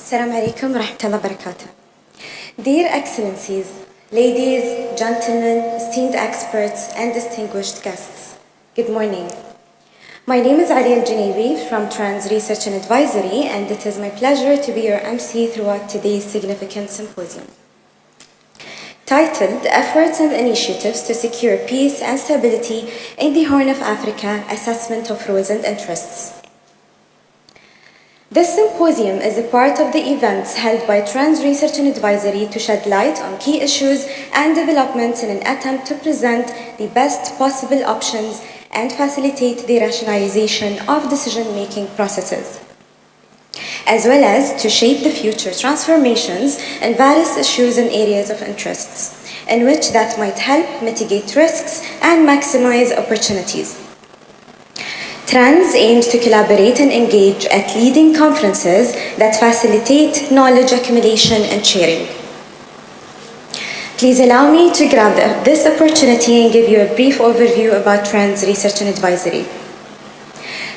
Assalamu alaikum wa rahmatullahi wa barakatuh. Dear Excellencies, ladies, gentlemen, esteemed experts, and distinguished guests, good morning. My name is Ali Al-Junabi from Trans Research and Advisory, and it is my pleasure to be your MC throughout today's significant symposium. Titled Efforts and Initiatives to Secure Peace and Stability in the Horn of Africa, Assessment of Roles and Interests. This symposium is a part of the events held by Trans Research and Advisory to shed light on key issues and developments in an attempt to present the best possible options and facilitate the rationalization of decision-making processes, as well as to shape the future transformations in various issues and areas of interests, in which that might help mitigate risks and maximize opportunities. Trans aims to collaborate and engage at leading conferences that facilitate knowledge accumulation and sharing. Please allow me to grab this opportunity and give you a brief overview about Trans Research and Advisory.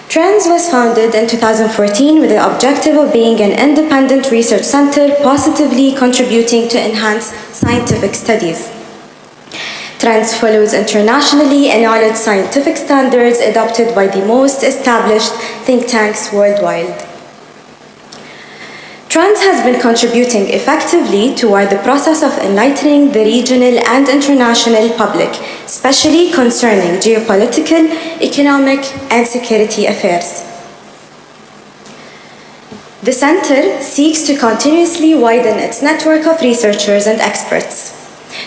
Trans was founded in 2014 with the objective of being an independent research center positively contributing to enhance scientific studies. Trans follows internationally acknowledged scientific standards adopted by the most established think tanks worldwide. Trans has been contributing effectively toward the process of enlightening the regional and international public, especially concerning geopolitical, economic, and security affairs. The Center seeks to continuously widen its network of researchers and experts.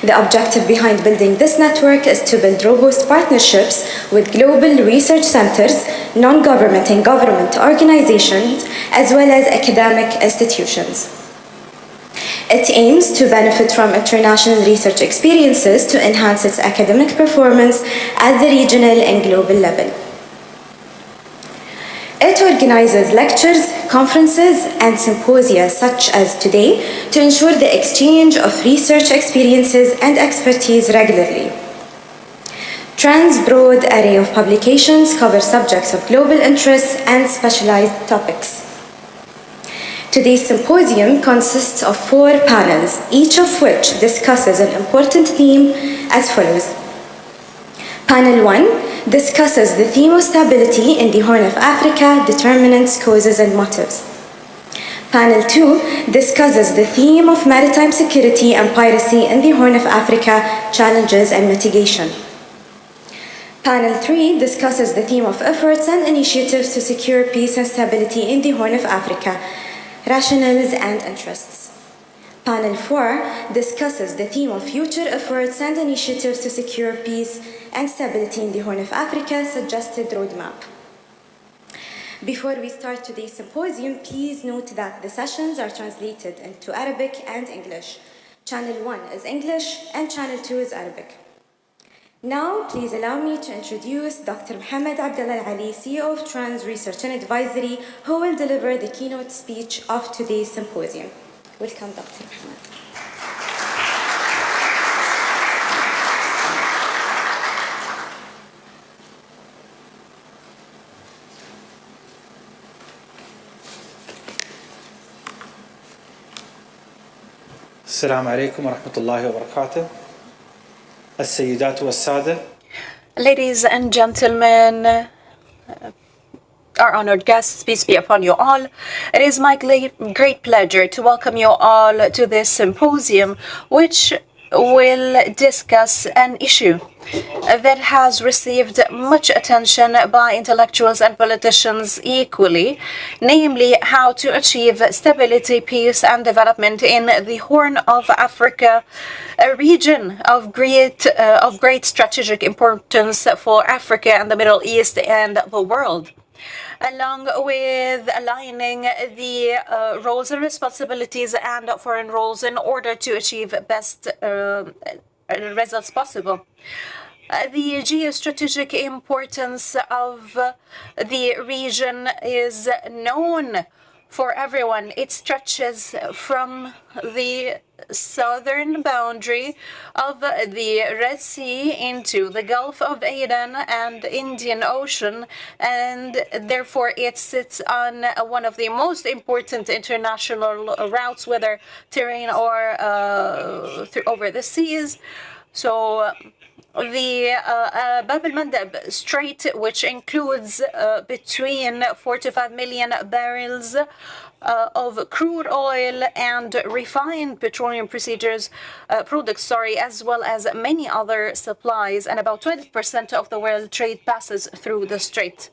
The objective behind building this network is to build robust partnerships with global research centers, non-government and government organizations, as well as academic institutions. It aims to benefit from international research experiences to enhance its academic performance at the regional and global level. It organizes lectures, conferences, and symposia such as today to ensure the exchange of research experiences and expertise regularly. Trans' broad array of publications cover subjects of global interest and specialized topics. Today's symposium consists of 4 panels, each of which discusses an important theme as follows. Panel 1 discusses the theme of stability in the Horn of Africa, determinants, causes, and motives. Panel 2 discusses the theme of maritime security and piracy in the Horn of Africa, challenges and mitigation. Panel 3 discusses the theme of efforts and initiatives to secure peace and stability in the Horn of Africa, rationales and interests. Panel 4 discusses the theme of future efforts and initiatives to secure peace and stability in the Horn of Africa, suggested roadmap. Before we start today's symposium, please note that the sessions are translated into Arabic and English. Channel 1 is English and Channel 2 is Arabic. Now, please allow me to introduce Dr. Mohammed Abdallah Ali, CEO of Trans Research and Advisory, who will deliver the keynote speech of today's symposium. Welcome, Dr. Mohammed. السلام عليكم ورحمة الله وبركاته. السيدات والسادة. Ladies and gentlemen, our honored guests, peace be upon you all. It is my great pleasure to welcome you all to this symposium, which will discuss an issue that has received much attention by intellectuals and politicians equally, namely how to achieve stability, peace, and development in the Horn of Africa, a region of great strategic importance for Africa and the Middle East and the world, along with aligning the roles and responsibilities and foreign roles in order to achieve best results possible. The geostrategic importance of the region is known for everyone. It stretches from the southern boundary of the Red Sea into the Gulf of Aden and Indian Ocean, and therefore it sits on one of the most important international routes, whether terrain or over the seas. So the Bab el-Mandeb Strait, which includes between 4 to 5 million barrels of crude oil and refined petroleum products, as well as many other supplies, and about 20% of the world trade passes through the strait.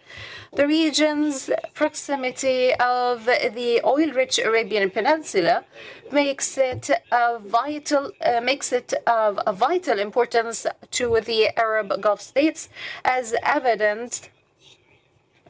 The region's proximity of the oil-rich Arabian Peninsula makes it of vital importance to the Arab Gulf states, as evidenced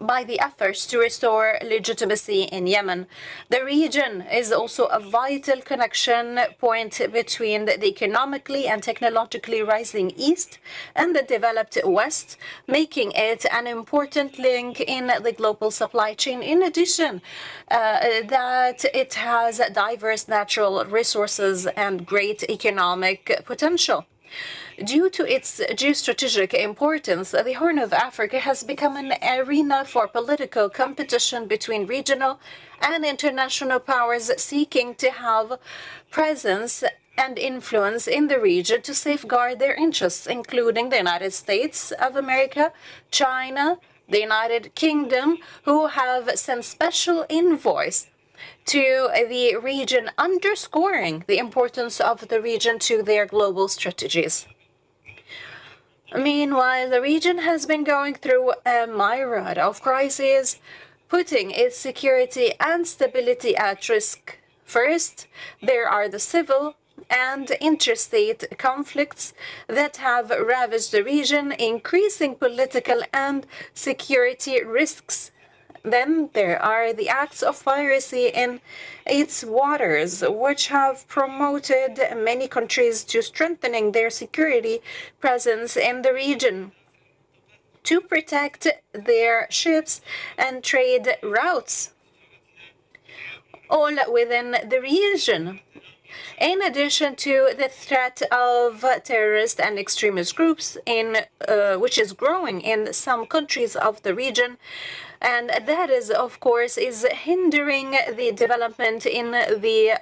by the efforts to restore legitimacy in Yemen. The region is also a vital connection point between the economically and technologically rising East and the developed West, making it an important link in the global supply chain. In addition, that it has diverse natural resources and great economic potential. Due to its geostrategic importance, the Horn of Africa has become an arena for political competition between regional and international powers seeking to have presence and influence in the region to safeguard their interests, including the United States of America, China, the United Kingdom, who have sent special envoys to the region, underscoring the importance of the region to their global strategies. Meanwhile, the region has been going through a myriad of crises, putting its security and stability at risk. First, there are the civil and interstate conflicts that have ravaged the region, increasing political and security risks. Then there are the acts of piracy in its waters, which have promoted many countries to strengthening their security presence in the region to protect their ships and trade routes, all within the region. In addition to the threat of terrorist and extremist groups, which is growing in some countries of the region, and that is, of course, is hindering the development in the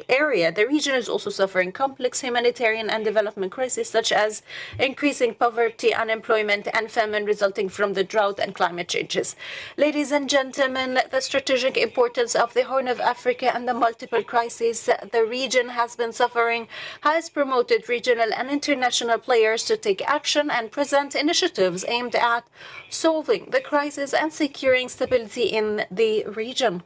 area. The region is also suffering complex humanitarian and development crises, such as increasing poverty, unemployment, and famine resulting from the drought and climate changes. Ladies and gentlemen, the strategic importance of the Horn of Africa and the multiple crises the region has been suffering has promoted regional and international players to take action and present initiatives aimed at solving the crisis and securing stability in the region.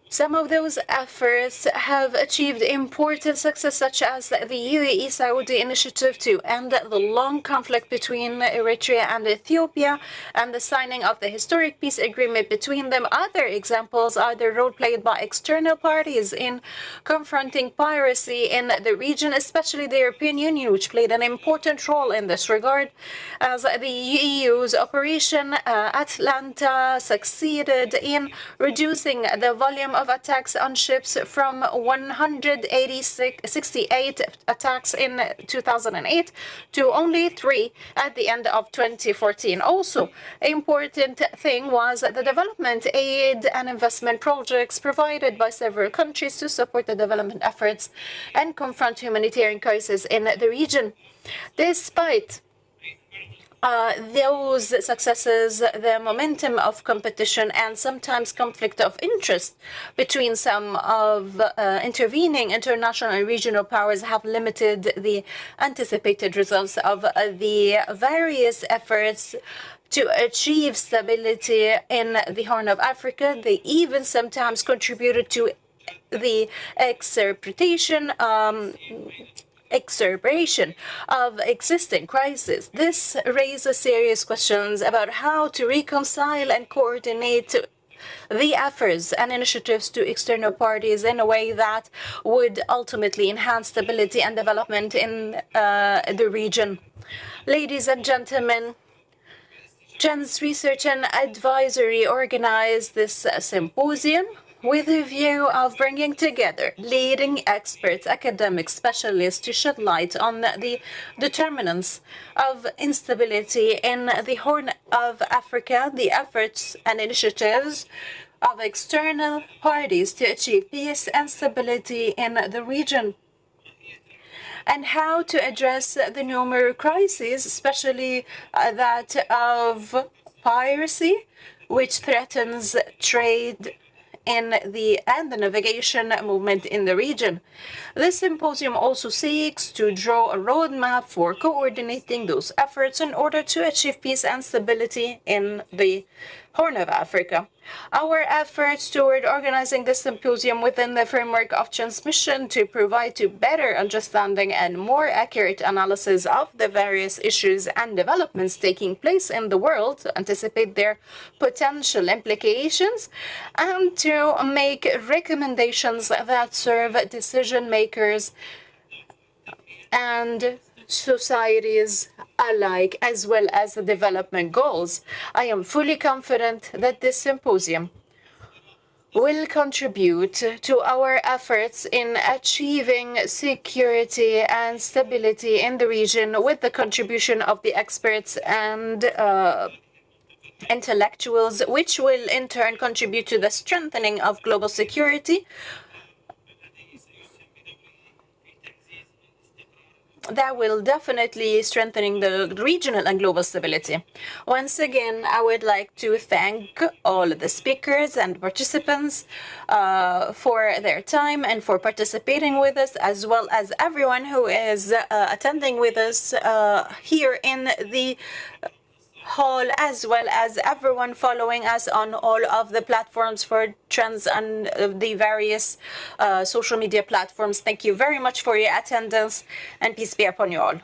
Some of those efforts have achieved important success, such as the UAE-Saudi initiative to end the long conflict between Eritrea and Ethiopia and the signing of the historic peace agreement between them. Other examples are the role played by external parties in confronting piracy in the region, especially the European Union, which played an important role in this regard, as the EU's Operation Atlanta succeeded in reducing the volume of attacks on ships from 168 attacks in 2008 to only 3 at the end of 2014. Also, an important thing was the development aid and investment projects provided by several countries to support the development efforts and confront humanitarian crises in the region. Despite those successes, the momentum of competition and sometimes conflict of interest between some of intervening international and regional powers have limited the anticipated results of the various efforts to achieve stability in the Horn of Africa. They even sometimes contributed to the exacerbation of existing crises. This raises serious questions about how to reconcile and coordinate the efforts and initiatives to external parties in a way that would ultimately enhance stability and development in the region. Ladies and gentlemen, Trans Research and Advisory organized this symposium with a view of bringing together leading experts, academics, specialists to shed light on the determinants of instability in the Horn of Africa, the efforts and initiatives of external parties to achieve peace and stability in the region, and how to address the numerous crises, especially that of piracy, which threatens trade and the navigation movement in the region. This symposium also seeks to draw a roadmap for coordinating those efforts in order to achieve peace and stability in the Horn of Africa. Our efforts toward organizing this symposium within the framework of transmission to provide to better understanding and more accurate analysis of the various issues and developments taking place in the world to anticipate their potential implications and to make recommendations that serve decision makers and societies alike, as well as the development goals. I am fully confident that this symposium will contribute to our efforts in achieving security and stability in the region with the contribution of the experts and intellectuals, which will in turn contribute to the strengthening of global security. That will definitely strengthening the regional and global stability. Once again, I would like to thank all the speakers and participants for their time and for participating with us, as well as everyone who is attending with us here in the hall, as well as everyone following us on all of the platforms for trans and the various social media platforms. Thank you very much for your attendance, and peace be upon you all.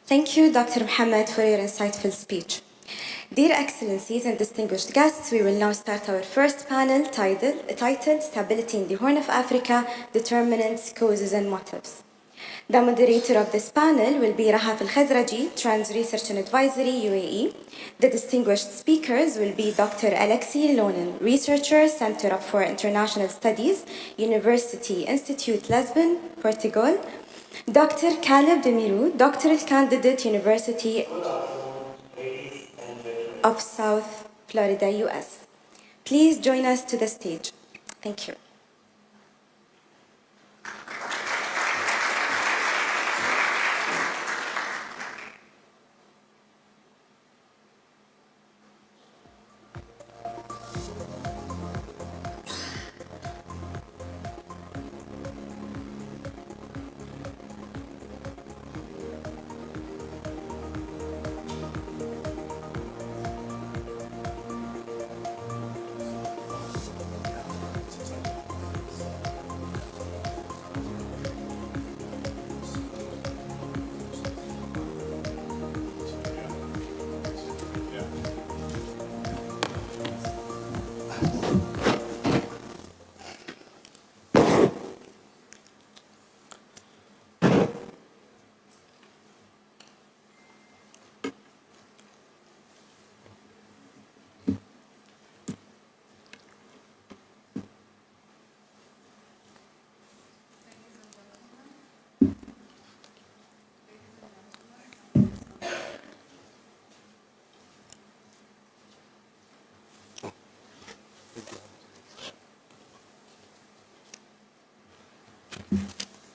Thank you, Dr. Mohammed, for your insightful speech. Dear Excellencies and distinguished guests, we will now start our first panel titled Stability in the Horn of Africa, Determinants, Causes and Motives. The moderator of this panel will be Rahaf Al-Khazraji, Trans Research and Advisory, UAE. The distinguished speakers will be Dr. Alexei Lonin, Researcher, Center for International Studies, University Institute Lisbon, Portugal. Dr. Caleb Demirou, Doctoral Candidate, University of South Florida, US. Please join us to the stage. Thank you.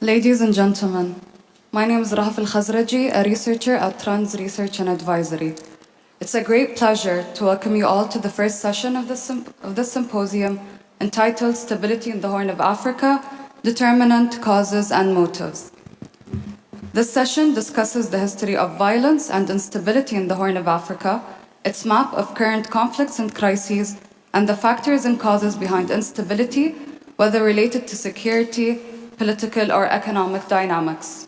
Ladies and gentlemen, my name is Rahaf Al-Khazraji, a researcher at Trans Research and Advisory. It's a great pleasure to welcome you all to the first session of this symposium entitled Stability in the Horn of Africa, Determinant, Causes and Motives. This session discusses the history of violence and instability in the Horn of Africa, its map of current conflicts and crises, and the factors and causes behind instability, whether related to security, political or economic dynamics.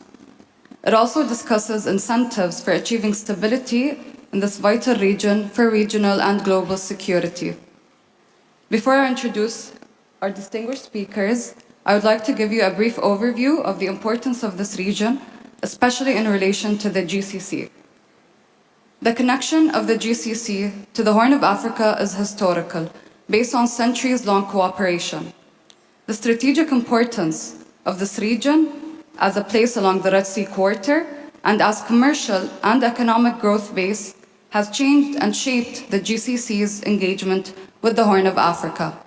It also discusses incentives for achieving stability in this vital region for regional and global security. Before I introduce our distinguished speakers, I would like to give you a brief overview of the importance of this region, especially in relation to the GCC. The connection of the GCC to the Horn of Africa is historical, based on centuries-long cooperation. The strategic importance of this region as a place along the Red Sea Quarter and as commercial and economic growth base has changed and shaped the GCC's engagement with the Horn of Africa.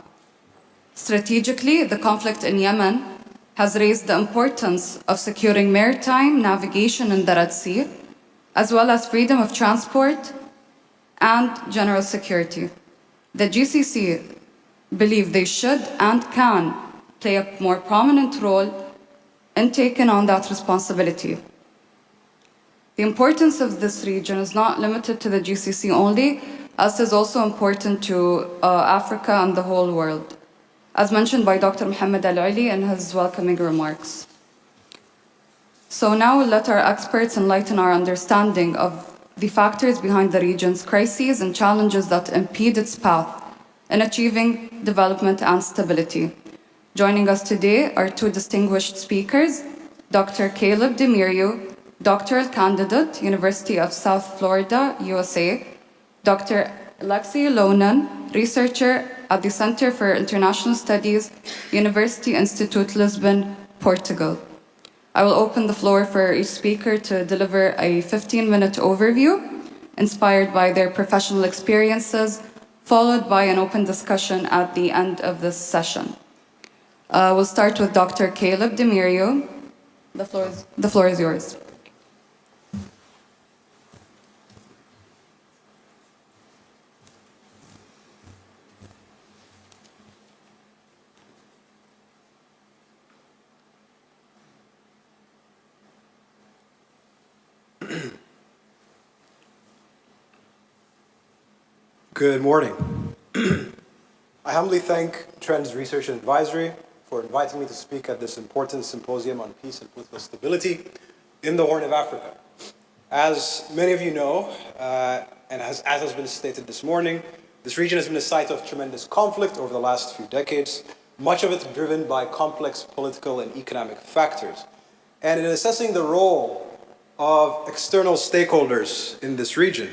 Strategically, the conflict in Yemen has raised the importance of securing maritime navigation in the Red Sea, as well as freedom of transport and general security. The GCC believe they should and can play a more prominent role in taking on that responsibility. The importance of this region is not limited to the GCC only, as it is also important to Africa and the whole world, as mentioned by Dr. Mohammed Al-Ali in his welcoming remarks. So now we'll let our experts enlighten our understanding of the factors behind the region's crises and challenges that impede its path in achieving development and stability. Joining us today are two distinguished speakers, Dr. Caleb Demirio, doctoral candidate, University of South Florida, USA, Dr. Alexei Lonan, researcher at the Center for International Studies, University Institute Lisbon, Portugal. I will open the floor for each speaker to deliver a 15-minute overview inspired by their professional experiences, followed by an open discussion at the end of this session. We'll start with Dr. Caleb Demirio. The floor is yours. Good morning. I humbly thank Trends Research and Advisory for inviting me to speak at this important symposium on peace and political stability in the Horn of Africa. As many of you know, and as has been stated this morning, this region has been a site of tremendous conflict over the last few decades, much of it driven by complex political and economic factors. And in assessing the role of external stakeholders in this region,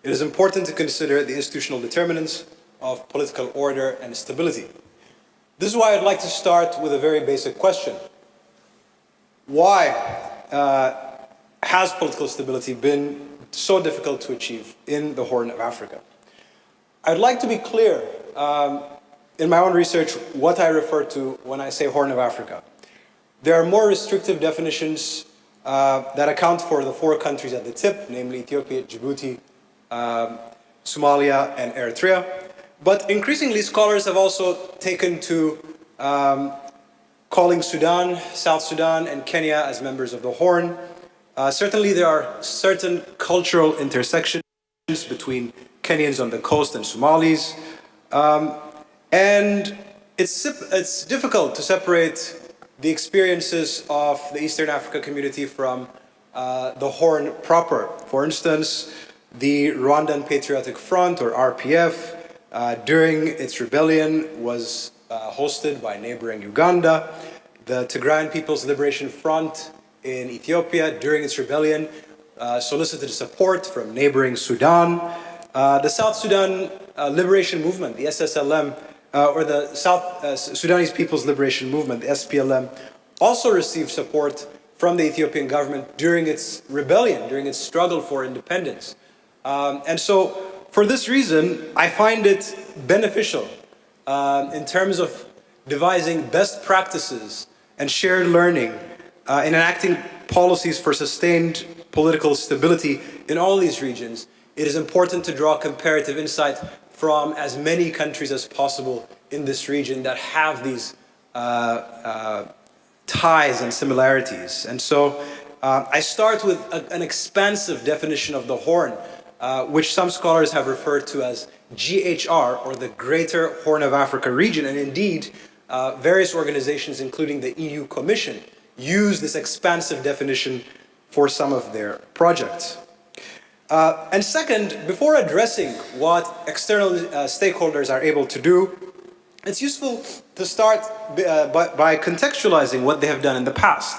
it is important to consider the institutional determinants of political order and stability. This is why I'd like to start with a very basic question. Why has political stability been so difficult to achieve in the Horn of Africa? I'd like to be clear in my own research what I refer to when I say Horn of Africa. There are more restrictive definitions that account for the four countries at the tip, namely Ethiopia, Djibouti, Somalia, and Eritrea. But increasingly, scholars have also taken to calling Sudan, South Sudan, and Kenya as members of the Horn. Certainly, there are certain cultural intersections between Kenyans on the coast and Somalis. And it's difficult to separate the experiences of the Eastern Africa community from the Horn proper. For instance, the Rwandan Patriotic Front, or RPF, during its rebellion was hosted by neighboring Uganda. The Tigrayan People's Liberation Front in Ethiopia, during its rebellion, solicited support from neighboring Sudan. The South Sudan Liberation Movement, the SSLM, or the South Sudanese People's Liberation Movement, the SPLM, also received support from the Ethiopian government during its rebellion, during its struggle for independence. And so, for this reason, I find it beneficial in terms of devising best practices and shared learning in enacting policies for sustained political stability in all these regions. It is important to draw comparative insight from as many countries as possible in this region that have these ties and similarities. And so I start with an expansive definition of the Horn, which some scholars have referred to as GHR, or the Greater Horn of Africa region. And indeed, various organizations, including the EU Commission, use this expansive definition for some of their projects. And second, before addressing what external stakeholders are able to do it's useful to start by contextualizing what they have done in the past.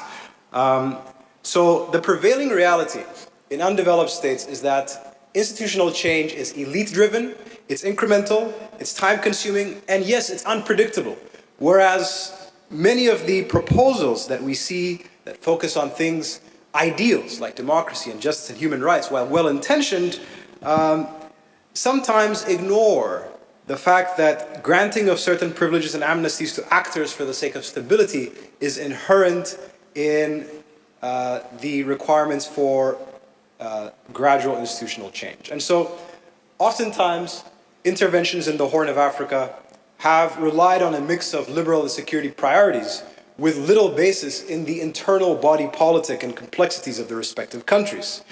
So the prevailing reality in undeveloped states is that institutional change is elite-driven, it's incremental, it's time-consuming, and yes, it's unpredictable. Whereas many of the proposals that we see that focus on things, ideals like democracy and justice and human rights, while well-intentioned, sometimes ignore the fact that granting of certain privileges and amnesties to actors for the sake of stability is inherent in the requirements for gradual institutional change. And so, oftentimes, interventions in the Horn of Africa have relied on a mix of liberal and security priorities with little basis in the internal body politic and complexities of the respective countries.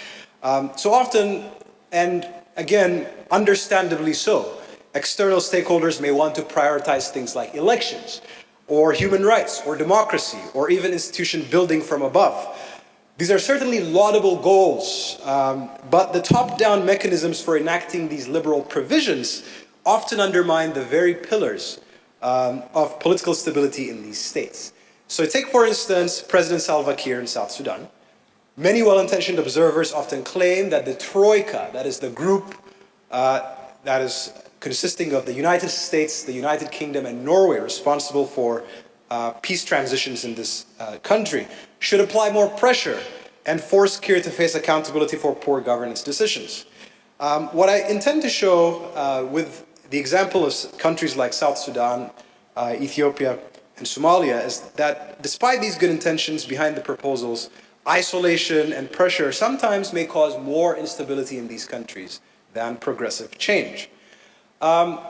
So often, and again, understandably so, external stakeholders may want to prioritize things like elections, or human rights, or democracy, or even institution building from above. These are certainly laudable goals, but the top-down mechanisms for enacting these liberal provisions often undermine the very pillars of political stability in these states. So take, for instance, President Salva Kiir in South Sudan. Many well-intentioned observers often claim that the Troika, that is the group that is consisting of the United States, the United Kingdom, and Norway, responsible for peace transitions in this country, should apply more pressure and force Kiir to face accountability for poor governance decisions. What I intend to show with the example of countries like South Sudan, Ethiopia, and Somalia is that despite these good intentions behind the proposals, isolation and pressure sometimes may cause more instability in these countries than progressive change.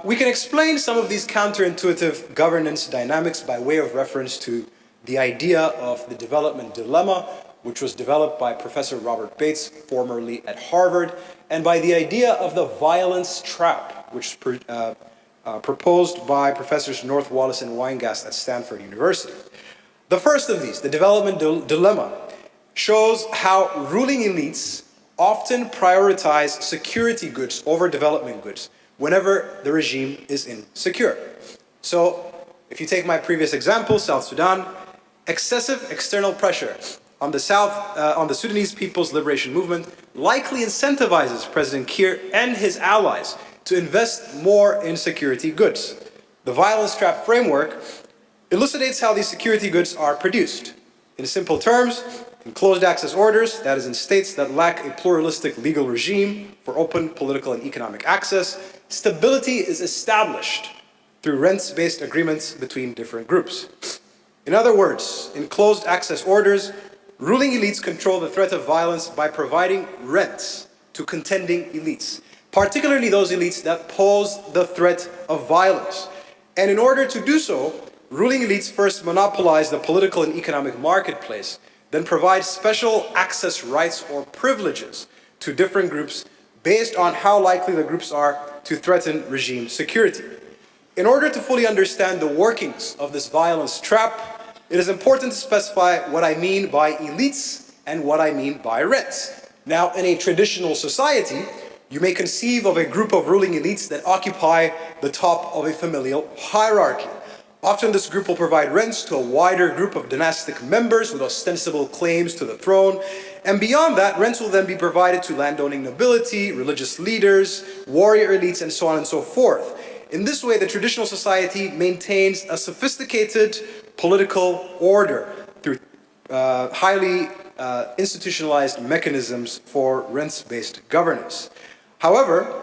We can explain some of these counterintuitive governance dynamics by way of reference to the idea of the development dilemma, which was developed by Professor Robert Bates, formerly at Harvard, and by the idea of the violence trap, which proposed by Professors North Wallace and Weingast at Stanford University. The first of these, the development dilemma, shows how ruling elites often prioritize security goods over development goods whenever the regime is insecure. So, if you take my previous example, South Sudan, excessive external pressure on the Sudanese People's Liberation Movement likely incentivizes President Kiir and his allies to invest more in security goods. The violence trap framework elucidates how these security goods are produced. In simple terms, in closed access orders, that is in states that lack a pluralistic legal regime for open political and economic access, stability is established through rents-based agreements between different groups. In other words, in closed access orders, ruling elites control the threat of violence by providing rents to contending elites, particularly those elites that pose the threat of violence. And in order to do so, ruling elites first monopolize the political and economic marketplace, then provide special access rights or privileges to different groups based on how likely the groups are to threaten regime security. In order to fully understand the workings of this violence trap, it is important to specify what I mean by elites and what I mean by rents. Now, in a traditional society, you may conceive of a group of ruling elites that occupy the top of a familial hierarchy. Often this group will provide rents to a wider group of dynastic members with ostensible claims to the throne. And beyond that, rents will then be provided to landowning nobility, religious leaders, warrior elites, and so on and so forth. In this way, the traditional society maintains a sophisticated political order through highly institutionalized mechanisms for rents-based governance. However,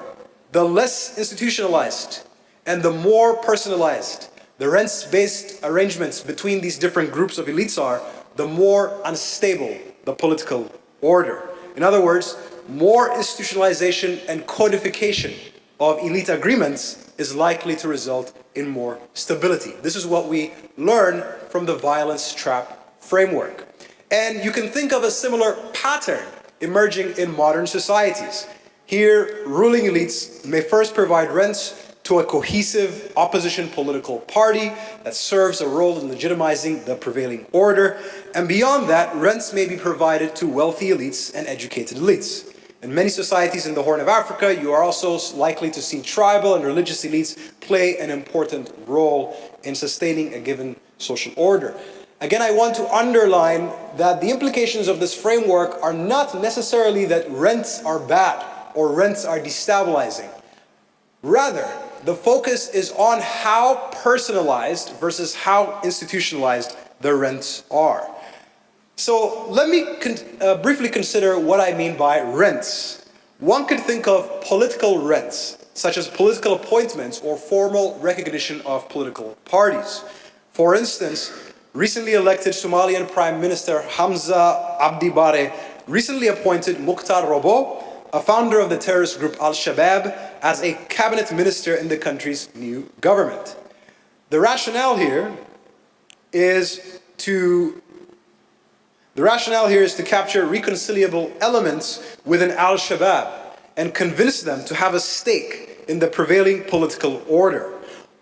the less institutionalized and the more personalized the rents-based arrangements between these different groups of elites are, the more unstable the political order. In other words, more institutionalization and codification of elite agreements is likely to result in more stability. This is what we learn from the violence trap framework. And you can think of a similar pattern emerging in modern societies. Here, ruling elites may first provide rents to a cohesive opposition political party that serves a role in legitimizing the prevailing order. And beyond that, rents may be provided to wealthy elites and educated elites. In many societies in the Horn of Africa, you are also likely to see tribal and religious elites play an important role in sustaining a given social order. Again, I want to underline that the implications of this framework are not necessarily that rents are bad or rents are destabilizing. Rather, the focus is on how personalized versus how institutionalized the rents are. So let me briefly consider what I mean by rents. One could think of political rents, such as political appointments or formal recognition of political parties. For instance, recently elected Somalian Prime Minister Hamza Abdi Bare recently appointed Mukhtar Robo, a founder of the terrorist group Al-Shabaab, as a cabinet minister in the country's new government. The rationale here is to capture reconcilable elements within Al-Shabaab and convince them to have a stake in the prevailing political order.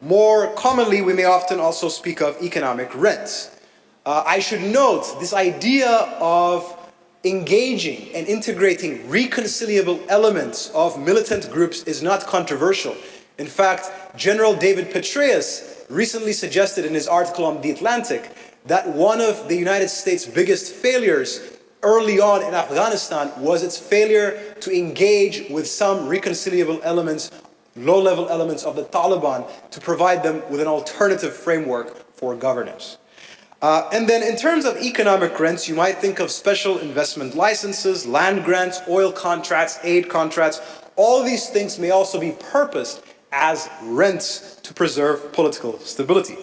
More commonly, we may often also speak of economic rents. I should note this idea of engaging and integrating reconcilable elements of militant groups is not controversial. In fact, General David Petraeus recently suggested in his article on The Atlantic that one of the United States' biggest failures early on in Afghanistan was its failure to engage with some reconcilable elements, low-level elements of the Taliban, to provide them with an alternative framework for governance. And then in terms of economic rents, you might think of special investment licenses, land grants, oil contracts, aid contracts. All these things may also be purposed as rents to preserve political stability.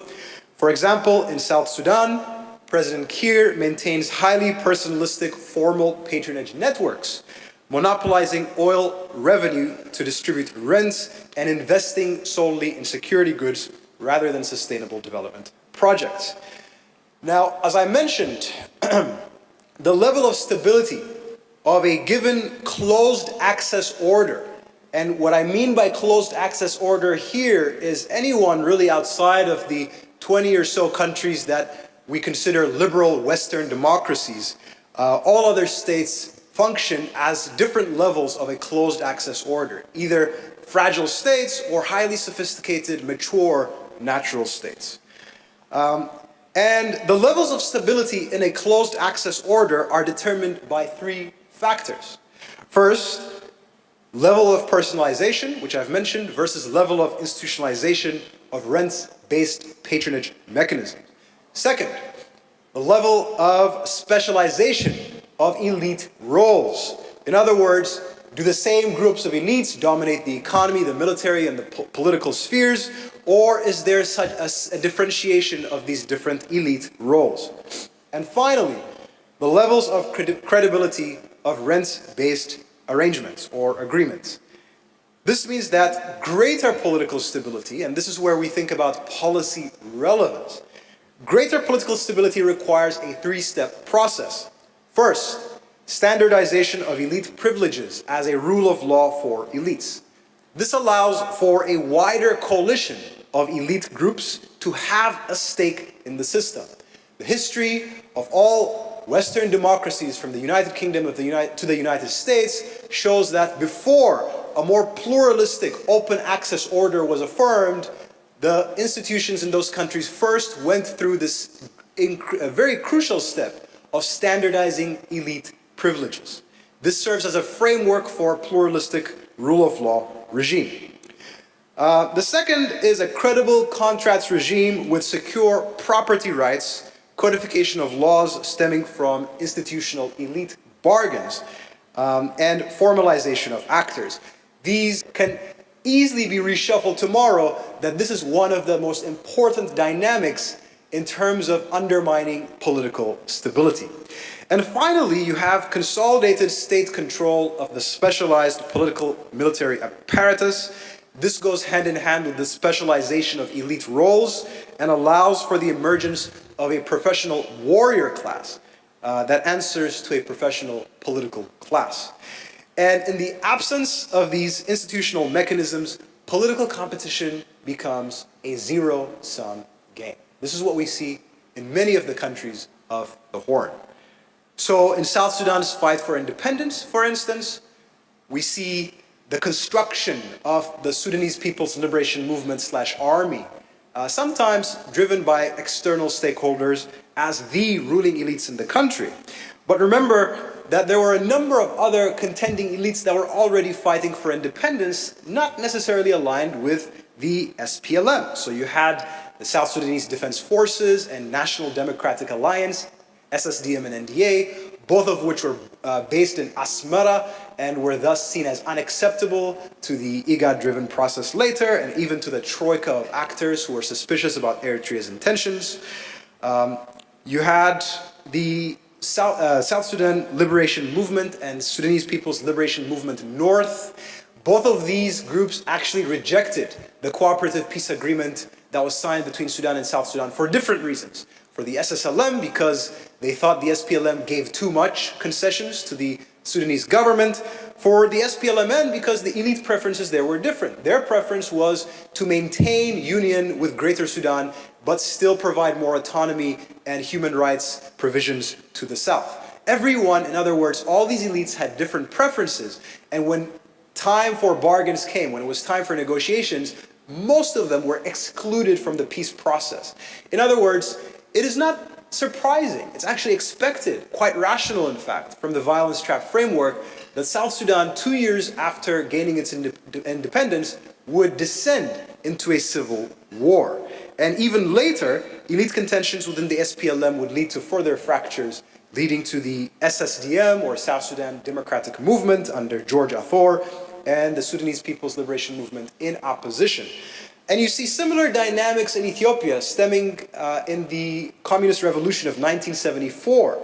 For example, in South Sudan, President Kiir maintains highly personalistic formal patronage networks, monopolizing oil revenue to distribute rents and investing solely in security goods rather than sustainable development projects. Now, as I mentioned, the level of stability of a given closed access order, and what I mean by closed access order here is anyone really outside of the 20 or so countries that we consider liberal Western democracies, all other states function as different levels of a closed access order, either fragile states or highly sophisticated, mature, natural states. And the levels of stability in a closed access order are determined by three factors. First, level of personalization, which I've mentioned, versus level of institutionalization of rents-based patronage mechanisms. Second, the level of specialization of elite roles. In other words, do the same groups of elites dominate the economy, the military, and the political spheres, or is there such a differentiation of these different elite roles? And finally, the levels of credibility of rent-based arrangements or agreements. This means that greater political stability, and this is where we think about policy relevance, greater political stability requires a three-step process. First, standardization of elite privileges as a rule of law for elites. This allows for a wider coalition of elite groups to have a stake in the system. The history of all Western democracies from the United Kingdom to the United States shows that before a more pluralistic open access order was affirmed, the institutions in those countries first went through this very crucial step of standardizing elite privileges. This serves as a framework for a pluralistic rule of law regime. The second is a credible contracts regime with secure property rights, codification of laws stemming from institutional elite bargains, and formalization of actors. These can easily be reshuffled tomorrow, that this is one of the most important dynamics in terms of undermining political stability. And finally, you have consolidated state control of the specialized political military apparatus. This goes hand in hand with the specialization of elite roles and allows for the emergence of a professional warrior class that answers to a professional political class. And in the absence of these institutional mechanisms, political competition becomes a zero-sum game. This is what we see in many of the countries of the Horn. So in South Sudan's fight for independence, for instance, We see the construction of the Sudanese People's Liberation Movement / army, sometimes driven by external stakeholders as the ruling elites in the country. But remember that there were a number of other contending elites that were already fighting for independence, not necessarily aligned with the SPLM. So you had the South Sudanese Defense Forces and National Democratic Alliance, SSDM and NDA, both of which were based in Asmara and were thus seen as unacceptable to the IGAD-driven process later, and even to the troika of actors who were suspicious about Eritrea's intentions. You had the South Sudan Liberation Movement and Sudanese People's Liberation Movement North. Both of these groups actually rejected the cooperative peace agreement that was signed between Sudan and South Sudan for different reasons. For the SSLM, because they thought the SPLM gave too much concessions to the Sudanese government. For the SPLMN, because the elite preferences there were different. Their preference was to maintain union with Greater Sudan, but still provide more autonomy and human rights provisions to the south. Everyone, in other words, all these elites had different preferences, and when time for bargains came, when it was time for negotiations, most of them were excluded from the peace process. In other words, it is not surprising, it's actually expected, quite rational in fact, from the violence trap framework, that South Sudan, 2 years after gaining its independence, would descend into a civil war. And even later, elite contentions within the SPLM would lead to further fractures, leading to the SSDM, or South Sudan Democratic Movement, under George Athor, and the Sudanese People's Liberation Movement in opposition. And you see similar dynamics in Ethiopia stemming in the Communist Revolution of 1974.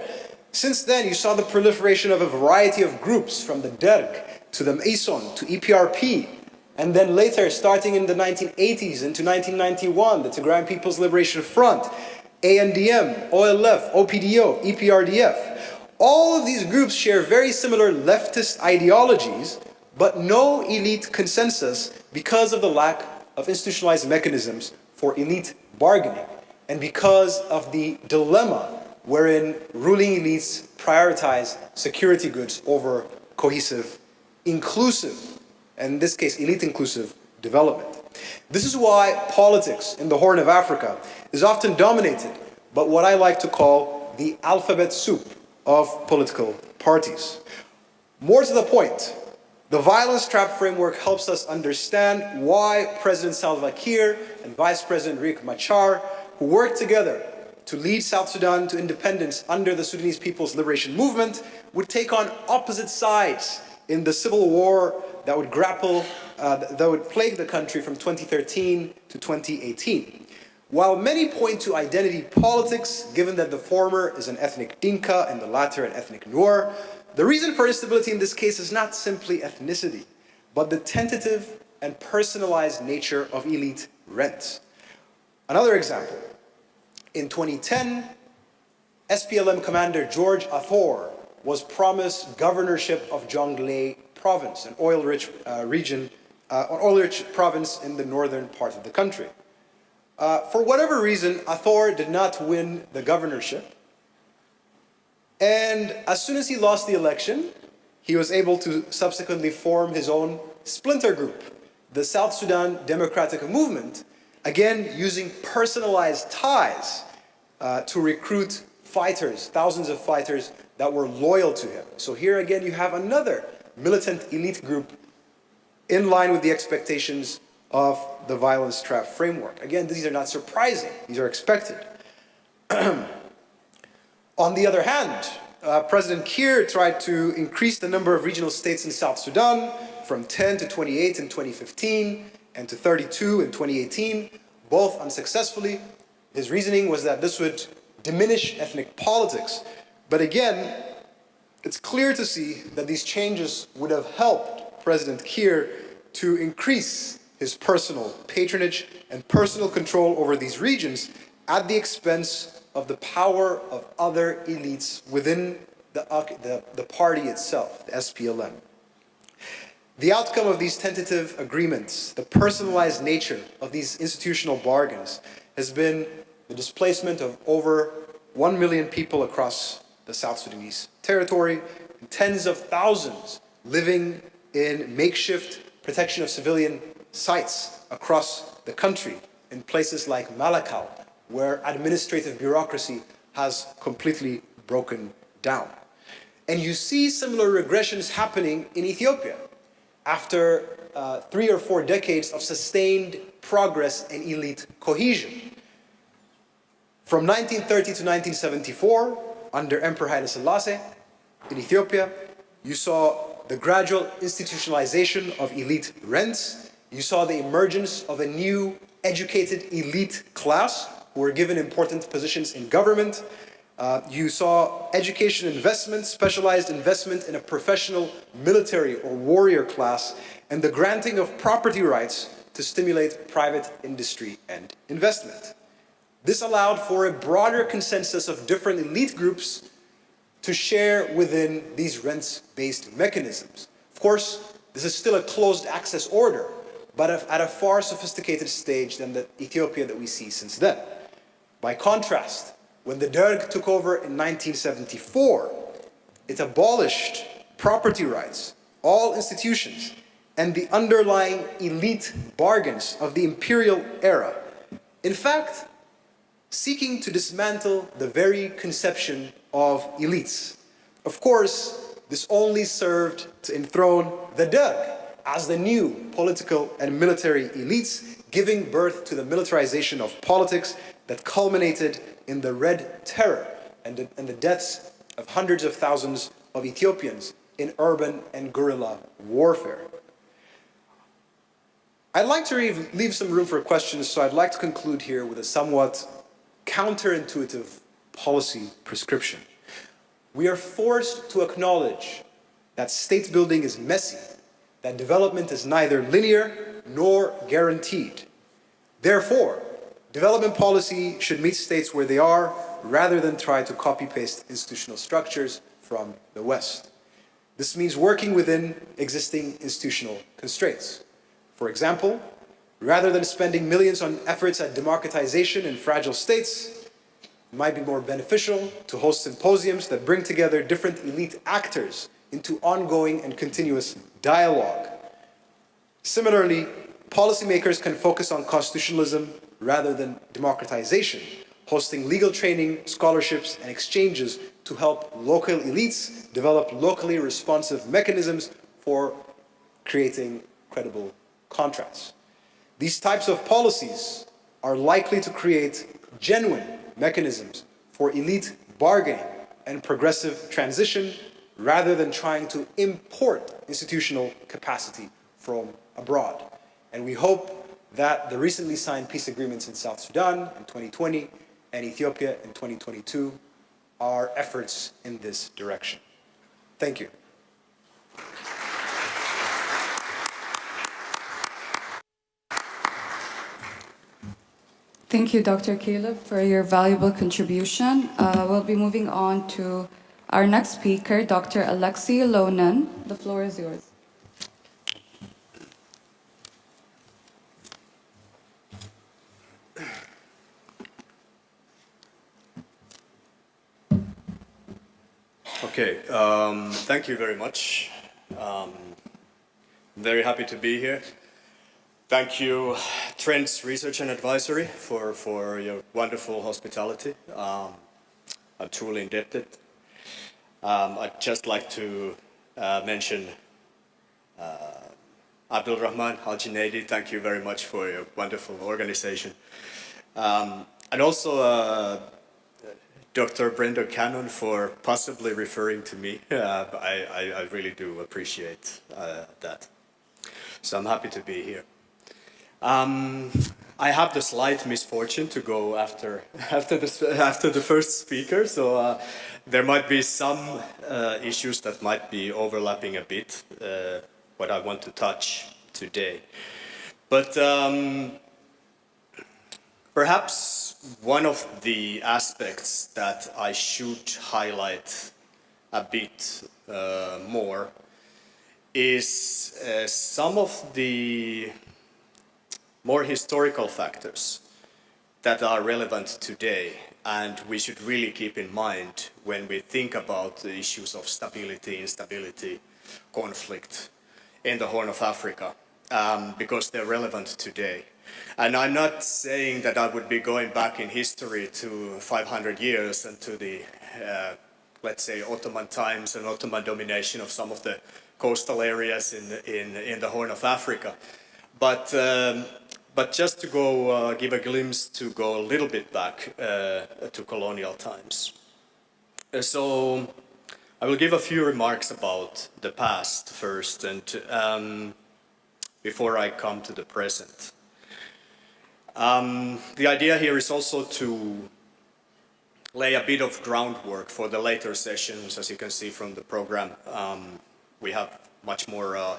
Since then, you saw the proliferation of a variety of groups, from the Derg to the Mason to EPRP, and then later, starting in the 1980s into 1991, the Tigrayan People's Liberation Front, ANDM, OLF, OPDO, EPRDF. All of these groups share very similar leftist ideologies, but no elite consensus because of the lack of institutionalized mechanisms for elite bargaining, and because of the dilemma wherein ruling elites prioritize security goods over cohesive, inclusive, and in this case, elite-inclusive development. This is why politics in the Horn of Africa is often dominated by what I like to call the alphabet soup of political parties. More to the point, the violence trap framework helps us understand why President Salva Kiir and Vice President Riek Machar, who worked together to lead South Sudan to independence under the Sudanese People's Liberation Movement, would take on opposite sides in the civil war that would plague the country from 2013 to 2018. While many point to identity politics, given that the former is an ethnic Dinka and the latter an ethnic Nuer, the reason for instability in this case is not simply ethnicity, but the tentative and personalized nature of elite rent. Another example, in 2010, SPLM commander George Athor was promised governorship of Jonglei province, an oil-rich province in the northern part of the country. For whatever reason, Athor did not win the governorship. And as soon as he lost the election, he was able to subsequently form his own splinter group, the South Sudan Democratic Movement, again using personalized ties to recruit fighters, thousands of fighters that were loyal to him. So here again you have another militant elite group in line with the expectations of the violence trap framework. Again, these are not surprising, these are expected. On the other hand, President Kiir tried to increase the number of regional states in South Sudan from 10 to 28 in 2015 and to 32 in 2018, both unsuccessfully. His reasoning was that this would diminish ethnic politics. But again, it's clear to see that these changes would have helped President Kiir to increase his personal patronage and personal control over these regions at the expense of the power of other elites within the party itself, the SPLM. The outcome of these tentative agreements, the personalized nature of these institutional bargains, has been the displacement of over 1 million people across the South Sudanese territory, and tens of thousands living in makeshift protection of civilian sites across the country, in places like Malakal, where administrative bureaucracy has completely broken down. And you see similar regressions happening in Ethiopia after 3 or 4 decades of sustained progress and elite cohesion. From 1930 to 1974, under Emperor Haile Selassie in Ethiopia, you saw the gradual institutionalization of elite rents. You saw the emergence of a new educated elite class who were given important positions in government. You saw education investment, specialized investment in a professional military or warrior class, and the granting of property rights to stimulate private industry and investment. This allowed for a broader consensus of different elite groups to share within these rents-based mechanisms. Of course, this is still a closed access order, but at a far sophisticated stage than the Ethiopia that we see since then. By contrast, when the Derg took over in 1974, it abolished property rights, all institutions, and the underlying elite bargains of the imperial era. In fact, seeking to dismantle the very conception of elites. Of course, this only served to enthrone the Derg as the new political and military elites, giving birth to the militarization of politics that culminated in the Red Terror and the deaths of hundreds of thousands of Ethiopians in urban and guerrilla warfare. I'd like to leave some room for questions, so I'd like to conclude here with a somewhat counterintuitive policy prescription. We are forced to acknowledge that state building is messy, that development is neither linear nor guaranteed. Therefore, development policy should meet states where they are, rather than try to copy-paste institutional structures from the West. This means working within existing institutional constraints. For example, rather than spending millions on efforts at democratization in fragile states, it might be more beneficial to host symposiums that bring together different elite actors into ongoing and continuous dialogue. Similarly, policymakers can focus on constitutionalism rather than democratization, hosting legal training, scholarships, and exchanges to help local elites develop locally responsive mechanisms for creating credible contracts. These types of policies are likely to create genuine mechanisms for elite bargaining and progressive transition rather than trying to import institutional capacity from abroad. And we hope that the recently signed peace agreements in South Sudan in 2020 and Ethiopia in 2022 are efforts in this direction. Thank you. Thank you, Dr. Caleb, for your valuable contribution. We'll be moving on to our next speaker, Dr. Alexei Lonen. The floor is yours. Okay, thank you very much. I'm very happy to be here. Thank you, Trends Research and Advisory, for your wonderful hospitality. I'm truly indebted. I'd just like to mention Abdul Rahman Al Junaidi. Thank you very much for your wonderful organization. And also Dr. Brenda Cannon for possibly referring to me. I really do appreciate that. So I'm happy to be here. I have the slight misfortune to go after the first speaker, so there might be some issues that might be overlapping a bit what I want to touch today. But perhaps one of the aspects that I should highlight a bit more is some of the more historical factors that are relevant today and we should really keep in mind when we think about the issues of stability, instability, conflict, in the Horn of Africa because they're relevant today. And I'm not saying that I would be going back in history to 500 years and to the, let's say, Ottoman times and Ottoman domination of some of the coastal areas in the Horn of Africa. But just to go give a glimpse to go a little bit back to colonial times. So I will give a few remarks about the past first, and before I come to the present. The idea here is also to lay a bit of groundwork for the later sessions. As you can see from the program, we have much more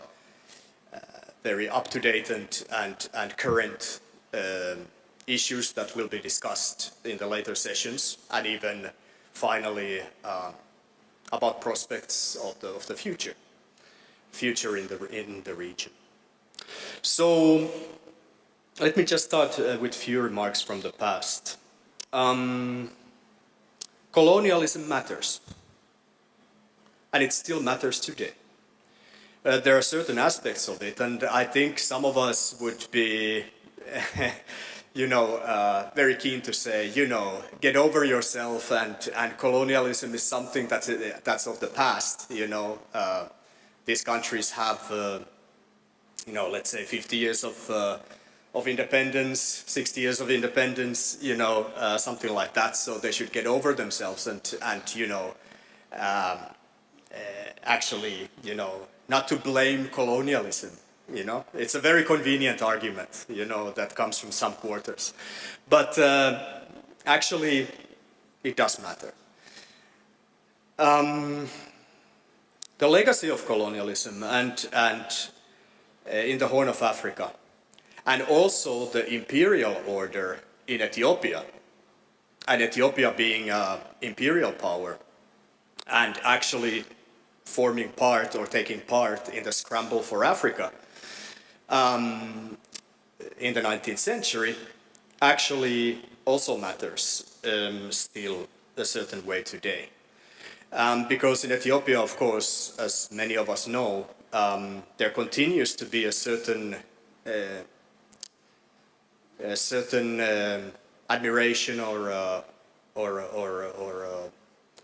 very up-to-date and current issues that will be discussed in the later sessions, and even finally about prospects of the future in the region. So let me just start with a few remarks from the past. Colonialism matters, and it still matters today. There are certain aspects of it, and I think some of us would be, very keen to say, get over yourself, and colonialism is something that's of the past. These countries have, let's say 50 years of independence, 60 years of independence, something like that. So they should get over themselves and actually, not to blame colonialism. It's a very convenient argument, that comes from some quarters. But actually, it does matter. The legacy of colonialism and in the Horn of Africa, and also the imperial order in Ethiopia, and Ethiopia being an imperial power, and actually forming part or taking part in the scramble for Africa in the 19th century, actually also matters still a certain way today. Because in Ethiopia, of course, as many of us know, there continues to be a certain admiration or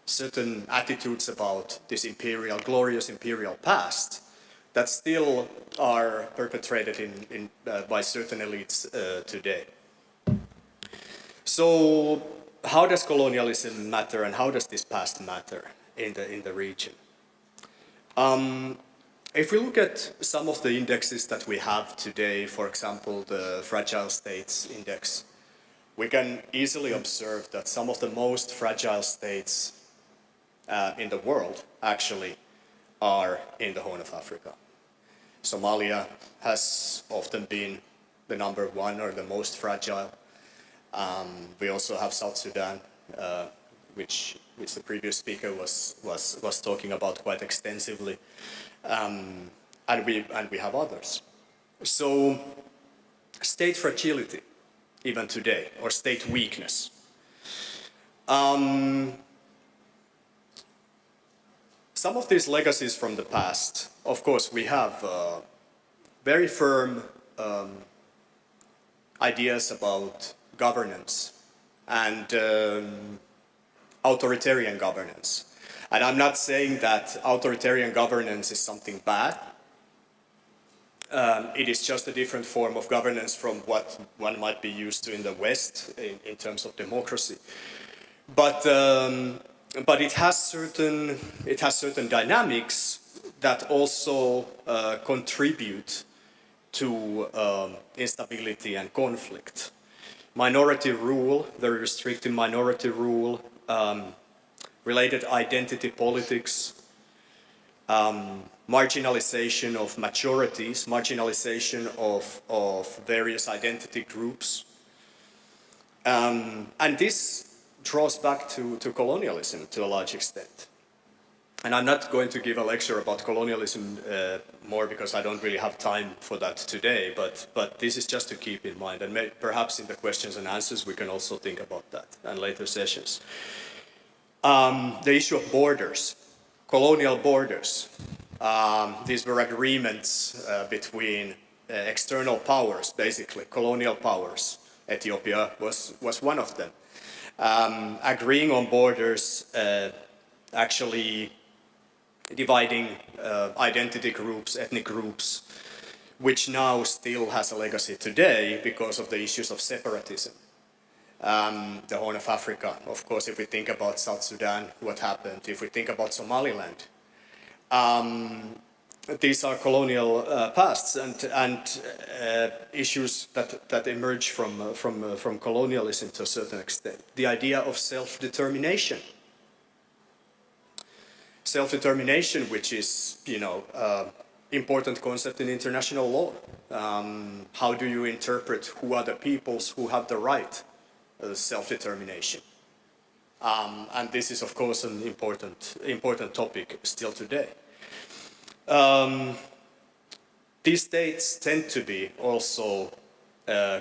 certain attitudes about this glorious imperial past that still are perpetrated by certain elites today. So how does colonialism matter, and how does this past matter in the region? If we look at some of the indexes that we have today, for example, the Fragile States Index, we can easily observe that some of the most fragile states in the world actually are in the Horn of Africa. Somalia has often been the number one or the most fragile. We also have South Sudan, which the previous speaker was talking about quite extensively, and we have others. So state fragility, even today, or state weakness. Some of these legacies from the past, of course, we have very firm ideas about governance and authoritarian governance. And I'm not saying that authoritarian governance is something bad. It is just a different form of governance from what one might be used to in the West in terms of democracy. But it has certain dynamics that also contribute to instability and conflict. Minority rule, very restrictive minority rule, related identity politics, marginalization of majorities, marginalization of various identity groups. And this draws back to colonialism to a large extent. And I'm not going to give a lecture about colonialism more because I don't really have time for that today, but this is just to keep in mind, and perhaps in the questions and answers we can also think about that and later sessions. The issue of borders, colonial borders. These were agreements between external powers, basically colonial powers. Ethiopia was one of them. Agreeing on borders, actually dividing identity groups, ethnic groups, which now still has a legacy today because of the issues of separatism. The Horn of Africa, of course, if we think about South Sudan, what happened, if we think about Somaliland, these are colonial pasts and issues that emerge from colonialism to a certain extent. The idea of self-determination. Self-determination, which is, important concept in international law. How do you interpret who are the peoples who have the right self-determination? And this is, of course, an important topic still today. These states tend to be also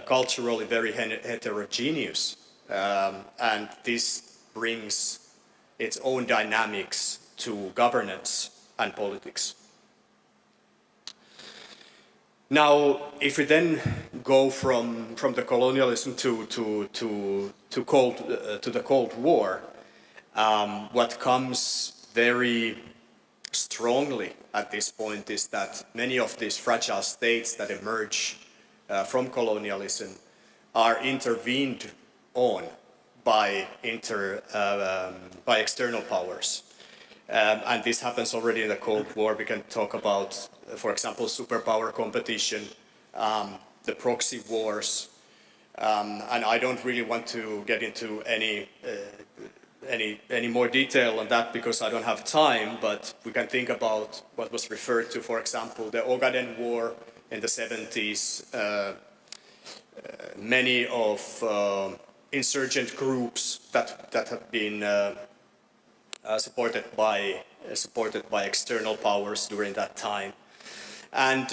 culturally very heterogeneous, and this brings its own dynamics to governance and politics. Now, if we then go from the colonialism to the Cold War, what comes very strongly at this point is that many of these fragile states that emerge from colonialism are intervened on by external powers. And this happens already in the Cold War. We can talk about, for example, superpower competition, the proxy wars, and I don't really want to get into any more detail on that because I don't have time, but we can think about what was referred to, for example, the Ogaden War in the 70s. Many of insurgent groups that have been supported by external powers during that time. And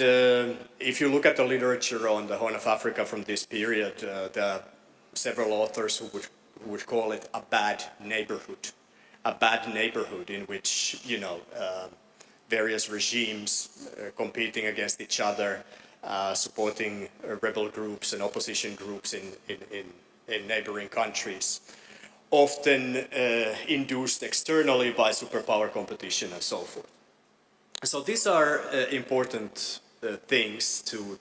if you look at the literature on the Horn of Africa from this period, there are several authors who would call it a bad neighborhood in which various regimes competing against each other, supporting rebel groups and opposition groups in neighboring countries, often induced externally by superpower competition and so forth. So these are important things to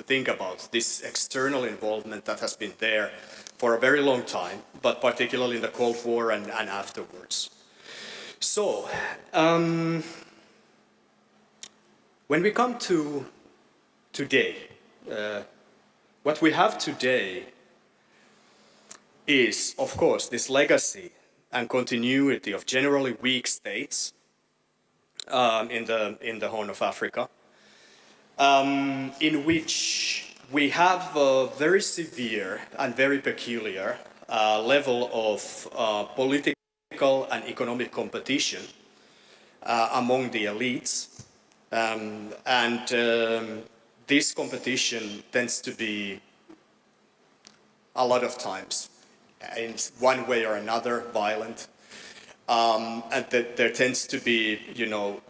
think about, this external involvement that has been there for a very long time, but particularly in the Cold War and afterwards. So, when we come to today, what we have today is, of course, this legacy and continuity of generally weak states in the Horn of Africa, in which we have a very severe and very peculiar level of political and economic competition among the elites, and this competition tends to be a lot of times in one way or another violent, and that there tends to be,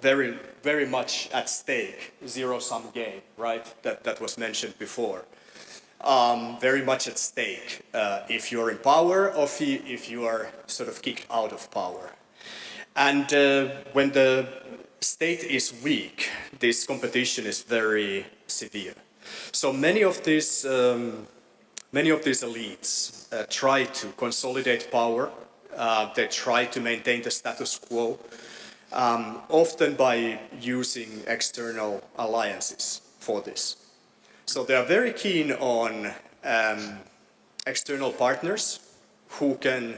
very, very much at stake, zero-sum game, right? That was mentioned before. Very much at stake if you're in power or if you are sort of kicked out of power. And when the state is weak, this competition is very severe. So many of these elites try to consolidate power. They try to maintain the status quo, often by using external alliances for this. So they are very keen on external partners who can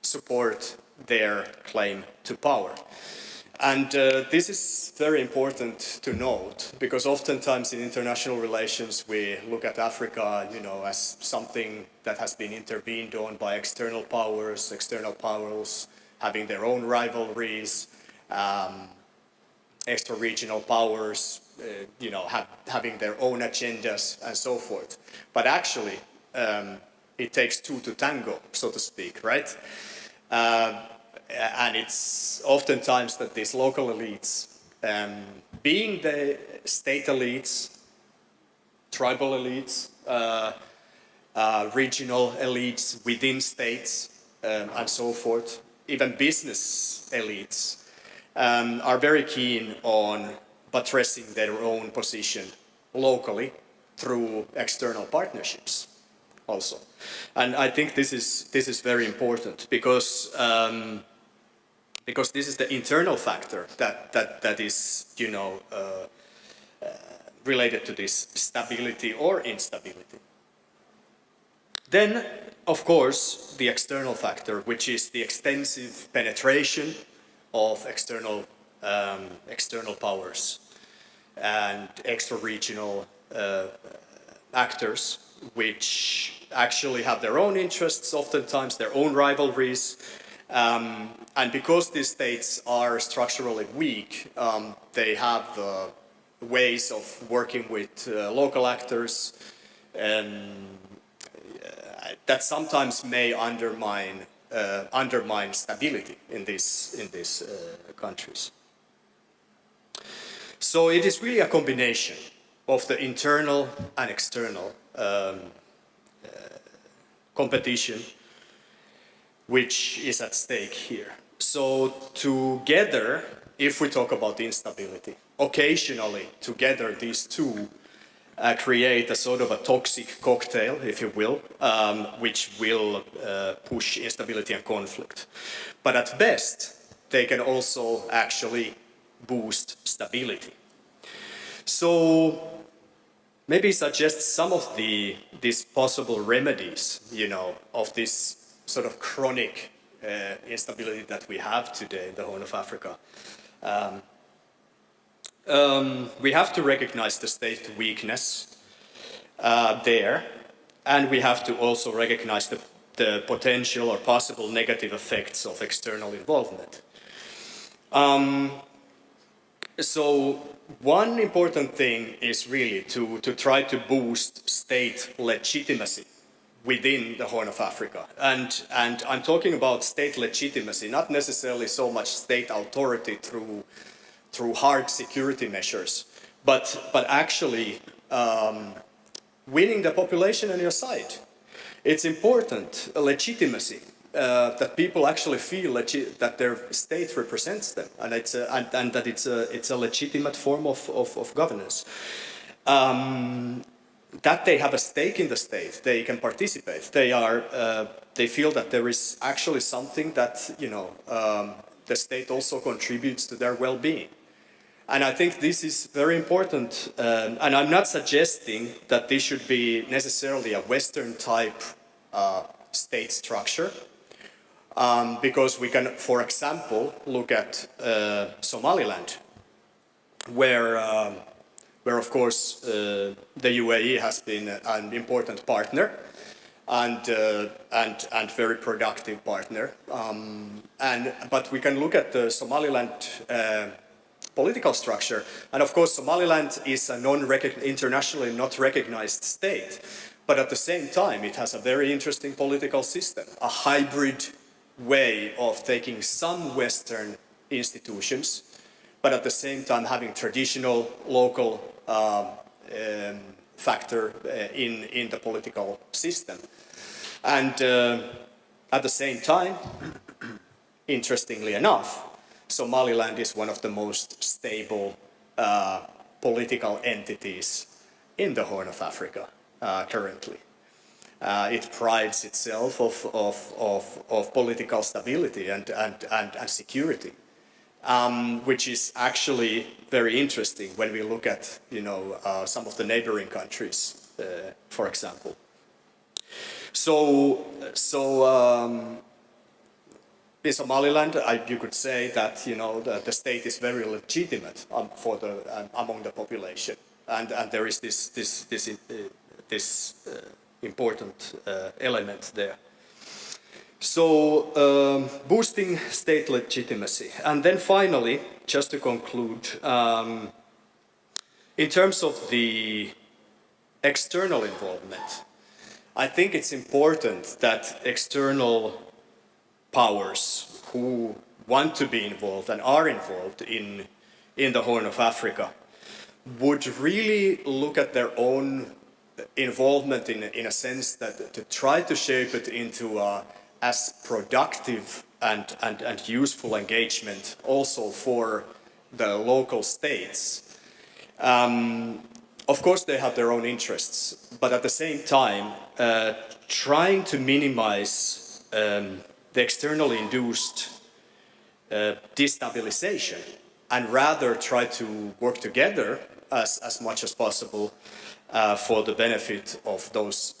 support their claim to power. And this is very important to note, because oftentimes in international relations we look at Africa, as something that has been intervened on by external powers having their own rivalries, extra-regional powers, having their own agendas and so forth. But actually, it takes two to tango, so to speak, right? And it's oftentimes that these local elites being the state elites, tribal elites, regional elites within states, and so forth, even business elites, are very keen on buttressing their own position locally through external partnerships also. And I think this is very important because this is the internal factor that is, you know, related to this stability or instability. Then, of course, the external factor, which is the extensive penetration of external powers and extra-regional actors, which actually have their own interests, oftentimes their own rivalries. And because these states are structurally weak, they have ways of working with local actors that sometimes may undermine stability in these countries. So it is really a combination of the internal and external competition which is at stake here. So together, if we talk about instability, occasionally together these two create a sort of a toxic cocktail, if you will, which will push instability and conflict. But at best, they can also actually boost stability. So maybe suggest some of these possible remedies, you know, of this sort of chronic instability that we have today in the Horn of Africa. We have to recognize the state weakness there, and we have to also recognize the potential or possible negative effects of external involvement. So one important thing is really to try to boost state legitimacy within the Horn of Africa. And I'm talking about state legitimacy, not necessarily so much state authority through hard security measures, but actually winning the population on your side. It's important, legitimacy, that people actually feel that their state represents them, and that it's a legitimate form of governance. That they have a stake in the state, they can participate. They feel that there is actually something that, you know, the state also contributes to their well-being. And I think this is very important, and I'm not suggesting that this should be necessarily a Western type state structure, because we can, for example, look at Somaliland, where of course the UAE has been an important partner and very productive partner. But we can look at the Somaliland political structure, and of course Somaliland is a internationally not recognized state, but at the same time it has a very interesting political system, a hybrid way of taking some Western institutions, but at the same time having traditional local factor in the political system. And at the same time, interestingly enough, Somaliland is one of the most stable political entities in the Horn of Africa currently. It prides itself of political stability and security, which is actually very interesting when we look at, you know, some of the neighboring countries, for example. So in Somaliland, you could say that, you know, the state is very legitimate for among the population, and there is this important element there. So boosting state legitimacy, and then finally, just to conclude, in terms of the external involvement, I think it's important that external powers who want to be involved and are involved in in the Horn of Africa would really look at their own involvement in a sense that to try to shape it into as productive and useful engagement also for the local states. Of course, they have their own interests, but at the same time, trying to minimize the externally induced destabilization and rather try to work together as much as possible for the benefit of those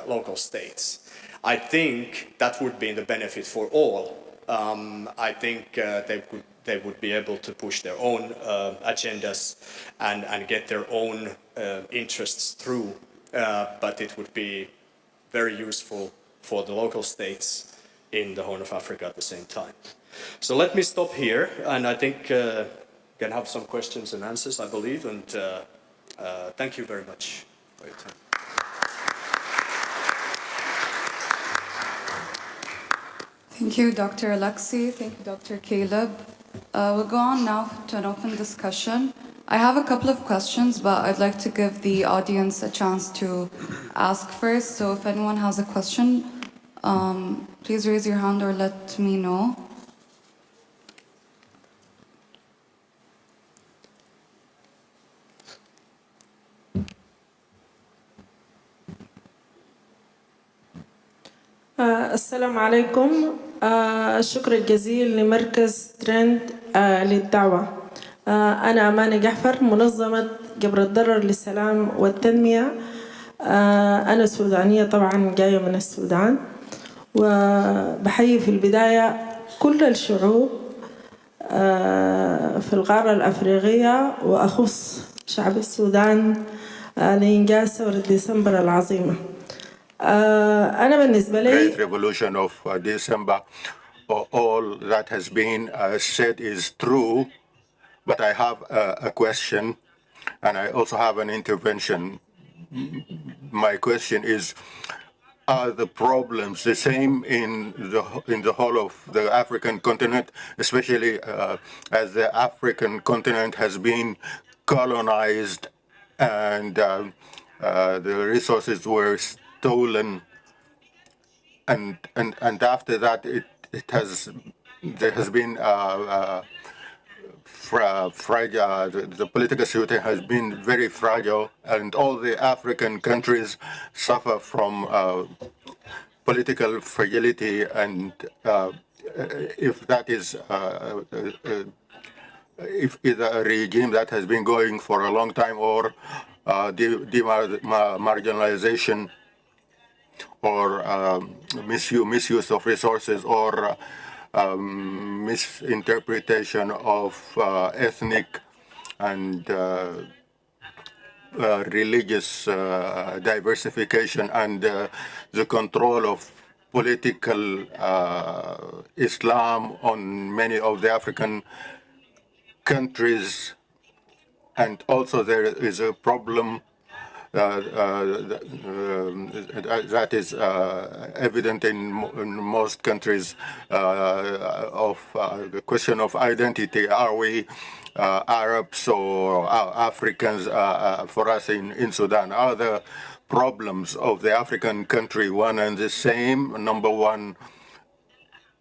local states. I think that would be in the benefit for all. I think they would be able to push their own agendas and get their own interests through, but it would be very useful for the local states in the Horn of Africa at the same time. So let me stop here, and I think we can have some questions and answers, I believe, and thank you very much for your time. Thank you, Dr. Alexi. Thank you, Dr. Caleb. We'll go on now to an open discussion. I have a couple of questions, but I'd like to give the audience a chance to ask first. So if anyone has a question, please raise your hand or let me know. السلام عليكم. الشكر الجزيل لمركز ترند للدعوة. أنا أمانة جعفر، منظمة جبر الضرر للسلام والتنمية. أنا سودانية طبعا، جاية من السودان، وبحيي في البداية كل الشعوب في القارة الأفريقية وأخص شعب السودان لإنجاز ثورة ديسمبر العظيمة. أنا بالنسبة لي Great revolution of December. All that has been said is true, but I have a question, and I also have an intervention. My question is: are the problems the same in the whole of the African continent, especially as the African continent has been colonized and the resources were stolen, and after that there has been fragile. The political situation has been very fragile, and all the African countries suffer from political fragility. And if that is if either a regime that has been going for a long time, or marginalization, or misuse of resources, or misinterpretation of ethnic and religious diversification, and the control of political Islam on many of the African countries. And also there is a problem that is evident in most countries of the question of identity. Are we Arabs or Africans? For us in Sudan, are the problems of the African country one and the same? Number one,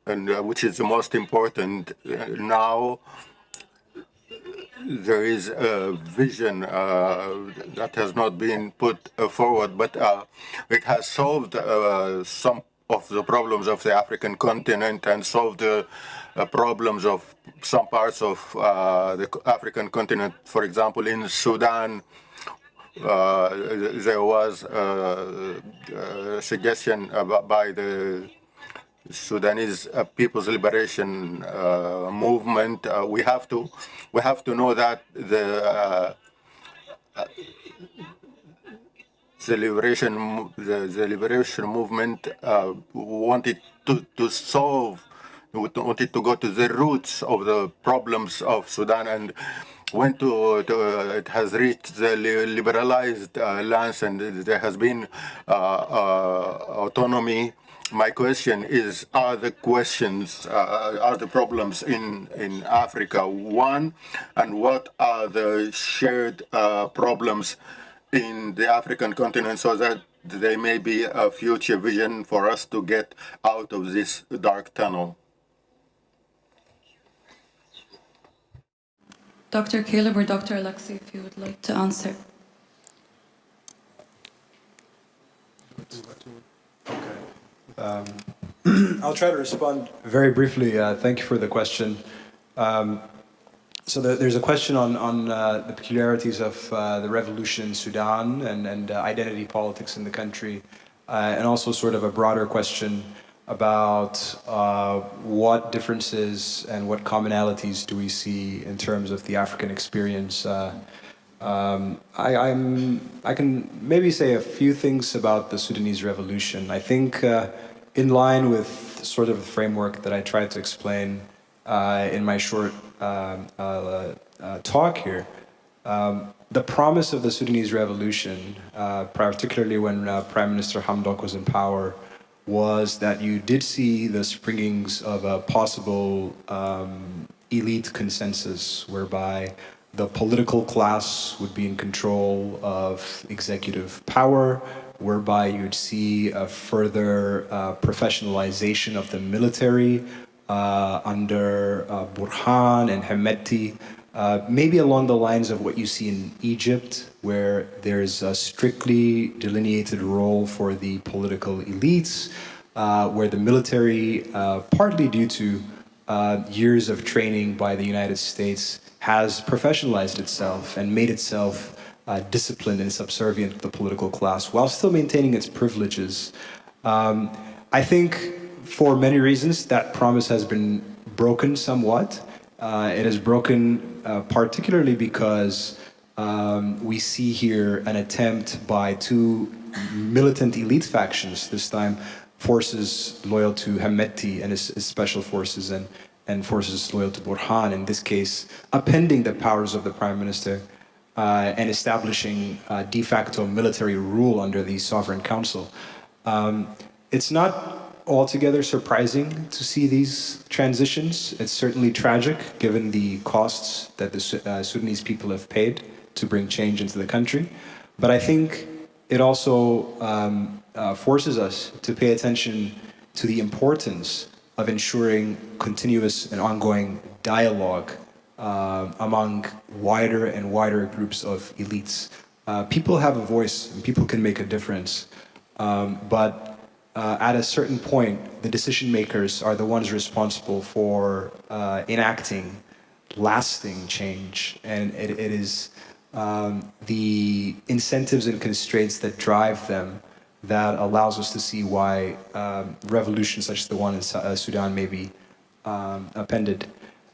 and which is the most important now, there is a vision that has not been put forward, but it has solved some of the problems of the African continent and solved the problems of some parts of the African continent. For example, in Sudan, there was a suggestion by the Sudanese People's Liberation Movement. We have to know that the liberation movement wanted to solve, wanted to go to the roots of the problems of Sudan, and went to it has reached the liberalized lands, and there has been autonomy my question is: are the problems in Africa one, and what are the shared problems in the African continent, so that there may be a future vision for us to get out of this dark tunnel? Dr. Caleb or Dr. Alexi, if you would like to answer. I'll try to respond very briefly. Thank you for the question. There's a question on the peculiarities of the revolution in Sudan and identity politics in the country, and also sort of a broader question about what differences and what commonalities do we see in terms of the African experience. I can maybe say a few things about the Sudanese revolution. I think in line with sort of the framework that I tried to explain in my short talk here, the promise of the Sudanese revolution, particularly when Prime Minister Hamdok was in power, was that you did see the springings of a possible elite consensus whereby the political class would be in control of executive power, whereby you'd see a further professionalization of the military under Burhan and Hemeti, maybe along the lines of what you see in Egypt, where there's a strictly delineated role for the political elites, where the military, partly due to years of training by the United States, has professionalized itself and made itself disciplined and subservient to the political class while still maintaining its privileges. I think for many reasons that promise has been broken somewhat. It is broken particularly because we see here an attempt by two militant elite factions, this time forces loyal to Hemeti and his special forces, and forces loyal to Burhan, in this case, appending the powers of the prime minister and establishing de facto military rule under the Sovereign Council. It's not altogether surprising to see these transitions. It's certainly tragic given the costs that the Sudanese people have paid to bring change into the country. But I think it also forces us to pay attention to the importance of ensuring continuous and ongoing dialogue among wider and wider groups of elites. People have a voice and people can make a difference, but at a certain point, the decision makers are the ones responsible for enacting lasting change, and it is the incentives and constraints that drive them that allows us to see why revolutions such as the one in Sudan may be appended.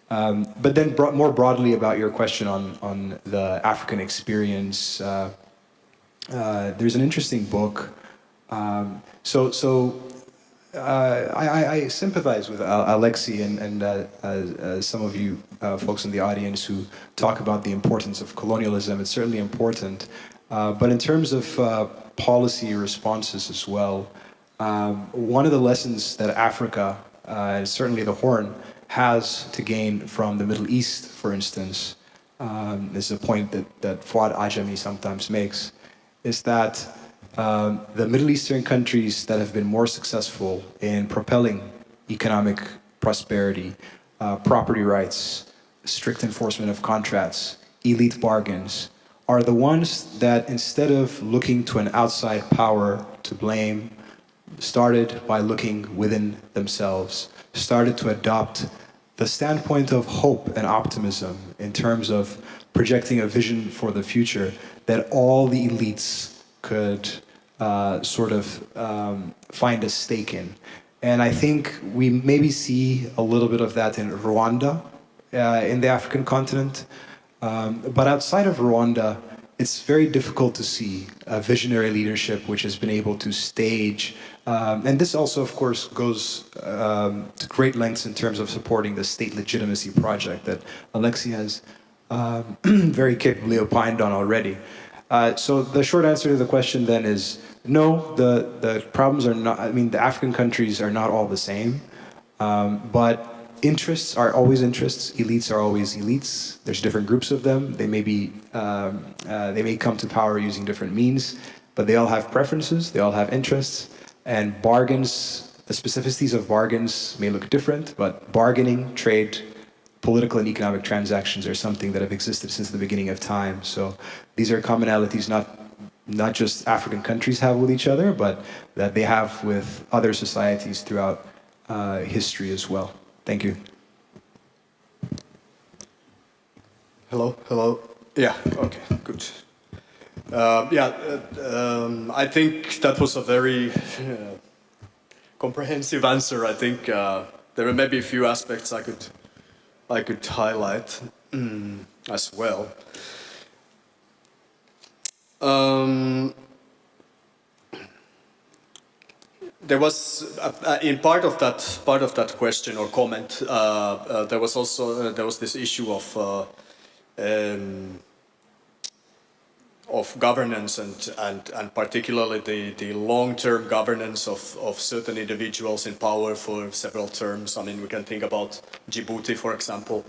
But then more broadly about your question on the African experience, there's an interesting book. I sympathize with Alexi and some of you folks in the audience who talk about the importance of colonialism. It's certainly important. But in terms of policy responses as well, one of the lessons that Africa, certainly the Horn, has to gain from the Middle East, for instance, is a point that Fuad Ajami sometimes makes, is that the Middle Eastern countries that have been more successful in propelling economic prosperity, property rights, strict enforcement of contracts, elite bargains, are the ones that, instead of looking to an outside power to blame, started by looking within themselves, started to adopt the standpoint of hope and optimism in terms of projecting a vision for the future that all the elites could find a stake in. And I think we maybe see a little bit of that in Rwanda, in the African continent. But outside of Rwanda, it's very difficult to see a visionary leadership which has been able to stage, and this also, of course, goes to great lengths in terms of supporting the state legitimacy project that Alexi has very capably opined on already. So the short answer to the question then is, no, the problems are not, I mean, the African countries are not all the same, but interests are always interests, elites are always elites. There's different groups of them. They may be, they may come to power using different means, but they all have preferences, they all have interests, and bargains, the specificities of bargains may look different, but bargaining, trade, political and economic transactions are something that have existed since the beginning of time. So these are commonalities not just African countries have with each other, but that they have with other societies throughout history as well. Thank you. Hello, hello. Yeah, okay, good. I think that was a very comprehensive answer. I think there are maybe a few aspects I could highlight as well. There was in part of that question or comment. There was this issue of governance and particularly the long-term governance of certain individuals in power for several terms. I mean, we can think about Djibouti, for example.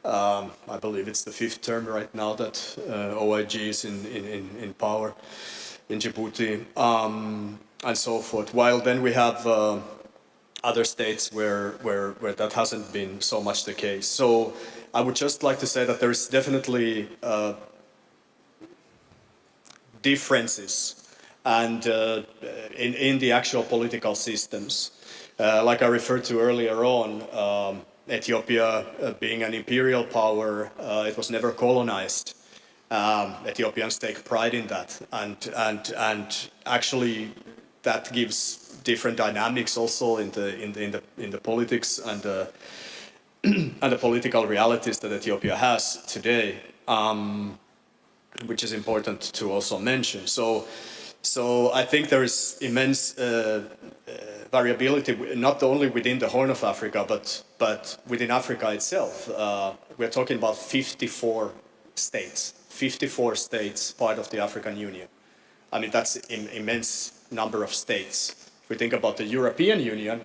I believe it's the 5th term right now that OIG is in power in Djibouti, and so forth. While then we have other states where that hasn't been so much the case. So I would just like to say that there is definitely differences and in the actual political systems. Like I referred to earlier on, Ethiopia being an imperial power, it was never colonized. Ethiopians take pride in that, and actually that gives different dynamics also in the politics and the political realities that Ethiopia has today, which is important to also mention. So I think there is immense variability, not only within the Horn of Africa, but within Africa itself. We're talking about 54 states. 54 states part of the African Union. I mean, that's an immense number of states. If we think about the European Union,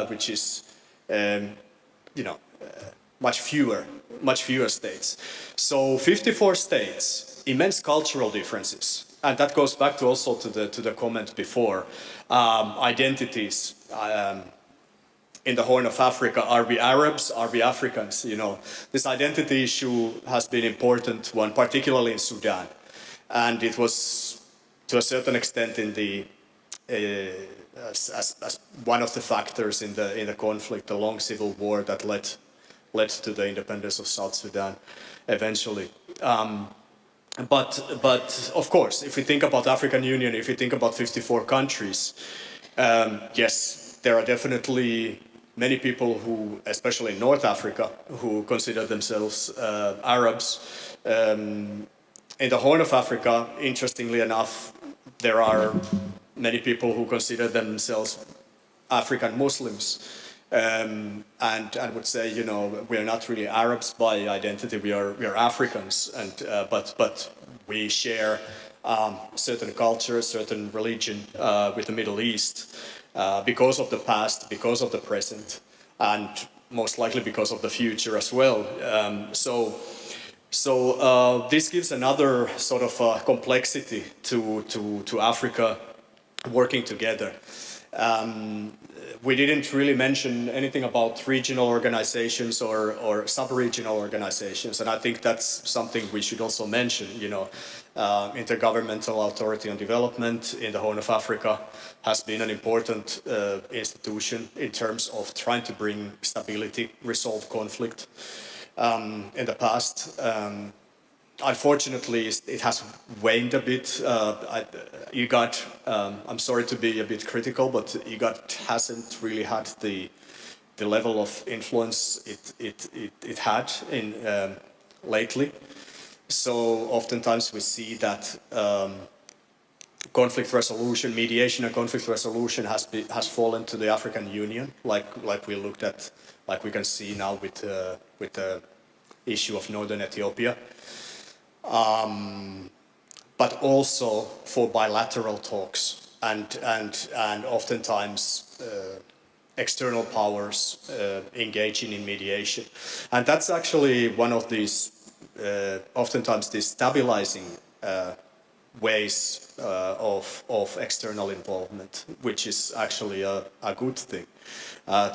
which is, much fewer states. So 54 states, immense cultural differences. And that goes back to also to the comment before. Identities. In the Horn of Africa, are we Arabs? Are we Africans? This identity issue has been an important one, particularly in Sudan, and it was to a certain extent in the as one of the factors in the conflict, the long civil war that led to the independence of South Sudan, eventually. But of course, if we think about African Union, if we think about 54 countries, yes, there are definitely many people who, especially in North Africa, who consider themselves Arabs. In the Horn of Africa, interestingly enough, there are many people who consider themselves African Muslims, and would say, we are not really Arabs by identity. We are Africans, and but we share certain culture, certain religion with the Middle East. Because of the past, because of the present, and most likely because of the future as well. So this gives another sort of complexity to Africa working together. We didn't really mention anything about regional organizations or sub-regional organizations, and I think that's something we should also mention. Intergovernmental Authority on Development in the Horn of Africa has been an important institution in terms of trying to bring stability, resolve conflict in the past. Unfortunately, it has waned a bit. IGAD, I'm sorry to be a bit critical, but IGAD hasn't really had the level of influence it had in lately. So oftentimes we see that conflict resolution, mediation and conflict resolution has fallen to the African Union, like we looked at, like we can see now with the issue of Northern Ethiopia. But also for bilateral talks. and oftentimes external powers engaging in mediation. And that's actually one of these, oftentimes these stabilizing ways of external involvement, which is actually a good thing,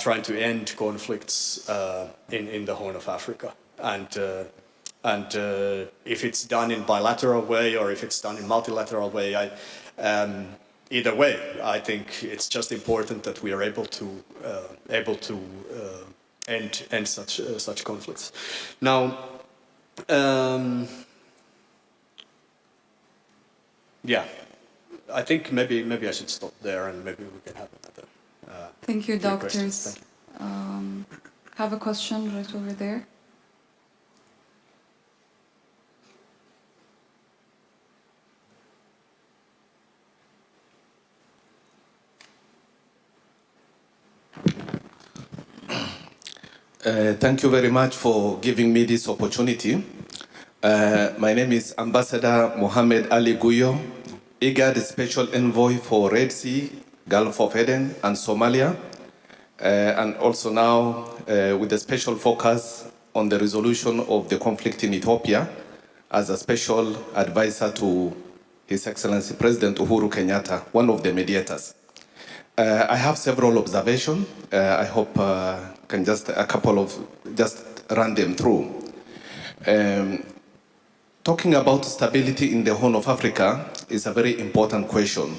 trying to end conflicts in the Horn of Africa. And if it's done in bilateral way or if it's done in multilateral way, either way, I think it's just important that we are able to end such conflicts. Now, yeah, I think maybe I should stop there and maybe we can have another. Thank you, doctors. Thank you. Have a question right over there. Thank you very much for giving me this opportunity. My name is Ambassador Mohammed Ali Guyo, IGAD Special Envoy for Red Sea, Gulf of Aden, and Somalia, and also now with a special focus on the resolution of the conflict in Ethiopia as a special advisor to His Excellency President Uhuru Kenyatta, one of the mediators. I have several observations. I hope can just run them through. Talking about stability in the Horn of Africa is a very important question,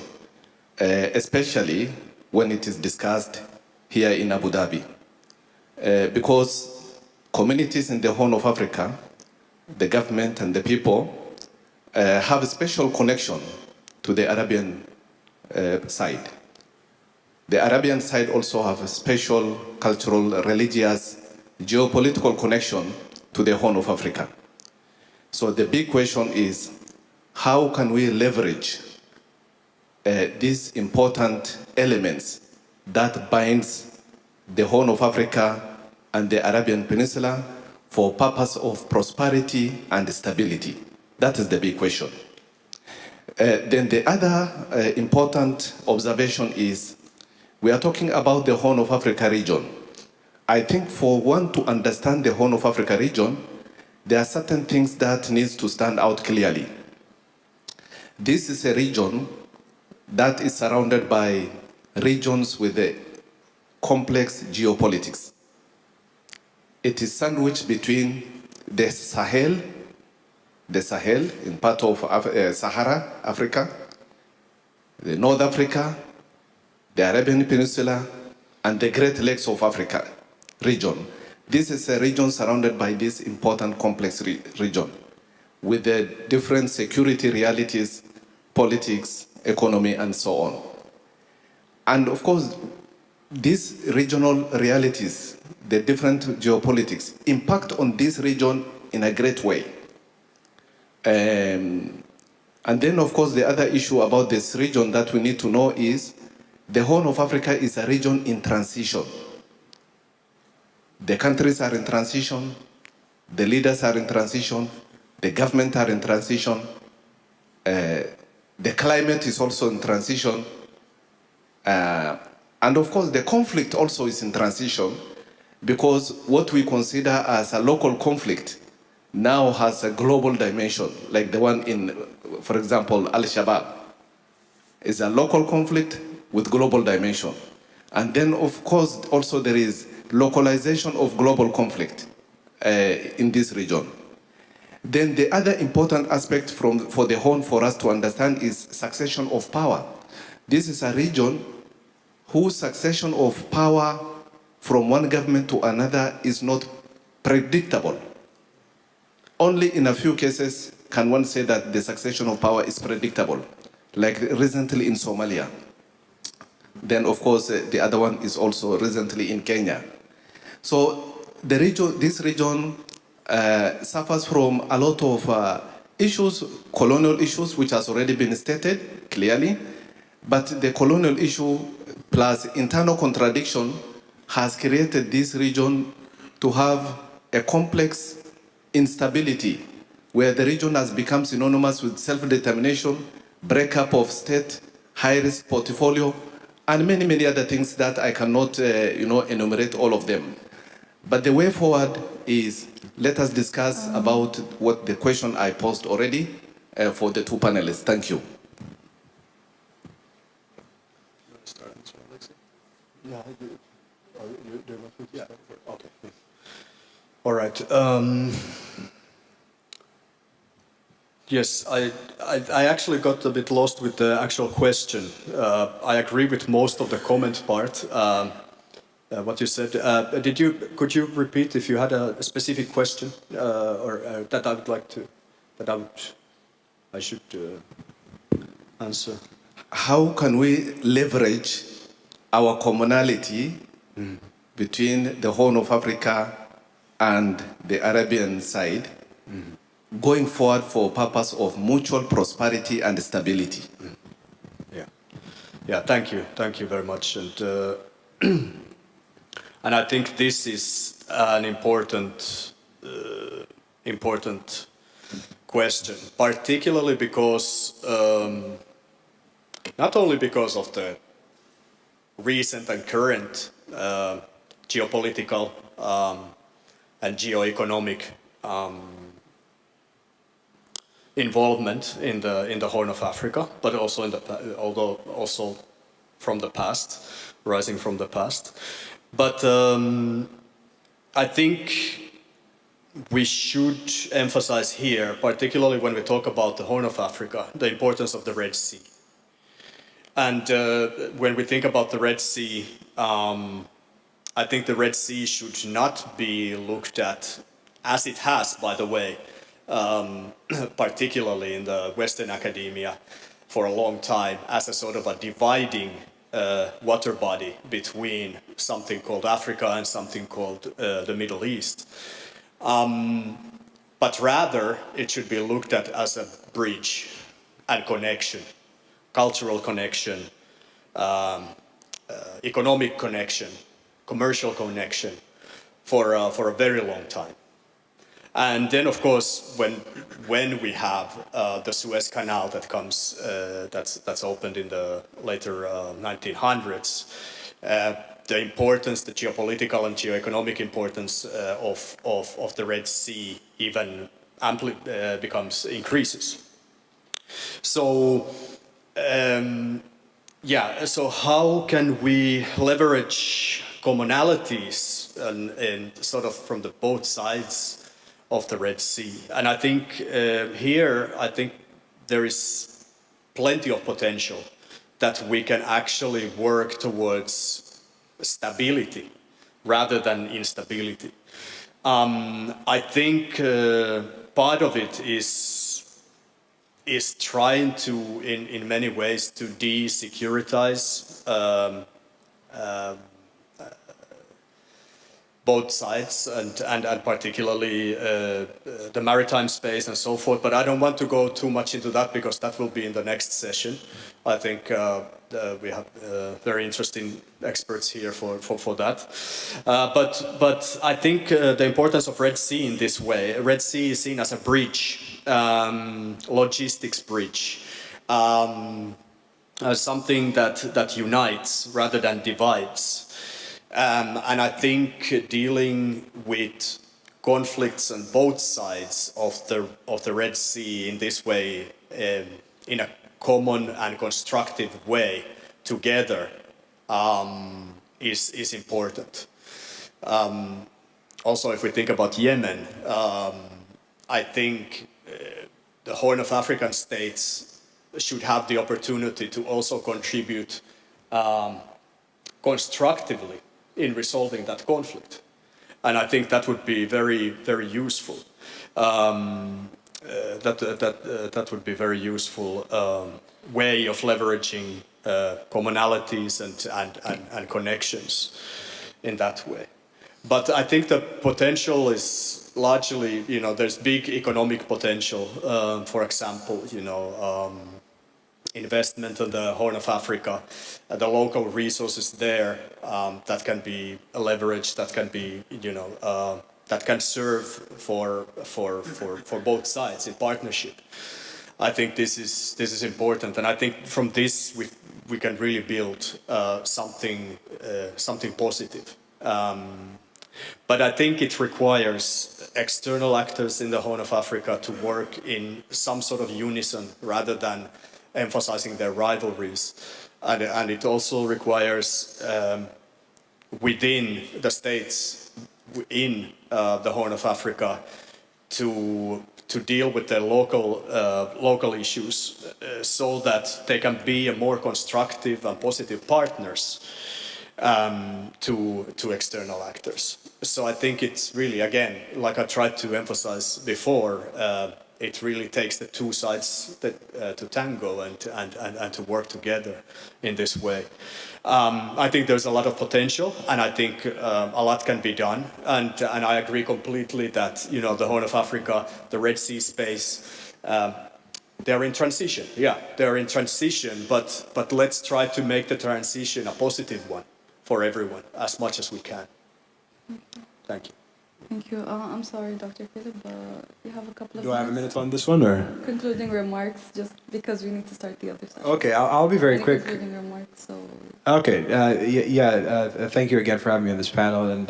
especially when it is discussed here in Abu Dhabi. Because communities in the Horn of Africa, the government and the people, have a special connection to the Arabian side. The Arabian side also have a special cultural, religious, geopolitical connection to the Horn of Africa. So the big question is, how can we leverage these important elements that binds the Horn of Africa and the Arabian Peninsula for purpose of prosperity and stability? That is the big question. Then the other important observation is, we are talking about the Horn of Africa region. I think for one to understand the Horn of Africa region, there are certain things that needs to stand out clearly. This is a region that is surrounded by regions with a complex geopolitics. It is sandwiched between the Sahel in part of Sahara, Africa, the North Africa, the Arabian Peninsula, and the Great Lakes of Africa region. This is a region surrounded by this important complex region with the different security realities, politics, economy, and so on. And of course, these regional realities, the different geopolitics, impact on this region in a great way. And then, of course, the other issue about this region that we need to know is the Horn of Africa is a region in transition. The countries are in transition, the leaders are in transition, the government are in transition, the climate is also in transition, and of course the conflict also is in transition, because what we consider as a local conflict now has a global dimension, like the one in, for example, Al-Shabaab is a local conflict with global dimension. And then, of course, also there is localization of global conflict in this region. Then the other important aspect for the Horn for us to understand is succession of power. This is a region whose succession of power from one government to another is not predictable. Only in a few cases can one say that the succession of power is predictable, like recently in Somalia. Then, of course, the other one is also recently in Kenya. So the region, this region suffers from a lot of issues, colonial issues, which has already been stated clearly. But the colonial issue plus internal contradiction has created this region to have a complex instability, where the region has become synonymous with self-determination, breakup of state, high-risk portfolio, and many, many other things that I cannot, enumerate all of them. But the way forward is let us discuss about what the question I posed already for the two panelists. Thank you. Okay. All right. Yes, I actually got a bit lost with the actual question. I agree with most of the comment part. What you said. Could you repeat if you had a specific question or that I would like to, I should answer? How can we leverage our commonality between the Horn of Africa and the Arabian side going forward for purpose of mutual prosperity and stability? Yeah, thank you very much. And I think this is an important question, particularly because not only because of the recent and current geopolitical and geoeconomic involvement in the Horn of Africa, but also also from the past, rising from the past. But I think we should emphasize here, particularly when we talk about the Horn of Africa, the importance of the Red Sea. And when we think about the Red Sea, I think the Red Sea should not be looked at, as it has, by the way, particularly in the Western academia for a long time, as a sort of a dividing water body between something called Africa and something called the Middle East. But rather, it should be looked at as a bridge and connection, cultural connection, economic connection, commercial connection for a very long time. And then, of course, when we have the Suez Canal that comes, that's opened in the later 1900s, the importance, the geopolitical and geoeconomic importance of the Red Sea even increases. So, so how can we leverage commonalities and sort of from the both sides of the Red Sea? And I think here, there is plenty of potential that we can actually work towards stability rather than instability. I think part of it is trying to, in many ways, to de-securitize both sides and particularly the maritime space and so forth. But I don't want to go too much into that because that will be in the next session. I think we have very interesting experts here for that. But I think the importance of Red Sea in this way, Red Sea is seen as a bridge, logistics bridge, something that unites rather than divides. And I think dealing with conflicts on both sides of the Red Sea in this way, in a common and constructive way, together, is important. Also, if we think about Yemen, I think the Horn of African states should have the opportunity to also contribute constructively in resolving that conflict. And I think that would be very, very useful. That would be very useful way of leveraging commonalities and connections in that way. But I think the potential is largely, there's big economic potential. For example, investment in the Horn of Africa, the local resources there that can be leveraged, that can be, that can serve for both sides in partnership. I think this is important, and I think from this we can really build something positive. But I think it requires external actors in the Horn of Africa to work in some sort of unison rather than emphasizing their rivalries. And it also requires within the states in the Horn of Africa to deal with their local issues so that they can be a more constructive and positive partners to external actors. So I think it's really, again, like I tried to emphasize before, it really takes the two sides to tango and to work together in this way. I think there's a lot of potential, and I think a lot can be done. And I agree completely that the Horn of Africa, the Red Sea space, they're in transition. Yeah, they're in transition, but let's try to make the transition a positive one for everyone as much as we can. Thank you. Thank you. I'm sorry, Dr. Philip, but you have a couple of Do I have a minute on this one, or? concluding remarks, just because we need to start the other session. Okay, I'll be very Any quick. concluding remarks, so... Okay, thank you again for having me on this panel, and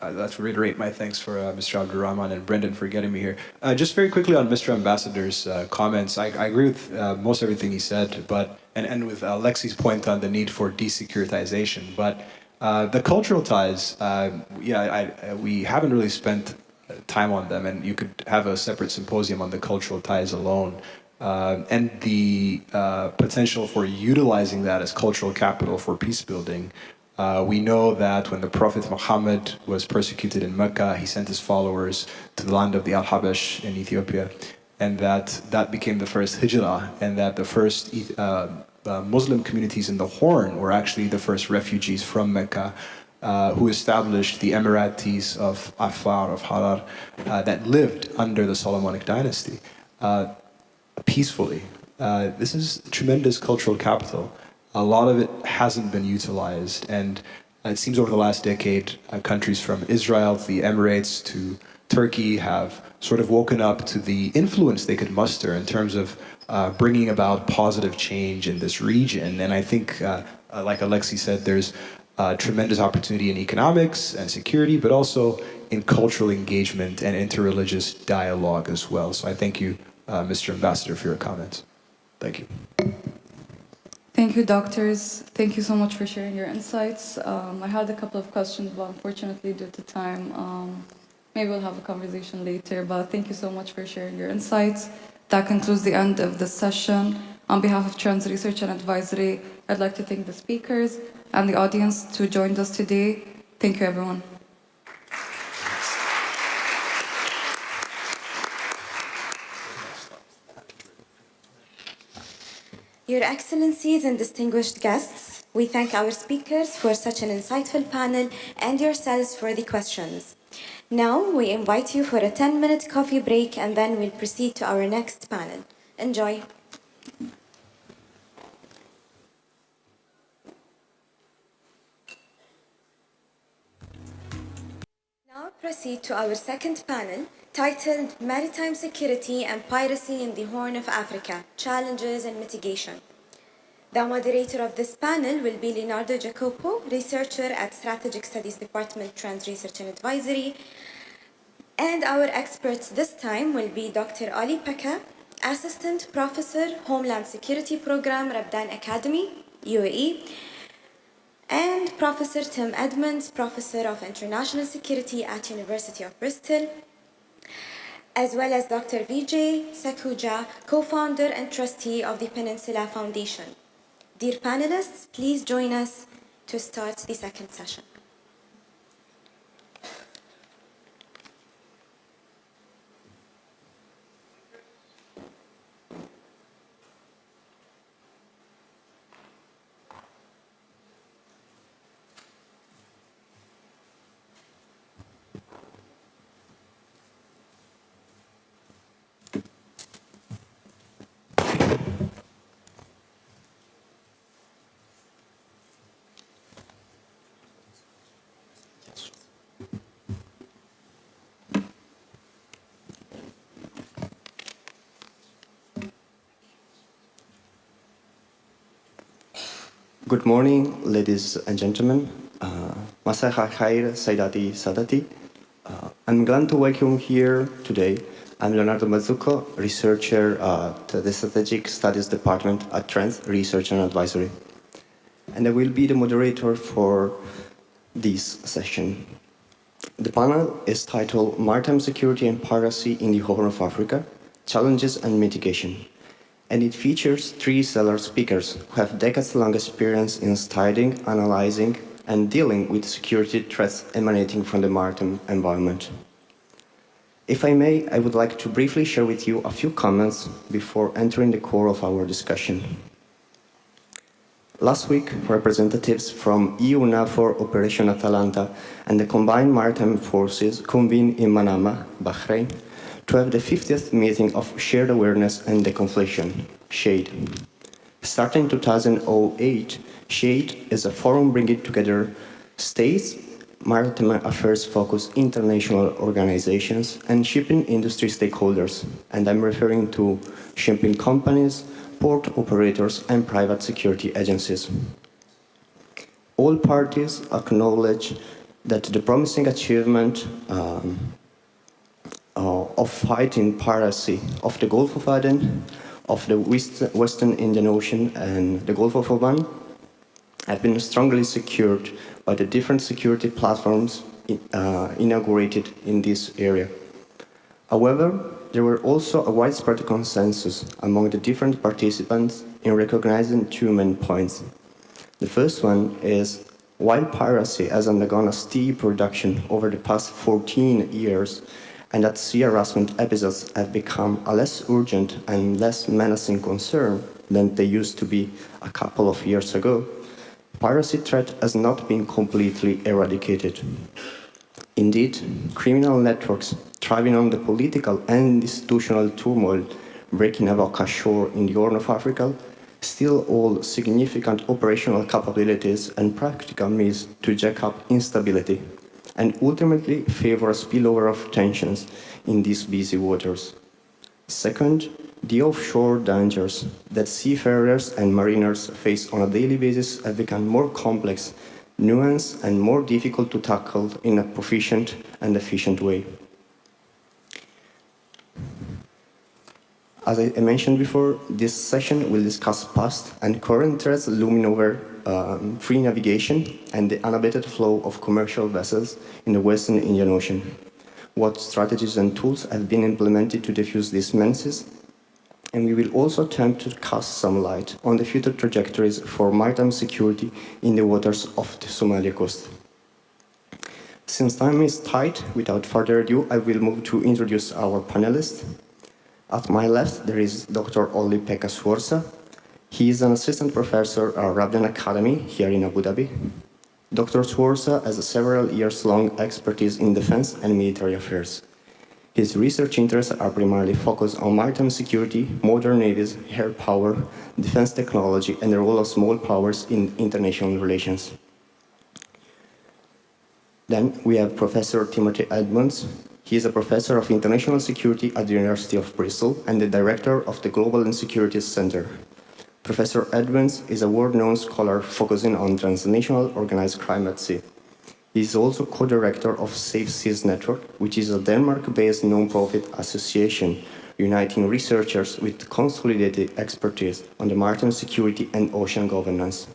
I'd like to reiterate my thanks for Mr. Abdurrahman and Brendan for getting me here. Just very quickly on Mr. Ambassador's comments, I agree with most everything he said, but and with Lexi's point on the need for desecuritization, but the cultural ties, we haven't really spent time on them, and you could have a separate symposium on the cultural ties alone. And the potential for utilizing that as cultural capital for peace building. We know that when the Prophet Muhammad was persecuted in Mecca, he sent his followers to the land of the Al-Habash in Ethiopia, and that became the first hijrah, and that the first Muslim communities in the Horn were actually the first refugees from Mecca, who established the Emiratis of Afar, of Harar, that lived under the Solomonic dynasty. Peacefully. This is tremendous cultural capital. A lot of it hasn't been utilized, and it seems over the last decade, countries from Israel to the Emirates to Turkey have sort of woken up to the influence they could muster in terms of bringing about positive change in this region. And I think, like Alexi said, there's tremendous opportunity in economics and security, but also in cultural engagement and interreligious dialogue as well. So I thank you, Mr. Ambassador, for your comments. Thank you. Thank you, doctors. Thank you so much for sharing your insights. I had a couple of questions, but unfortunately, due to time, maybe we'll have a conversation later. But thank you so much for sharing your insights. That concludes the end of the session. On behalf of Trans Research and Advisory, I'd like to thank the speakers and the audience who joined us today. Thank you, everyone. Your Excellencies and distinguished guests, we thank our speakers for such an insightful panel and yourselves for the questions. Now, we invite you for a 10-minute coffee break, and then we'll proceed to our next panel. Enjoy. Now proceed to our second panel, titled Maritime Security and Piracy in the Horn of Africa, Challenges and Mitigation. The moderator of this panel will be Leonardo Jacopo, researcher at Strategic Studies Department, Trans Research and Advisory. And our experts this time will be Dr. Ali Pekka, Assistant Professor, Homeland Security Program, Rabdan Academy, UAE, and Professor Tim Edmonds, Professor of International Security at University of Bristol, as well as Dr. Vijay Sakuja, co-founder and trustee of the Peninsula Foundation. Dear panelists, please join us to start the second session. Good morning, ladies and gentlemen. Masai Khair, Saidati Sadati. I'm glad to welcome here today. I'm Leonardo Mazzucco, researcher at the Strategic Studies Department at Trends Research and Advisory. And I will be the moderator for this session. The panel is titled Maritime Security and Piracy in the Horn of Africa, Challenges and Mitigation. And it features three stellar speakers who have decades-long experience in studying, analyzing, and dealing with security threats emanating from the maritime environment. If I may, I would like to briefly share with you a few comments before entering the core of our discussion. Last week, representatives from EU NAVFOR Operation Atalanta and the Combined Maritime Forces convened in Manama, Bahrain, to have the 50th meeting of Shared Awareness and Deconfliction, SHADE. Starting in 2008, SHADE is a forum bringing together states, maritime affairs-focused international organizations, and shipping industry stakeholders, and I'm referring to shipping companies, port operators, and private security agencies. All parties acknowledge that the promising achievement of fighting piracy of the Gulf of Aden, of the Western Indian Ocean, and the Gulf of Oman have been strongly secured by the different security platforms inaugurated in this area. However, there were also a widespread consensus among the different participants in recognizing two main points. The first one is, while piracy has undergone a steep reduction over the past 14 years, and that sea harassment episodes have become a less urgent and less menacing concern than they used to be a couple of years ago, piracy threat has not been completely eradicated. Indeed, criminal networks thriving on the political and institutional turmoil breaking havoc ashore in the Horn of Africa still hold significant operational capabilities and practical means to jack up instability and ultimately favor a spillover of tensions in these busy waters. Second, the offshore dangers that seafarers and mariners face on a daily basis have become more complex, nuanced, and more difficult to tackle in a proficient and efficient way. As I mentioned before, this session will discuss past and current threats looming over free navigation and the unabated flow of commercial vessels in the Western Indian Ocean. What strategies and tools have been implemented to defuse these menaces, and we will also attempt to cast some light on the future trajectories for maritime security in the waters of the Somalia coast. Since time is tight, without further ado, I will move to introduce our panelists. At my left, there is Dr. Olli-Pekka Suorsa. He is an assistant professor at Rabden Academy here in Abu Dhabi. Dr. Suorsa has a several years-long expertise in defense and military affairs. His research interests are primarily focused on maritime security, modern navies, air power, defense technology, and the role of small powers in international relations. Then we have Professor Timothy Edmonds. He is a professor of international security at the University of Bristol and the director of the Global Insecurities Center. Professor Edmonds is a world-known scholar focusing on transnational organized crime at sea. He is also co-director of Safe Seas Network, which is a Denmark-based non-profit association uniting researchers with consolidated expertise on the maritime security and ocean governance,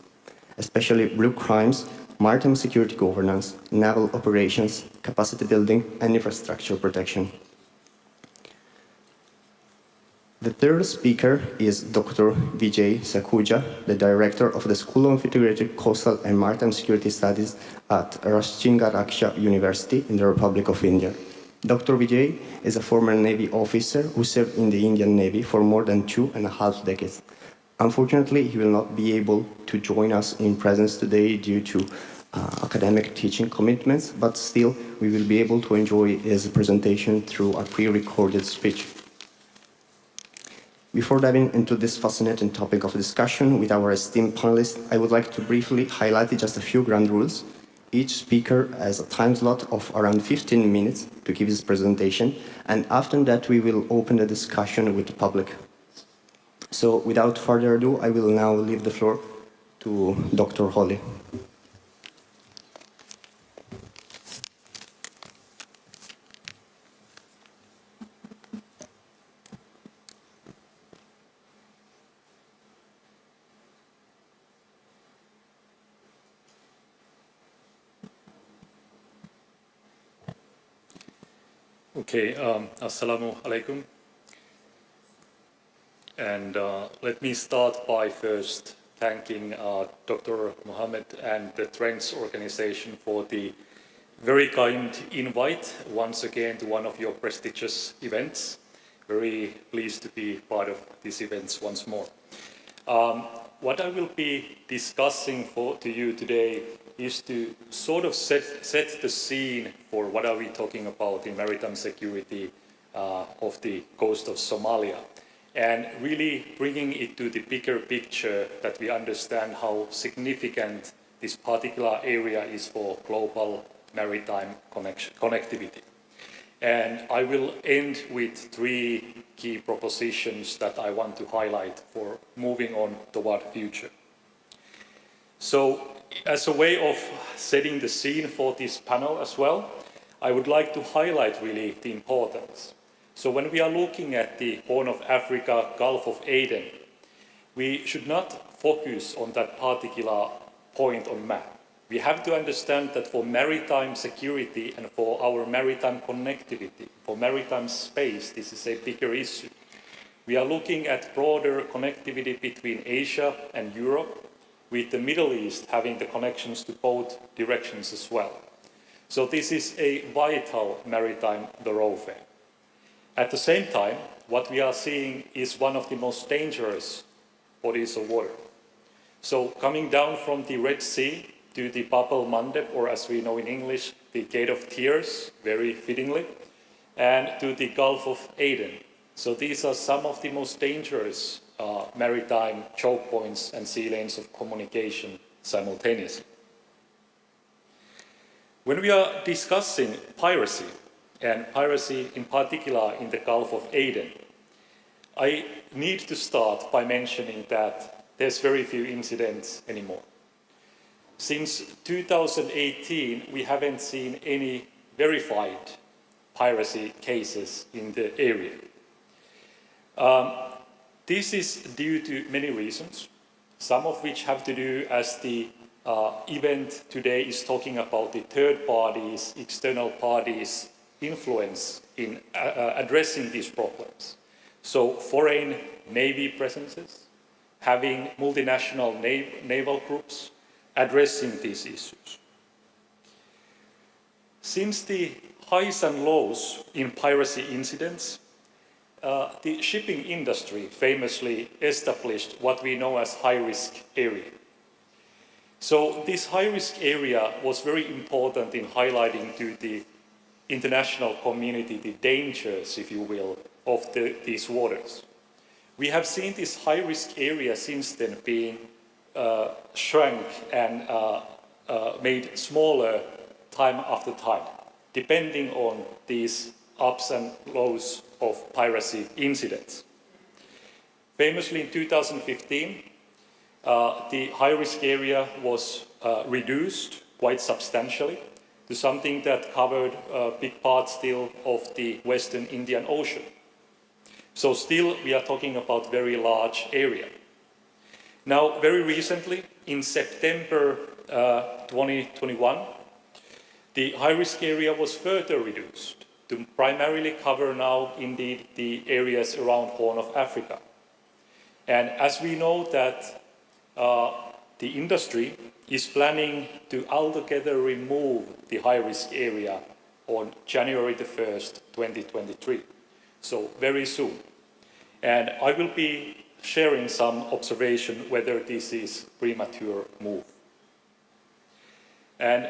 especially blue crimes, maritime security governance, naval operations, capacity building, and infrastructure protection. The third speaker is Dr. Vijay Sakhuja, the director of the School of Integrated Coastal and Maritime Security Studies at Raschinga University in the Republic of India. Dr. Vijay is a former Navy officer who served in the Indian Navy for more than 2.5 decades. Unfortunately, he will not be able to join us in presence today due to academic teaching commitments, but still we will be able to enjoy his presentation through a pre-recorded speech. Before diving into this fascinating topic of discussion with our esteemed panelists, I would like to briefly highlight just a few ground rules. Each speaker has a time slot of around 15 minutes to give his presentation, and after that we will open the discussion with the public. So without further ado, I will now leave the floor to Dr. Holly. Okay, Assalamu alaikum. And let me start by first thanking Dr. Mohammed and the Trends organization for the very kind invite once again to one of your prestigious events. Very pleased to be part of these events once more. What I will be discussing to you today is to sort of set the scene for what are we talking about in maritime security of the coast of Somalia, and really bringing it to the bigger picture that we understand how significant this particular area is for global maritime connectivity. And I will end with three key propositions that I want to highlight for moving on toward the future. So, as a way of setting the scene for this panel as well, I would like to highlight really the importance. So when we are looking at the Horn of Africa, Gulf of Aden, we should not focus on that particular point on map. We have to understand that for maritime security and for our maritime connectivity, for maritime space, this is a bigger issue. We are looking at broader connectivity between Asia and Europe, with the Middle East having the connections to both directions as well. So this is a vital maritime thoroughfare. At the same time, what we are seeing is one of the most dangerous bodies of water. So coming down from the Red Sea to the Bab el-Mandeb, or as we know in English, the Gate of Tears, very fittingly, and to the Gulf of Aden. So these are some of the most dangerous maritime choke points and sea lanes of communication simultaneously. When we are discussing piracy, and piracy in particular in the Gulf of Aden, I need to start by mentioning that there's very few incidents anymore. Since 2018, we haven't seen any verified piracy cases in the area. This is due to many reasons, some of which have to do, as the event today is talking about, the third parties, external parties' influence in addressing these problems. So foreign navy presences, having multinational naval groups addressing these issues. Since the highs and lows in piracy incidents, the shipping industry famously established what we know as high-risk area. So this high-risk area was very important in highlighting to the international community the dangers, if you will, of these waters. We have seen this high-risk area since then being shrunk and made smaller time after time, depending on these ups and lows of piracy incidents. Famously in 2015, the high-risk area was reduced quite substantially to something that covered a big part still of the Western Indian Ocean. So still we are talking about very large area. Now, very recently, in September 2021, the high-risk area was further reduced to primarily cover now indeed the areas around Horn of Africa. And as we know that the industry is planning to altogether remove the high-risk area on January the 1st, 2023. So very soon. And I will be sharing some observation whether this is premature move. And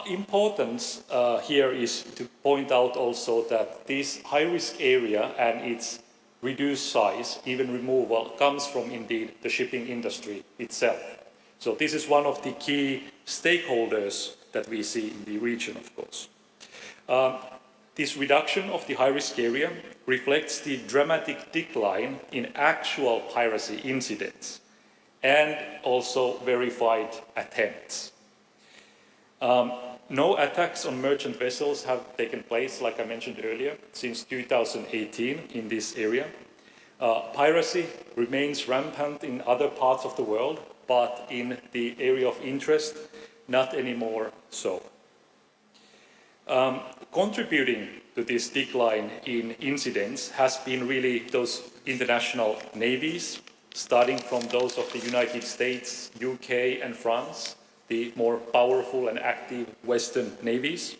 importance here is to point out also that this high-risk area and its reduced size, even removal, comes from indeed the shipping industry itself. So this is one of the key stakeholders that we see in the region, of course. This reduction of the high-risk area reflects the dramatic decline in actual piracy incidents and also verified attempts. No attacks on merchant vessels have taken place, like I mentioned earlier, since 2018 in this area. Piracy remains rampant in other parts of the world, but in the area of interest, not anymore so. Contributing to this decline in incidents has been really those international navies, starting from those of the United States, UK and France, the more powerful and active Western navies,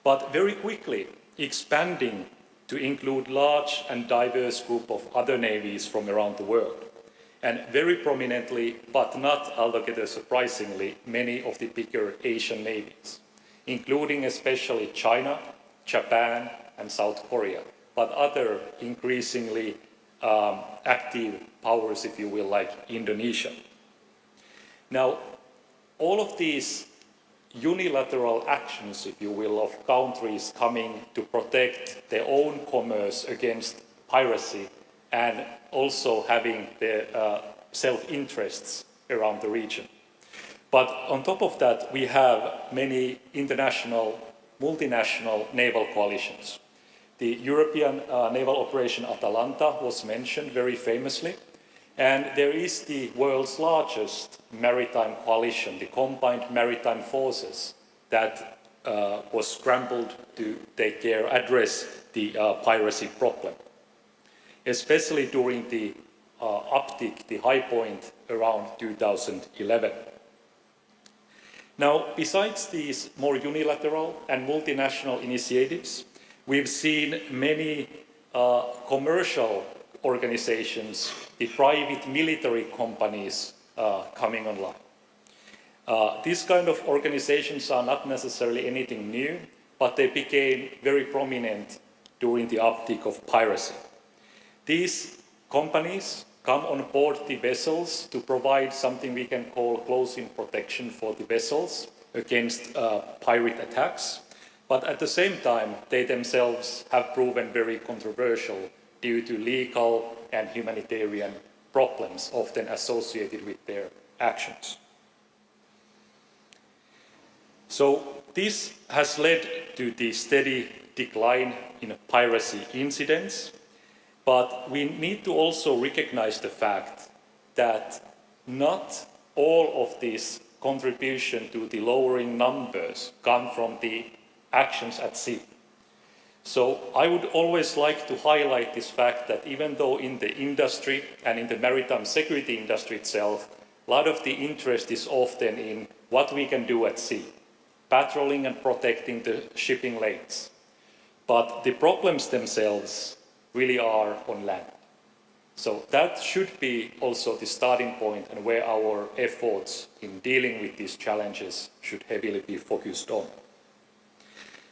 but very quickly expanding to include large and diverse group of other navies from around the world. And very prominently, but not altogether surprisingly, many of the bigger Asian navies, including especially China, Japan, and South Korea, but other increasingly active powers, if you will, like Indonesia. Now, all of these unilateral actions, if you will, of countries coming to protect their own commerce against piracy and also having their self-interests around the region. But on top of that, we have many international, multinational naval coalitions. The European naval operation Atalanta was mentioned very famously, and there is the world's largest maritime coalition, the Combined Maritime Forces, that was scrambled to address the piracy problem, especially during the uptick, the high point around 2011. Now, besides these more unilateral and multinational initiatives, we've seen many commercial organizations, the private military companies coming online. These kind of organizations are not necessarily anything new, but they became very prominent during the uptick of piracy. These companies come on board the vessels to provide something we can call close-in protection for the vessels against pirate attacks, but at the same time, they themselves have proven very controversial due to legal and humanitarian problems often associated with their actions. So this has led to the steady decline in piracy incidents, but we need to also recognize the fact that not all of this contribution to the lowering numbers come from the actions at sea. So I would always like to highlight this fact that even though in the industry and in the maritime security industry itself, a lot of the interest is often in what we can do at sea, patrolling and protecting the shipping lanes. But the problems themselves really are on land. So that should be also the starting point and where our efforts in dealing with these challenges should heavily be focused on.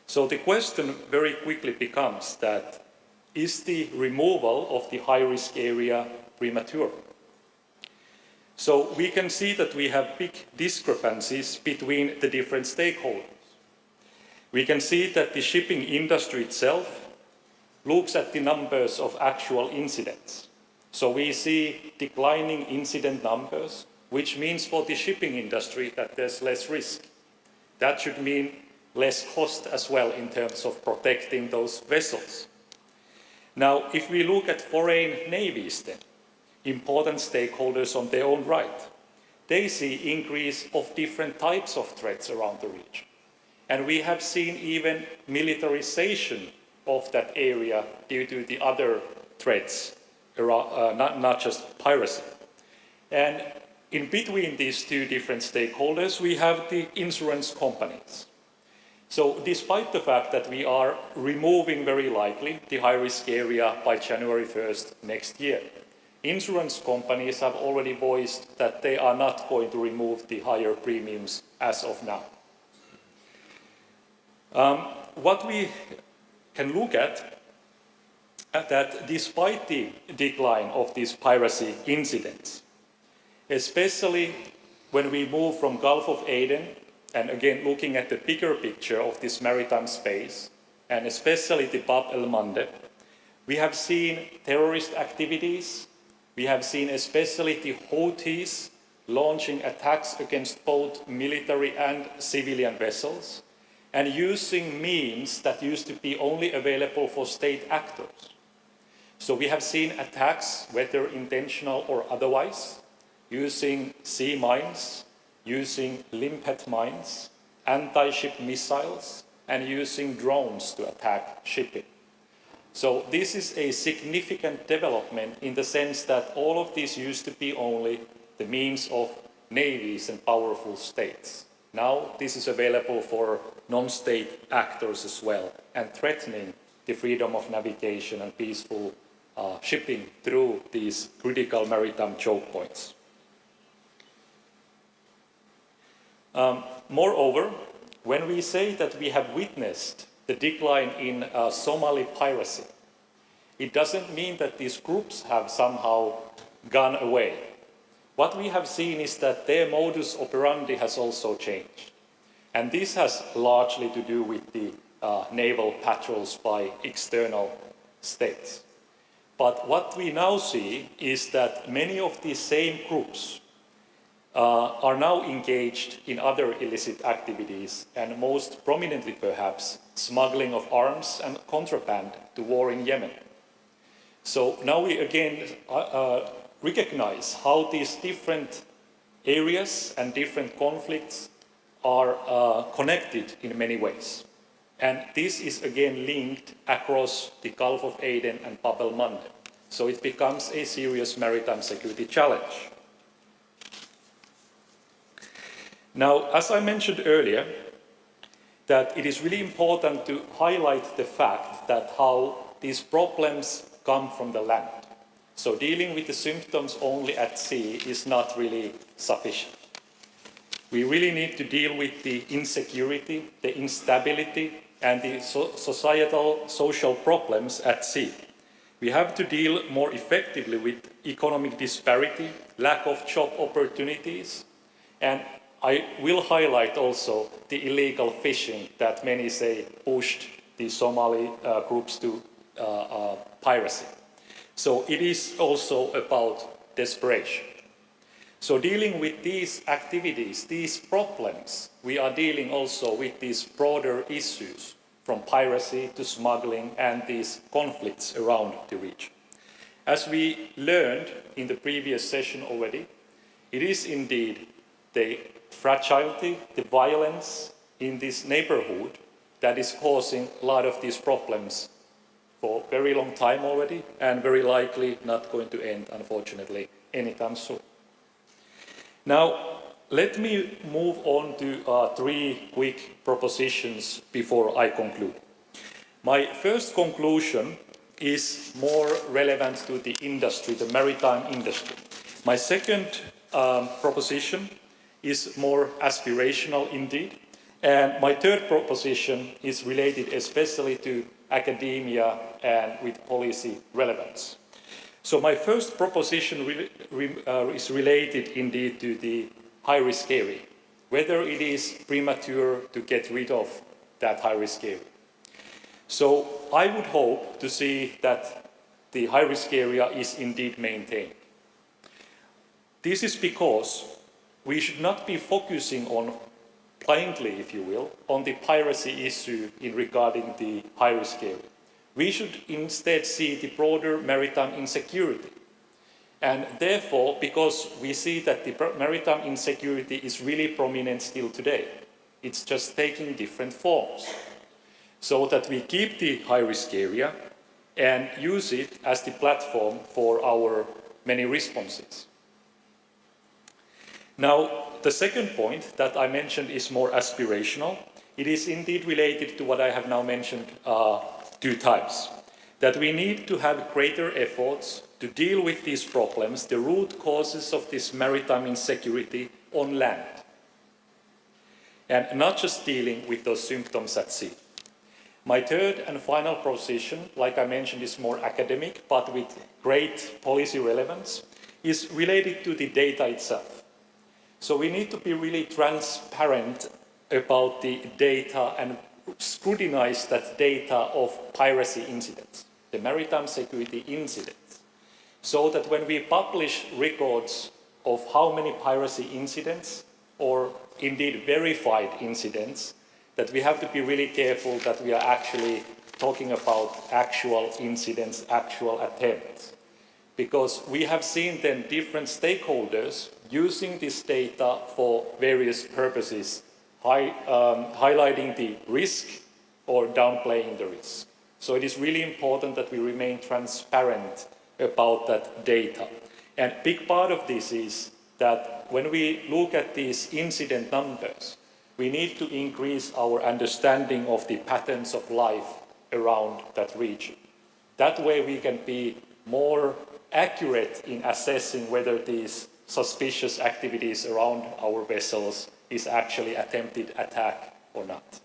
So the question very quickly becomes that, is the removal of the high-risk area premature? So we can see that we have big discrepancies between the different stakeholders. We can see that the shipping industry itself looks at the numbers of actual incidents. So we see declining incident numbers, which means for the shipping industry that there's less risk. That should mean less cost as well in terms of protecting those vessels. Now, if we look at foreign navies then, important stakeholders on their own right, they see increase of different types of threats around the region. And we have seen even militarization of that area due to the other threats, not just piracy. And in between these two different stakeholders, we have the insurance companies. So despite the fact that we are removing very likely the high-risk area by January 1st next year, insurance companies have already voiced that they are not going to remove the higher premiums as of now. What we can look at that despite the decline of these piracy incidents, especially when we move from Gulf of Aden, and again looking at the bigger picture of this maritime space, and especially the Bab el-Mandeb, we have seen terrorist activities, we have seen especially the Houthis launching attacks against both military and civilian vessels, and using means that used to be only available for state actors. So we have seen attacks, whether intentional or otherwise, using sea mines, using limpet mines, anti-ship missiles, and using drones to attack shipping. So this is a significant development in the sense that all of these used to be only the means of navies and powerful states. Now this is available for non-state actors as well, and threatening the freedom of navigation and peaceful shipping through these critical maritime choke points. Moreover, when we say that we have witnessed the decline in Somali piracy, it doesn't mean that these groups have somehow gone away. What we have seen is that their modus operandi has also changed. And this has largely to do with the naval patrols by external states. But what we now see is that many of these same groups are now engaged in other illicit activities, and most prominently perhaps smuggling of arms and contraband to war in Yemen. So now we again recognize how these different areas and different conflicts are connected in many ways. And this is again linked across the Gulf of Aden and Bab el-Mandeb. So it becomes a serious maritime security challenge. Now, as I mentioned earlier, that it is really important to highlight the fact that how these problems come from the land. So dealing with the symptoms only at sea is not really sufficient. We really need to deal with the insecurity, the instability, and the societal, social problems at sea. We have to deal more effectively with economic disparity, lack of job opportunities, and I will highlight also the illegal fishing that many say pushed the Somali groups to piracy. So it is also about desperation. So dealing with these activities, these problems, we are dealing also with these broader issues from piracy to smuggling and these conflicts around the region. As we learned in the previous session already, it is indeed the fragility, the violence in this neighborhood that is causing a lot of these problems for a very long time already, and very likely not going to end, unfortunately, anytime soon. Now, let me move on to 3 quick propositions before I conclude. My first conclusion is more relevant to the industry, the maritime industry. My second proposition is more aspirational indeed. And my third proposition is related especially to academia and with policy relevance. So my first proposition is related indeed to the high-risk area, whether it is premature to get rid of that high-risk area. So I would hope to see that the high-risk area is indeed maintained. This is because we should not be focusing on blindly, if you will, on the piracy issue in regarding the high-risk area. We should instead see the broader maritime insecurity. And therefore, because we see that the maritime insecurity is really prominent still today, it's just taking different forms. So that we keep the high-risk area and use it as the platform for our many responses. Now, the second point that I mentioned is more aspirational. It is indeed related to what I have now mentioned 2 times, that we need to have greater efforts to deal with these problems, the root causes of this maritime insecurity on land, and not just dealing with those symptoms at sea. My third and final proposition, like I mentioned, is more academic, but with great policy relevance, is related to the data itself. So we need to be really transparent about the data and scrutinize that data of piracy incidents, the maritime security incidents, so that when we publish records of how many piracy incidents, or indeed verified incidents, that we have to be really careful that we are actually talking about actual incidents, actual attempts. Because we have seen then different stakeholders using this data for various purposes, highlighting the risk or downplaying the risk. So it is really important that we remain transparent about that data. And a big part of this is that when we look at these incident numbers, we need to increase our understanding of the patterns of life around that region. That way we can be more accurate in assessing whether these suspicious activities around our vessels is actually attempted attack or not.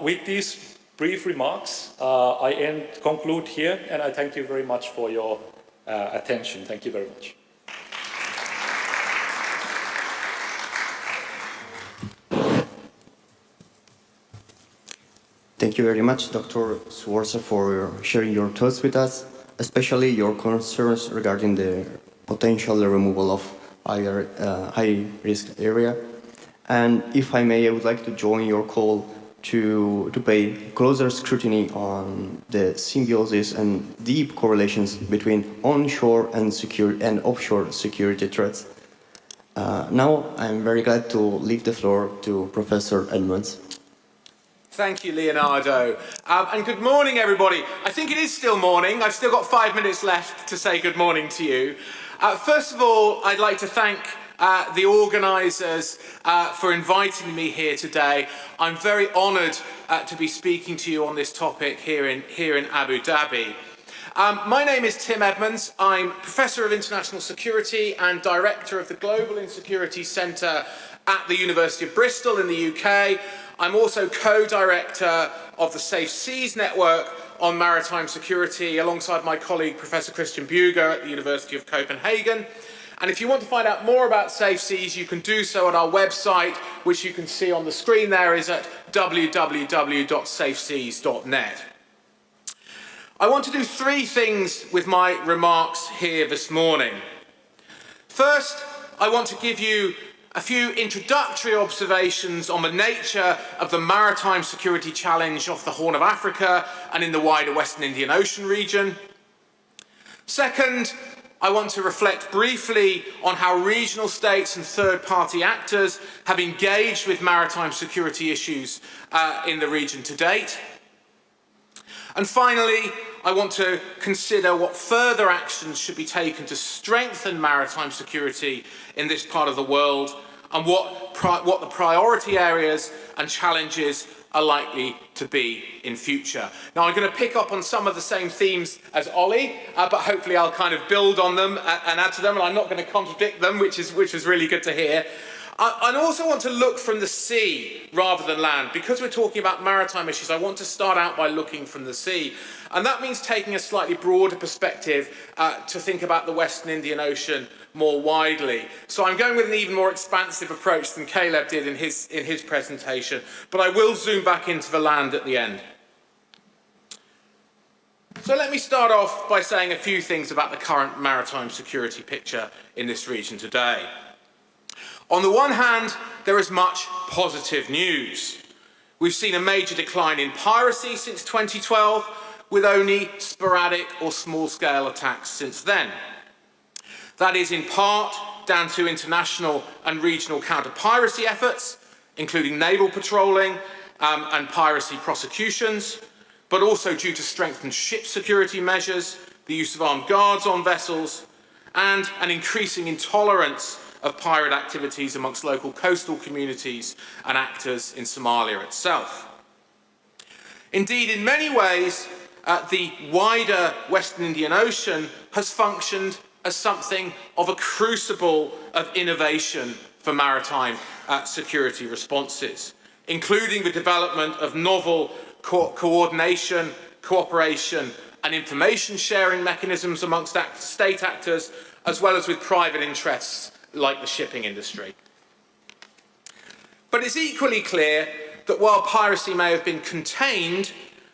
With these brief remarks, I conclude here, and I thank you very much for your attention. Thank you very much. Thank you very much, Dr. Swarza, for sharing your thoughts with us, especially your concerns regarding the potential removal of high-risk area. And if I may, I would like to join your call to pay closer scrutiny on the symbiosis and deep correlations between onshore and offshore security threats. Now, I'm very glad to leave the floor to Professor Edmonds. Thank you, Leonardo. And good morning, everybody. I think it is still morning. I've still got 5 minutes left to say good morning to you. First of all, I'd like to thank the organisers for inviting me here today. I'm very honoured to be speaking to you on this topic here in Abu Dhabi. My name is Tim Edmonds. I'm Professor of International Security and Director of the Global Insecurity Centre at the University of Bristol in the UK. I'm also co-director of the Safe Seas Network on maritime security alongside my colleague Professor Christian Buger at the University of Copenhagen. And if you want to find out more about Safe Seas, you can do so at our website, which you can see on the screen there, is at www.safeseas.net. I want to do three things with my remarks here this morning. First, I want to give you a few introductory observations on the nature of the maritime security challenge off the Horn of Africa and in the wider Western Indian Ocean region. Second, I want to reflect briefly on how regional states and third-party actors have engaged with maritime security issues in the region to date. And finally, I want to consider what further actions should be taken to strengthen maritime security in this part of the world and what the priority areas and challenges are likely to be in future. Now, I'm going to pick up on some of the same themes as Ollie, but hopefully I'll kind of build on them and add to them, and I'm not going to contradict them, which is really good to hear. I also want to look from the sea rather than land. Because we're talking about maritime issues, I want to start out by looking from the sea. And that means taking a slightly broader perspective to think about the Western Indian Ocean more widely. So I'm going with an even more expansive approach than Caleb did in his presentation, but I will zoom back into the land at the end. So let me start off by saying a few things about the current maritime security picture in this region today. On the one hand, there is much positive news. We've seen a major decline in piracy since 2012, with only sporadic or small-scale attacks since then. That is in part down to international and regional counter-piracy efforts, including naval patrolling and piracy prosecutions, but also due to strengthened ship security measures, the use of armed guards on vessels, and an increasing intolerance of pirate activities amongst local coastal communities and actors in Somalia itself. Indeed, in many ways, the wider Western Indian Ocean has functioned as something of a crucible of innovation for maritime security responses, including the development of novel coordination, cooperation and information sharing mechanisms amongst state actors, as well as with private interests like the shipping industry. But it's equally clear that while piracy may have been contained,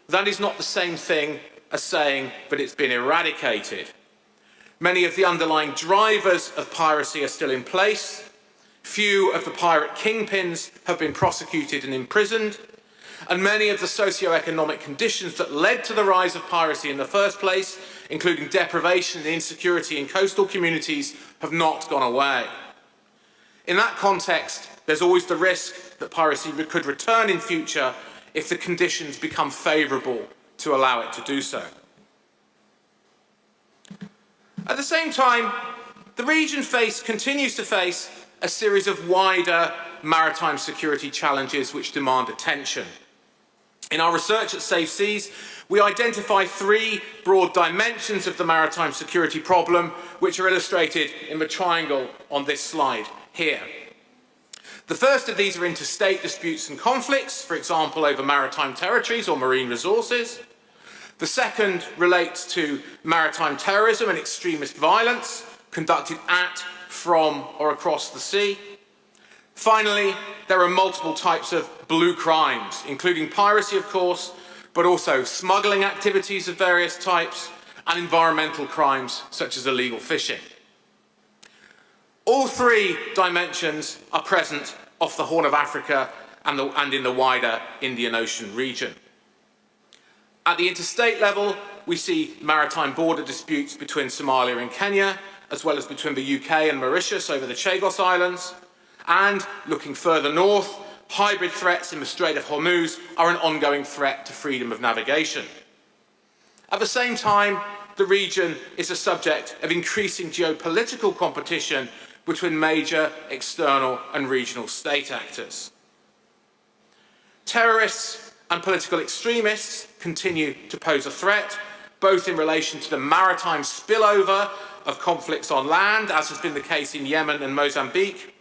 that is not the same thing as saying that it's been eradicated. Many of the underlying drivers of piracy are still in place. Few of the pirate kingpins have been prosecuted and imprisoned. And many of the socio-economic conditions that led to the rise of piracy in the first place, including deprivation and insecurity in coastal communities, have not gone away. In that context, there's always the risk that piracy could return in future if the conditions become favourable to allow it to do so. At the same time, the region continues to face a series of wider maritime security challenges which demand attention. In our research at Safe Seas, we identify three broad dimensions of the maritime security problem, which are illustrated in the triangle on this slide here. The first of these are interstate disputes and conflicts, for example, over maritime territories or marine resources. The second relates to maritime terrorism and extremist violence conducted at, from, or across the sea. Finally, there are multiple types of blue crimes, including piracy, of course, but also smuggling activities of various types and environmental crimes such as illegal fishing. All three dimensions are present off the Horn of Africa and in the wider Indian Ocean region. At the interstate level, we see maritime border disputes between Somalia and Kenya, as well as between the UK and Mauritius over the Chagos Islands. And, looking further north, hybrid threats in the Strait of Hormuz are an ongoing threat to freedom of navigation. At the same time, the region is a subject of increasing geopolitical competition between major external and regional state actors. Terrorists and political extremists continue to pose a threat, both in relation to the maritime spillover of conflicts on land, as has been the case in Yemen and Mozambique,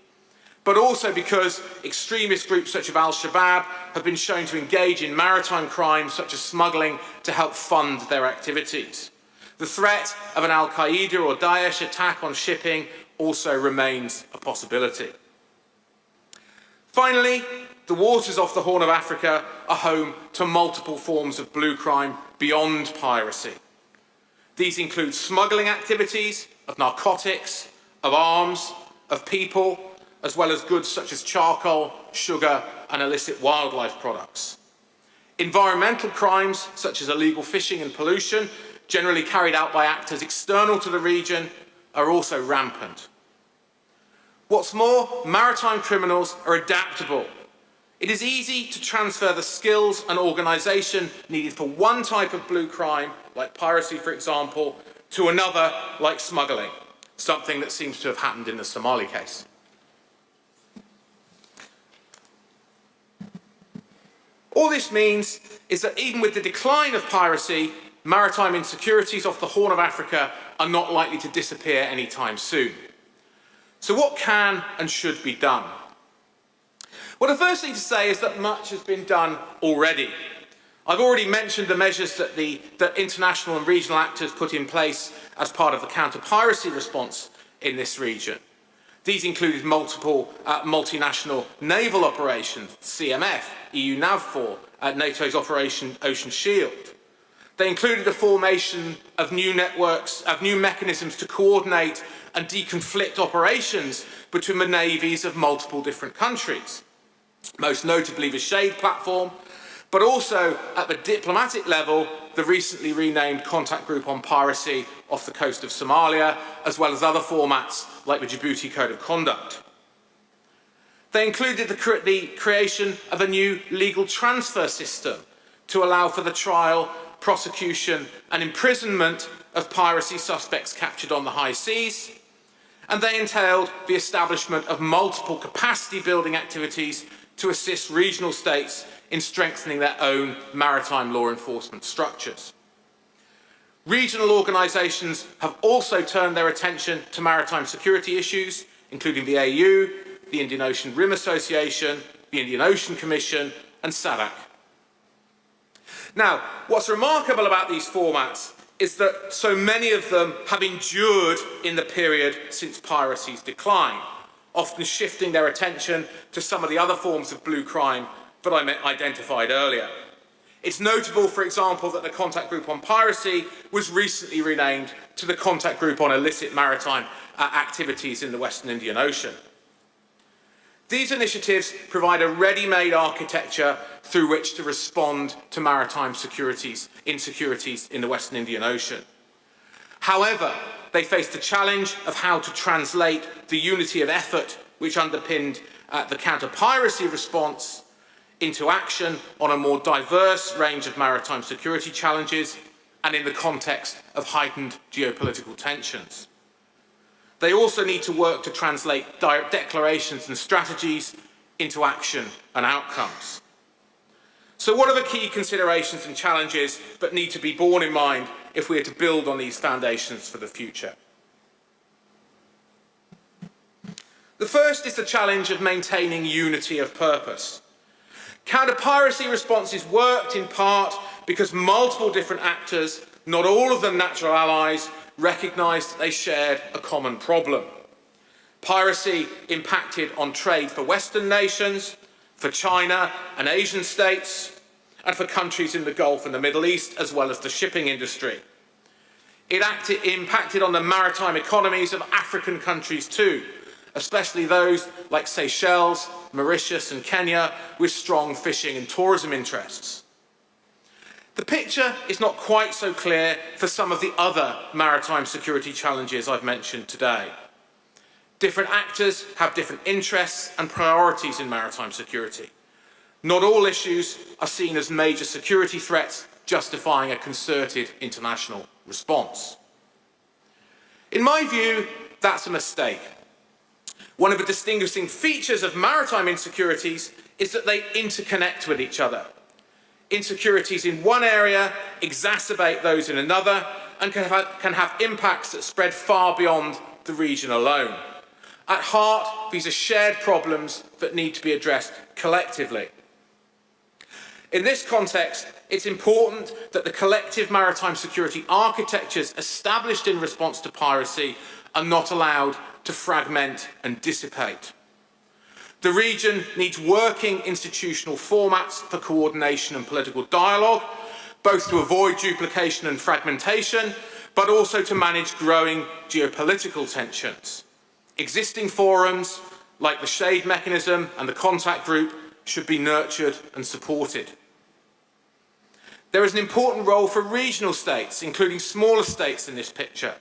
but also because extremist groups such as Al-Shabaab have been shown to engage in maritime crimes such as smuggling to help fund their activities. The threat of an Al-Qaeda or Daesh attack on shipping also remains a possibility. Finally, the waters off the Horn of Africa are home to multiple forms of blue crime beyond piracy. These include smuggling activities of narcotics, of arms, of people, as well as goods such as charcoal, sugar, and illicit wildlife products. Environmental crimes such as illegal fishing and pollution, generally carried out by actors external to the region, are also rampant. What's more, maritime criminals are adaptable. It is easy to transfer the skills and organisation needed for one type of blue crime, like piracy for example, to another, like smuggling, something that seems to have happened in the Somali case. All this means is that even with the decline of piracy, maritime insecurities off the Horn of Africa are not likely to disappear anytime soon. So what can and should be done? Well, the first thing to say is that much has been done already. I've already mentioned the measures that international and regional actors put in place as part of the counter-piracy response in this region. These included multiple multinational naval operations, CMF, EU NAVFOR, NATO's Operation Ocean Shield. They included the formation of new networks, of new mechanisms to coordinate and deconflict operations between the navies of multiple different countries, most notably the SHADE platform, but also at the diplomatic level, the recently renamed Contact Group on Piracy off the coast of Somalia, as well as other formats like the Djibouti Code of Conduct. They included the creation of a new legal transfer system to allow for the trial, prosecution and imprisonment of piracy suspects captured on the high seas, and they entailed the establishment of multiple capacity building activities to assist regional states in strengthening their own maritime law enforcement structures. Regional organisations have also turned their attention to maritime security issues, including the AU, the Indian Ocean Rim Association, the Indian Ocean Commission and SADC. Now, what's remarkable about these formats is that so many of them have endured in the period since piracy's decline, often shifting their attention to some of the other forms of blue crime that I identified earlier. It's notable, for example, that the Contact Group on Piracy was recently renamed to the Contact Group on Illicit Maritime Activities in the Western Indian Ocean. These initiatives provide a ready-made architecture through which to respond to maritime insecurities in the Western Indian Ocean. However, they face the challenge of how to translate the unity of effort which underpinned the counter-piracy response into action on a more diverse range of maritime security challenges and in the context of heightened geopolitical tensions. They also need to work to translate declarations and strategies into action and outcomes. So what are the key considerations and challenges that need to be borne in mind if we are to build on these foundations for the future? The first is the challenge of maintaining unity of purpose. Counter-piracy responses worked in part because multiple different actors, not all of them natural allies, recognised that they shared a common problem. Piracy impacted on trade for Western nations, for China and Asian states, and for countries in the Gulf and the Middle East, as well as the shipping industry. It impacted on the maritime economies of African countries too, especially those like Seychelles, Mauritius and Kenya, with strong fishing and tourism interests. The picture is not quite so clear for some of the other maritime security challenges I've mentioned today. Different actors have different interests and priorities in maritime security. Not all issues are seen as major security threats justifying a concerted international response. In my view, that's a mistake. One of the distinguishing features of maritime insecurities is that they interconnect with each other. Insecurities in one area exacerbate those in another and can have impacts that spread far beyond the region alone. At heart, these are shared problems that need to be addressed collectively. In this context, it's important that the collective maritime security architectures established in response to piracy are not allowed to fragment and dissipate. The region needs working institutional formats for coordination and political dialogue, both to avoid duplication and fragmentation, but also to manage growing geopolitical tensions. Existing forums, like the Shade Mechanism and the Contact Group, should be nurtured and supported. There is an important role for regional states, including smaller states in this picture.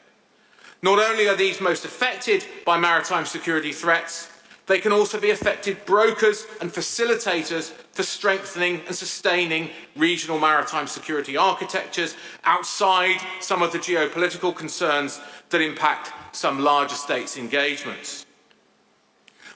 Not only are these most affected by maritime security threats, they can also be effective brokers and facilitators for strengthening and sustaining regional maritime security architectures outside some of the geopolitical concerns that impact some larger states' engagements.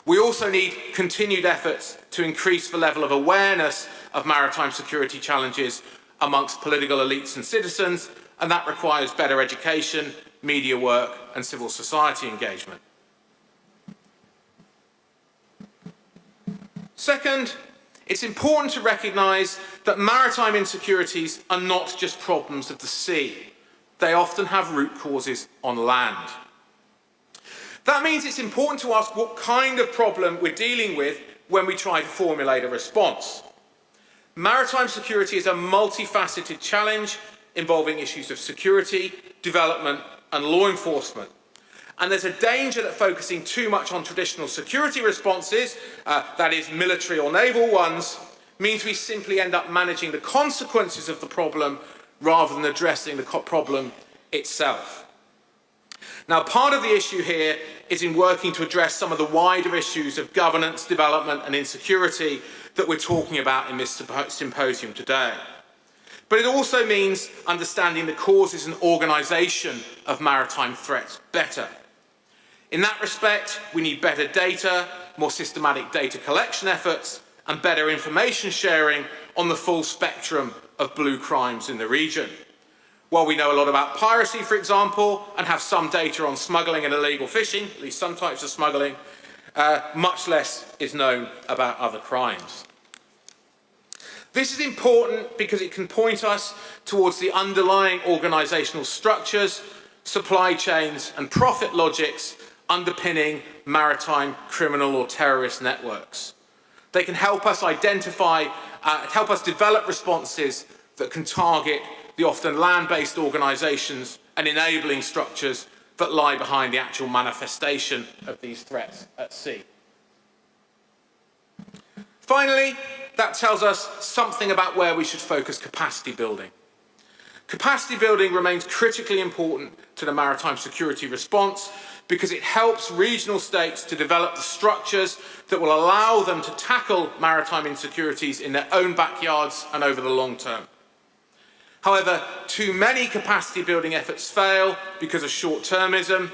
We also need continued efforts to increase the level of awareness of maritime security challenges amongst political elites and citizens, and that requires better education, media work, and civil society engagement. Second, it's important to recognise that maritime insecurities are not just problems of the sea. They often have root causes on land. That means it's important to ask what kind of problem we're dealing with when we try to formulate a response. Maritime security is a multifaceted challenge involving issues of security, development, and law enforcement. And there's a danger that focusing too much on traditional security responses, that is military or naval ones, means we simply end up managing the consequences of the problem rather than addressing the problem itself. Now, part of the issue here is in working to address some of the wider issues of governance, development, and insecurity that we're talking about in this symposium today. But it also means understanding the causes and organisation of maritime threats better. In that respect, we need better data, more systematic data collection efforts, and better information sharing on the full spectrum of blue crimes in the region. While we know a lot about piracy, for example, and have some data on smuggling and illegal fishing, at least some types of smuggling, much less is known about other crimes. This is important because it can point us towards the underlying organisational structures, supply chains and profit logics underpinning maritime criminal or terrorist networks. They can help us identify, help us develop responses that can target the often land-based organisations and enabling structures that lie behind the actual manifestation of these threats at sea. Finally, that tells us something about where we should focus capacity building. Capacity building remains critically important to the maritime security response because it helps regional states to develop the structures that will allow them to tackle maritime insecurities in their own backyards and over the long term. However, too many capacity building efforts fail because of short-termism,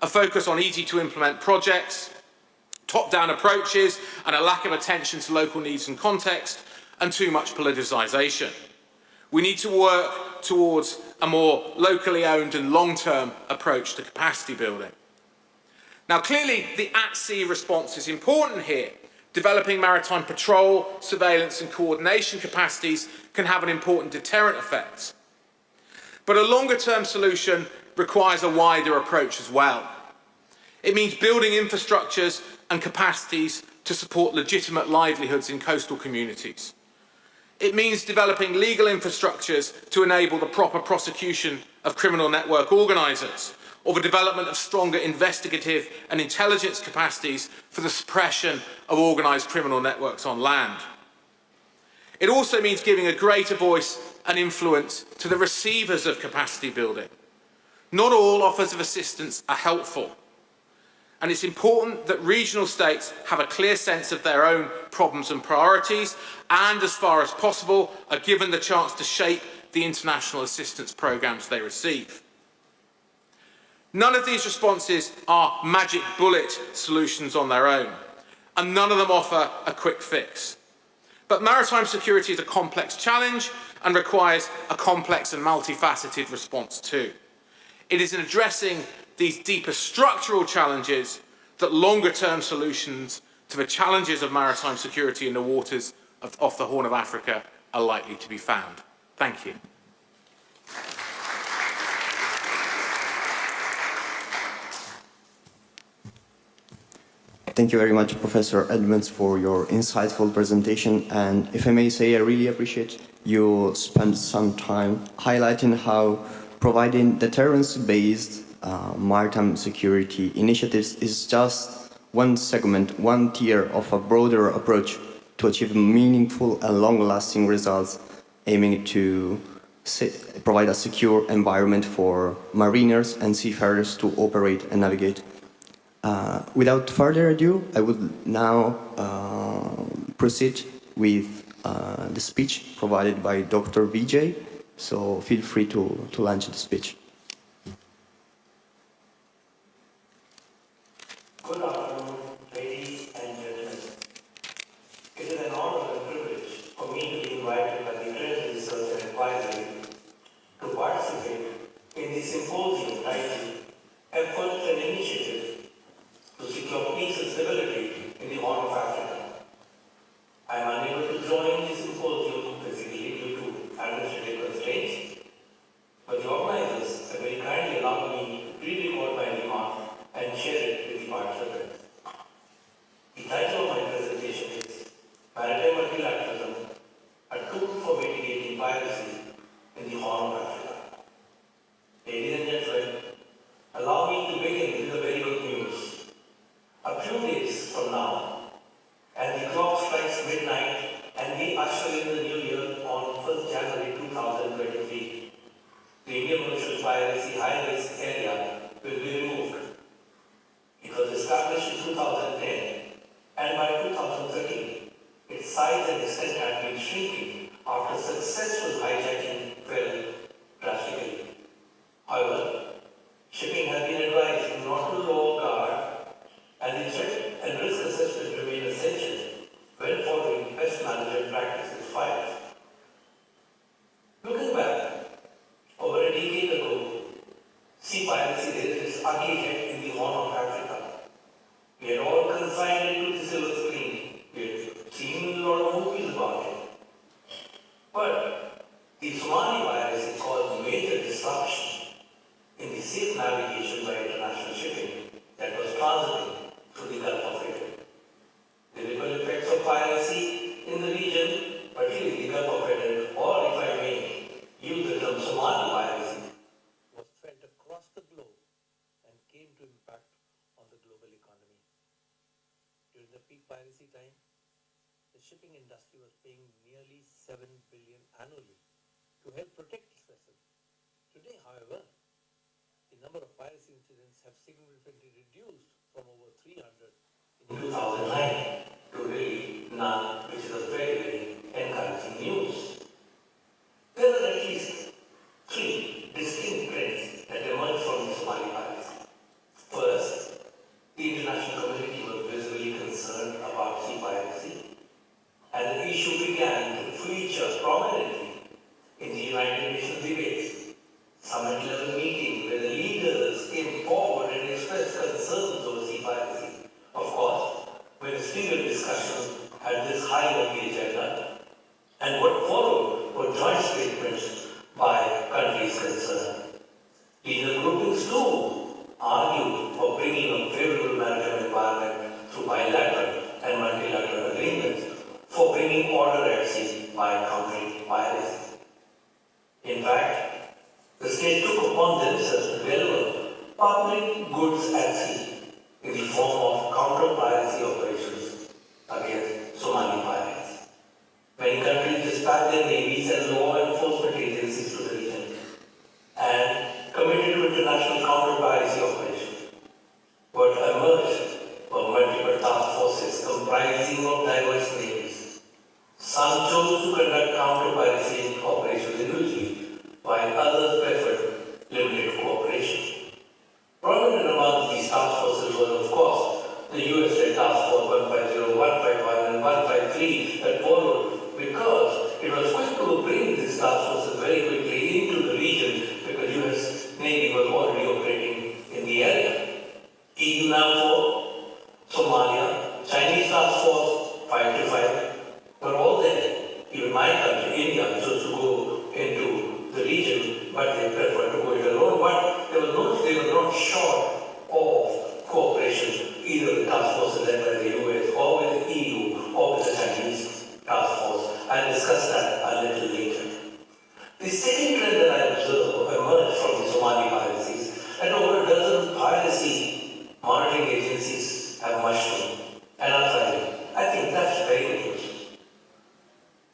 a focus on easy-to-implement projects, top-down approaches, and a lack of attention to local needs and context, and too much politicisation. We need to work towards a more locally owned and long-term approach to capacity building. Now, clearly, the at-sea response is important here. Developing maritime patrol, surveillance and coordination capacities can have an important deterrent effect. But a longer-term solution requires a wider approach as well. It means building infrastructures and capacities to support legitimate livelihoods in coastal communities. It means developing legal infrastructures to enable the proper prosecution of criminal network organisers, or the development of stronger investigative and intelligence capacities for the suppression of organised criminal networks on land. It also means giving a greater voice and influence to the receivers of capacity building. Not all offers of assistance are helpful, and it's important that regional states have a clear sense of their own problems and priorities and, as far as possible, are given the chance to shape the international assistance programmes they receive. None of these responses are magic bullet solutions on their own, and none of them offer a quick fix. But maritime security is a complex challenge and requires a complex and multifaceted response too. It is in addressing these deeper structural challenges that longer-term solutions to the challenges of maritime security in the waters off the Horn of Africa are likely to be found. Thank you. Thank you very much, Professor Edmonds, for your insightful presentation. And if I may say, I really appreciate you spent some time highlighting how providing deterrence-based maritime security initiatives is just one segment, one tier of a broader approach to achieve meaningful and long-lasting results, aiming to provide a secure environment for mariners and seafarers to operate and navigate. Without further ado, I would now proceed with the speech provided by Dr. Vijay. So feel free to launch the speech. Good afternoon, ladies and gentlemen. It is an honor and privilege for me to be invited by the Trends Research and Advisory to participate in the symposium titled Efforts and Initiatives to Secure Peace and Stability in the Horn of Africa. I am unable to join the symposium physically due to administrative constraints, but the organizers have very kindly allowed me to pre-record my remarks and share it with the participants. The title of my presentation is Maritime Multilateralism, a tool for mitigating piracy in the Horn of Africa. Ladies and gentlemen, allow me to begin with a very good news. A few days from now, and the clock strikes midnight and we usher in the new year on 1st January 2023, the Indian Ocean Piracy high-risk area will be removed. It was established in 2010, and by 2013, its size and extent had been shrinking after successful hijacking fell drastically. However, shipping has been advised not to lower guard, and the threat and risk assessment remain essential when following best management practices filed. Looking back, over a decade ago, sea piracy raised its ugly head in the Horn of Africa. We had all consigned it to the silver screen. We had seen a lot of movies about it. But the Somali piracy peak piracy time, the shipping industry was paying nearly 7 billion annually to help protect its vessels. Today, however, the number of piracy incidents have significantly reduced from over 300 in 2009 to really none, which is a very, very encouraging news. There are at least three distinct trends that emerged from the Somali piracy. First, the international community was visibly concerned about sea piracy, and the issue began to feature prominently in the United Nations debates, summit-level meeting where the leaders came forward and expressed concerns over sea piracy. Of course, ministerial discussions had this high on the agenda, and what followed were joint statements by countries concerned. Leader groupings too argued for bringing a favorable maritime environment through bilateral and multilateral agreements, for bringing order at sea by countering piracy. In fact, the states took upon themselves to deliver public goods at sea in the form of counter-piracy operations against Somali pirates. Many countries dispatched their navies and law enforcement agencies to the region and committed to international counter-piracy operations. What emerged were multiple task forces comprising of diverse navies. Some chose to conduct counter-piracy operations individually, while others preferred limited cooperation. Prominent among these task forces was, of course, the US-led Task Force 150, 151, and 153 that followed, because it was quick to bring these task forces very quickly into the region because US Navy was already operating in the area. EU NAVFOR, Somalia, Chinese Task Force 525 were all there. Even my country, India, chose to go into the region, but they preferred to go it alone. But they were not short of cooperation, either with task forces led by the US or with the EU or with the Chinese task force. I'll discuss that a little later. The second trend that I observed emerged from the Somali piracies, and over a dozen piracy monitoring agencies have mushroomed and are thriving. I think that's very good news.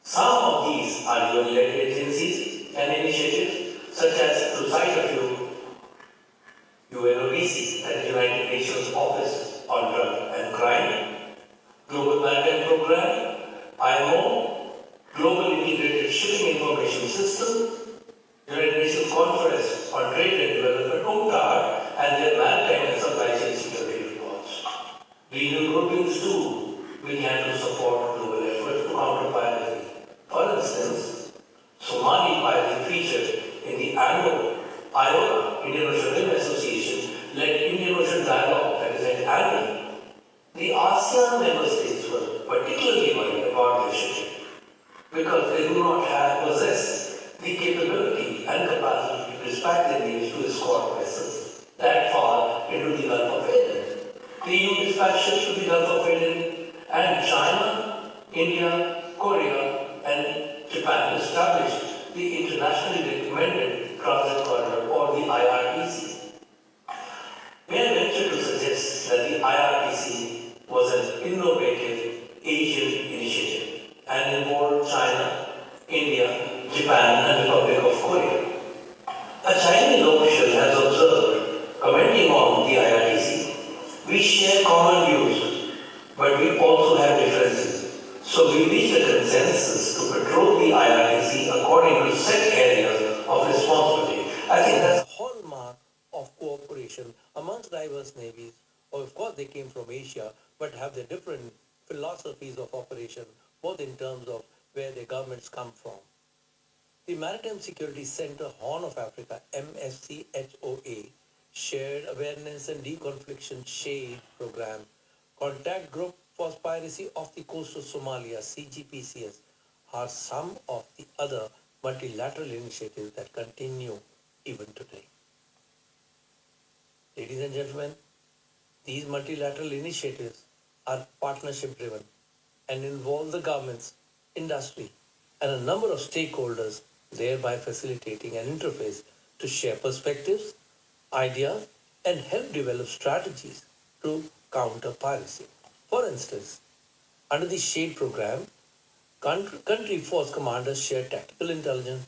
Some of these are UN-led agencies and initiatives, such as, to cite a few, UNODC, that is the United Nations Office on Drug and Crime, Global Maritime Program, IMO, Global Integrated Shipping Information System, United Nations Conference on Trade and Development, UNCTAD, and their maritime and supply chain security reports. Regional groupings too began to support global efforts to counter piracy. For instance, Somali piracy featured in the annual IOLA, Indian Ocean Rim Association, led Indian Ocean Dialogue that is held annually. The ASEAN member states were particularly worried about their shipping because they do not possess the capability and capacity to dispatch their navies to escort vessels that far into the Gulf of Aden. The EU dispatched ships to the Gulf of Aden, and China, India, Korea, and Japan established the internationally recommended transit corridor, or the IRTC. May I venture to suggest that the IRTC was an innovative Asian initiative and involved China, India, Japan, and the Republic of Korea. A Chinese official has observed, commenting on the IRTC, we share common views, but we also have differences. So we reached a consensus to patrol the IRTC according to set areas of responsibility. I think that's a hallmark of cooperation amongst diverse navies. Or of course they came from Asia, but have their different philosophies of operation, both in terms of where their governments come from. The Maritime Security Center Horn of Africa, MSCHOA, Shared Awareness and Deconfliction SHADE program, Contact Group for Piracy off the Coast of Somalia, CGPCS, are some of the other multilateral initiatives that continue even today. Ladies and gentlemen, these multilateral initiatives are partnership driven and involve the governments, industry, and a number of stakeholders, thereby facilitating an interface to share perspectives, ideas, and help develop strategies to counter piracy. For instance, Under the SHADE program, country force commanders share tactical intelligence,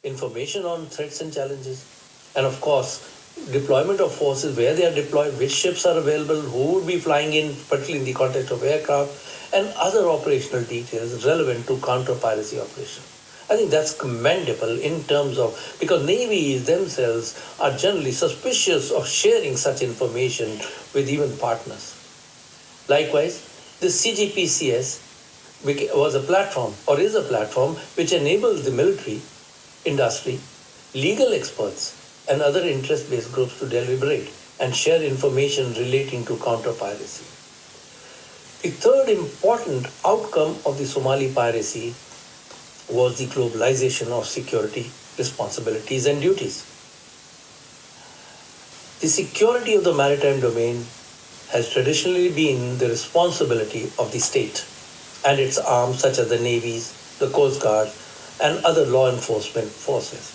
information on threats and challenges, and of course, deployment of forces, where they are deployed, which ships are available, who would be flying in, particularly in the context of aircraft, and other operational details relevant to counter-piracy operations. I think that's commendable in terms of, because navies themselves are generally suspicious of sharing such information with even partners. Likewise, the CGPCS was a platform or is a platform which enables the military, industry, legal experts, and other interest-based groups to deliberate and share information relating to counter-piracy. The third important outcome of the Somali piracy was the globalization of security responsibilities and duties. The security of the maritime domain has traditionally been the responsibility of the state and its arms such as the navies, the coast guard, and other law enforcement forces.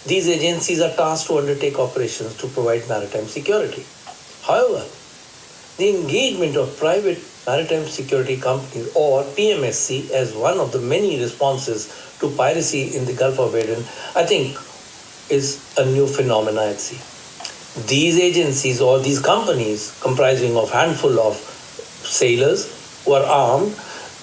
These agencies are tasked to undertake operations to provide maritime security. However, the engagement of private maritime security companies, or PMSC, as one of the many responses to piracy in the Gulf of Aden, I think is a new phenomenon at sea. These agencies or these companies, comprising of handful of sailors who are armed,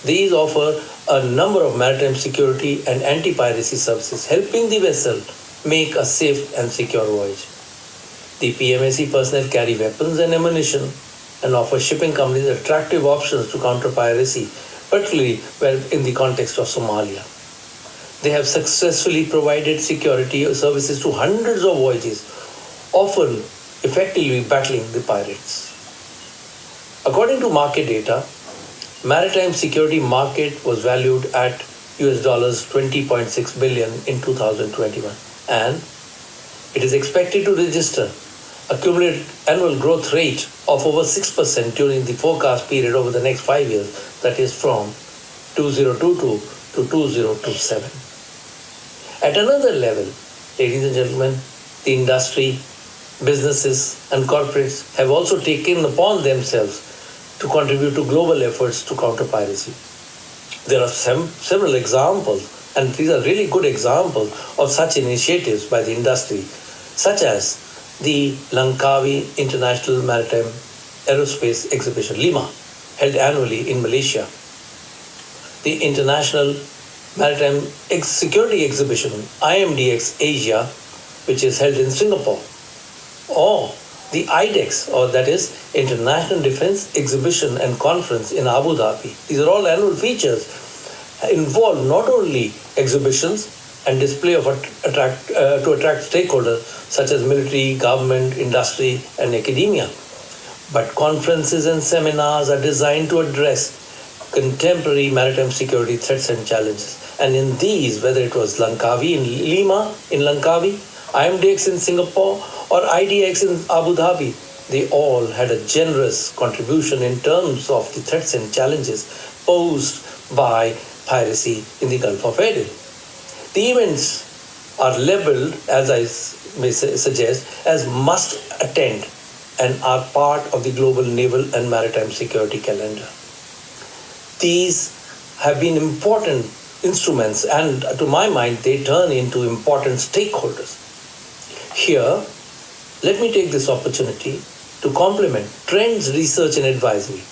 these offer a number of maritime security and anti-piracy services, helping the vessel make a safe and secure voyage. The PMSC personnel carry weapons and ammunition and offer shipping companies attractive options to counter piracy, particularly in the context of Somalia. They have successfully provided security services to hundreds of voyages, often effectively battling the pirates. According to market data, maritime security market was valued at US dollars 20.6 billion in 2021, and it is expected to register a cumulative annual growth rate of over 6% during the forecast period over the next 5 years, that is from 2022 to 2027. At another level, ladies and gentlemen, the industry, businesses, and corporates have also taken upon themselves to contribute to global efforts to counter piracy. There are several examples, and these are really good examples of such initiatives by the industry, such as the Langkawi International Maritime Aerospace Exhibition, Lima, held annually in Malaysia, the International Maritime Security Exhibition, IMDX Asia, which is held in Singapore, or the IDEX, or that is International Defense Exhibition and Conference in Abu Dhabi. These are all annual features, involve not only exhibitions and display of to attract stakeholders such as military, government, industry, and academia, but conferences and seminars are designed to address contemporary maritime security threats and challenges. And in these, whether it was Langkawi in Lima, in Langkawi, IMDX in Singapore, or IDX in Abu Dhabi, they all had a generous contribution in terms of the threats and challenges posed by piracy in the Gulf of Aden. The events are labeled, as I may suggest, as must attend and are part of the global naval and maritime security calendar. These have been important instruments, and to my mind, they turn into important stakeholders. Here, let me take this opportunity to compliment Trends Research and Advisory,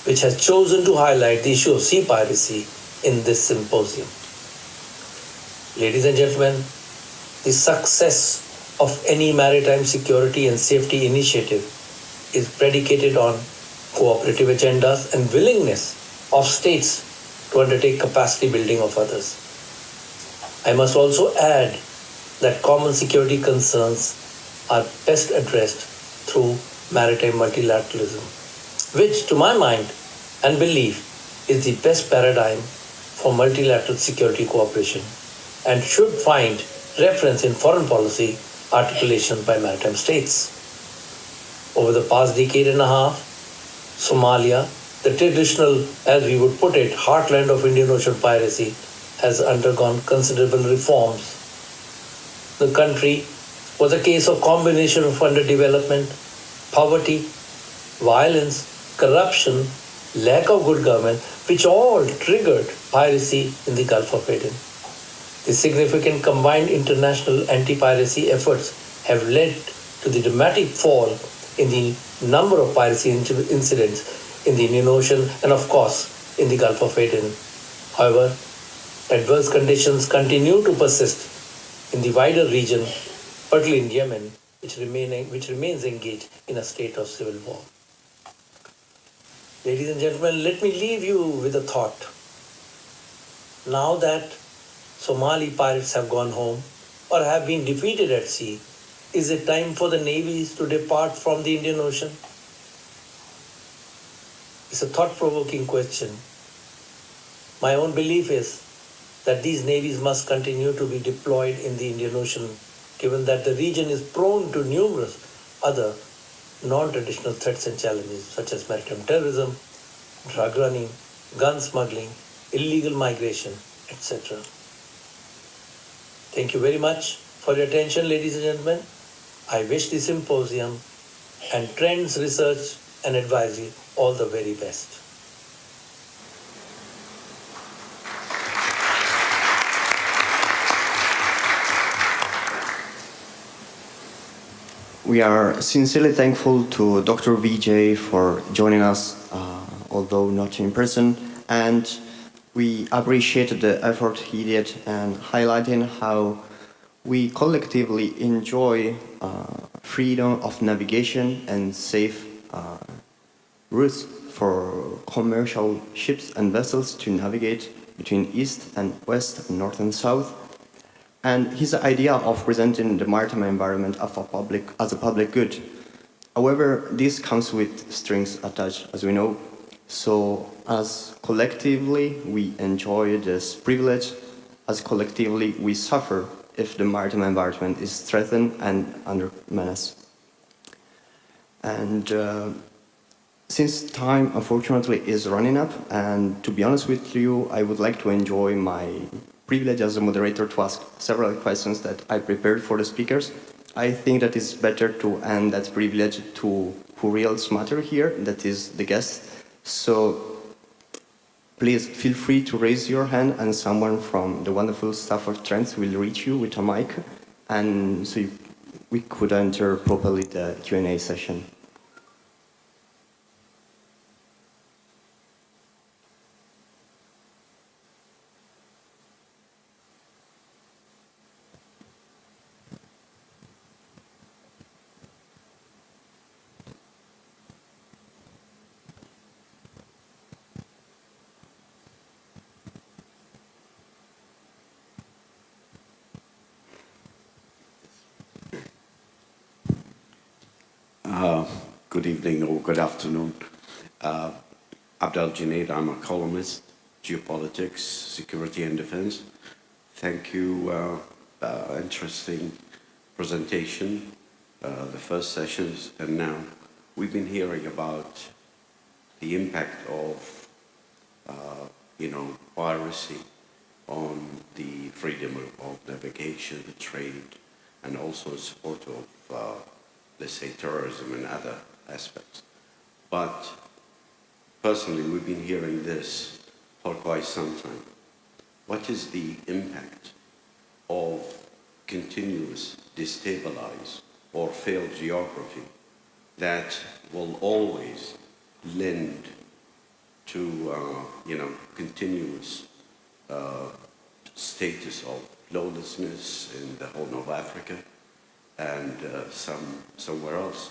which has chosen to highlight the issue of sea piracy in this symposium. Ladies and gentlemen, the success of any maritime security and safety initiative is predicated on cooperative agendas and willingness of states to undertake capacity building of others. I must also add that common security concerns are best addressed through maritime multilateralism, which to my mind and belief is the best paradigm for multilateral security cooperation and should find reference in foreign policy articulation by maritime states. Over the past decade and a half, Somalia, the traditional, as we would put it, heartland of Indian Ocean piracy, has undergone considerable reforms. The country was a case of combination of underdevelopment, poverty, violence, corruption, lack of good government, which all triggered piracy in the Gulf of Aden. The significant combined international anti-piracy efforts have led to the dramatic fall in the number of piracy incidents in the Indian Ocean and, of course, in the Gulf of Aden. However, adverse conditions continue to persist in the wider region, particularly in Yemen, which remains engaged in a state of civil war. Ladies and gentlemen, let me leave you with a thought. Now that Somali pirates have gone home or have been defeated at sea, is it time for the navies to depart from the Indian Ocean? It's a thought-provoking question. My own belief is that these navies must continue to be deployed in the Indian Ocean, given that the region is prone to numerous other non-traditional threats and challenges such as maritime terrorism, drug running, gun smuggling, illegal migration, etc. Thank you very much for your attention, ladies and gentlemen. I wish the Symposium and Trends Research and Advisory all the very best. We are sincerely thankful to Dr. Vijay for joining us, although not in person, and we appreciate the effort he did and highlighting how we collectively enjoy freedom of navigation and safe routes for commercial ships and vessels to navigate between east and west, north and south. And his idea of presenting the maritime environment as a public good. However, this comes with strings attached, as we know. So, as collectively we enjoy this privilege, as collectively we suffer if the maritime environment is threatened and under menace. And since time, unfortunately, is running up, and to be honest with you, I would like to enjoy my privilege as a moderator to ask several questions that I prepared for the speakers. I think that it's better to end that privilege to who really matter here, that is the guest. So please feel free to raise your hand and someone from the wonderful staff of Trends will reach you with a mic, and so we could enter properly the Q&A session. Good evening or good afternoon. Abdel Junaid, I'm a columnist, geopolitics, security and defense. Thank you, interesting presentation, the first sessions, and now we've been hearing about the impact of, piracy on the freedom of navigation, trade, and also support of, let's say, terrorism and other aspects. But personally, we've been hearing this for quite some time. What is the impact of continuous destabilized or failed geography that will always lend to, continuous status of lawlessness in the Horn of Africa and somewhere else?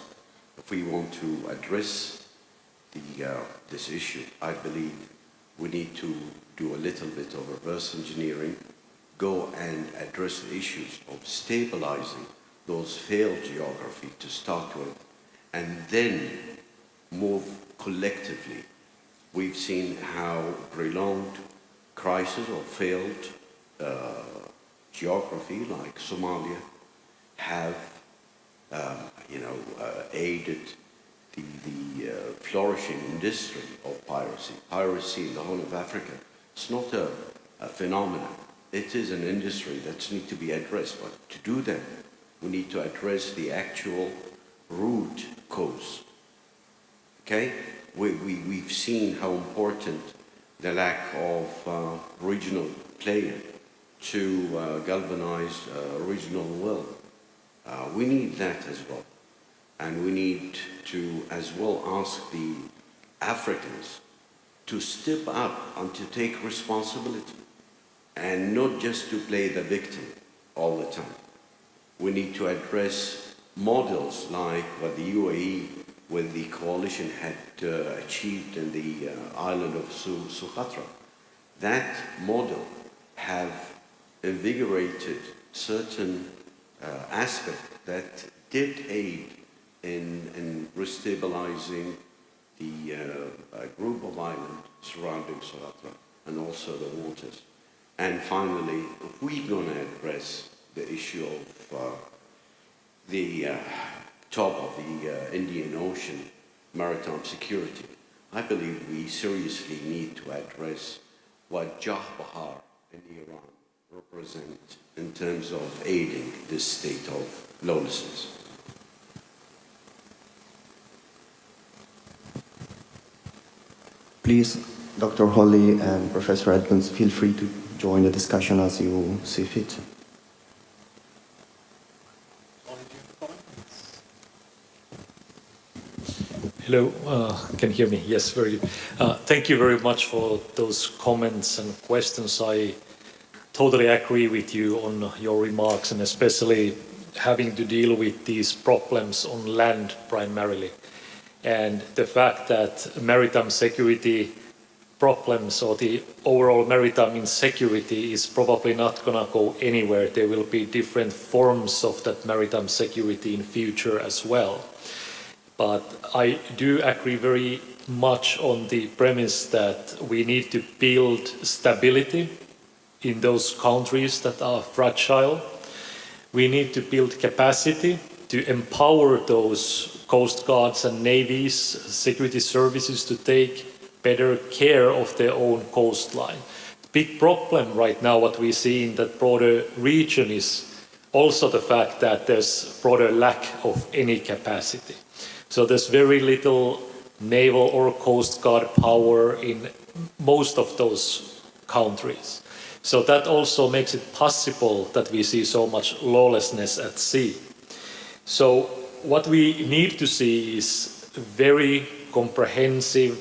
If we want to address this issue, I believe we need to do a little bit of reverse engineering, go and address the issues of stabilizing those failed geography to start with, and then move collectively. We've seen how prolonged crisis or failed geography like Somalia have aided the flourishing industry of piracy. Piracy in the Horn of Africa, it's not a phenomenon. It is an industry that needs to be addressed. But to do that, we need to address the actual root cause. Okay? we've seen how important the lack of regional player to galvanize regional will. We need that as well. And we need to as well ask the Africans to step up and to take responsibility and not just to play the victim all the time. We need to address models like what the UAE with the coalition had achieved in the island of Sumatra. That model have invigorated certain aspects that did aid in restabilizing the group of islands surrounding Sumatra and also the waters. And finally, if we're going to address the issue of the top of the Indian Ocean maritime security, I believe we seriously need to address what Jah Bahar in Iran represent in terms of aiding this state of lawlessness. Please, Dr. Holly and Professor Edmonds, feel free to join the discussion as you see fit. Hello, can you hear me? Yes, very good. Thank you very much for those comments and questions. I totally agree with you on your remarks, and especially having to deal with these problems on land primarily. And the fact that maritime security problems or the overall maritime insecurity is probably not going to go anywhere. There will be different forms of that maritime security in future as well. But I do agree very much on the premise that we need to build stability in those countries that are fragile. We need to build capacity to empower those coast guards and navies, security services to take better care of their own coastline. The big problem right now, what we see in that broader region, is also the fact that there's broader lack of any capacity. So there's very little naval or coast guard power in most of those countries. So that also makes it possible that we see so much lawlessness at sea. So what we need to see is very comprehensive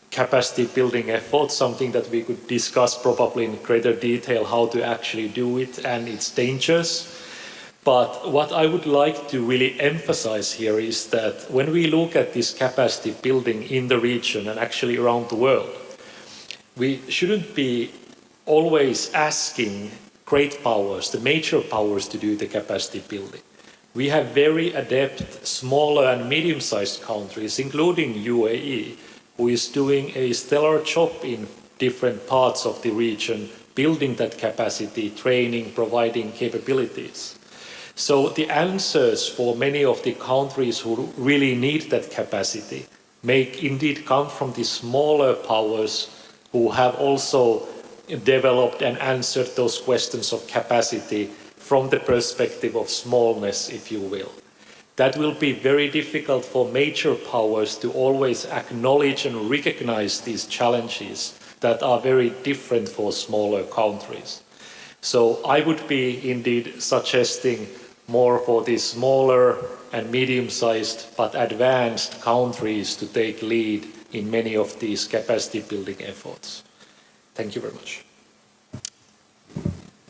capacity building effort, something that we could discuss probably in greater detail how to actually do it and its dangers. But what I would like to really emphasize here is that when we look at this capacity building in the region and actually around the world, we shouldn't be always asking great powers, the major powers, to do the capacity building. We have very adept smaller and medium-sized countries, including UAE, who is doing a stellar job in different parts of the region, building that capacity, training, providing capabilities. So the answers for many of the countries who really need that capacity may indeed come from the smaller powers who have also developed and answered those questions of capacity from the perspective of smallness, if you will. That will be very difficult for major powers to always acknowledge and recognize these challenges that are very different for smaller countries. So I would be indeed suggesting more for the smaller and medium-sized but advanced countries to take lead in many of these capacity building efforts. Thank you very much.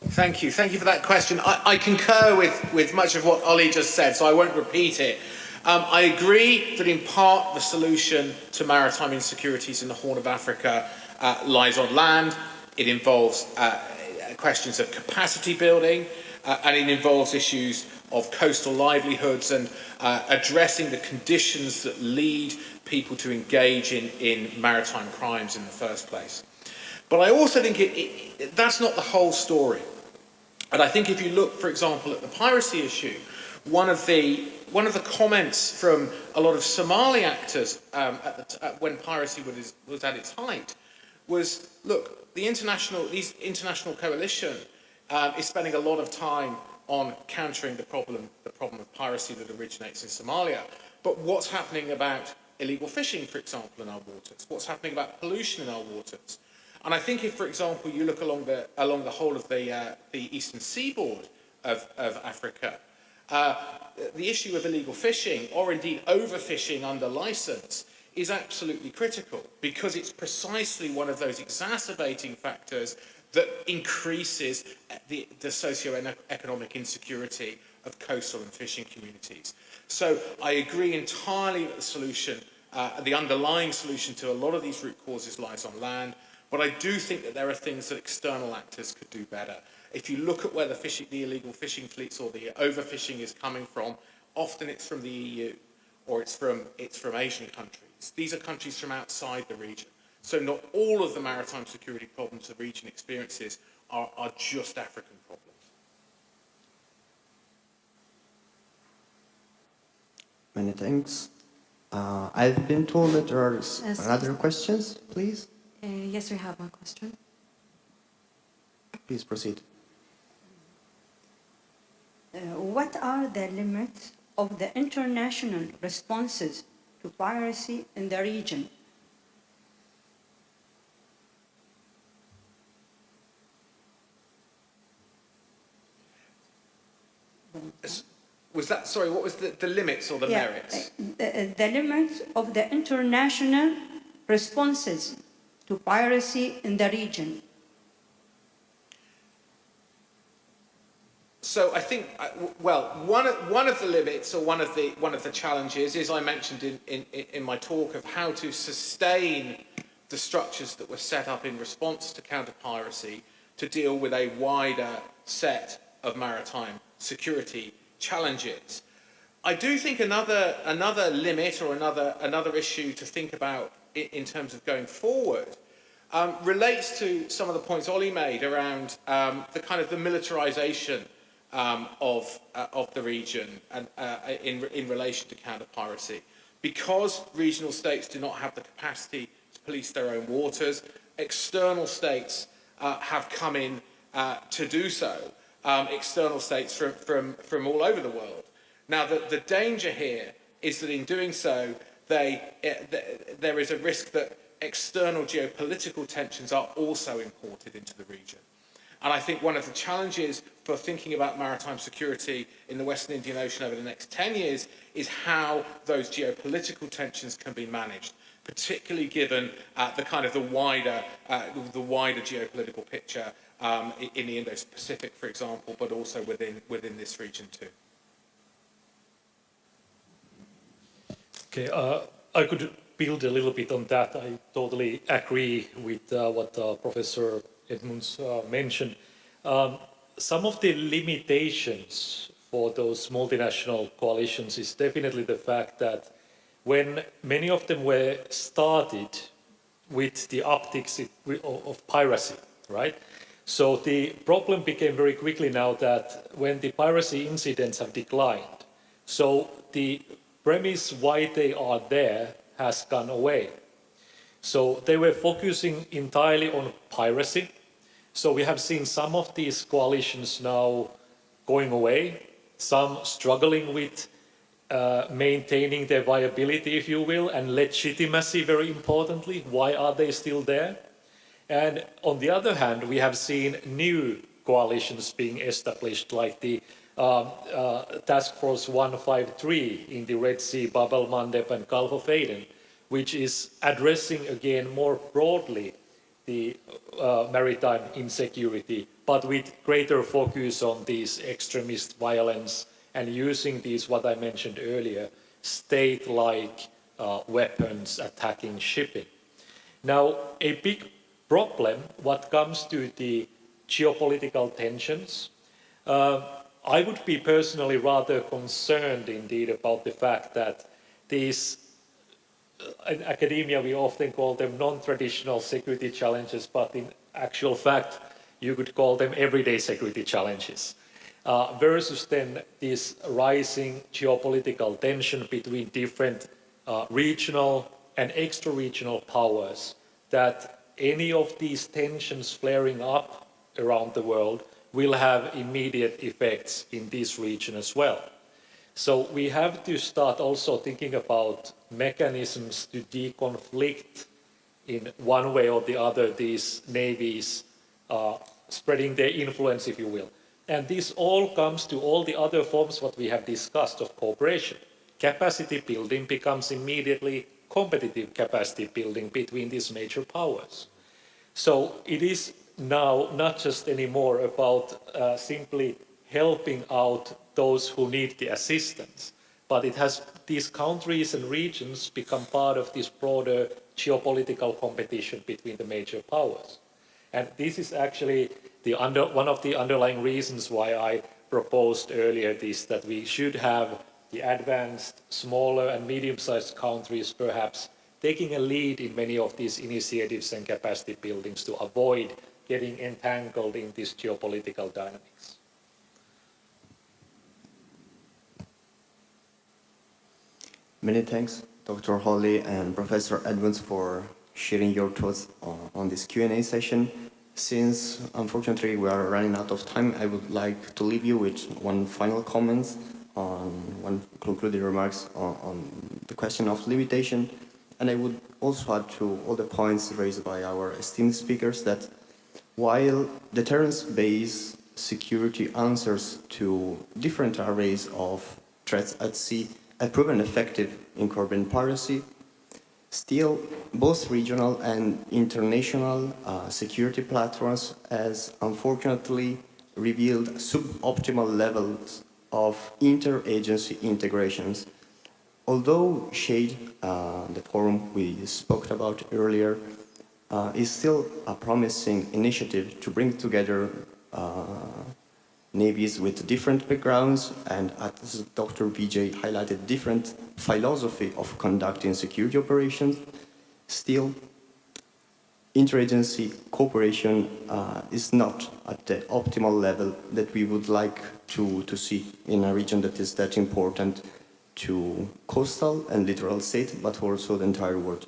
Thank you. Thank you for that question. I concur with much of what Ollie just said, so I won't repeat it. I agree that in part the solution to maritime insecurities in the Horn of Africa lies on land. It involves questions of capacity building, and it involves issues of coastal livelihoods and addressing the conditions that lead people to engage in maritime crimes in the first place. But I also think that's not the whole story. And I think if you look, for example, at the piracy issue, one of the comments from a lot of Somali actors when piracy was at its height was, look, these international coalition is spending a lot of time on countering the problem of piracy that originates in Somalia. But what's happening about illegal fishing, for example, in our waters? What's happening about pollution in our waters? And I think if, for example, you look along the whole of the eastern seaboard of Africa, the issue of illegal fishing, or indeed overfishing under license, is absolutely critical, because it's precisely one of those exacerbating factors that increases the socio-economic insecurity of coastal and fishing communities. So I agree entirely that the solution, the underlying solution to a lot of these root causes lies on land, but I do think that there are things that external actors could do better. If you look at where the illegal fishing fleets or the overfishing is coming from, often it's from the EU or it's from Asian countries. These are countries from outside the region. So not all of the maritime security problems the region experiences are just African problems. Many thanks. I've been told that there are other questions, please. Yes, we have one question. Please proceed. What are the limits of the international responses to piracy in the region? Was that, sorry, what was the limits or the merits? The limits of the international responses to piracy in the region. So I think, well, one of the limits, or one of the challenges, is I mentioned in my talk, of how to sustain the structures that were set up in response to counter-piracy to deal with a wider set of maritime security challenges. I do think another limit, or another issue to think about in terms of going forward, relates to some of the points Ollie made around the kind of the militarization of the region and in relation to counter-piracy. Because regional states do not have the capacity to police their own waters, external states have come in to do so. External states from all over the world. Now, the danger here is that in doing so, there is a risk that external geopolitical tensions are also imported into the region. And I think one of the challenges for thinking about maritime security in the Western Indian Ocean over the next 10 years is how those geopolitical tensions can be managed, particularly given the wider geopolitical picture in the Indo-Pacific, for example, but also within this region too. Okay, I could build a little bit on that. I totally agree with what Professor Edmunds mentioned. Some of the limitations for those multinational coalitions is definitely the fact that when many of them were started with the optics of piracy, right? So the problem became very quickly now that when the piracy incidents have declined, so the premise why they are there has gone away. So they were focusing entirely on piracy. So we have seen some of these coalitions now going away, some struggling with maintaining their viability, if you will, and legitimacy, very importantly. Why are they still there? And on the other hand, we have seen new coalitions being established, like the Task Force 153 in the Red Sea, Bab el-Mandeb and Gulf of Aden, which is addressing again more broadly the maritime insecurity, but with greater focus on these extremist violence and using these, what I mentioned earlier, state-like weapons attacking shipping. Now, a big problem, what comes to the geopolitical tensions, I would be personally rather concerned indeed about the fact that these, in academia we often call them non-traditional security challenges, but in actual fact you could call them everyday security challenges, versus then this rising geopolitical tension between different regional and extra-regional powers, that any of these tensions flaring up around the world will have immediate effects in this region as well. So we have to start also thinking about mechanisms to deconflict in one way or the other these navies spreading their influence, if you will. And this all comes to all the other forms what we have discussed of cooperation. Capacity building becomes immediately competitive capacity building between these major powers. So it is now not just anymore about simply helping out those who need the assistance, but it has these countries and regions become part of this broader geopolitical competition between the major powers. And this is actually one of the underlying reasons why I proposed earlier this, that we should have the advanced, smaller and medium-sized countries perhaps taking a lead in many of these initiatives and capacity buildings to avoid getting entangled in this geopolitical dynamics. Many thanks, Dr. Holly and Professor Edmonds, for sharing your thoughts on this Q&A session. Since, unfortunately, we are running out of time, I would like to leave you with one final comment on one concluding remarks on the question of limitation. And I would also add to all the points raised by our esteemed speakers that while deterrence-based security answers to different arrays of threats at sea have proven effective in curbing piracy, still both regional and international security platforms has unfortunately revealed suboptimal levels of interagency integrations. Although SHADE, the forum we spoke about earlier, is still a promising initiative to bring together navies with different backgrounds and, as Dr. Vijay highlighted, different philosophy of conducting security operations, still interagency cooperation is not at the optimal level that we would like to see in a region that is that important to coastal and littoral states, but also the entire world.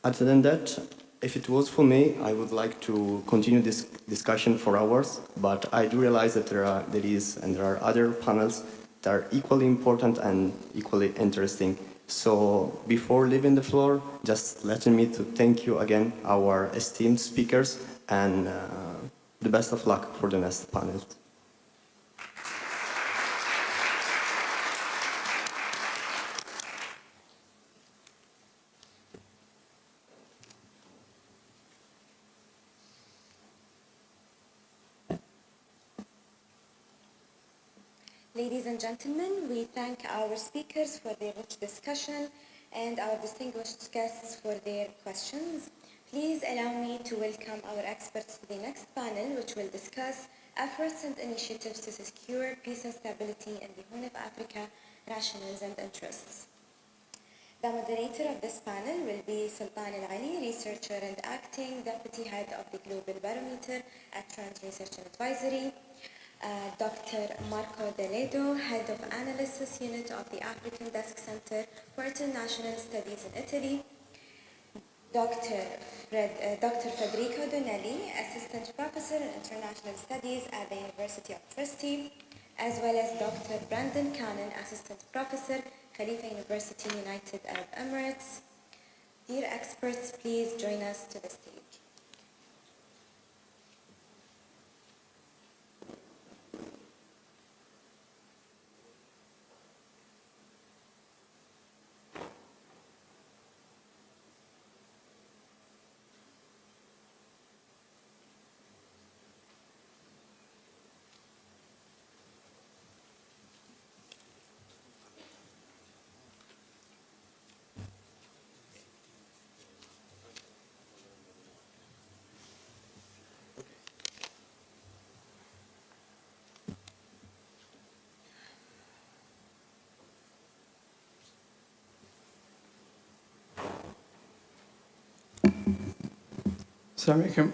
Other than that, if it was for me, I would like to continue this discussion for hours, but I do realize that there are other panels that are equally important and equally interesting. So before leaving the floor, just letting me to thank you again, our esteemed speakers, and the best of luck for the next panel. Ladies and gentlemen, we thank our speakers for their rich discussion and our distinguished guests for their questions. Please allow me to welcome our experts to the next panel, which will discuss efforts and initiatives to secure peace and stability in the Horn of Africa, nationals and interests. The moderator of this panel will be Sultan Al-Ali, researcher and acting deputy head of the Global Barometer at Trans Research and Advisory. Dr. Marco Deledo, Head of Analysis Unit of the African Desk Center for International Studies in Italy. Dr. Federico Donelli, Assistant Professor in International Studies at the University of Trieste, as well as Dr. Brandon Cannon, Assistant Professor, Khalifa University, United Arab Emirates. Dear experts, please join us to the stage. Assalamu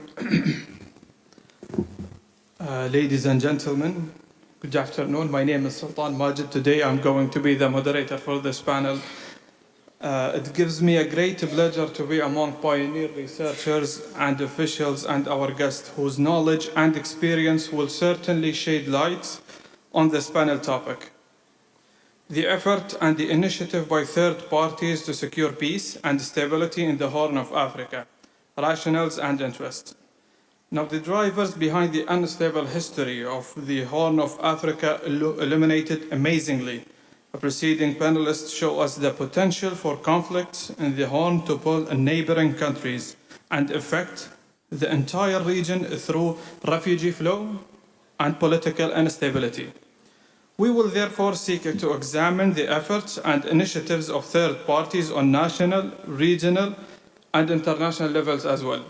alaikum. Ladies and gentlemen, good afternoon. My name is Sultan Majid. Today I'm going to be the moderator for this panel. It gives me a great pleasure to be among pioneer researchers and officials and our guests whose knowledge and experience will certainly shed light on this panel topic. the effort and the initiative by third parties to secure peace and stability in the Horn of Africa, rationales and interests. Now, the drivers behind the unstable history of the Horn of Africa illuminated amazingly. The preceding panelists show us the potential for conflicts in the Horn to pull neighboring countries and affect the entire region through refugee flow and political instability. We will therefore seek to examine the efforts and initiatives of third parties on national, regional, and international levels as well,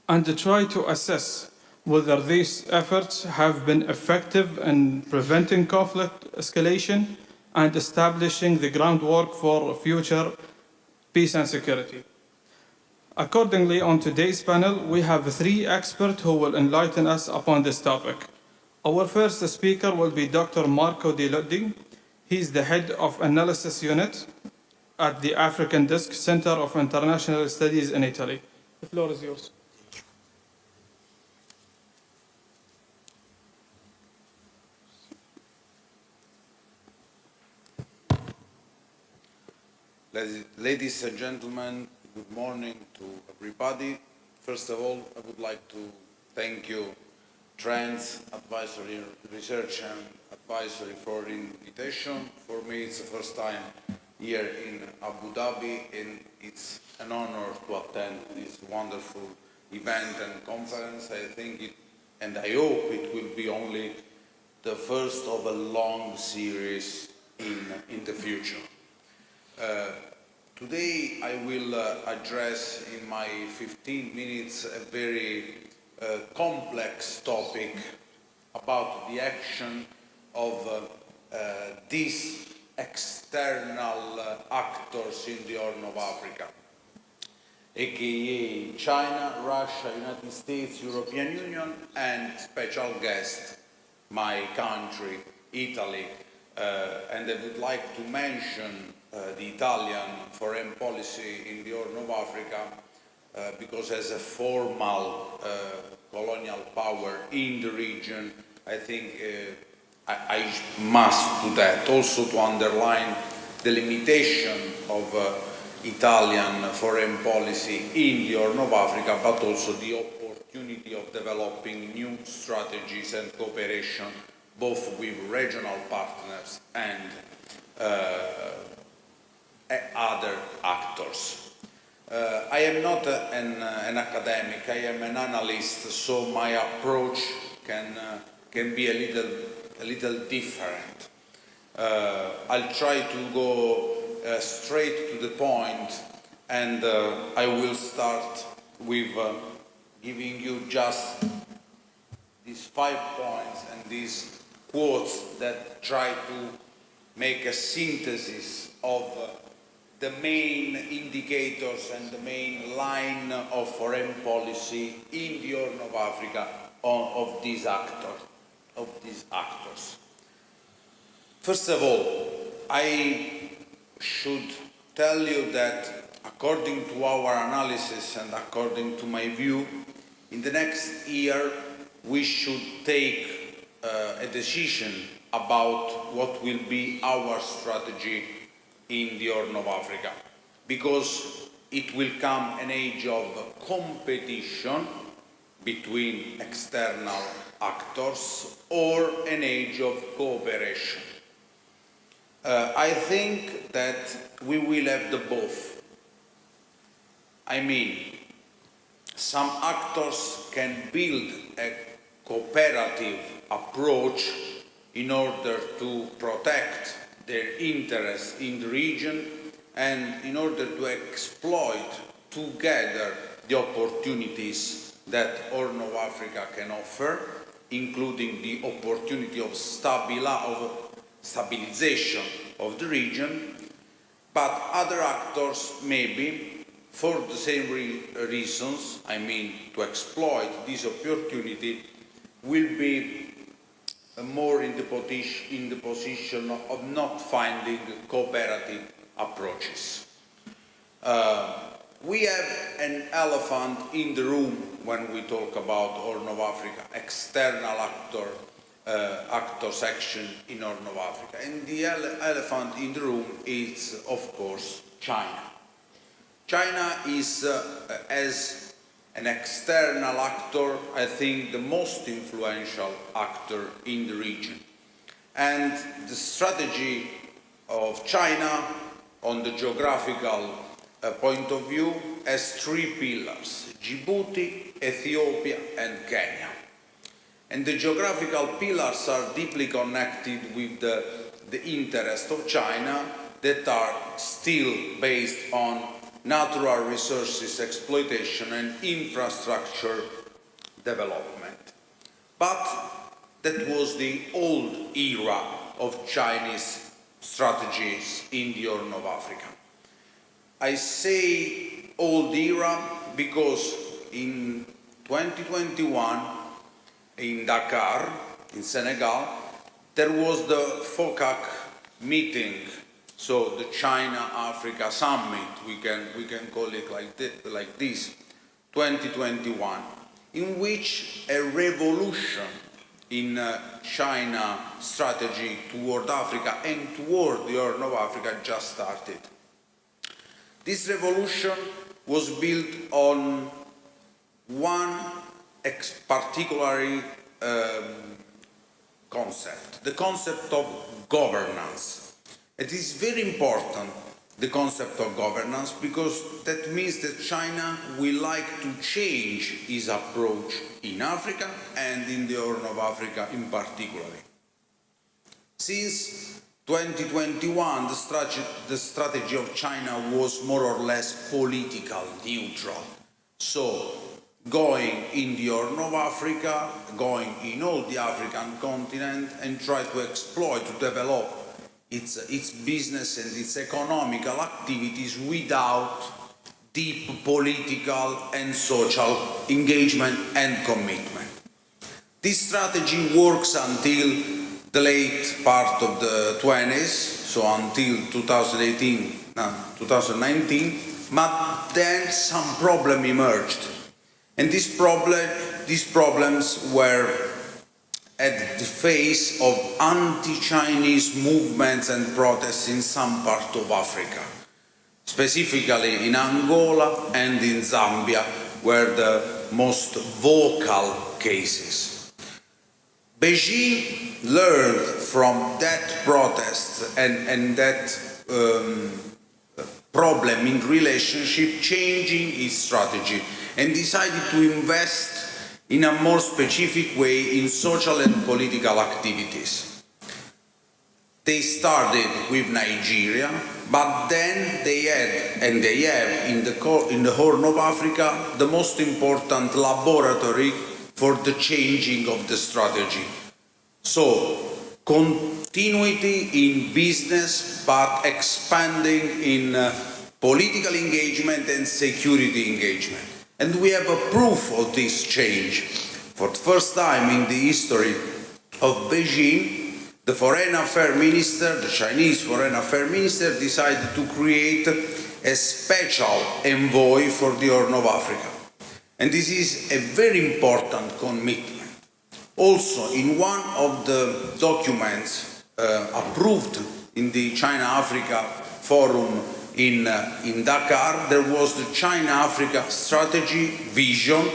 and to try to assess whether these efforts have been effective in preventing conflict escalation and establishing the groundwork for future peace and security. Accordingly, on today's panel, we have three experts who will enlighten us upon this topic. Our first speaker will be Dr. Marco Di Lodi. He is the head of analysis unit at the African Desk Center of International Studies in Italy. The floor is yours. Ladies and gentlemen, good morning to everybody. First of all, I would like to thank you, Trends Advisory Research and Advisory, for the invitation. For me, it's the first time here in Abu Dhabi, and it's an honor to attend this wonderful event and conference. I think it, and I hope it will be only the first of a long series in the future. Today I will address in my 15 minutes a very complex topic about the action of these external actors in the Horn of Africa, aka China, Russia, United States, European Union, and special guest, my country, Italy. And I would like to mention the Italian foreign policy in the Horn of Africa because as a formal colonial power in the region, I think I must do that, also to underline the limitation of Italian foreign policy in the Horn of Africa, but also the opportunity of developing new strategies and cooperation both with regional partners and other actors. I am not an academic, I am an analyst, so my approach can be a little different. I'll try to go straight to the point, and I will start with giving you just these 5 points and these quotes that try to make a synthesis of the main indicators and the main line of foreign policy in the Horn of Africa of these actors. First of all, I should tell you that according to our analysis and according to my view, in the next year we should take a decision about what will be our strategy in the Horn of Africa, because it will come an age of competition between external actors or an age of cooperation. I think that we will have the both. I mean, some actors can build a cooperative approach in order to protect their interests in the region and in order to exploit together the opportunities that Horn of Africa can offer, including the opportunity of stabilization of the region, but other actors maybe, for the same reasons, I mean to exploit this opportunity, will be more in the position of not finding cooperative approaches. We have an elephant in the room when we talk about Horn of Africa, external actor actors' action in Horn of Africa. And the elephant in the room is, of course, China. China is, as an external actor, I think the most influential actor in the region. And the strategy of China on the geographical point of view has three pillars: Djibouti, Ethiopia and Kenya. And the geographical pillars are deeply connected with the interests of China that are still based on natural resources exploitation and infrastructure development. But that was the old era of Chinese strategies in the Horn of Africa. I say old era because in 2021 in Dakar, in Senegal, there was the FOCAC meeting, so the China-Africa Summit, we can call it like this, 2021, in which a revolution in China strategy toward Africa and toward the Horn of Africa just started. This revolution was built on one particular concept, the concept of governance. It is very important, the concept of governance, because that means that China will like to change its approach in Africa and in the Horn of Africa in particular. Since 2021, the strategy of China was more or less political, neutral. So, going in the Horn of Africa, going in all the African continent and try to exploit, to develop its business and its economical activities without deep political and social engagement and commitment. This strategy works until the late part of the 20s, so until 2018, 2019, but then some problem emerged. And these problems were at the face of anti-Chinese movements and protests in some part of Africa, specifically in Angola and in Zambia, were the most vocal cases. Beijing learned from that protest and that problem in relationship, changing its strategy, and decided to invest in a more specific way in social and political activities. They started with Nigeria, but then they had, and they have in the Horn of Africa, the most important laboratory for the changing of the strategy. So, continuity in business, but expanding in political engagement and security engagement. And we have a proof of this change. For the first time in the history of Beijing, the Foreign Affairs Minister, the Chinese Foreign Affairs Minister, decided to create a special envoy for the Horn of Africa. And this is a very important commitment. Also, in one of the documents approved in the China-Africa Forum in Dakar, there was the China-Africa Strategy Vision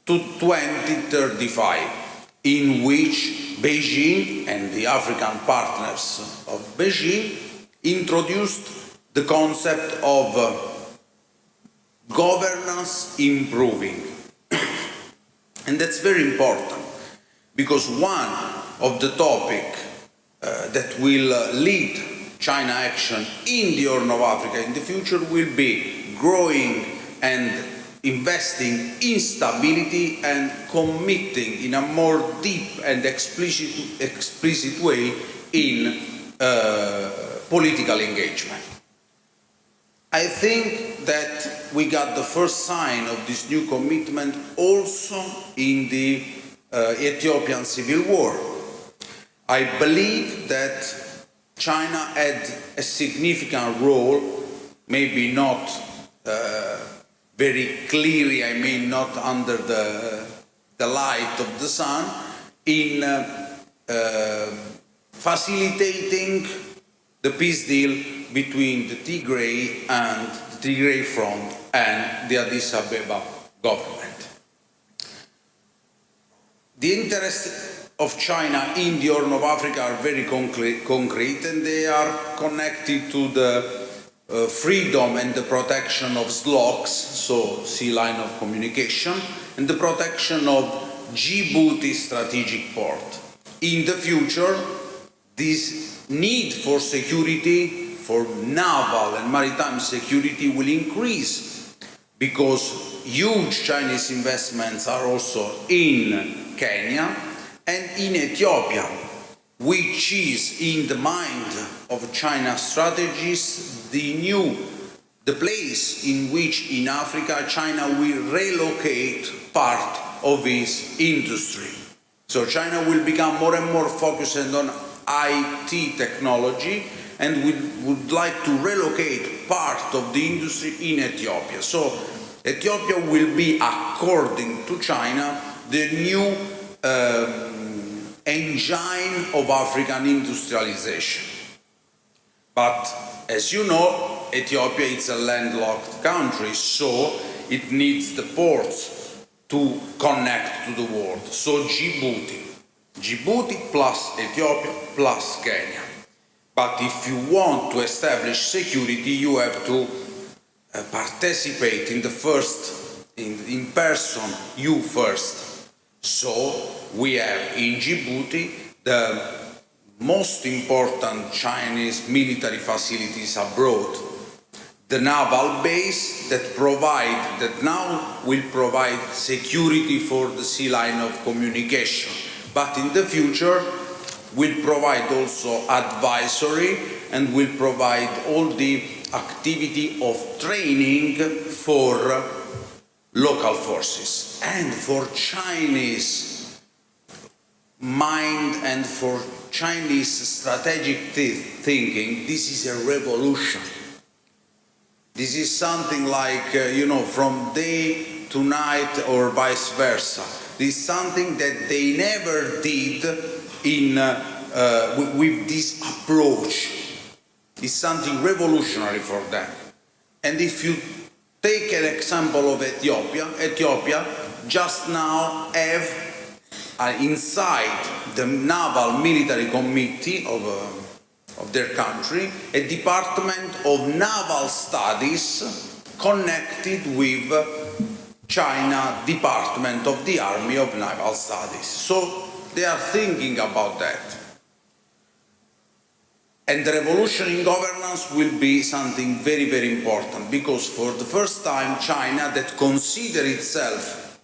to 2035, in which Beijing and the African partners of Beijing introduced the concept of governance improving. And that's very important, because one of the topics that will lead China action in the Horn of Africa in the future will be growing and investing in stability and committing in a more deep and explicit way in political engagement. I think that we got the first sign of this new commitment also in the Ethiopian civil war. I believe that China had a significant role, maybe not very clearly, I mean not under the light of the sun, in facilitating the peace deal between the Tigray and the Tigray Front and the Addis Ababa government. The interests of China in the Horn of Africa are very concrete, and they are connected to the freedom and the protection of SLOCs, so sea line of communication, and the protection of Djibouti strategic port. In the future, this need for security, for naval and maritime security will increase because huge Chinese investments are also in Kenya and in Ethiopia, which is in the mind of China's strategies the place in which in Africa China will relocate part of its industry. So China will become more and more focused on IT technology and would like to relocate part of the industry in Ethiopia. So Ethiopia will be, according to China, the new engine of African industrialization. But as you know, Ethiopia is a landlocked country, so it needs the ports to connect to the world. So Djibouti plus Ethiopia plus Kenya. But if you want to establish security, you have to participate in the first, in person, you first. So we have in Djibouti the most important Chinese military facilities abroad. The naval base that now will provide security for the sea line of communication, but in the future will provide also advisory and will provide all the activity of training for local forces. And for Chinese mind and for Chinese strategic thinking, this is a revolution. This is something like, from day to night or vice versa. This is something that they never did with this approach. It's something revolutionary for them. And if you take an example of Ethiopia just now have inside the naval military committee of their country a department of naval studies connected with China Department of the Army of Naval Studies. So they are thinking about that. And the revolution in governance will be something very, very important, because for the first time China, that considers itself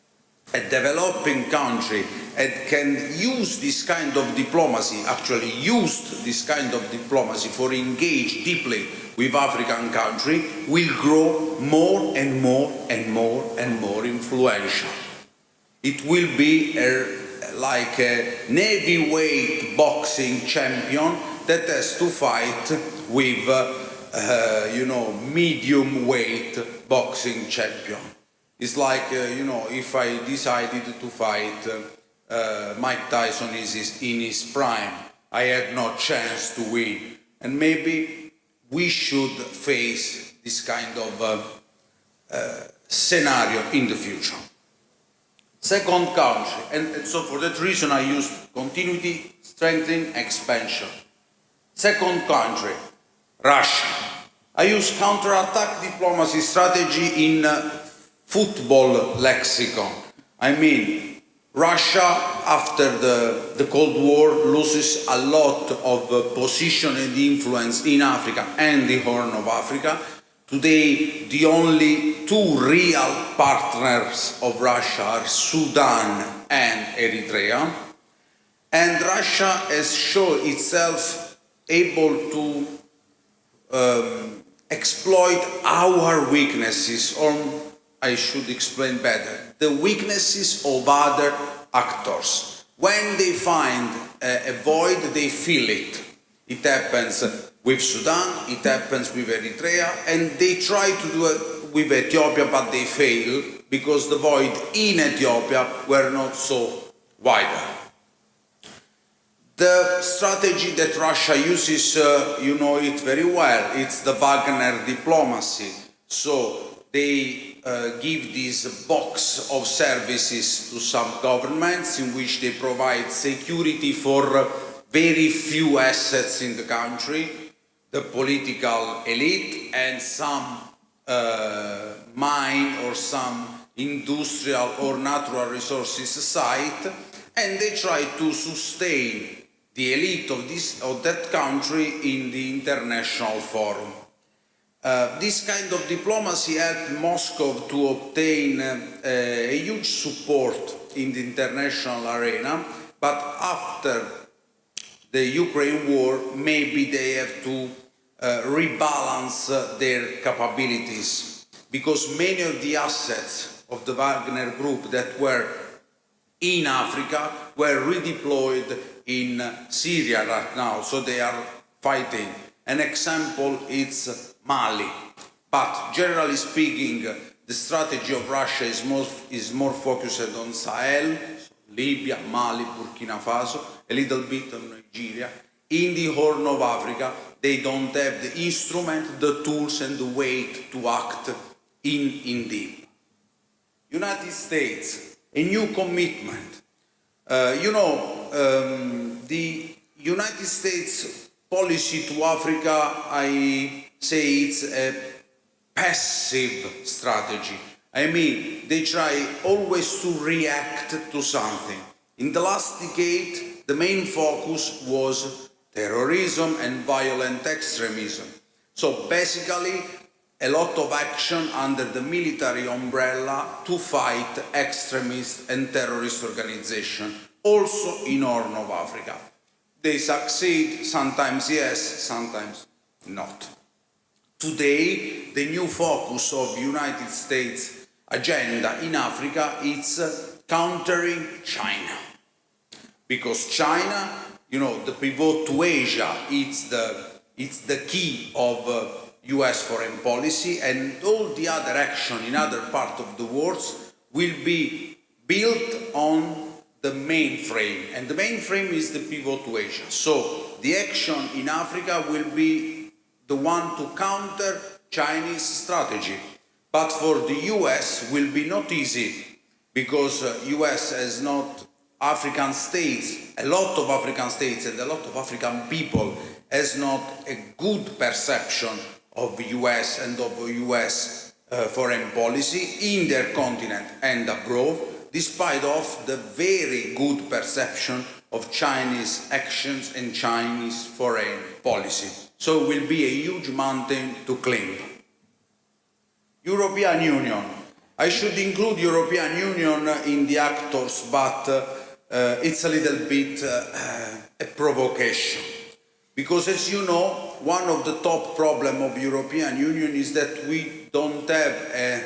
a developing country and can use this kind of diplomacy, actually used this kind of diplomacy for engage deeply with African country, will grow more and more and more and more influential. It will be like a heavyweight boxing champion that has to fight with medium weight boxing champion. It's like, if I decided to fight Mike Tyson in his prime, I had no chance to win. And maybe we should face this kind of scenario in the future. Second country, and so for that reason I use continuity, strengthening, expansion. Second country, Russia. I use counterattack diplomacy strategy in football lexicon. I mean, Russia, after the Cold War, loses a lot of position and influence in Africa and the Horn of Africa. Today, the only two real partners of Russia are Sudan and Eritrea. And Russia has shown itself able to exploit our weaknesses, or I should explain better, the weaknesses of other actors. When they find a void, they fill it. It happens with Sudan, it happens with Eritrea, and they try to do it with Ethiopia, but they fail because the void in Ethiopia were not so wider. The strategy that Russia uses, you know it very well, it's the Wagner diplomacy. So they give this box of services to some governments in which they provide security for very few assets in the country, the political elite, and some mine or some industrial or natural resources site, and they try to sustain the elite of that country in the international forum. This kind of diplomacy helped Moscow to obtain a huge support in the international arena, but after the Ukraine war, maybe they have to rebalance their capabilities, because many of the assets of the Wagner group that were in Africa were redeployed in Syria right now, so they are fighting. An example is Mali. But generally speaking, the strategy of Russia is more focused on Sahel, Libya, Mali, Burkina Faso, a little bit on Nigeria. In the Horn of Africa, they don't have the instrument, the tools and the weight to act in deep. United States, a new commitment. The United States policy to Africa, I say it's a passive strategy. I mean, they try always to react to something. In the last decade, the main focus was terrorism and violent extremism. So basically, a lot of action under the military umbrella to fight extremist and terrorist organizations, also in Horn of Africa. They succeed, sometimes yes, sometimes not. Today, the new focus of United States agenda in Africa is countering China. Because China, the pivot to Asia, it's the key of US foreign policy, and all the other action in other parts of the world will be built on the mainframe, and the mainframe is the pivot to Asia. So the action in Africa will be the one to counter Chinese strategy. But for the US will be not easy, because US has not African states, a lot of African states and a lot of African people has not a good perception of US and of US foreign policy in their continent and abroad, despite of the very good perception of Chinese actions and Chinese foreign policy. So it will be a huge mountain to climb. European Union. I should include European Union in the actors, but it's a little bit a provocation. Because as you know, one of the top problems of European Union is that we don't have a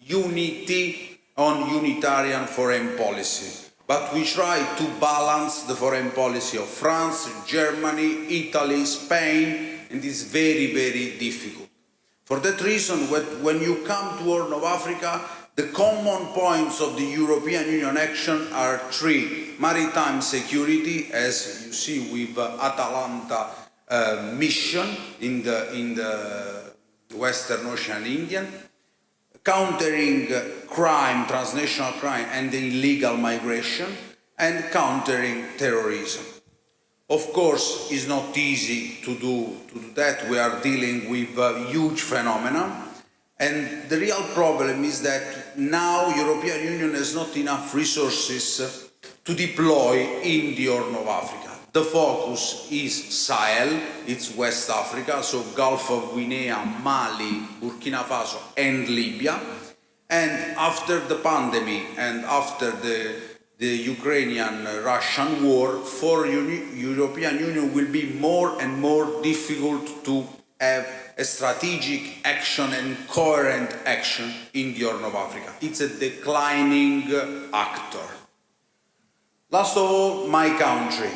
unity on unitarian foreign policy. But we try to balance the foreign policy of France, Germany, Italy, Spain, and it's very, very difficult. For that reason, when you come to Horn of Africa, the common points of the European Union action are three: maritime security, as you see with Atalanta mission in the Western Ocean and Indian, countering crime, transnational crime and illegal migration, and countering terrorism. Of course, it's not easy to do that. We are dealing with a huge phenomenon. And the real problem is that now European Union has not enough resources to deploy in the Horn of Africa. The focus is Sahel, it's West Africa, so Gulf of Guinea, Mali, Burkina Faso and Libya. And after the pandemic and after the Ukrainian-Russian war, for European Union will be more and more difficult to have a strategic action and coherent action in the Horn of Africa. It's a declining actor. Last of all, my country.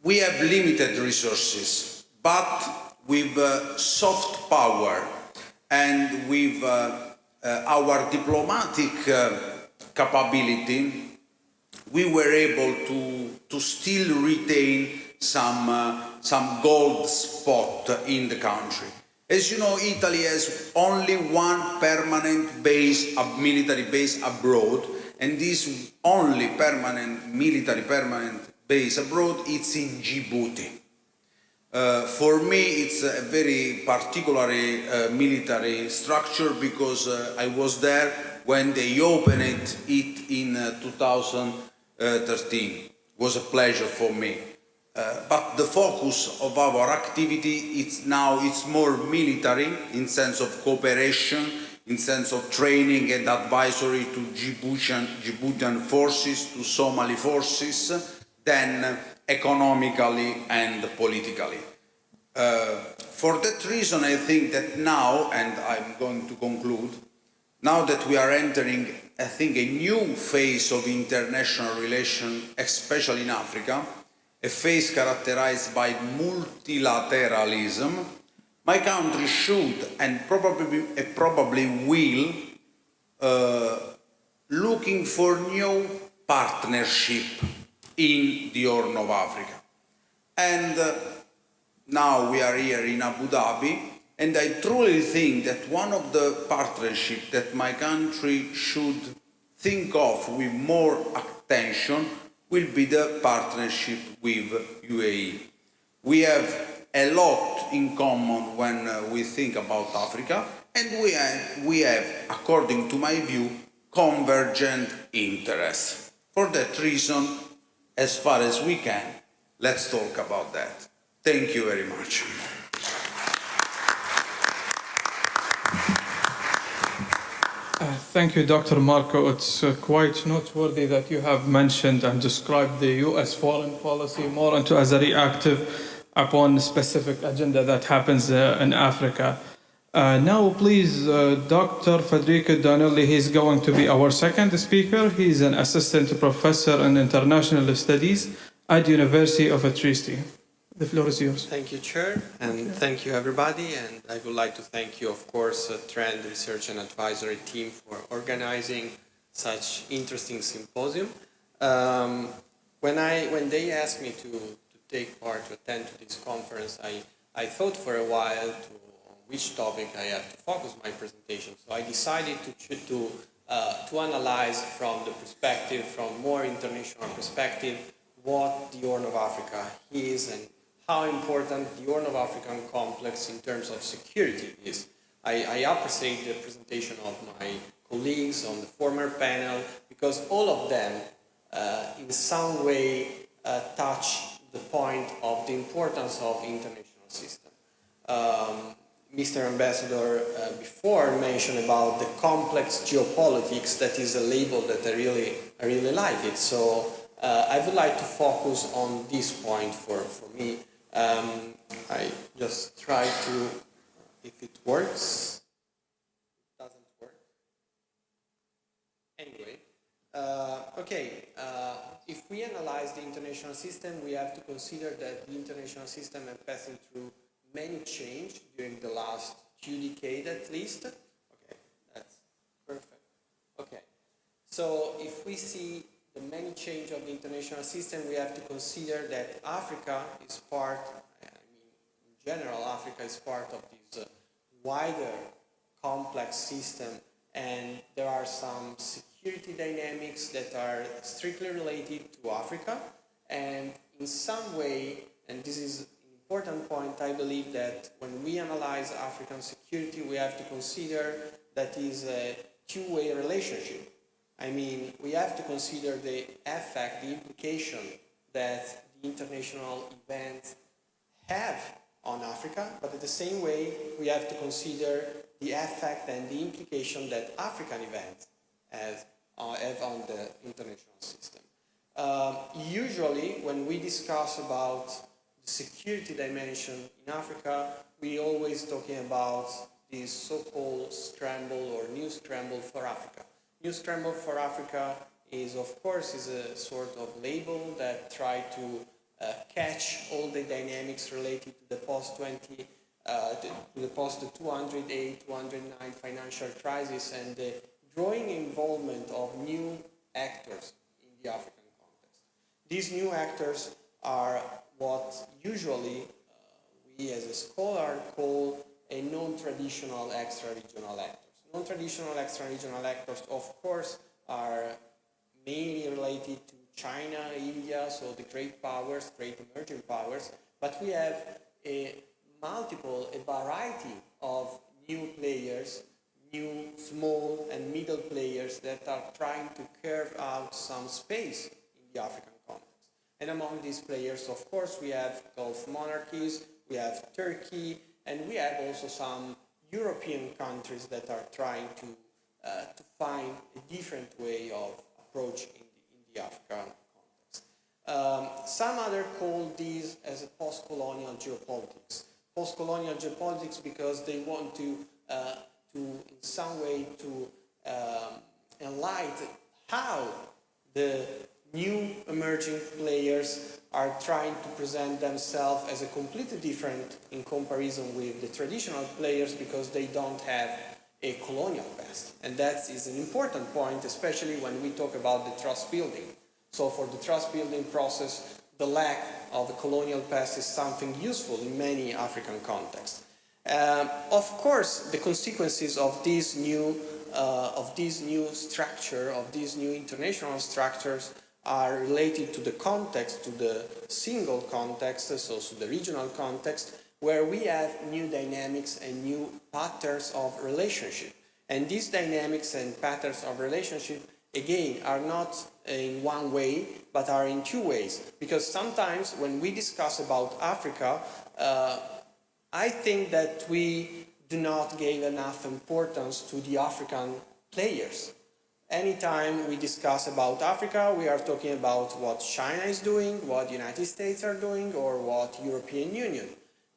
We have limited resources, but with soft power and with our diplomatic capability, we were able to still retain some gold spot in the country. As you know, Italy has only one permanent base, a military base abroad, and this only military base abroad, it's in Djibouti. For me, it's a very particularly military structure because I was there when they opened it in 2013. It was a pleasure for me. But the focus of our activity it's more military in sense of cooperation, in sense of training and advisory to Djiboutian forces, to Somali forces, than economically and politically. For that reason, I think that now, and I'm going to conclude, now that we are entering, I think, a new phase of international relations, especially in Africa, a phase characterized by multilateralism, my country should and probably will looking for new partnership in the Horn of Africa. And now we are here in Abu Dhabi, and I truly think that one of the partnerships that my country should think of with more attention will be the partnership with UAE. We have a lot in common when we think about Africa, and we have, according to my view, convergent interests. For that reason, as far as we can, let's talk about that. Thank you very much. Thank you, Dr. Marco. It's quite noteworthy that you have mentioned and described the U.S. foreign policy more into as a reactive upon a specific agenda that happens in Africa. Now, please, Dr. Federico Donnelly, he's going to be our second speaker. He's an assistant professor in international studies at University of Trieste. The floor is yours. Thank you, Chair, and thank you, everybody. And I would like to thank you, of course, Trend Research and Advisory team for organizing such interesting symposium. When they asked me to take part, to attend to this conference, I thought for a while on which topic I have to focus my presentation. So I decided to analyze from the perspective, from more international perspective, what the Horn of Africa is and how important the Horn of African complex in terms of security is. I appreciate the presentation of my colleagues on the former panel because all of them in some way touch the point of the importance of international system. Mr. Ambassador before mentioned about the complex geopolitics. That is a label that I really like it. So I would like to focus on this point for me. I just try to, if it works, it doesn't work. Anyway, if we analyze the international system, we have to consider that the international system has passed through many changes during the last 2 decades at least. Okay, that's perfect. Okay, so if we see the many change of the international system, we have to consider that Africa is part, in general, Africa is part of this wider complex system, and there are some security dynamics that are strictly related to Africa, and in some way, and this is an important point, I believe that when we analyze African security, we have to consider that is a two-way relationship. I mean, we have to consider the effect, the implication that the international events have on Africa, but at the same way, we have to consider the effect and the implication that African events have on the international system. Usually, when we discuss about the security dimension in Africa, we always talking about this so-called scramble or new scramble for Africa. New Scramble for Africa is, of course, a sort of label that try to catch all the dynamics related to the post-20, to the post-2008, 2009 financial crisis and the growing involvement of new actors in the African These new actors are what usually we as a scholar call a non-traditional extra-regional actors. Non-traditional extra-regional actors, of course, are mainly related to China, India, so the great powers, great emerging powers, but we have a variety of new players, new small and middle players that are trying to carve out some space in the African context. And among these players, of course, we have Gulf monarchies, we have Turkey, and we have also some European countries that are trying to find a different way of approaching in the African context. Some other call these as a post-colonial geopolitics. Post-colonial geopolitics because they want to in some way to enlighten how the new emerging players are trying to present themselves as a completely different in comparison with the traditional players because they don't have a colonial past. And that is an important point, especially when we talk about the trust building. So for the trust building process, the lack of the colonial past is something useful in many African contexts. Of course, the consequences of this new structure, of these new international structures, are related to the context, to the single context, so to the regional context, where we have new dynamics and new patterns of relationship. And these dynamics and patterns of relationship, again, are not in one way, but are in two ways. Because sometimes when we discuss about Africa, I think that we do not give enough importance to the African players. Anytime we discuss about Africa, we are talking about what China is doing, what the United States are doing, or what European Union.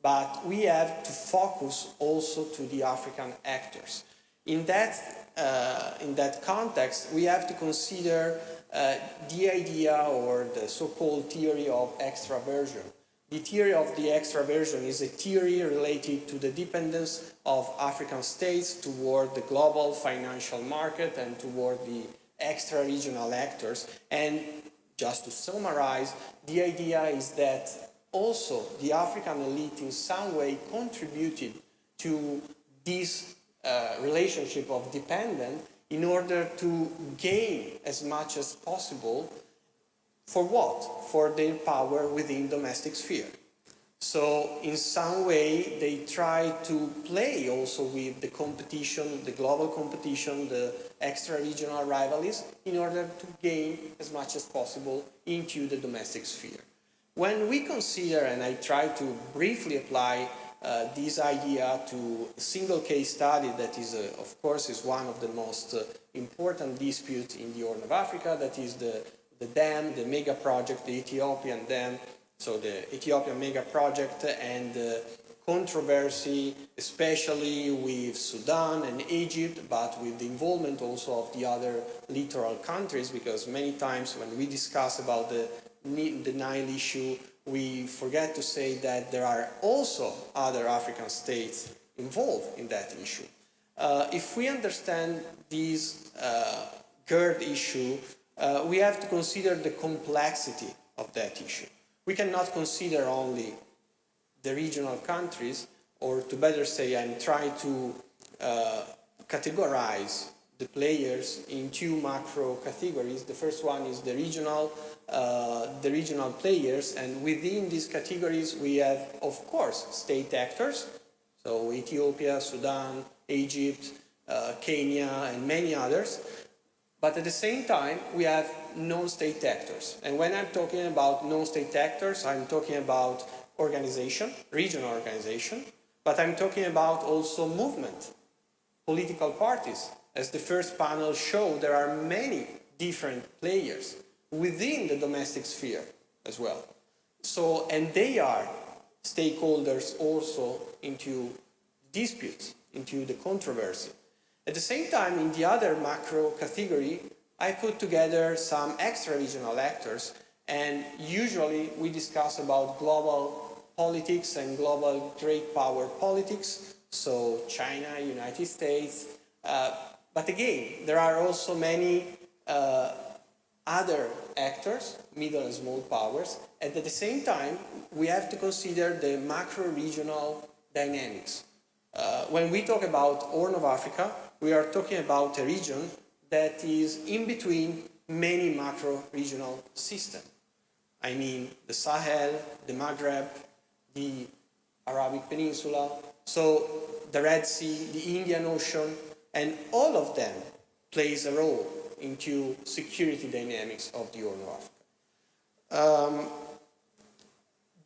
But we have to focus also to the African actors. In that context, we have to consider the idea or the so-called theory of extraversion. The theory of the extraversion is a theory related to the dependence of African states toward the global financial market and toward the extra-regional actors. And just to summarize, the idea is that also the African elite in some way contributed to this relationship of dependence in order to gain as much as possible. For what? For their power within domestic sphere. So in some way they try to play also with the competition, the global competition, the extra-regional rivalries in order to gain as much as possible into the domestic sphere. When we consider, and I try to briefly apply this idea to a single case study that is, of course, is one of the most important disputes in the Horn of Africa, that is the dam, the mega project, the Ethiopian dam, so the Ethiopian mega project, and the controversy, especially with Sudan and Egypt, but with the involvement also of the other littoral countries, because many times when we discuss about the Nile issue, we forget to say that there are also other African states involved in that issue. If we understand this GERD issue, we have to consider the complexity of that issue. We cannot consider only the regional countries, or to better say, I'm trying to categorize the players in two macro categories. The first one is the regional players, and within these categories we have, of course, state actors, so Ethiopia, Sudan, Egypt, Kenya, and many others. But at the same time, we have non-state actors. And when I'm talking about non-state actors, I'm talking about organization, regional organization, but I'm talking about also movement, political parties. As the first panel showed, there are many different players within the domestic sphere as well. So, and they are stakeholders also into disputes, into the controversy. At the same time, in the other macro category, I put together some extra-regional actors, and usually we discuss about global politics and global great power politics, so China, United States, but again, there are also many other actors, middle and small powers, and at the same time, we have to consider the macro-regional dynamics. When we talk about Horn of Africa, we are talking about a region that is in between many macro-regional systems. I mean, the Sahel, the Maghreb, the Arabic Peninsula, so the Red Sea, the Indian Ocean, and all of them plays a role into security dynamics of the Horn of Africa.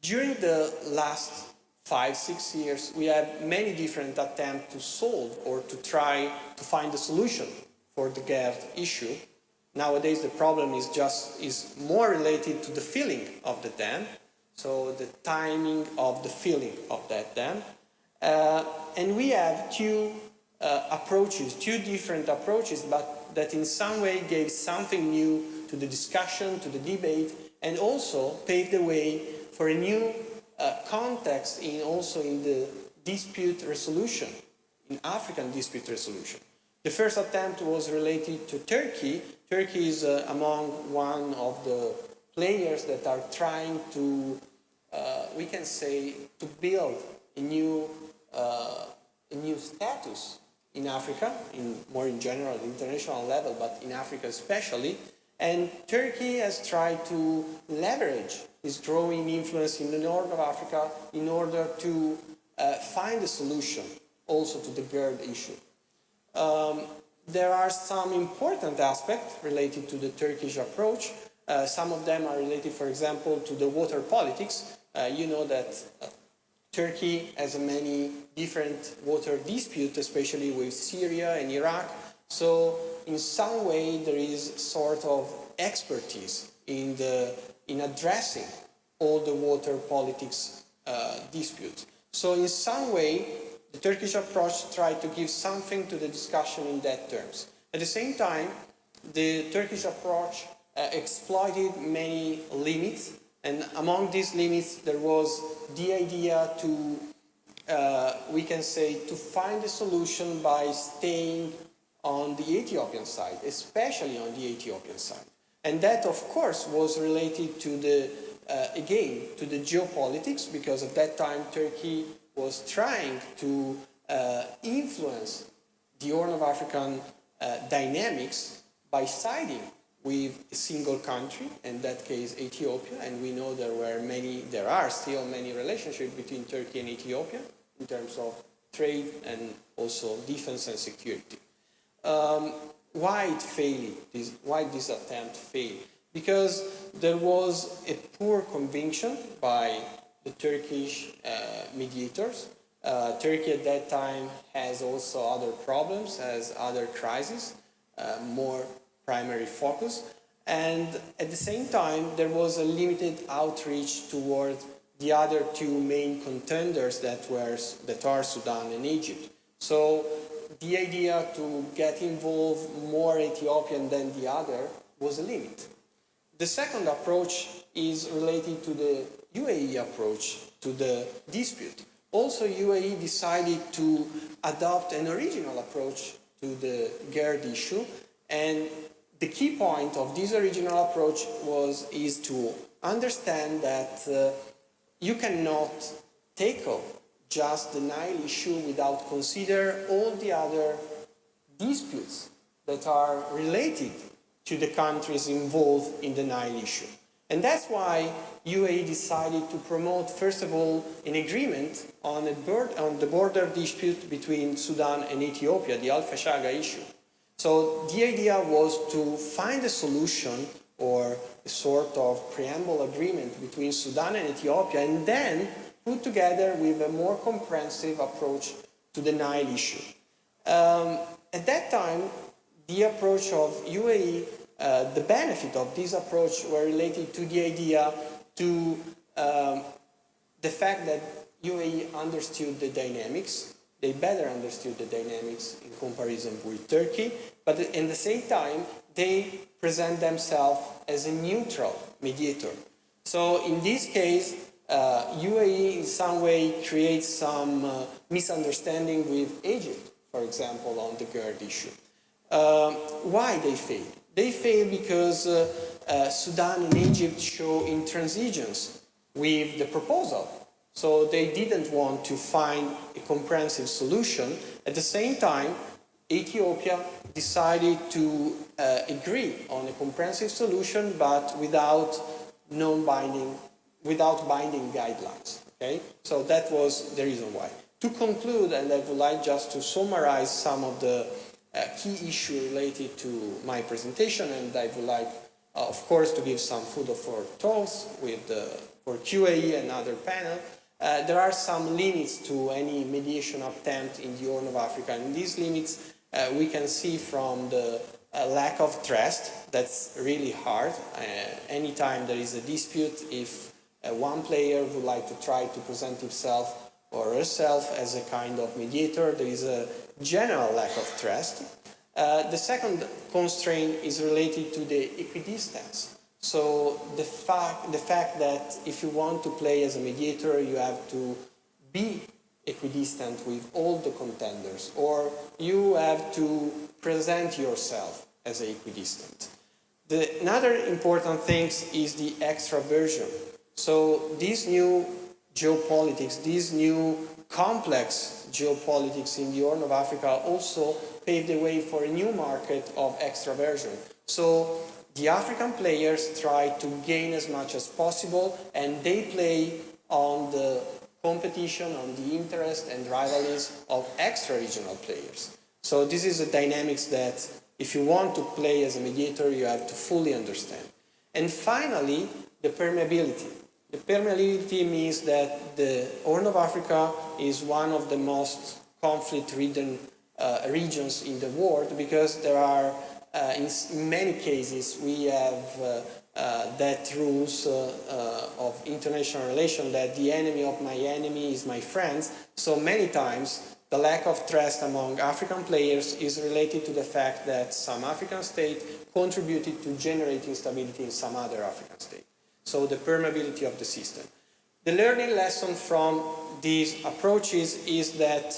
During the last 5-6 years, we have many different attempts to solve or to try to find a solution for the GERD issue. Nowadays, the problem is more related to the filling of the dam, so the timing of the filling of that dam. And we have two different approaches, but that in some way gave something new to the discussion, to the debate, and also paved the way for a new context also in the dispute resolution, in African dispute resolution. The first attempt was related to Turkey. Turkey is among one of the players that are trying to, we can say, to build a new status in Africa, more in general, at the international level, but in Africa especially. And Turkey has tried to leverage its growing influence in the north of Africa in order to find a solution also to the GERD issue. There are some important aspects related to the Turkish approach. Some of them are related, for example, to the water politics. You know that Turkey has many different water disputes, especially with Syria and Iraq. So in some way there is sort of expertise in addressing all the water politics disputes. So in some way the Turkish approach tried to give something to the discussion in that terms. At the same time, the Turkish approach exploited many limits, and among these limits there was the idea to, we can say, to find a solution by staying on the Ethiopian side, especially on the Ethiopian side. And that, of course, was related to the, again, to the geopolitics, because at that time Turkey was trying to influence the Horn of African dynamics by siding with a single country, in that case Ethiopia, and we know there are still many relationships between Turkey and Ethiopia in terms of trade and also defense and security. Why it failed? Why this attempt failed? Because there was a poor conviction by the Turkish mediators. Turkey at that time has also other problems, has other crises, more primary focus, and at the same time there was a limited outreach towards the other two main contenders that are Sudan and Egypt. So the idea to get involved more Ethiopian than the other was a limit. The second approach is related to the UAE approach to the dispute. Also, UAE decided to adopt an original approach to the GERD issue, and the key point of this original approach is to understand that you cannot tackle just the Nile issue without consider all the other disputes that are related to the countries involved in the Nile issue. And that's why UAE decided to promote, first of all, an agreement on the border dispute between Sudan and Ethiopia, the Al-Fashaga issue. So the idea was to find a solution or a sort of preamble agreement between Sudan and Ethiopia, and then put together with a more comprehensive approach to the Nile issue. At that time, the approach of UAE, the benefit of this approach were related to the idea to the fact that UAE understood the dynamics. They better understood the dynamics in comparison with Turkey, but at the same time, they present themselves as a neutral mediator. So in this case, UAE in some way creates some misunderstanding with Egypt, for example, on the GERD issue. Why they failed? They failed because Sudan and Egypt show intransigence with the proposal. So they didn't want to find a comprehensive solution. At the same time, Ethiopia decided to agree on a comprehensive solution, but without binding guidelines. Okay, so that was the reason why. To conclude, and I would like just to summarize some of the key issues related to my presentation, and I would like, of course, to give some food for thought for QA and other panel. There are some limits to any mediation attempt in the Horn of Africa, and these limits we can see from the lack of trust. That's really hard. Anytime there is a dispute, if one player would like to try to present himself or herself as a kind of mediator, there is a general lack of trust. The second constraint is related to the equidistance. So the fact that if you want to play as a mediator, you have to be equidistant with all the contenders, or you have to present yourself as equidistant. Another important thing is the extraversion. So these new geopolitics, these new complex geopolitics in the Horn of Africa also paved the way for a new market of extraversion. So the African players try to gain as much as possible, and they play on the competition, on the interest and rivalries of extra-regional players. So this is a dynamics that if you want to play as a mediator, you have to fully understand. And finally, the permeability. The permeability means that the Horn of Africa is one of the most conflict-ridden regions in the world, because there are, in many cases, we have that rules of international relation that the enemy of my enemy is my friend. So many times the lack of trust among African players is related to the fact that some African state contributed to generate instability in some other African state. So the permeability of the system. The learning lesson from these approaches is that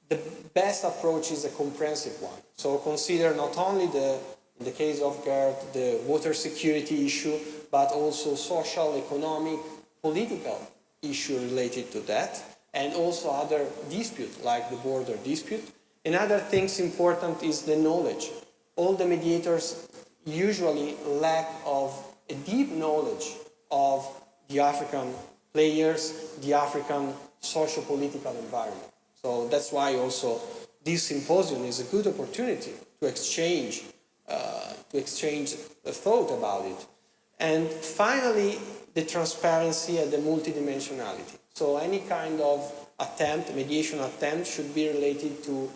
the best approach is a comprehensive one. So consider not only in the case of GERD, the water security issue, but also social, economic, political issue related to that, and also other disputes like the border dispute. Another thing important is the knowledge. All the mediators usually lack of a deep knowledge of the African players, the African socio-political environment. So that's why also this symposium is a good opportunity to exchange a thought about it. And finally, the transparency and the multidimensionality. So any kind of attempt, mediation attempt, should be related to,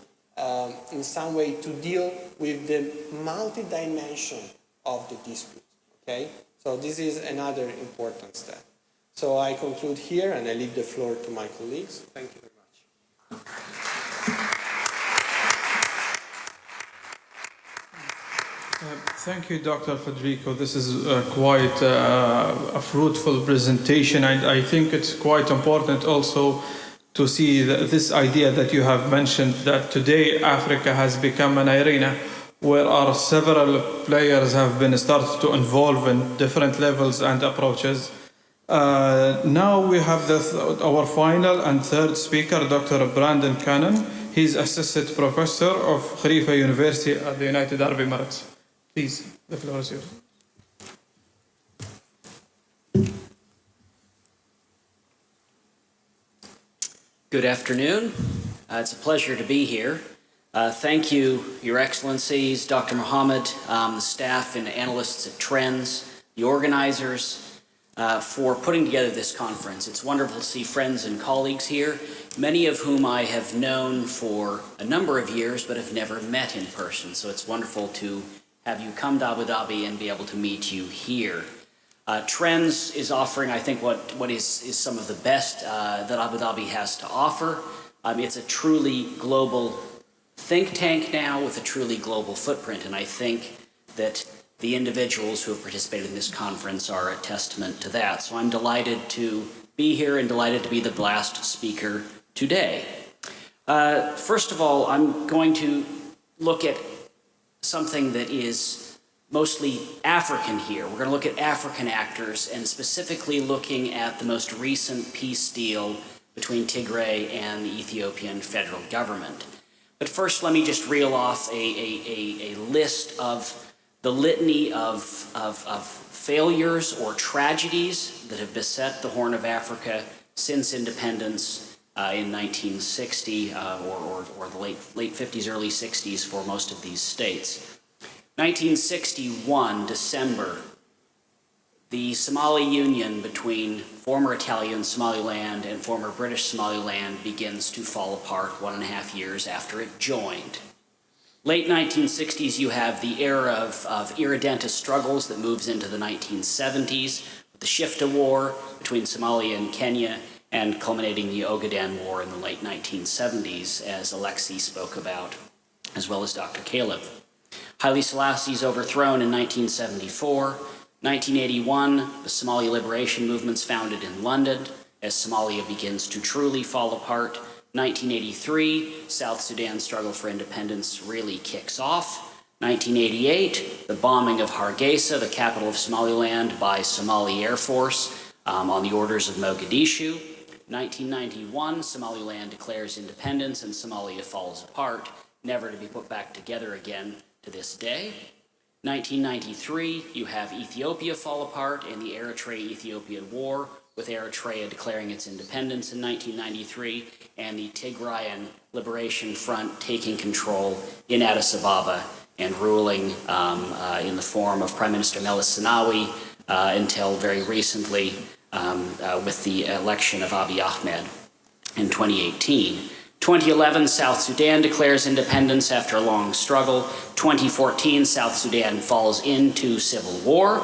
in some way, to deal with the multi-dimension of the dispute. Okay? So this is another important step. So I conclude here and I leave the floor to my colleagues. Thank you very much. Thank you, Dr. Federico. This is quite a fruitful presentation, and I think it's quite important also to see this idea that you have mentioned, that today Africa has become an arena where several players have been started to involve in different levels and approaches. Now we have our final and third speaker, Dr. Brandon Cannon. He's Assistant Professor of Khalifa University at the United Arab Emirates. Please, the floor is yours. Good afternoon. It's a pleasure to be here. Thank you, Your Excellencies, Dr. Mohammed, the staff and analysts at Trends, the organizers, for putting together this conference. It's wonderful to see friends and colleagues here, many of whom I have known for a number of years but have never met in person. So it's wonderful to have you come to Abu Dhabi and be able to meet you here. Trends is offering, I think, what is some of the best that Abu Dhabi has to offer. It's a truly global think tank now with a truly global footprint, and I think that the individuals who have participated in this conference are a testament to that. So I'm delighted to be here and delighted to be the last speaker today. First of all, I'm going to look at something that is mostly African here. We're going to look at African actors and specifically looking at the most recent peace deal between Tigray and the Ethiopian federal government. But first, let me just reel off a list of the litany of failures or tragedies that have beset the Horn of Africa since independence in 1960 or the late 50s, early 60s for most of these states. 1961, December, the Somali Union between former Italian Somaliland and former British Somaliland begins to fall apart 1.5 years after it joined. Late 1960s, you have the era of irredentist struggles that moves into the 1970s, with the Shifta War between Somalia and Kenya, and culminating the Ogaden War in the late 1970s, as Alexi spoke about, as well as Dr. Caleb. Haile Selassie is overthrown in 1974. 1981, the Somali liberation movement's founded in London, as Somalia begins to truly fall apart. 1983, South Sudan's struggle for independence really kicks off. 1988, the bombing of Hargeisa, the capital of Somaliland, by Somali Air Force on the orders of Mogadishu. 1991, Somaliland declares independence and Somalia falls apart, never to be put back together again to this day. 1993, you have Ethiopia fall apart in the Eritrea-Ethiopian War, with Eritrea declaring its independence in 1993, and the Tigrayan Liberation Front taking control in Addis Ababa and ruling in the form of Prime Minister Meles Zenawi until very recently with the election of Abiy Ahmed in 2018. 2011, South Sudan declares independence after a long struggle. 2014, South Sudan falls into civil war.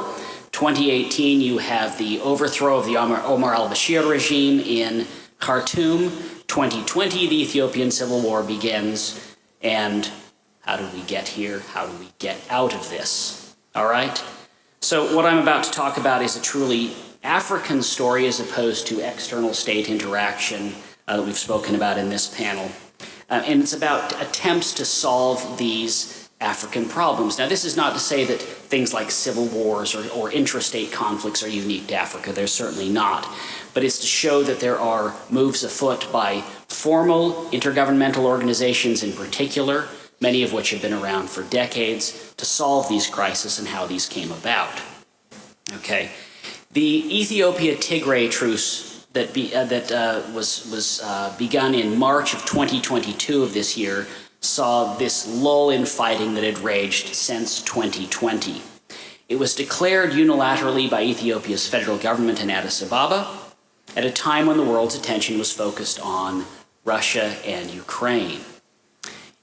2018, you have the overthrow of the Omar al-Bashir regime in Khartoum. 2020, the Ethiopian civil war begins. And how do we get here? How do we get out of this? All right? So what I'm about to talk about is a truly African story as opposed to external state interaction that we've spoken about in this panel. And it's about attempts to solve these African problems. Now, this is not to say that things like civil wars or intrastate conflicts are unique to Africa. They're certainly not. But it's to show that there are moves afoot by formal intergovernmental organizations in particular, many of which have been around for decades, to solve these crises and how these came about. Okay. The Ethiopia-Tigray truce that was begun in March of 2022 of this year saw this lull in fighting that had raged since 2020. It was declared unilaterally by Ethiopia's federal government in Addis Ababa at a time when the world's attention was focused on Russia and Ukraine.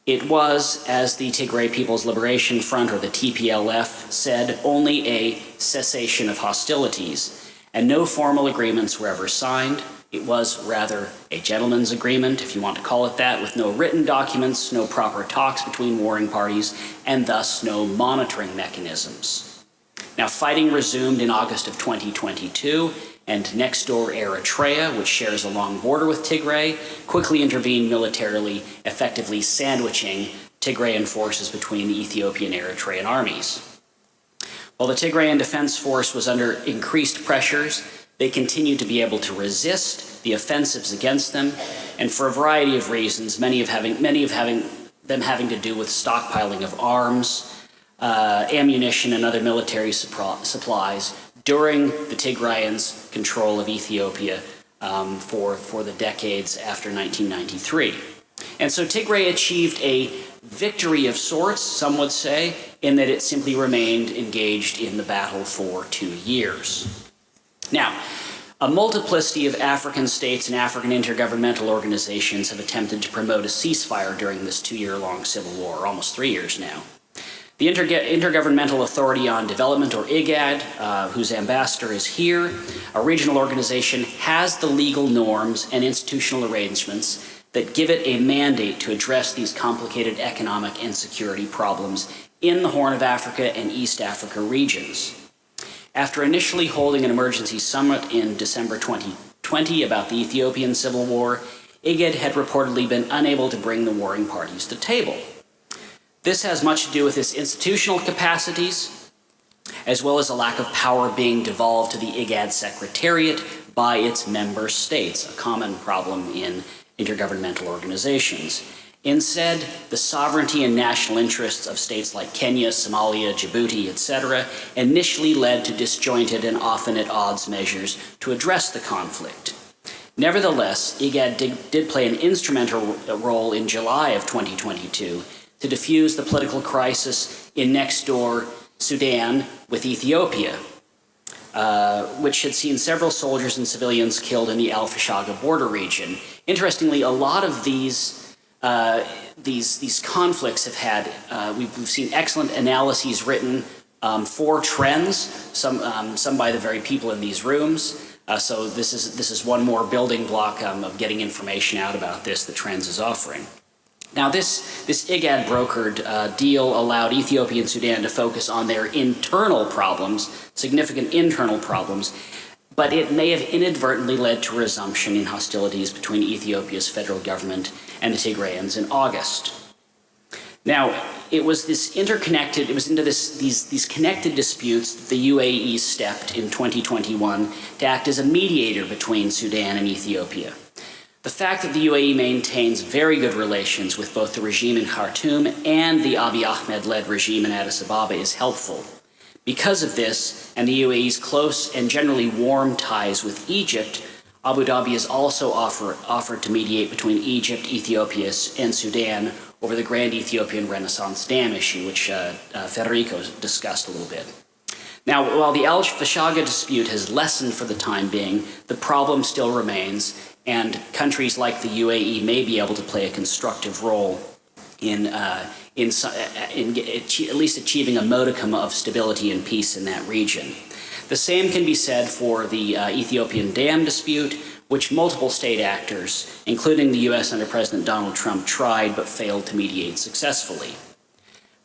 It was, as the Tigray People's Liberation Front, or the TPLF, said, only a cessation of hostilities, and no formal agreements were ever signed. It was rather a gentleman's agreement, if you want to call it that, with no written documents, no proper talks between warring parties, and thus no monitoring mechanisms. Now, fighting resumed in August of 2022, and next door Eritrea, which shares a long border with Tigray, quickly intervened militarily, effectively sandwiching Tigrayan forces between the Ethiopian and Eritrean armies. While the Tigrayan Defense Force was under increased pressures, they continued to be able to resist the offensives against them, and for a variety of reasons, many of them having to do with stockpiling of arms, ammunition, and other military supplies during the Tigrayans' control of Ethiopia for the decades after 1993. And so Tigray achieved a victory of sorts, some would say, in that it simply remained engaged in the battle for 2 years. Now, a multiplicity of African states and African intergovernmental organizations have attempted to promote a ceasefire during this 2-year-long civil war, almost 3 years now. The Intergovernmental Authority on Development, or IGAD, whose ambassador is here, a regional organization, has the legal norms and institutional arrangements that give it a mandate to address these complicated economic and security problems in the Horn of Africa and East Africa regions. After initially holding an emergency summit in December 2020 about the Ethiopian civil war, IGAD had reportedly been unable to bring the warring parties to the table. This has much to do with its institutional capacities, as well as a lack of power being devolved to the IGAD Secretariat by its member states, a common problem in intergovernmental organizations. Instead, the sovereignty and national interests of states like Kenya, Somalia, Djibouti, etc., initially led to disjointed and often at odds measures to address the conflict. Nevertheless, IGAD did play an instrumental role in July of 2022 to diffuse the political crisis in next-door Sudan with Ethiopia, which had seen several soldiers and civilians killed in the Al-Fashaga border region. Interestingly, a lot of these conflicts have had, we've seen excellent analyses written for trends, some by the very people in these rooms. So this is one more building block of getting information out about this that Trends is offering. Now this IGAD brokered deal allowed Ethiopia and Sudan to focus on their internal problems, significant internal problems, but it may have inadvertently led to resumption in hostilities between Ethiopia's federal government and the Tigrayans in August. Now, it was this interconnected, it was into these connected disputes that the UAE stepped in 2021 to act as a mediator between Sudan and Ethiopia. The fact that the UAE maintains very good relations with both the regime in Khartoum and the Abiy Ahmed-led regime in Addis Ababa is helpful. Because of this, and the UAE's close and generally warm ties with Egypt, Abu Dhabi has also offered to mediate between Egypt, Ethiopia, and Sudan over the Grand Ethiopian Renaissance Dam issue, which Federico discussed a little bit. Now, while the Al-Fashaga dispute has lessened for the time being, the problem still remains, and countries like the UAE may be able to play a constructive role in at least achieving a modicum of stability and peace in that region. The same can be said for the Ethiopian dam dispute, which multiple state actors, including the US under President Donald Trump, tried but failed to mediate successfully.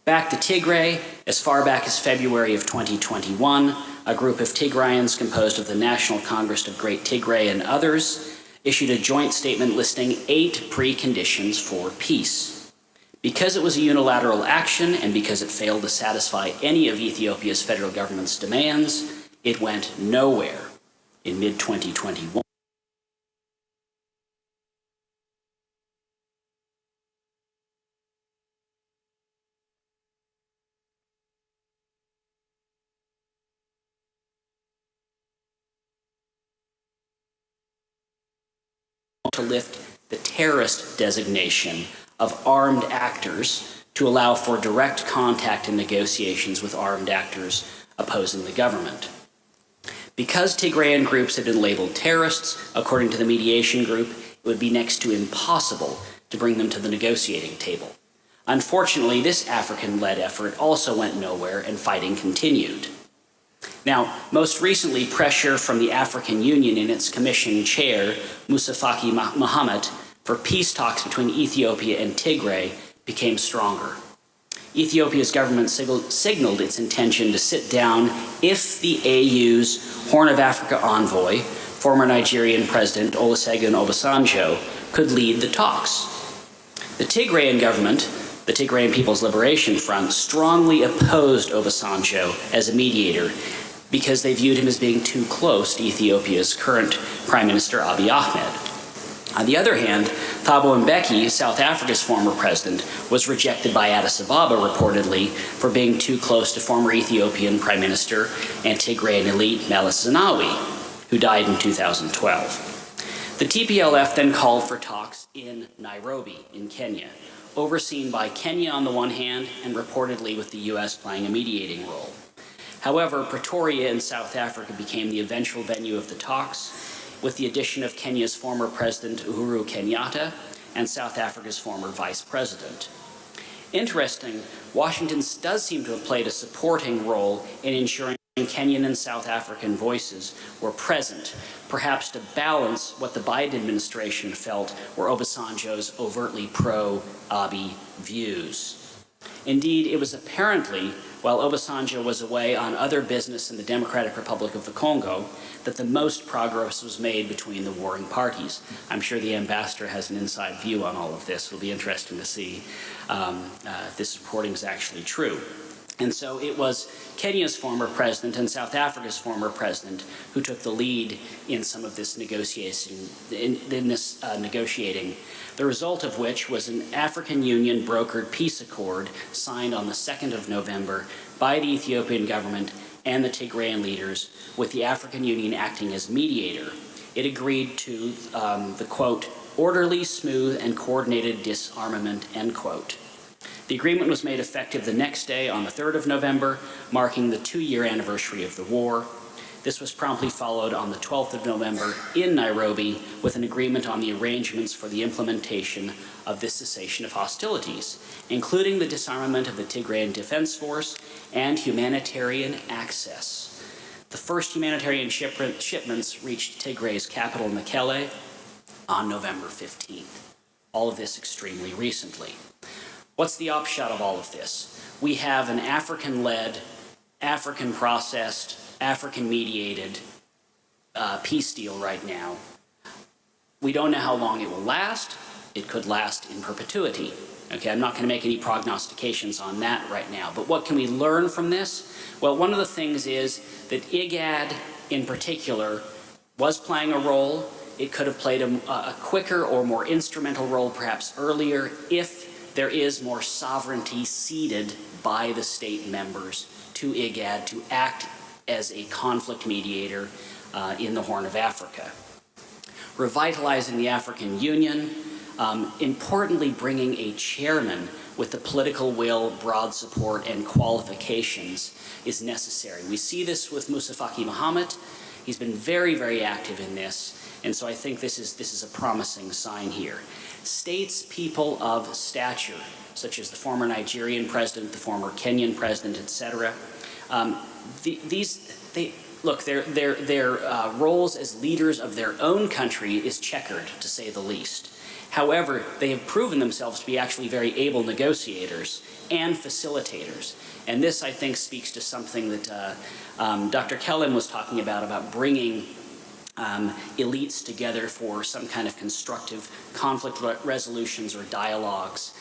Back to Tigray, as far back as February of 2021, a group of Tigrayans composed of the National Congress of Great Tigray and others issued a joint statement listing 8 preconditions for peace. Because it was a unilateral action and because it failed to satisfy any of Ethiopia's federal government's demands, it went nowhere in mid-2021. To lift the terrorist designation of armed actors to allow for direct contact and negotiations with armed actors opposing the government. Because Tigrayan groups had been labeled terrorists, according to the mediation group, it would be next to impossible to bring them to the negotiating table. Unfortunately, this African-led effort also went nowhere and fighting continued. Now, most recently, pressure from the African Union and its commission chair, Musa Faki Mohammed, for peace talks between Ethiopia and Tigray became stronger. Ethiopia's government signaled its intention to sit down if the AU's Horn of Africa envoy, former Nigerian President Olusegun Obasanjo, could lead the talks. The Tigrayan government, the Tigrayan People's Liberation Front, strongly opposed Obasanjo as a mediator because they viewed him as being too close to Ethiopia's current Prime Minister Abiy Ahmed. On the other hand, Thabo Mbeki, South Africa's former president, was rejected by Addis Ababa reportedly for being too close to former Ethiopian Prime Minister and Tigrayan elite Meles Zenawi, who died in 2012. The TPLF then called for talks in Nairobi, in Kenya, overseen by Kenya on the one hand and reportedly with the US playing a mediating role. However, Pretoria in South Africa became the eventual venue of the talks, with the addition of Kenya's former president Uhuru Kenyatta and South Africa's former vice president. Interesting, Washington does seem to have played a supporting role in ensuring Kenyan and South African voices were present, perhaps to balance what the Biden administration felt were Obasanjo's overtly pro-Abiy views. Indeed, it was apparently while Obasanjo was away on other business in the Democratic Republic of the Congo that the most progress was made between the warring parties. I'm sure the ambassador has an inside view on all of this. It'll be interesting to see if this reporting is actually true. And so it was Kenya's former president and South Africa's former president who took the lead in some of this negotiation, negotiating, the result of which was an African Union brokered peace accord signed on the 2nd of November by the Ethiopian government and the Tigrayan leaders, with the African Union acting as mediator. It agreed to the, quote, orderly, smooth, and coordinated disarmament, end quote. The agreement was made effective the next day on the 3rd of November, marking the 2-year anniversary of the war. This was promptly followed on the 12th of November in Nairobi with an agreement on the arrangements for the implementation of this cessation of hostilities, including the disarmament of the Tigrayan Defense Force and humanitarian access. The first humanitarian shipments reached Tigray's capital, Mekelle, on November 15th. All of this extremely recently. What's the upshot of all of this? We have an African-led, African-processed, African-mediated peace deal right now. We don't know how long it will last. It could last in perpetuity. Okay, I'm not going to make any prognostications on that right now. But what can we learn from this? Well, one of the things is that IGAD, in particular, was playing a role. It could have played a quicker or more instrumental role perhaps earlier if there is more sovereignty ceded by the state members to IGAD to act as a conflict mediator in the Horn of Africa. Revitalizing the African Union, importantly bringing a chairman with the political will, broad support, and qualifications is necessary. We see this with Musa Faki Mohammed. He's been very, very active in this, and so I think this is a promising sign here. Statespeople of stature, such as the former Nigerian president, the former Kenyan president, etc., their roles as leaders of their own country is checkered, to say the least. However, they have proven themselves to be actually very able negotiators and facilitators. And this, I think, speaks to something that Dr. Kellen was talking about bringing elites together for some kind of constructive conflict resolutions or dialogues,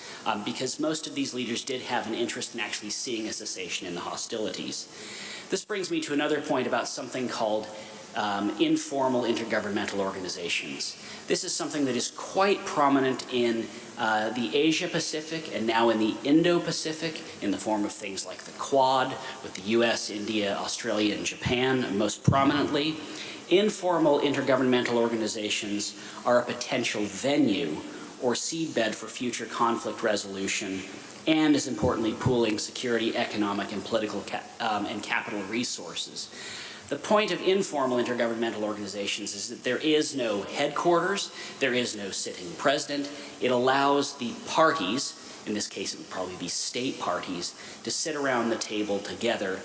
because most of these leaders did have an interest in actually seeing a cessation in the hostilities. This brings me to another point about something called informal intergovernmental organizations. This is something that is quite prominent in the Asia-Pacific and now in the Indo-Pacific in the form of things like the Quad with the US, India, Australia, and Japan most prominently. Informal intergovernmental organizations are a potential venue or seedbed for future conflict resolution and, as importantly, pooling security, economic, and political and capital resources. The point of informal intergovernmental organizations is that there is no headquarters, there is no sitting president. It allows the parties, in this case it would probably be state parties, to sit around the table together,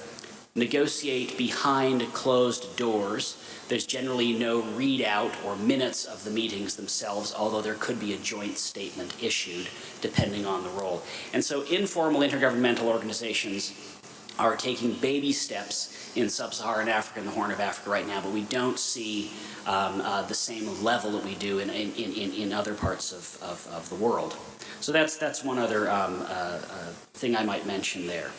negotiate behind closed doors. There's generally no readout or minutes of the meetings themselves, although there could be a joint statement issued depending on the role. And so informal intergovernmental organizations are taking baby steps in sub-Saharan Africa and the Horn of Africa right now, but we don't see the same level that we do in other parts of the world. So that's one other thing I might mention there.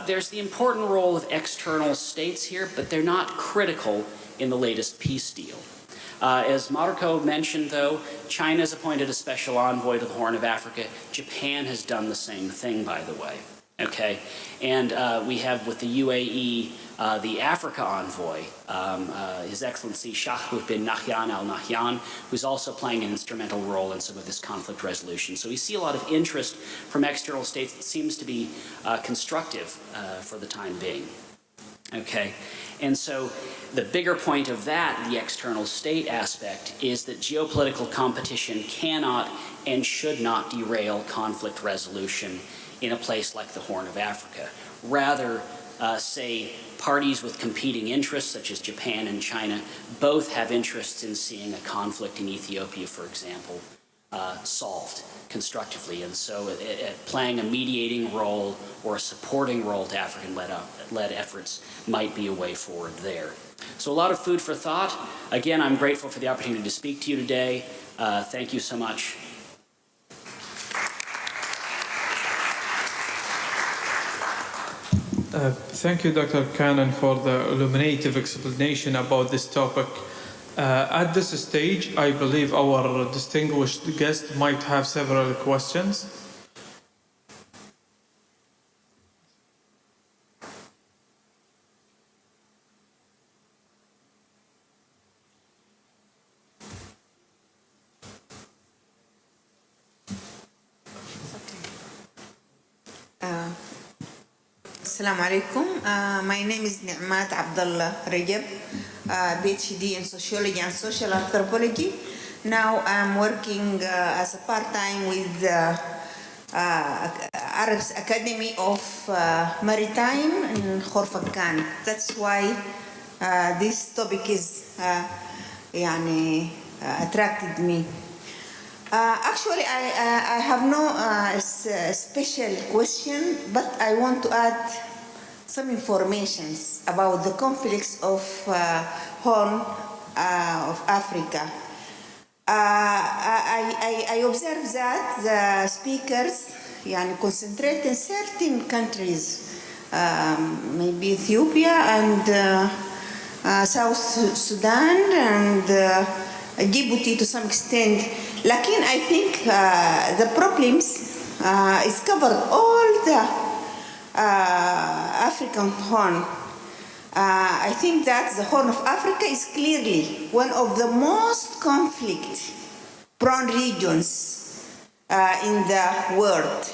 There's the important role of external states here, but they're not critical in the latest peace deal. As Marco mentioned, though, China has appointed a special envoy to the Horn of Africa. Japan has done the same thing, by the way. Okay, and we have with the UAE the Africa envoy, His Excellency Shahbuz bin Nahyan Al Nahyan, who's also playing an instrumental role in some of this conflict resolution. So we see a lot of interest from external states that seems to be constructive for the time being. Okay, and so the bigger point of that, the external state aspect, is that geopolitical competition cannot and should not derail conflict resolution in a place like the Horn of Africa. Rather, say, parties with competing interests, such as Japan and China, both have interests in seeing a conflict in Ethiopia, for example, solved constructively. And so playing a mediating role or a supporting role to African-led efforts might be a way forward there. So a lot of food for thought. Again, I'm grateful for the opportunity to speak to you today. Thank you so much. Thank you, Dr. Cannon, for the illuminative explanation about this topic. At this stage, I believe our distinguished guest might have several questions. Assalamu alaikum. My name is Ni'mat Abdullah Rajab, PhD in Sociology and Social Anthropology. Now I'm working as a part-time with Arabs Academy of Maritime in Khorfakan. That's why this topic is attracted me. Actually, I have no special question, but I want to add some information about the conflicts of Horn of Africa. I observe that the speakers concentrate in certain countries, maybe Ethiopia and South Sudan and Djibouti to some extent. Lakin I think the problems is covered all the African Horn. I think that the Horn of Africa is clearly one of the most conflict-prone regions in the world.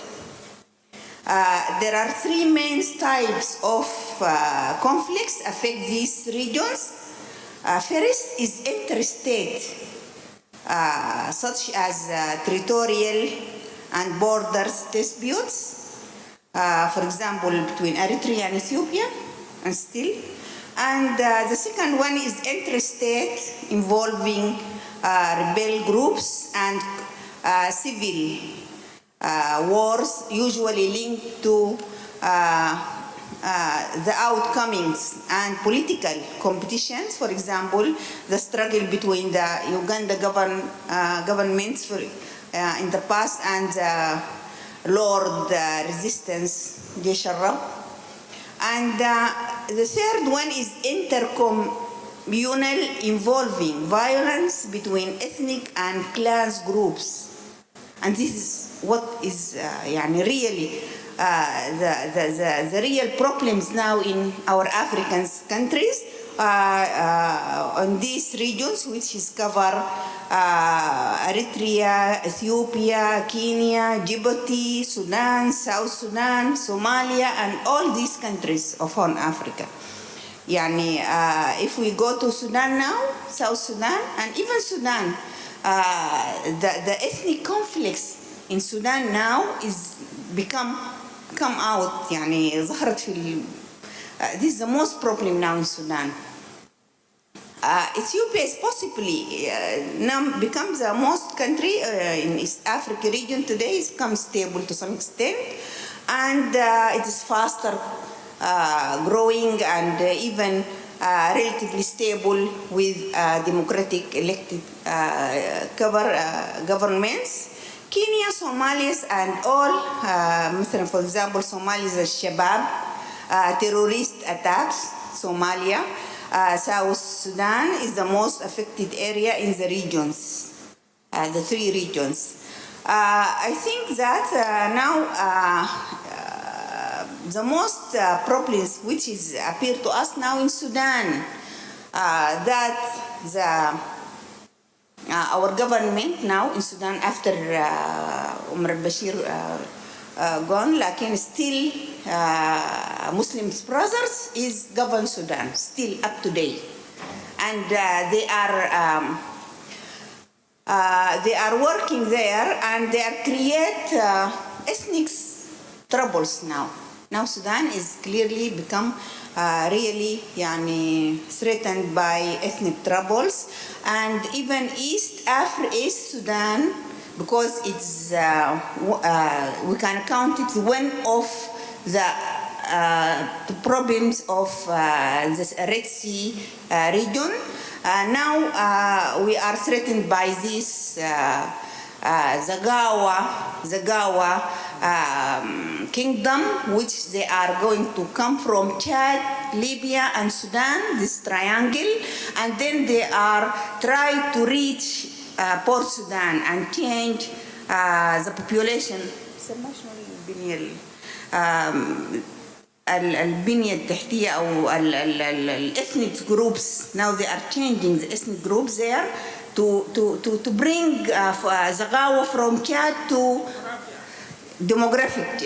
There are three main types of conflicts affect these regions. First is interstate, such as territorial and borders disputes, for example, between Eritrea and Ethiopia, and still. And the second one is interstate, involving rebel groups and civil wars, usually linked to the outcomings and political competitions. For example, the struggle between the Uganda governments in the past and Lord resistance, Jaish al-Rab. And the third one is intercommunal, involving violence between ethnic and class groups. And this is what is really the real problems now in our African countries, on these regions, which is cover Eritrea, Ethiopia, Kenya, Djibouti, Sudan, South Sudan, Somalia, and all these countries of Horn Africa. If we go to Sudan now, South Sudan, and even Sudan, the ethnic conflicts in Sudan now is come out. ظهرت في this is the most problem now in Sudan. Ethiopia is possibly now becomes the most country in East Africa region today. It's become stable to some extent, and it is faster growing and even relatively stable with democratic elected governments. Kenya, Somalis, and all, for example, Somalis al-Shabaab, terrorist attacks, Somalia. South Sudan is the most affected area in the regions, the three regions. I think that now the most problems which is appear to us now in Sudan, that our government now in Sudan after Umar al-Bashir gone, lakin still Muslim brothers is govern Sudan still up to date, and they are working there, and they are create ethnic troubles now. Now Sudan is clearly become really threatened by ethnic troubles, and even East Sudan, because it's we can count it one of the problems of the Red Sea region. Now we are threatened by this Zagawa kingdom, which they are going to come from Chad, Libya, and Sudan, this triangle, and then they are trying to reach Port Sudan and change the population. البنية التحتية أو ethnic groups. Now they are changing the ethnic groups there to bring Zagawa from Chad to demographic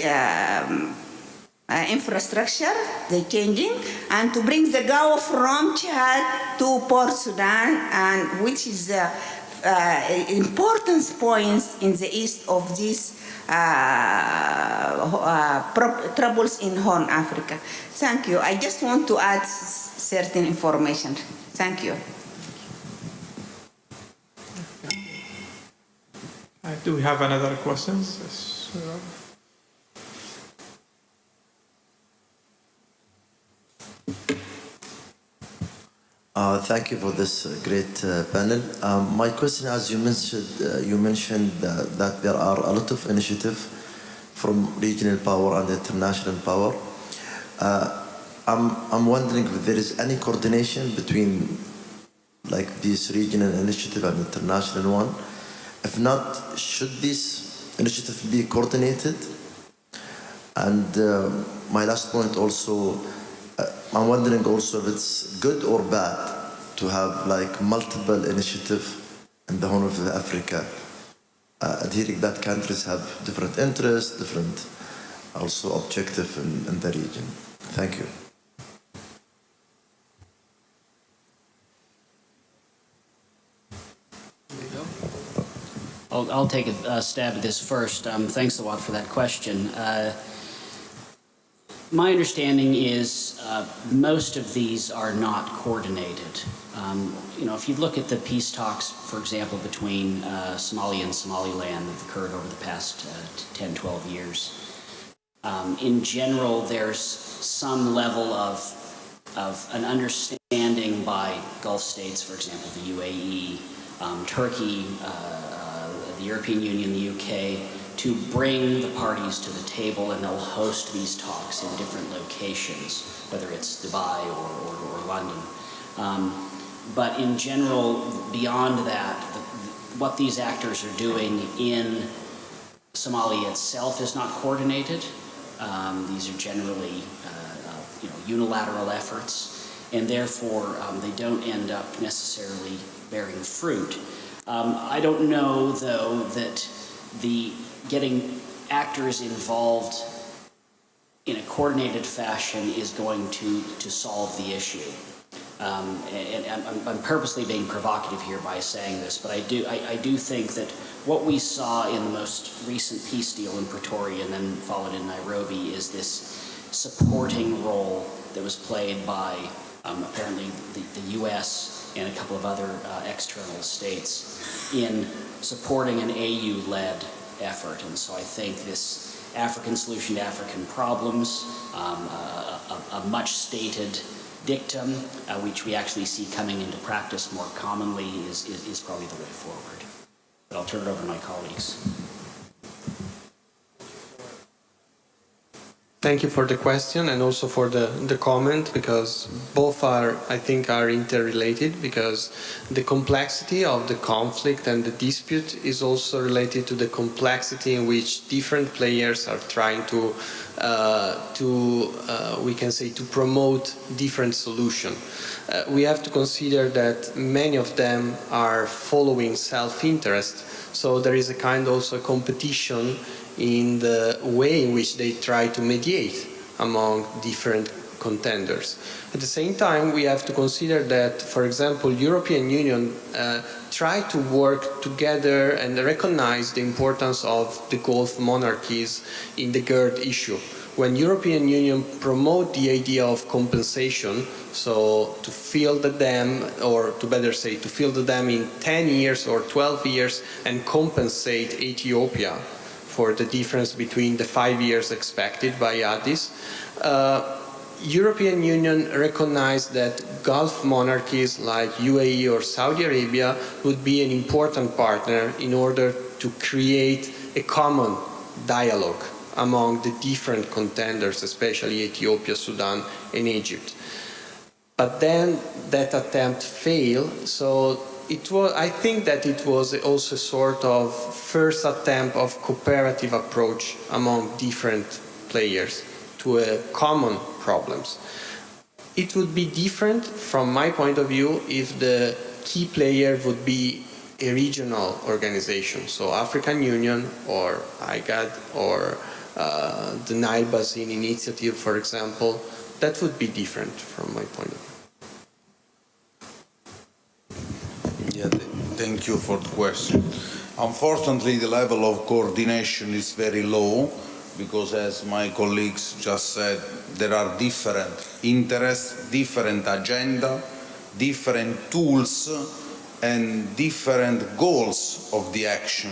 infrastructure, they're changing, and to bring the Gawa from Chad to Port Sudan, and which is important points in the east of these troubles in Horn Africa. Thank you. I just want to add certain information. Thank you. Do we have another questions? Yes. Thank you for this great panel. My question, as you mentioned that there are a lot of initiatives from regional power and international power. I'm wondering if there is any coordination between like this regional initiative and international one. If not, should this initiative be coordinated? And my last point also, I'm wondering also if it's good or bad to have like multiple initiatives in the Horn of Africa, adhering that countries have different interests, different also objective in the region. Thank you. I'll take a stab at this first. Thanks a lot for that question. My understanding is most of these are not coordinated. If you look at the peace talks, for example, between Somalia and Somaliland that have occurred over the past 10, 12 years, in general, there's some level of an understanding by Gulf states, for example, the UAE, Turkey, the European Union, the UK, to bring the parties to the table, and they'll host these talks in different locations, whether it's Dubai or London. But in general, beyond that, what these actors are doing in Somalia itself is not coordinated. These are generally unilateral efforts, and therefore they don't end up necessarily bearing fruit. I don't know, though, that getting actors involved in a coordinated fashion is going to solve the issue. And I'm purposely being provocative here by saying this, but I do think that what we saw in the most recent peace deal in Pretoria and then followed in Nairobi is this supporting role that was played by apparently the U.S. and a couple of other external states in supporting an AU-led effort. And so I think this African solution to African problems, a much stated dictum, which we actually see coming into practice more commonly, is probably the way forward. But I'll turn it over to my colleagues. Thank you for the question and also for the comment, because both are interrelated, because the complexity of the conflict and the dispute is also related to the complexity in which different players are trying to promote different solutions. We have to consider that many of them are following self-interest, so there is a kind also competition in the way in which they try to mediate among different contenders. At the same time, we have to consider that, for example, European Union try to work together and recognize the importance of the Gulf monarchies in the GERD issue. When European Union promote the idea of compensation, so to fill the dam, or to better say, to fill the dam in 10 years or 12 years and compensate Ethiopia for the difference between the 5 years expected by Addis, European Union recognized that Gulf monarchies like UAE or Saudi Arabia would be an important partner in order to create a common dialogue among the different contenders, especially Ethiopia, Sudan, and Egypt. But then that attempt failed, so I think that it was also sort of first attempt of cooperative approach among different players to common problems. It would be different from my point of view if the key player would be a regional organization, so African Union or IGAD or the Nile Basin Initiative, for example. That would be different from my point of view. Yeah, thank you for the question. Unfortunately, the level of coordination is very low because, as my colleagues just said, there are different interests, different agenda, different tools, and different goals of the action.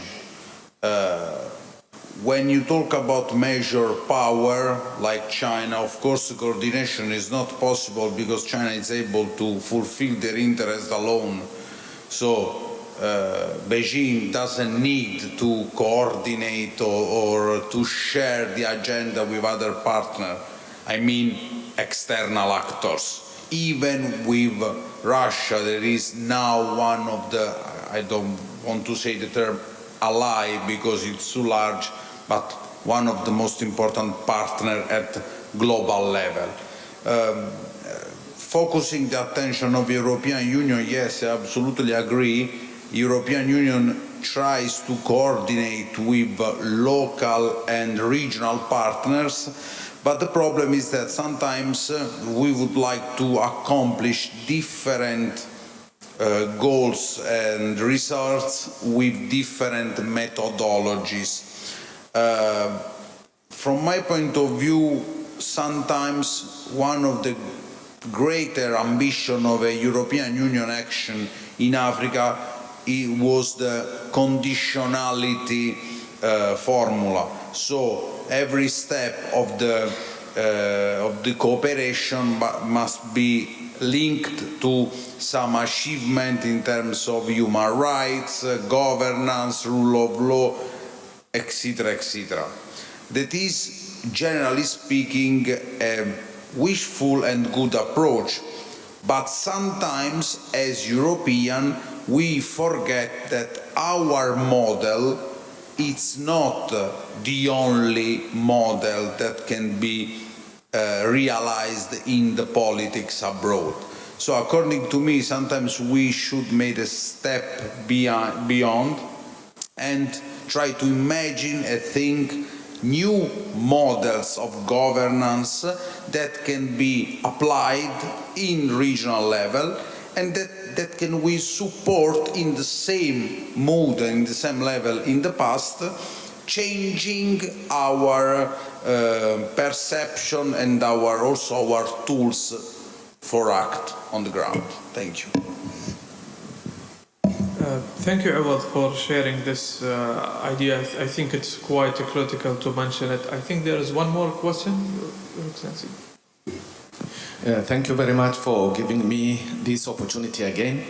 When you talk about major power like China, of course the coordination is not possible because China is able to fulfill their interests alone. So Beijing doesn't need to coordinate or to share the agenda with other partners. I mean external actors. Even with Russia, there is now one of the, I don't want to say the term ally because it's too large, but one of the most important partners at global level. Focusing the attention of the European Union, yes, I absolutely agree. European Union tries to coordinate with local and regional partners, but the problem is that sometimes we would like to accomplish different goals and results with different methodologies. From my point of view, sometimes one of the greater ambition of a European Union action in Africa was the conditionality formula. So every step of the cooperation must be linked to some achievement in terms of human rights, governance, rule of law, etc., etc. That is, generally speaking, a wishful and good approach, but sometimes as European we forget that our model is not the only model that can be realized in the politics abroad. So according to me, sometimes we should make a step beyond and try to imagine and think new models of governance that can be applied in regional level and that can we support in the same mood and in the same level in the past, changing our perception and also our tools for act on the ground. Thank you. Thank you, Awad, for sharing this idea. I think it's quite critical to mention it. I think there is one more question, Your Excellency. Thank you very much for giving me this opportunity again.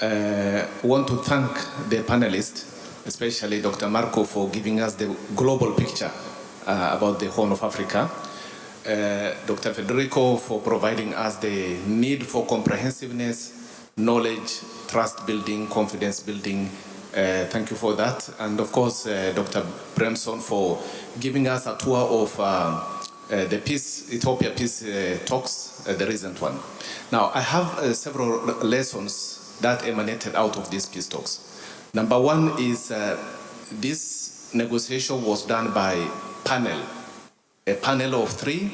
I want to thank the panelists, especially Dr. Marco, for giving us the global picture about the Horn of Africa. Dr. Federico for providing us the need for comprehensiveness, knowledge, trust building, confidence building. Thank you for that. And of course, Dr. Bremson for giving us a tour of the Ethiopia Peace Talks, the recent one. Now, I have several lessons that emanated out of these peace talks. Number one is this negotiation was done by a panel of three,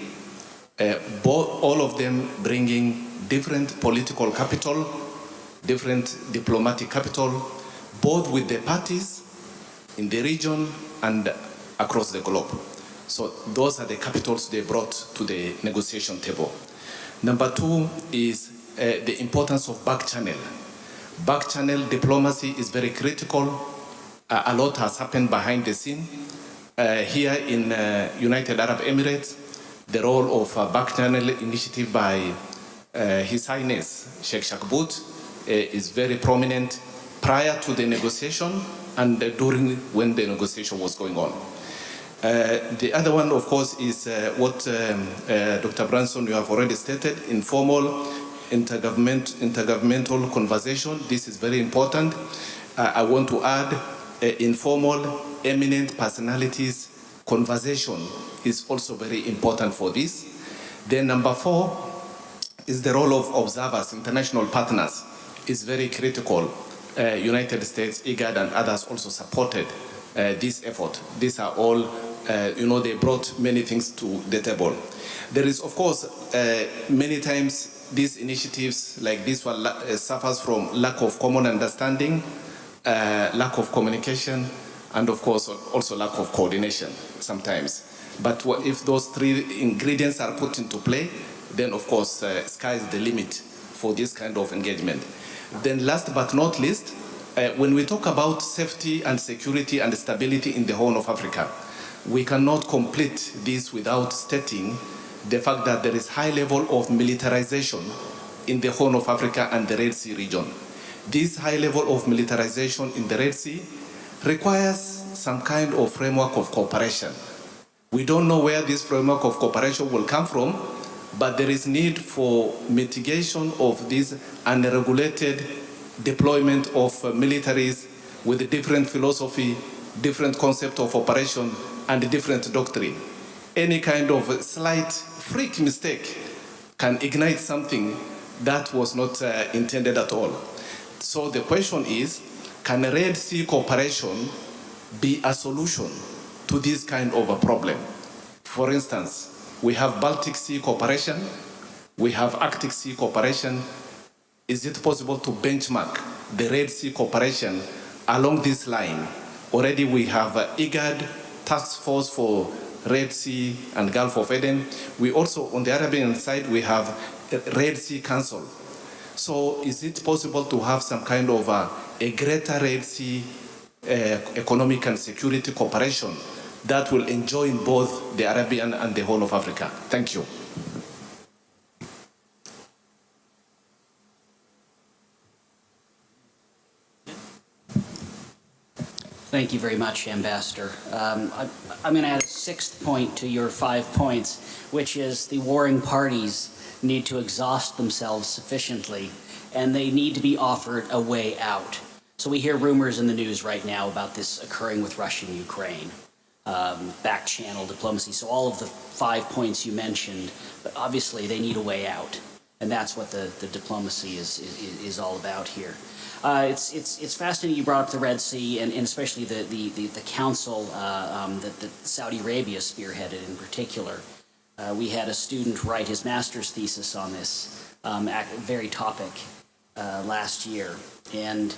all of them bringing different political capital, different diplomatic capital, both with the parties in the region and across the globe. So those are the capitals they brought to the negotiation table. Number two is the importance of back channel. Back channel diplomacy is very critical. A lot has happened behind the scene. Here in United Arab Emirates, the role of back channel initiative by His Highness Sheikh Shakbut is very prominent prior to the negotiation and during when the negotiation was going on. The other one, of course, is what Dr. Branson, you have already stated, informal intergovernmental conversation. This is very important. I want to add informal, eminent personalities conversation is also very important for this. Then number 4 is the role of observers, international partners, is very critical. United States, IGAD, and others also supported this effort. These are all, they brought many things to the table. There is, of course, many times these initiatives like this one suffers from lack of common understanding, lack of communication, and of course also lack of coordination sometimes. But if those 3 ingredients are put into play, then of course sky is the limit for this kind of engagement. Then last but not least, when we talk about safety and security and stability in the Horn of Africa, we cannot complete this without stating the fact that there is high level of militarization in the Horn of Africa and the Red Sea region. This high level of militarization in the Red Sea requires some kind of framework of cooperation. We don't know where this framework of cooperation will come from, but there is need for mitigation of this unregulated deployment of militaries with different philosophy, different concept of operation, and different doctrine. Any kind of slight freak mistake can ignite something that was not intended at all. So the question is, can Red Sea cooperation be a solution to this kind of a problem? For instance, we have Baltic Sea cooperation, we have Arctic Sea cooperation. Is it possible to benchmark the Red Sea cooperation along this line? Already we have IGAD, Task Force for Red Sea and Gulf of Aden. We also, on the Arabian side, we have Red Sea Council. So is it possible to have some kind of a greater Red Sea economic and security cooperation that will enjoin both the Arabian and the whole of Africa? Thank you. Thank you very much, Ambassador. I'm going to add a 6th point to your 5 points, which is the warring parties need to exhaust themselves sufficiently, and they need to be offered a way out. So we hear rumors in the news right now about this occurring with Russia and Ukraine, back-channel diplomacy. So all of the 5 points you mentioned, but obviously they need a way out, and that's what the diplomacy is all about here. It's fascinating you brought up the Red Sea, and especially the council that Saudi Arabia spearheaded in particular. We had a student write his master's thesis on this very topic last year. And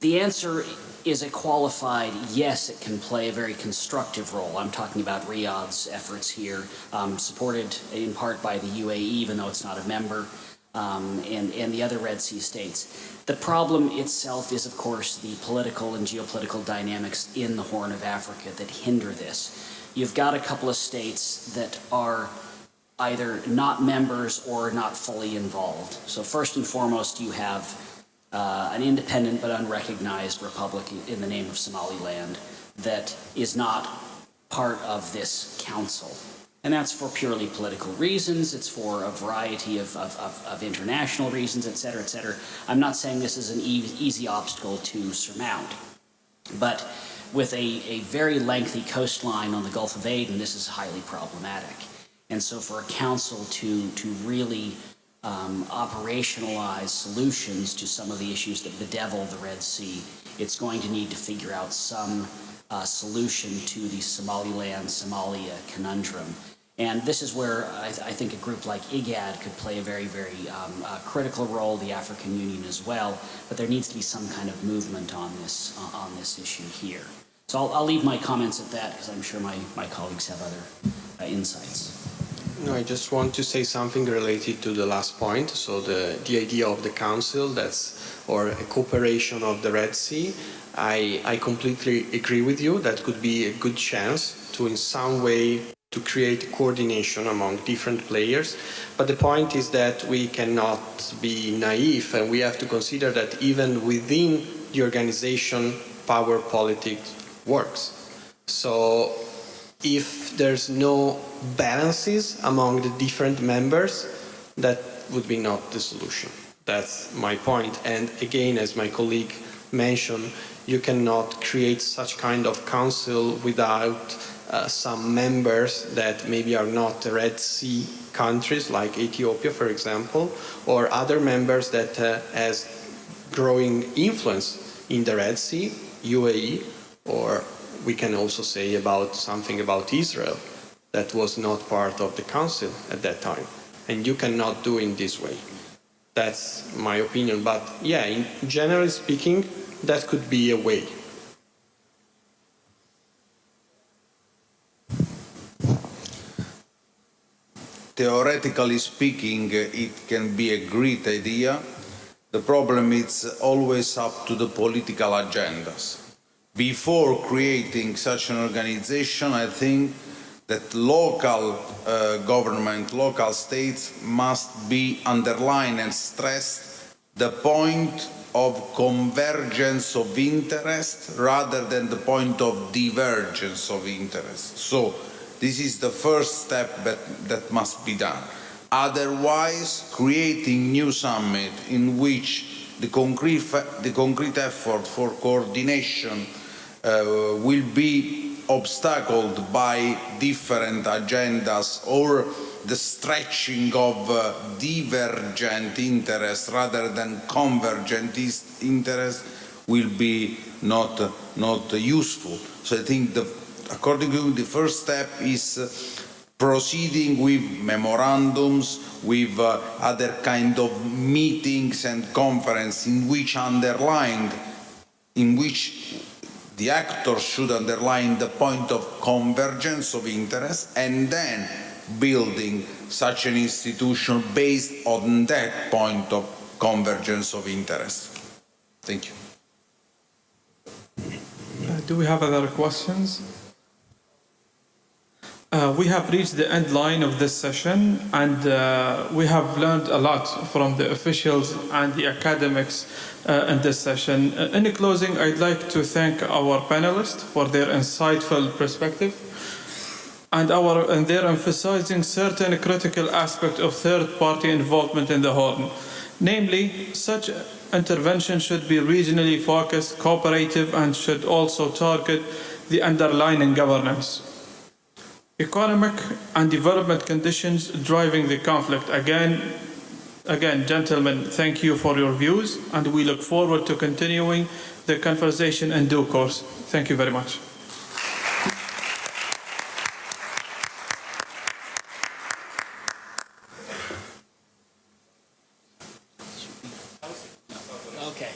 the answer is a qualified yes, it can play a very constructive role. I'm talking about Riyadh's efforts here, supported in part by the UAE, even though it's not a member. And the other Red Sea states. The problem itself is, of course, the political and geopolitical dynamics in the Horn of Africa that hinder this. You've got a couple of states that are either not members or not fully involved. So first and foremost, you have an independent but unrecognized republic in the name of Somaliland that is not part of this council. And that's for purely political reasons. It's for a variety of international reasons, et cetera, et cetera. I'm not saying this is an easy obstacle to surmount. But with a very lengthy coastline on the Gulf of Aden, this is highly problematic. And so for a council to really operationalize solutions to some of the issues that bedevil the Red Sea, it's going to need to figure out some solution to the Somaliland-Somalia conundrum. And this is where I think a group like IGAD could play a very, very critical role, the African Union as well, but there needs to be some kind of movement on this issue here. So I'll leave my comments at that, because I'm sure my colleagues have other insights. No, I just want to say something related to the last point. So the idea of the council, or a cooperation of the Red Sea, I completely agree with you. That could be a good chance to, in some way, to create coordination among different players. But the point is that we cannot be naive, and we have to consider that even within the organization, power politics works. So if there's no balances among the different members, that would be not the solution. That's my point. And again, as my colleague mentioned, you cannot create such kind of council without some members that maybe are not Red Sea countries, like Ethiopia, for example, or other members that has growing influence in the Red Sea, UAE, or we can also say about something about Israel that was not part of the council at that time. And you cannot do in this way. That's my opinion. But yeah, generally speaking, that could be a way. Theoretically speaking, it can be a great idea. The problem is always up to the political agendas. Before creating such an organization, I think that local government, local states must be underlined and stress the point of convergence of interest rather than the point of divergence of interest. So this is the first step that must be done. Otherwise, creating new summit in which the concrete effort for coordination will be obstacled by different agendas or the stretching of divergent interests rather than convergent interests will be not useful. So I think according to the first step is proceeding with memorandums, with other kind of meetings and conference in which the actors should underline the point of convergence of interest, and then building such an institution based on that point of convergence of interest. Thank you. Do we have other questions? We have reached the end line of this session, and we have learned a lot from the officials and the academics in this session. In closing, I'd like to thank our panelists for their insightful perspective and their emphasizing certain critical aspects of third-party involvement in the Horn. Namely, such intervention should be regionally focused, cooperative, and should also target the underlying governance. Economic and development conditions driving the conflict. Again, gentlemen, thank you for your views, and we look forward to continuing the conversation in due course. Thank you very much. Okay.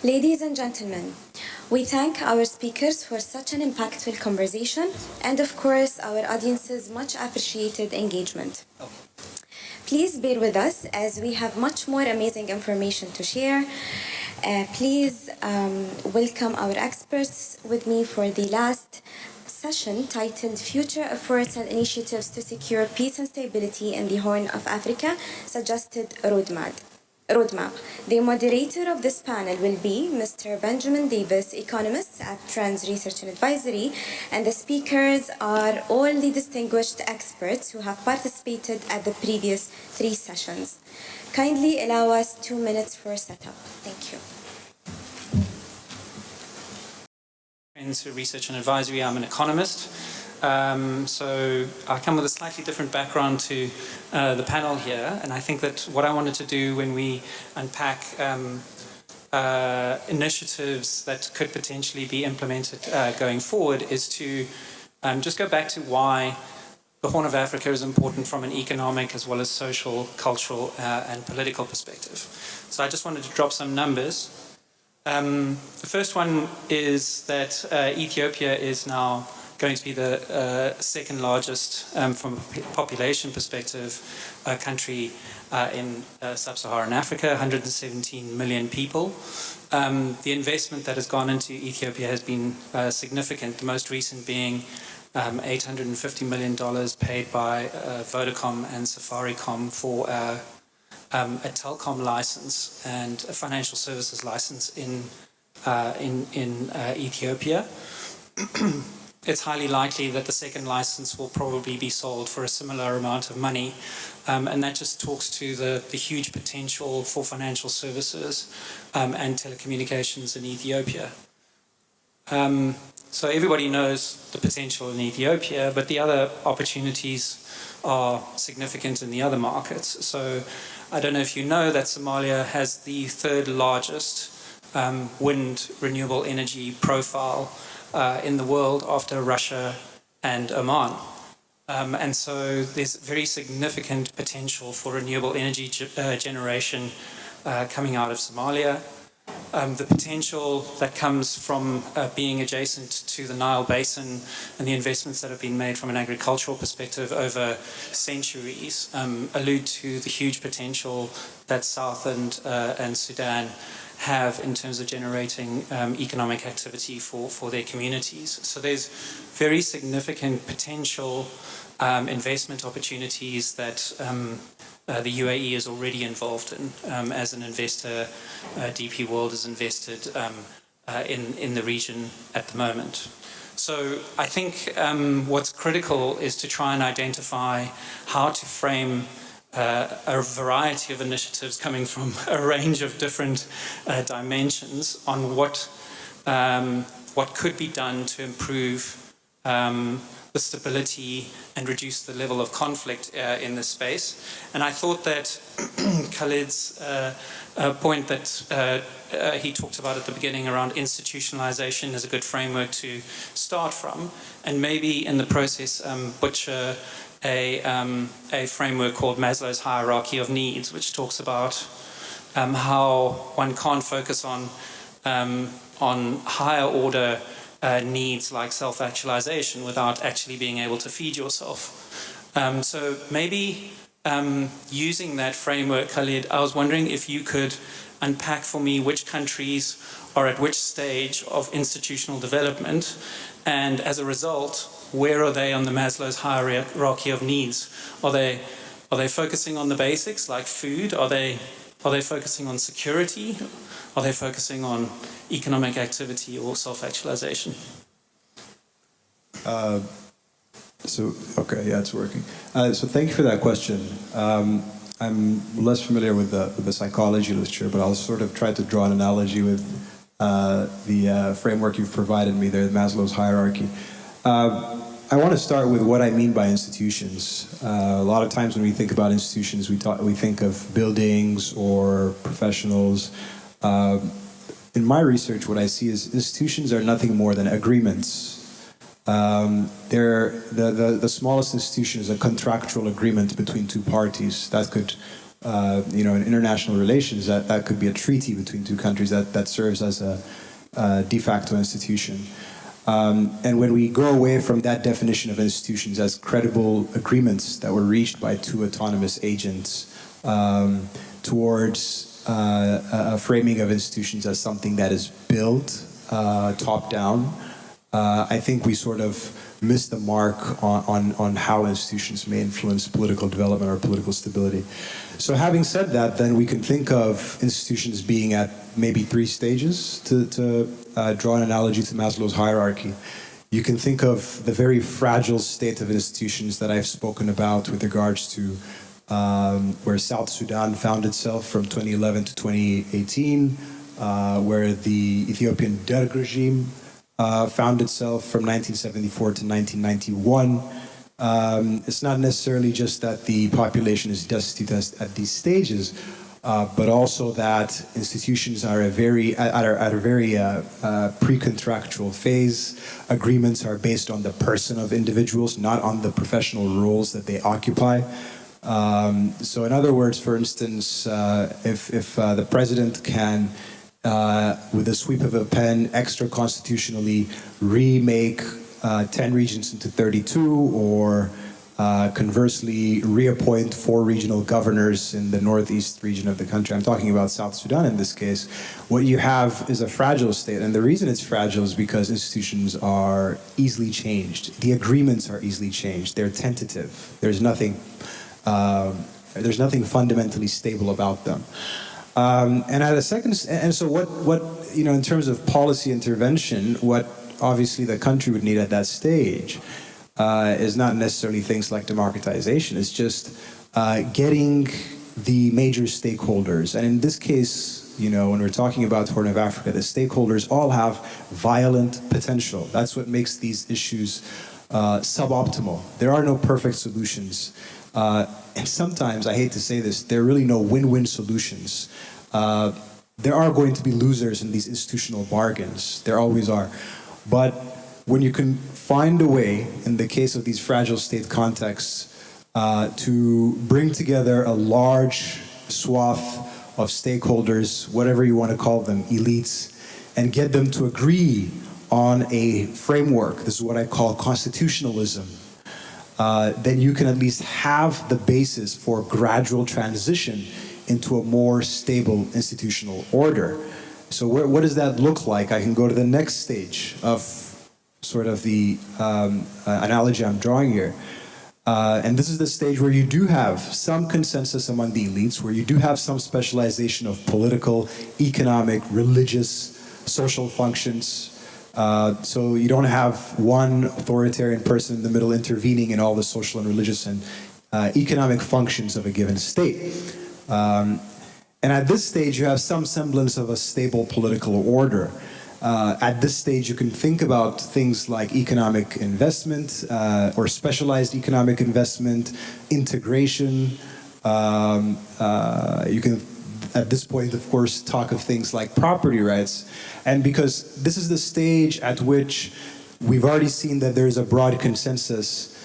Ladies and gentlemen, we thank our speakers for such an impactful conversation and, of course, our audience's much appreciated engagement. Please bear with us as we have much more amazing information to share. Please welcome our experts with me for the last session titled Future Efforts and Initiatives to Secure Peace and Stability in the Horn of Africa, Suggested Roadmap. The moderator of this panel will be Mr. Benjamin Davis, economist at Trends Research and Advisory, and the speakers are all the distinguished experts who have participated at the previous 3 sessions. Kindly allow us 2 minutes for setup. Thank you. Trends Research and Advisory, I'm an economist. So I come with a slightly different background to the panel here, and I think that what I wanted to do when we unpack initiatives that could potentially be implemented going forward is to just go back to why the Horn of Africa is important from an economic as well as social, cultural and political perspective. So I just wanted to drop some numbers. The first one is that Ethiopia is now going to be the second largest, from a population perspective, country in sub-Saharan Africa, 117 million people. The investment that has gone into Ethiopia has been significant, the most recent being $850 million paid by Vodacom and Safaricom for a telecom license and a financial services license in Ethiopia. It's highly likely that the second license will probably be sold for a similar amount of money. And that just talks to the huge potential for financial services and telecommunications in Ethiopia. So everybody knows the potential in Ethiopia, but the other opportunities are significant in the other markets. So I don't know if you know that Somalia has the third largest wind renewable energy profile in the world after Russia and Oman. And so there's very significant potential for renewable energy generation coming out of Somalia. The potential that comes from being adjacent to the Nile Basin and the investments that have been made from an agricultural perspective over centuries allude to the huge potential that South and Sudan have in terms of generating economic activity for their communities. So there's very significant potential investment opportunities that the UAE is already involved in. As an investor, DP World is invested in the region at the moment. So I think what's critical is to try and identify how to frame a variety of initiatives coming from a range of different dimensions on what could be done to improve the stability and reduce the level of conflict in this space. And I thought that Khalid's point that he talked about at the beginning around institutionalization is a good framework to start from, and maybe in the process butcher a framework called Maslow's hierarchy of needs, which talks about how one can't focus on higher order needs like self-actualization without actually being able to feed yourself. So maybe using that framework, Khalid, I was wondering if you could unpack for me which countries are at which stage of institutional development, and as a result, where are they on the Maslow's hierarchy of needs? Are they focusing on the basics like food? Are they focusing on security? Are they focusing on economic activity or self-actualization? Okay, yeah, it's working. So thank you for that question. I'm less familiar with the psychology literature, but I'll sort of try to draw an analogy with the framework you've provided me there, Maslow's hierarchy. I want to start with what I mean by institutions. A lot of times when we think about institutions, we think of buildings or professionals. In my research, what I see is institutions are nothing more than agreements. The smallest institution is a contractual agreement between two parties. That could, in international relations, that could be a treaty between two countries that serves as a de facto institution. And when we go away from that definition of institutions as credible agreements that were reached by two autonomous agents towards a framing of institutions as something that is built top-down, I think we sort of miss the mark on how institutions may influence political development or political stability. So having said that, then we can think of institutions being at maybe three stages to draw an analogy to Maslow's hierarchy. You can think of the very fragile state of institutions that I've spoken about with regards to where South Sudan found itself from 2011 to 2018, where the Ethiopian Derg regime found itself from 1974 to 1991. It's not necessarily just that the population is destitute at these stages, but also that institutions are at a very pre-contractual phase. Agreements are based on the person of individuals, not on the professional roles that they occupy. So in other words, for instance, if the president can, with a sweep of a pen, extra-constitutionally remake 10 regions into 32, or conversely reappoint 4 regional governors in the northeast region of the country. I'm talking about South Sudan in this case. What you have is a fragile state, and the reason it's fragile is because institutions are easily changed. The agreements are easily changed. They're tentative. There's nothing fundamentally stable about them. And at a second, and so what in terms of policy intervention, what obviously the country would need at that stage is not necessarily things like democratization. It's just getting the major stakeholders. And in this case, when we're talking about Horn of Africa, the stakeholders all have violent potential. That's what makes these issues suboptimal. There are no perfect solutions. And sometimes, I hate to say this, there are really no win-win solutions. There are going to be losers in these institutional bargains. There always are. But when you can find a way, in the case of these fragile state contexts, to bring together a large swath of stakeholders, whatever you want to call them, elites, and get them to agree on a framework, this is what I call constitutionalism, then you can at least have the basis for gradual transition into a more stable institutional order. So what does that look like? I can go to the next stage of sort of the analogy I'm drawing here. And this is the stage where you do have some consensus among the elites, where you do have some specialization of political, economic, religious, social functions. So you don't have one authoritarian person in the middle intervening in all the social and religious and economic functions of a given state. And at this stage, you have some semblance of a stable political order. At this stage, you can think about things like economic investment or specialized economic investment, integration. You can, at this point, of course, talk of things like property rights. And because this is the stage at which we've already seen that there's a broad consensus,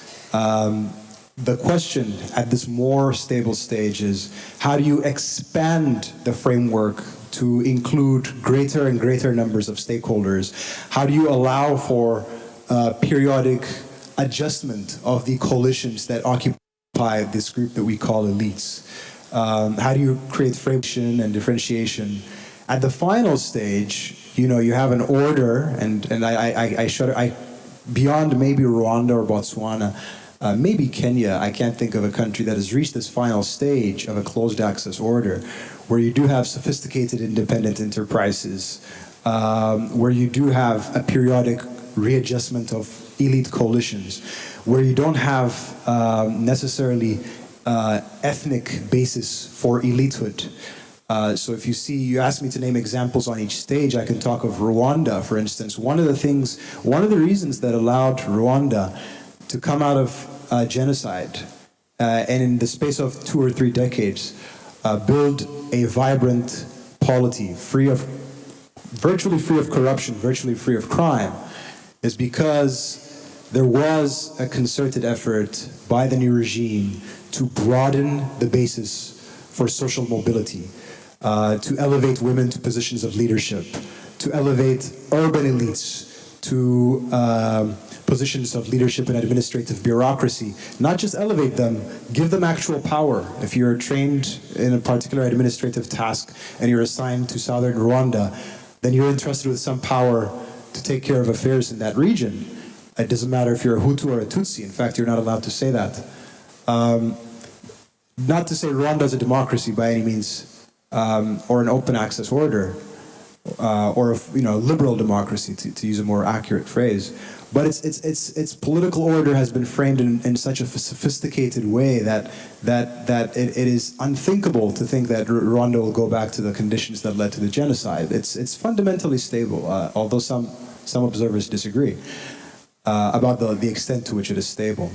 the question at this more stable stage is, how do you expand the framework to include greater and greater numbers of stakeholders? How do you allow for periodic adjustment of the coalitions that occupy this group that we call elites? How do you create friction and differentiation? At the final stage, you have an order, and I beyond maybe Rwanda or Botswana, maybe Kenya, I can't think of a country that has reached this final stage of a closed access order, where you do have sophisticated independent enterprises, where you do have a periodic readjustment of elite coalitions, where you don't have necessarily ethnic basis for elitehood. So if you asked me to name examples on each stage, I can talk of Rwanda, for instance. One of the reasons that allowed Rwanda to come out of genocide, and in the space of 2 or 3 decades, build a vibrant polity, virtually free of corruption, virtually free of crime, is because there was a concerted effort by the new regime to broaden the basis for social mobility, to elevate women to positions of leadership, to elevate urban elites to positions of leadership and administrative bureaucracy. Not just elevate them, give them actual power. If you're trained in a particular administrative task and you're assigned to southern Rwanda, then you're entrusted with some power to take care of affairs in that region. It doesn't matter if you're a Hutu or a Tutsi. In fact, you're not allowed to say that. Not to say Rwanda is a democracy by any means, or an open access order, or a liberal democracy, to use a more accurate phrase. But its political order has been framed in such a sophisticated way that it is unthinkable to think that Rwanda will go back to the conditions that led to the genocide. It's fundamentally stable, although some observers disagree about the extent to which it is stable.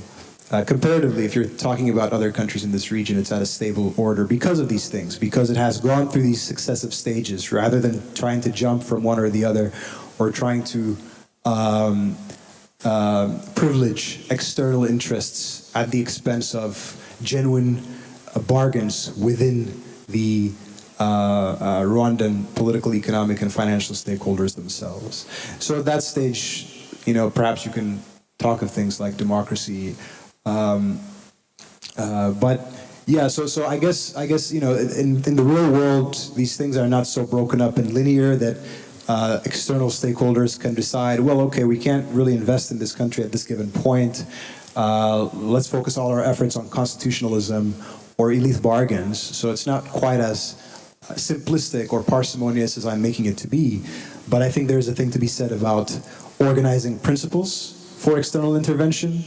Comparatively, if you're talking about other countries in this region, it's at a stable order because of these things, because it has gone through these successive stages rather than trying to jump from one or the other, or trying to privilege external interests at the expense of genuine bargains within the Rwandan political, economic, and financial stakeholders themselves. So at that stage, perhaps you can talk of things like democracy, But yeah, so I guess in the real world, these things are not so broken up and linear that external stakeholders can decide, well, okay, we can't really invest in this country at this given point. Let's focus all our efforts on constitutionalism or elite bargains. So it's not quite as simplistic or parsimonious as I'm making it to be. But I think there's a thing to be said about organizing principles for external intervention,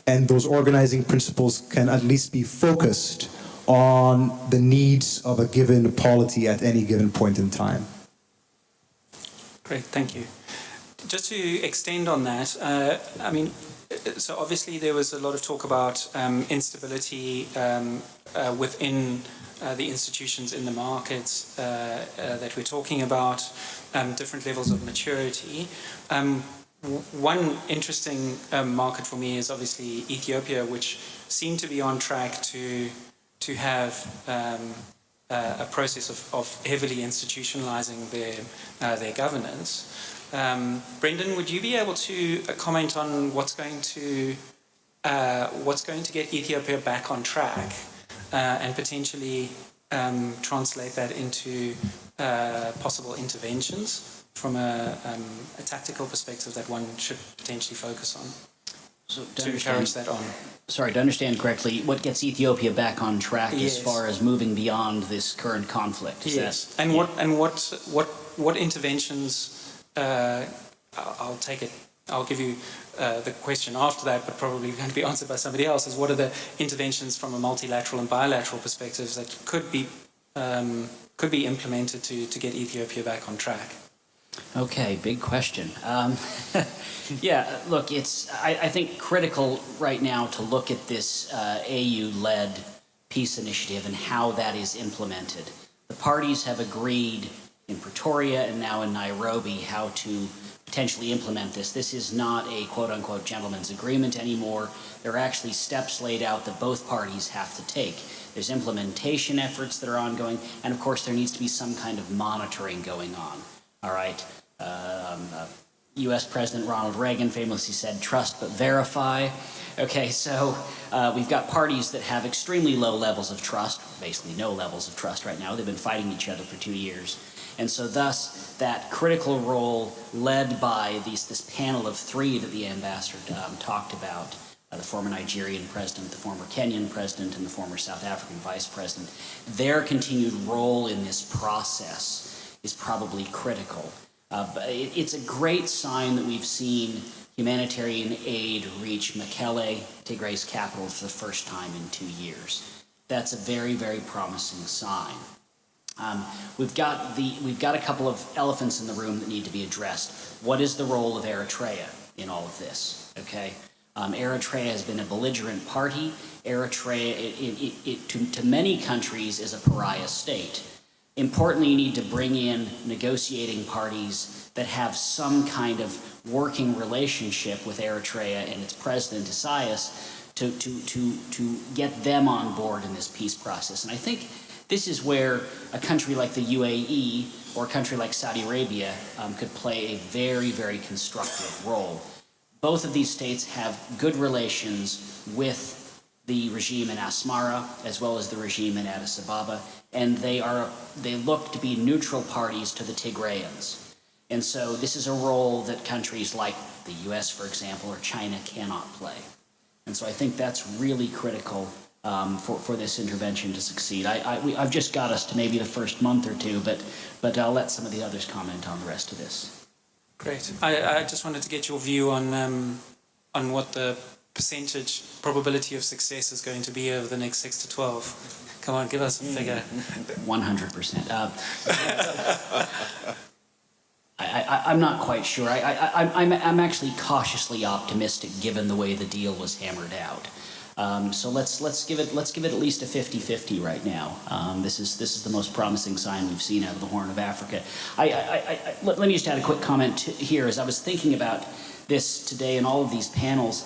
and those organizing principles can at least be focused on the needs of a given polity at any given point in time. Great, thank you. Just to extend on that, I mean, so obviously there was a lot of talk about instability within the institutions in the markets that we're talking about, different levels of maturity. One interesting market for me is obviously Ethiopia, which seemed to be on track to have a process of heavily institutionalizing their governance. Brendan, would you be able to comment on what's going to get Ethiopia back on track and potentially translate that into possible interventions from a tactical perspective that one should potentially focus on? So to encourage that on. Sorry, to understand correctly, what gets Ethiopia back on track as far as moving beyond this current conflict? Yes, and what interventions? I'll take it. I'll give you the question after that, but probably going to be answered by somebody else. Is what are the interventions from a multilateral and bilateral perspectives that could be implemented to get Ethiopia back on track? Okay, big question. Yeah, look, it's I think critical right now to look at this AU-led peace initiative and how that is implemented. The parties have agreed in Pretoria and now in Nairobi how to potentially implement this. This is not a quote-unquote gentleman's agreement anymore. There are actually steps laid out that both parties have to take. There's implementation efforts that are ongoing, and of course there needs to be some kind of monitoring going on. All right. U.S. President Ronald Reagan famously said, "Trust but verify." Okay, so we've got parties that have extremely low levels of trust, basically no levels of trust right now. They've been fighting each other for 2 years. And so thus, that critical role led by this panel of three that the ambassador talked about, the former Nigerian president, the former Kenyan president, and the former South African vice president, their continued role in this process is probably critical. But it's a great sign that we've seen humanitarian aid reach Mekelle, Tigray's capital, for the first time in 2 years. That's a very, very promising sign. We've got a couple of elephants in the room that need to be addressed. What is the role of Eritrea in all of this? Okay, Eritrea has been a belligerent party. Eritrea, to many countries, is a pariah state. Importantly, you need to bring in negotiating parties that have some kind of working relationship with Eritrea and its president, Isaias, to get them on board in this peace process. And I think this is where a country like the UAE or a country like Saudi Arabia could play a very, very constructive role. Both of these states have good relations with the regime in Asmara as well as the regime in Addis Ababa, and they look to be neutral parties to the Tigrayans. And so this is a role that countries like the US, for example, or China cannot play. And so I think that's really critical for this intervention to succeed. I've just got us to maybe the first month or two, but I'll let some of the others comment on the rest of this. Great. I just wanted to get your view on what the percentage probability of success is going to be over the next 6 to 12. Come on, give us a figure. 100%. I'm not quite sure. I'm actually cautiously optimistic given the way the deal was hammered out. So let's give it at least a 50-50 right now. This is the most promising sign we've seen out of the Horn of Africa. Let me just add a quick comment here. As I was thinking about this today and all of these panels,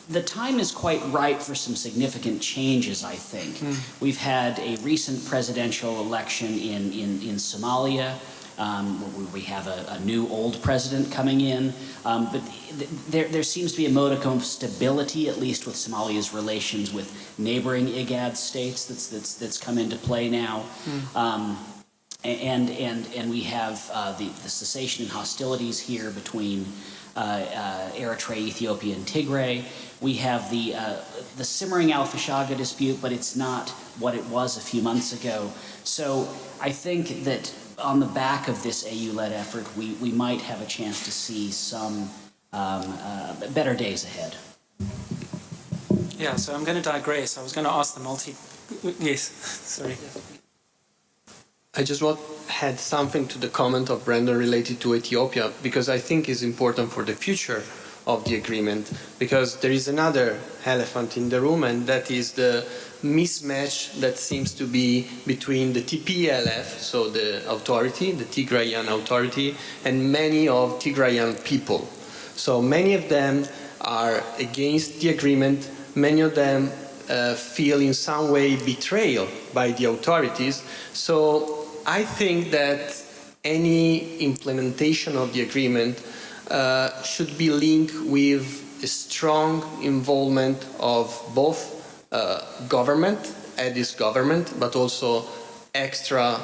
the time is quite ripe for some significant changes, I think. We've had a recent presidential election in Somalia. We have a new old president coming in, but there seems to be a modicum of stability, at least with Somalia's relations with neighboring IGAD states that's come into play now. And we have the cessation in hostilities here between Eritrea, Ethiopia, and Tigray. We have the simmering Al-Fashaga dispute, but it's not what it was a few months ago. So I think that on the back of this AU-led effort, we might have a chance to see some better days ahead. Yeah, so I'm going to digress. I was going to ask the Yes, sorry. I just want to add something to the comment of Brandon related to Ethiopia, because I think it's important for the future of the agreement, because there is another elephant in the room, and that is the mismatch that seems to be between the TPLF, so the authority, the Tigrayan authority, and many of Tigrayan people. So many of them are against the agreement, many of them feel in some way betrayal by the authorities. So I think that any implementation of the agreement should be linked with a strong involvement of both government, Addis government, but also extra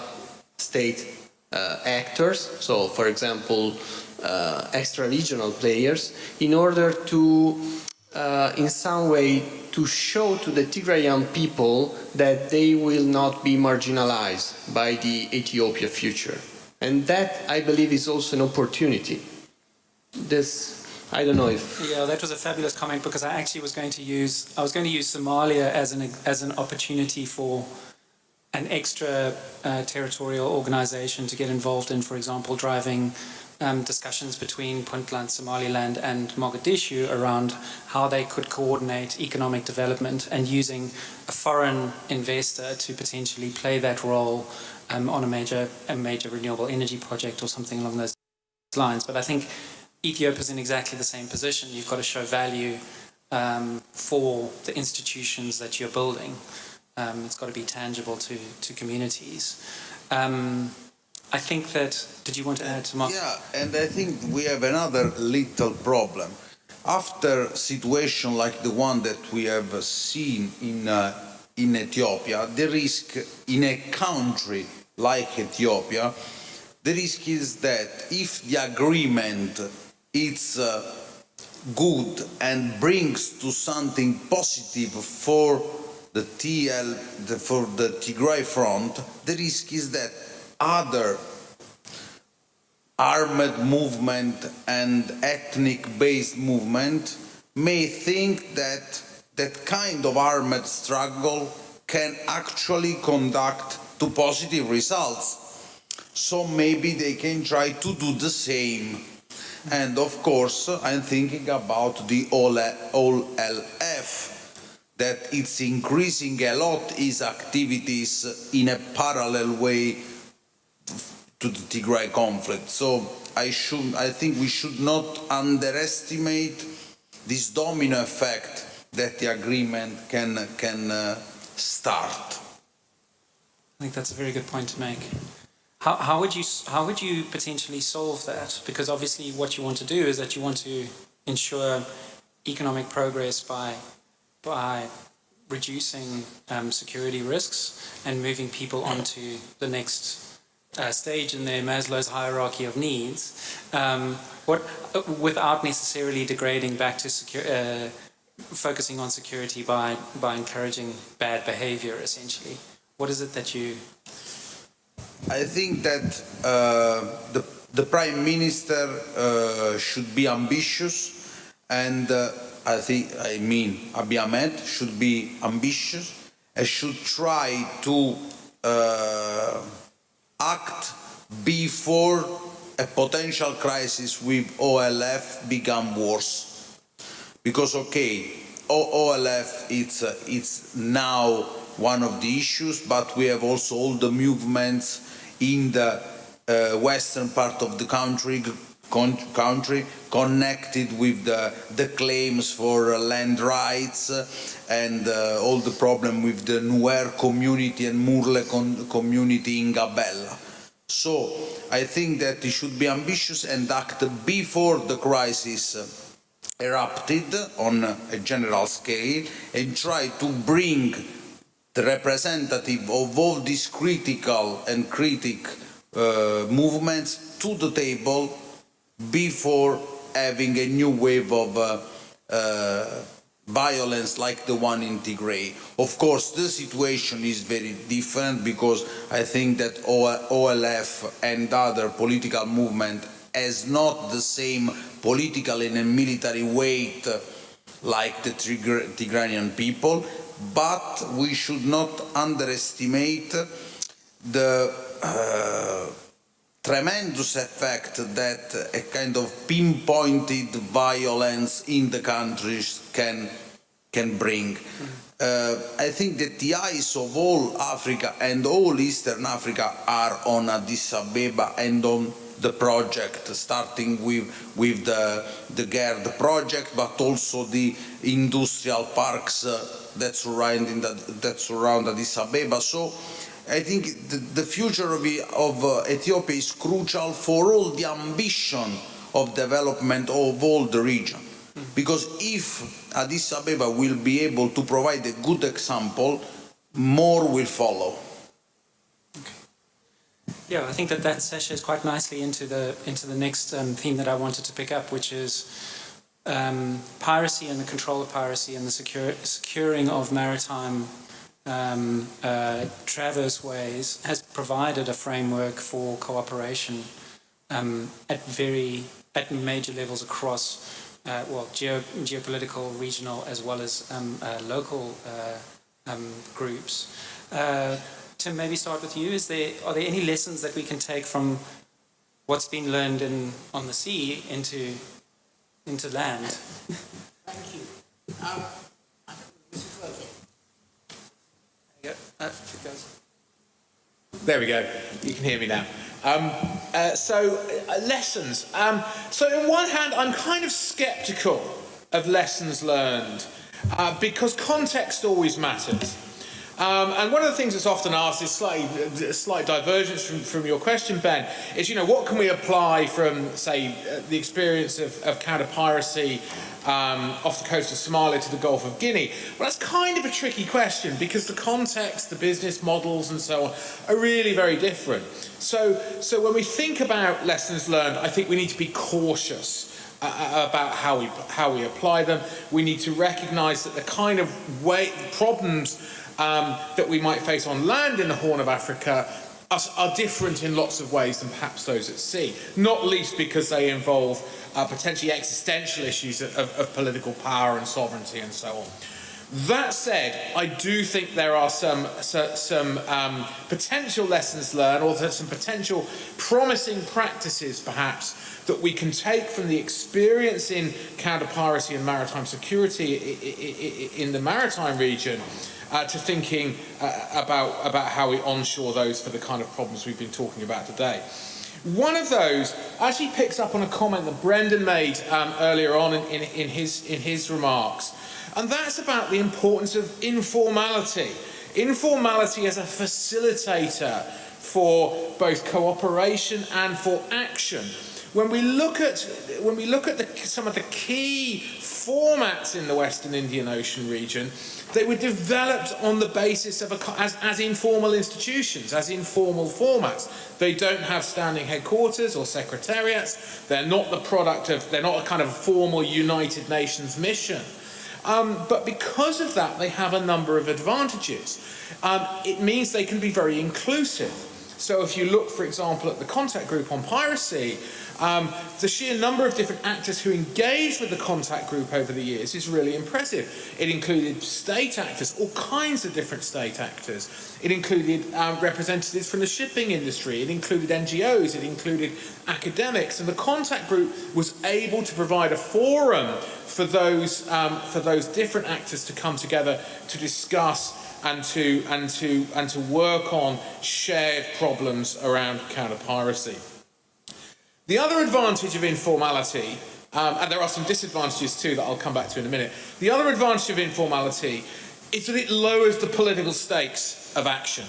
state actors, so for example extra regional players, in order to in some way to show to the Tigrayan people that they will not be marginalized by the Ethiopia future. And that, I believe, is also an opportunity. This, I don't know if... Yeah, that was a fabulous comment, because I actually was going to use Somalia as an opportunity for an extra territorial organization to get involved in, for example, driving discussions between Puntland, Somaliland and Mogadishu around how they could coordinate economic development, and using a foreign investor to potentially play that role on a major renewable energy project or something along those lines. But I think Ethiopia is in exactly the same position. You've got to show value for the institutions that you're building. It's got to be tangible to communities. I think that, did you want to add to Mark? Yeah, and I think we have another little problem. After a situation like the one that we have seen in Ethiopia, the risk in a country like Ethiopia, the risk is that if the agreement is good and brings to something positive for the Tigray front, the risk is that other armed movement and ethnic-based movement may think that that kind of armed struggle can actually conduct to positive results. So maybe they can try to do the same. And of course, I'm thinking about the OLF, that it's increasing a lot its activities in a parallel way to the Tigray conflict. So I think we should not underestimate this domino effect that the agreement can start. I think that's a very good point to make. How would you potentially solve that? Because obviously what you want to do is that you want to ensure economic progress by reducing security risks and moving people onto the next stage in their Maslow's hierarchy of needs, without necessarily degrading back to focusing on security by encouraging bad behavior, essentially. What is it that you... I think that the Prime Minister should be ambitious, and Abiy Ahmed should be ambitious and should try to act before a potential crisis with OLF become worse. Because OLF it's now one of the issues, but we have also all the movements in the western part of the country connected with the claims for land rights and all the problem with the Nuer community and Murle community in Gabella. So I think that it should be ambitious and act before the crisis erupted on a general scale and try to bring the representative of all these critical and critic movements to the table before having a new wave of violence like the one in Tigray. Of course, the situation is very different because I think that OLF and other political movement has not the same political and military weight like the Tigrayan people, but we should not underestimate the tremendous effect that a kind of pinpointed violence in the countries can bring. I think that the eyes of all Africa and all Eastern Africa are on Addis Ababa and on the project, starting with the GERD project, but also the industrial parks that surround Addis Ababa. So I think the future of Ethiopia is crucial for all the ambition of development of all the region. Because if Addis Ababa will be able to provide a good example, more will follow. Yeah, I think that segues quite nicely into the next theme that I wanted to pick up, which is piracy and the control of piracy and the securing of maritime traverse ways has provided a framework for cooperation at major levels across geopolitical, regional, as well as local groups. Tim, maybe start with you. Are there any lessons that we can take from what's been learned on the sea into land? Thank you. I don't know if this is working. There we go. You can hear me now. Lessons. So on one hand, I'm kind of sceptical of lessons learned because context always matters. And one of the things that's often asked is slight divergence from your question, Ben, is, what can we apply from, say, the experience of counter-piracy off the coast of Somalia to the Gulf of Guinea? Well, that's kind of a tricky question because the context, the business models and so on are really very different. So when we think about lessons learned, I think we need to be cautious about how we apply them. We need to recognise that the kind of problems that we might face on land in the Horn of Africa are different in lots of ways than perhaps those at sea, not least because they involve potentially existential issues of political power and sovereignty and so on. That said, I do think there are some potential lessons learned, or some potential promising practices perhaps that we can take from the experience in counter-piracy and maritime security in the maritime region to thinking about how we onshore those for the kind of problems we've been talking about today. One of those actually picks up on a comment that Brendan made earlier on in his remarks, and that's about the importance of informality. Informality as a facilitator for both cooperation and for action. When we look at some of the key formats in the Western Indian Ocean region, they were developed on the basis of as informal institutions, as informal formats. They don't have standing headquarters or secretariats. They're not the product of. They're not a kind of formal United Nations mission. But because of that, they have a number of advantages. It means they can be very inclusive. So if you look, for example, at the contact group on piracy, the sheer number of different actors who engaged with the contact group over the years is really impressive. It included state actors, all kinds of different state actors. It included representatives from the shipping industry. It included NGOs. It included academics. And the contact group was able to provide a forum for those different actors to come together to discuss and to work on shared problems around counter-piracy. The other advantage of informality, and there are some disadvantages too that I'll come back to in a minute, the other advantage of informality is that it lowers the political stakes of action.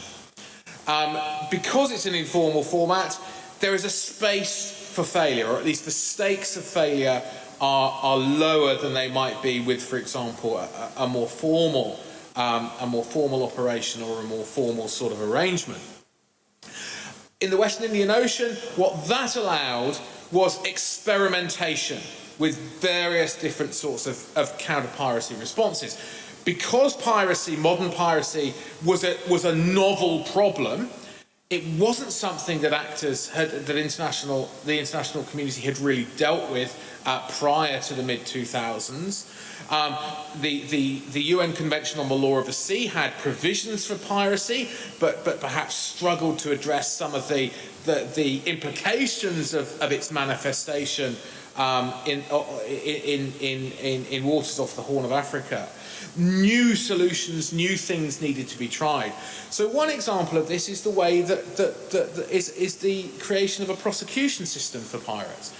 Because it's an informal format, there is a space for failure, or at least the stakes of failure are lower than they might be with, for example, a more formal operation or a more formal sort of arrangement. In the Western Indian Ocean, what that allowed was experimentation with various different sorts of counter-piracy responses. Because piracy, modern piracy, was a novel problem, it wasn't something that the international community had really dealt with prior to the mid-2000s. The UN Convention on the Law of the Sea had provisions for piracy, but perhaps struggled to address some of the implications of its manifestation in waters off the Horn of Africa. New solutions, new things needed to be tried. So one example of this is the way that is the creation of a prosecution system for pirates.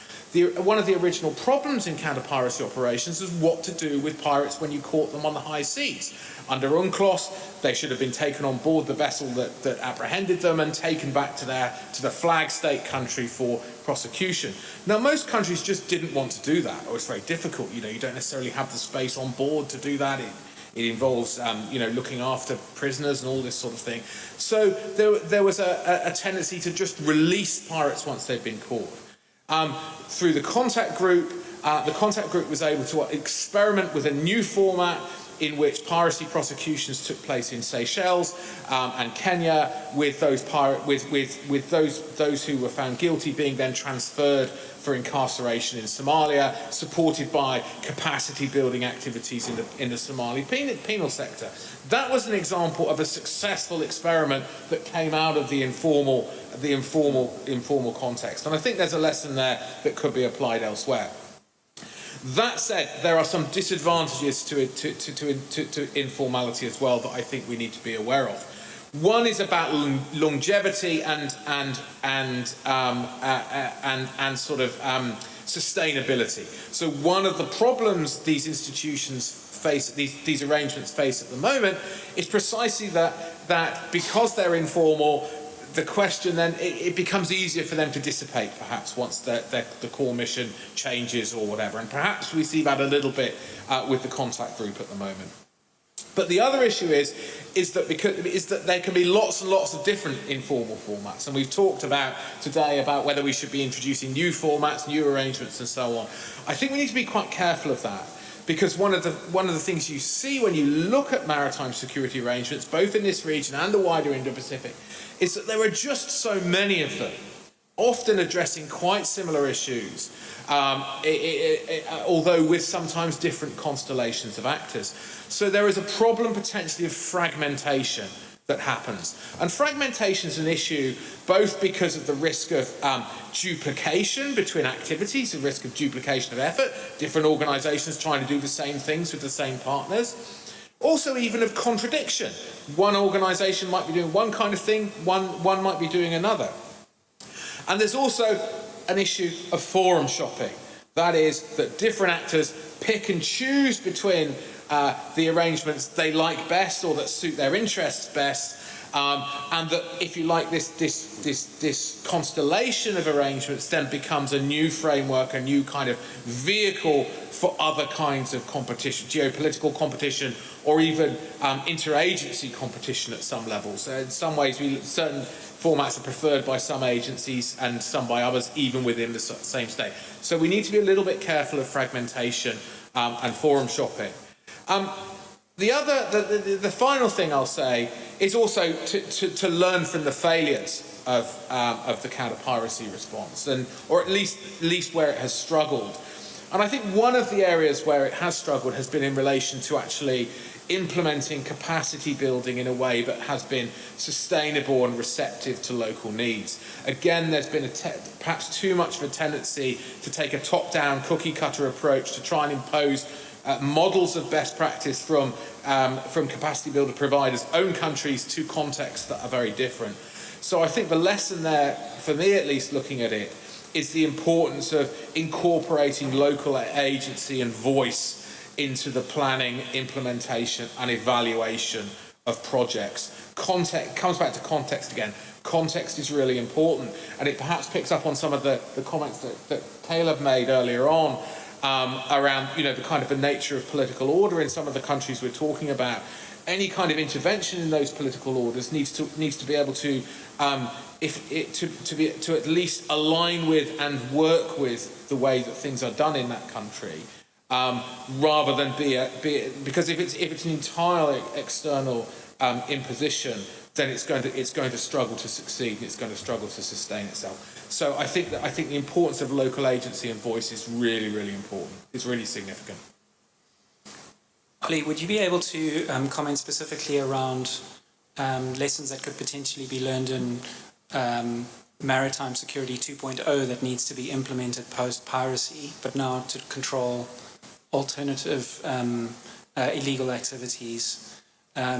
One of the original problems in counter-piracy operations is what to do with pirates when you caught them on the high seas. Under UNCLOS, they should have been taken on board the vessel that apprehended them and taken back to the flag state country for prosecution. Now, most countries just didn't want to do that, or it's very difficult. You don't necessarily have the space on board to do that. It involves, looking after prisoners and all this sort of thing. So there was a tendency to just release pirates once they'd been caught. Through the contact group was able to experiment with a new format in which piracy prosecutions took place in Seychelles and Kenya, with those who were found guilty being then transferred for incarceration in Somalia, supported by capacity building activities in the Somali penal sector. That was an example of a successful experiment that came out of the informal context, and I think there's a lesson there that could be applied elsewhere. That said, there are some disadvantages to informality as well that I think we need to be aware of. One is about longevity and sort of sustainability. So one of the problems these institutions face, these arrangements face at the moment, is precisely that because they're informal, the question then, it becomes easier for them to dissipate, perhaps, once the core mission changes or whatever. And perhaps we see that a little bit with the contact group at the moment. But the other issue is that there can be lots and lots of different informal formats. And we've talked about today about whether we should be introducing new formats, new arrangements, and so on. I think we need to be quite careful of that, because one of the things you see when you look at maritime security arrangements, both in this region and the wider Indo-Pacific, is that there are just so many of them, often addressing quite similar issues, although with sometimes different constellations of actors. So there is a problem potentially of fragmentation that happens. And fragmentation is an issue both because of the risk of duplication between activities, the risk of duplication of effort, different organisations trying to do the same things with the same partners. Also even of contradiction. One organisation might be doing one kind of thing, one might be doing another. And there's also an issue of forum shopping. That is, that different actors pick and choose between the arrangements they like best or that suit their interests best, and that, if you like, this constellation of arrangements then becomes a new framework, a new kind of vehicle for other kinds of competition, geopolitical competition, or even interagency competition at some levels. So in some ways, certain formats are preferred by some agencies and some by others, even within the same state. So we need to be a little bit careful of fragmentation and forum shopping. The final thing I'll say is also to learn from the failures of the counter-piracy response, or at least where it has struggled. And I think one of the areas where it has struggled has been in relation to actually implementing capacity building in a way that has been sustainable and receptive to local needs. Again, there's been perhaps too much of a tendency to take a top-down cookie-cutter approach to try and impose models of best practice from capacity builder providers' own countries to contexts that are very different. So I think the lesson there, for me at least looking at it, is the importance of incorporating local agency and voice into the planning, implementation and evaluation of projects. Context comes back to context again. Context is really important, and it perhaps picks up on some of the comments that Caleb made earlier on around the kind of the nature of political order in some of the countries we're talking about. Any kind of intervention in those political orders needs to be able to to at least align with and work with the way that things are done in that country, rather than because if it's an entirely external imposition, then it's going to struggle to succeed. It's going to struggle to sustain itself. So I think the importance of local agency and voice is really, really important. It's really significant. Ollie, would you be able to comment specifically around lessons that could potentially be learned in Maritime Security 2.0 that needs to be implemented post-piracy, but now to control alternative illegal activities?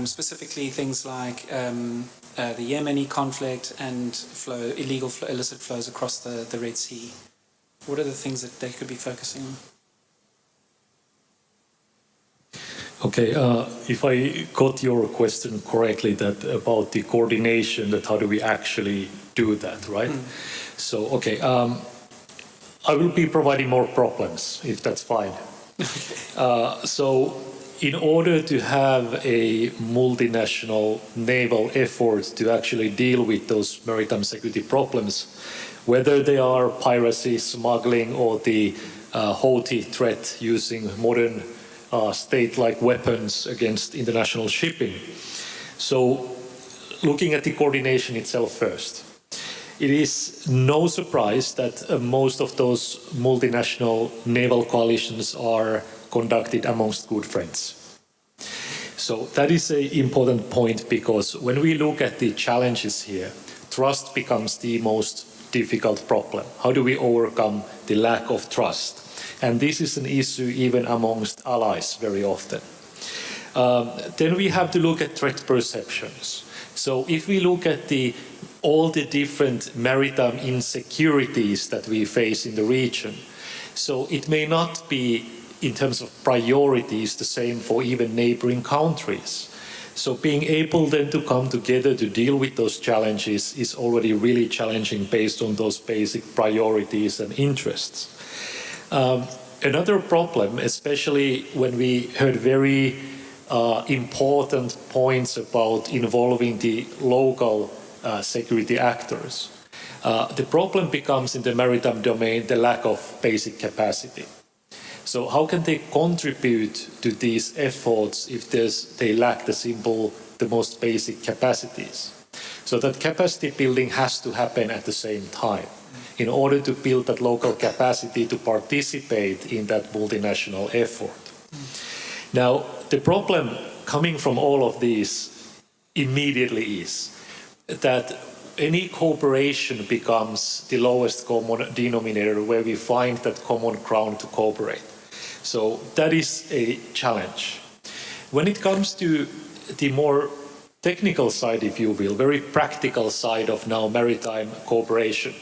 Specifically things like the Yemeni conflict and illicit flows across the Red Sea. What are the things that they could be focusing on? Okay, if I got your question correctly, that about the coordination, that how do we actually do that, right? So, okay, I will be providing more problems, if that's fine. So, in order to have a multinational naval effort to actually deal with those maritime security problems, whether they are piracy, smuggling, or the Houthi threat using modern state-like weapons against international shipping. So, looking at the coordination itself first, it is no surprise that most of those multinational naval coalitions are conducted amongst good friends. So that is an important point, because when we look at the challenges here, trust becomes the most difficult problem. How do we overcome the lack of trust? And this is an issue even amongst allies very often. Then we have to look at threat perceptions. So if we look at all the different maritime insecurities that we face in the region, so it may not be in terms of priorities the same for even neighboring countries. So being able then to come together to deal with those challenges is already really challenging based on those basic priorities and interests. Another problem, especially when we heard very important points about involving the local security actors, the problem becomes in the maritime domain the lack of basic capacity. So how can they contribute to these efforts if they lack the most basic capacities? So that capacity building has to happen at the same time in order to build that local capacity to participate in that multinational effort. Now, the problem coming from all of these immediately is that any cooperation becomes the lowest common denominator where we find that common ground to cooperate. So that is a challenge. When it comes to the more technical side, if you will, very practical side of now maritime cooperation.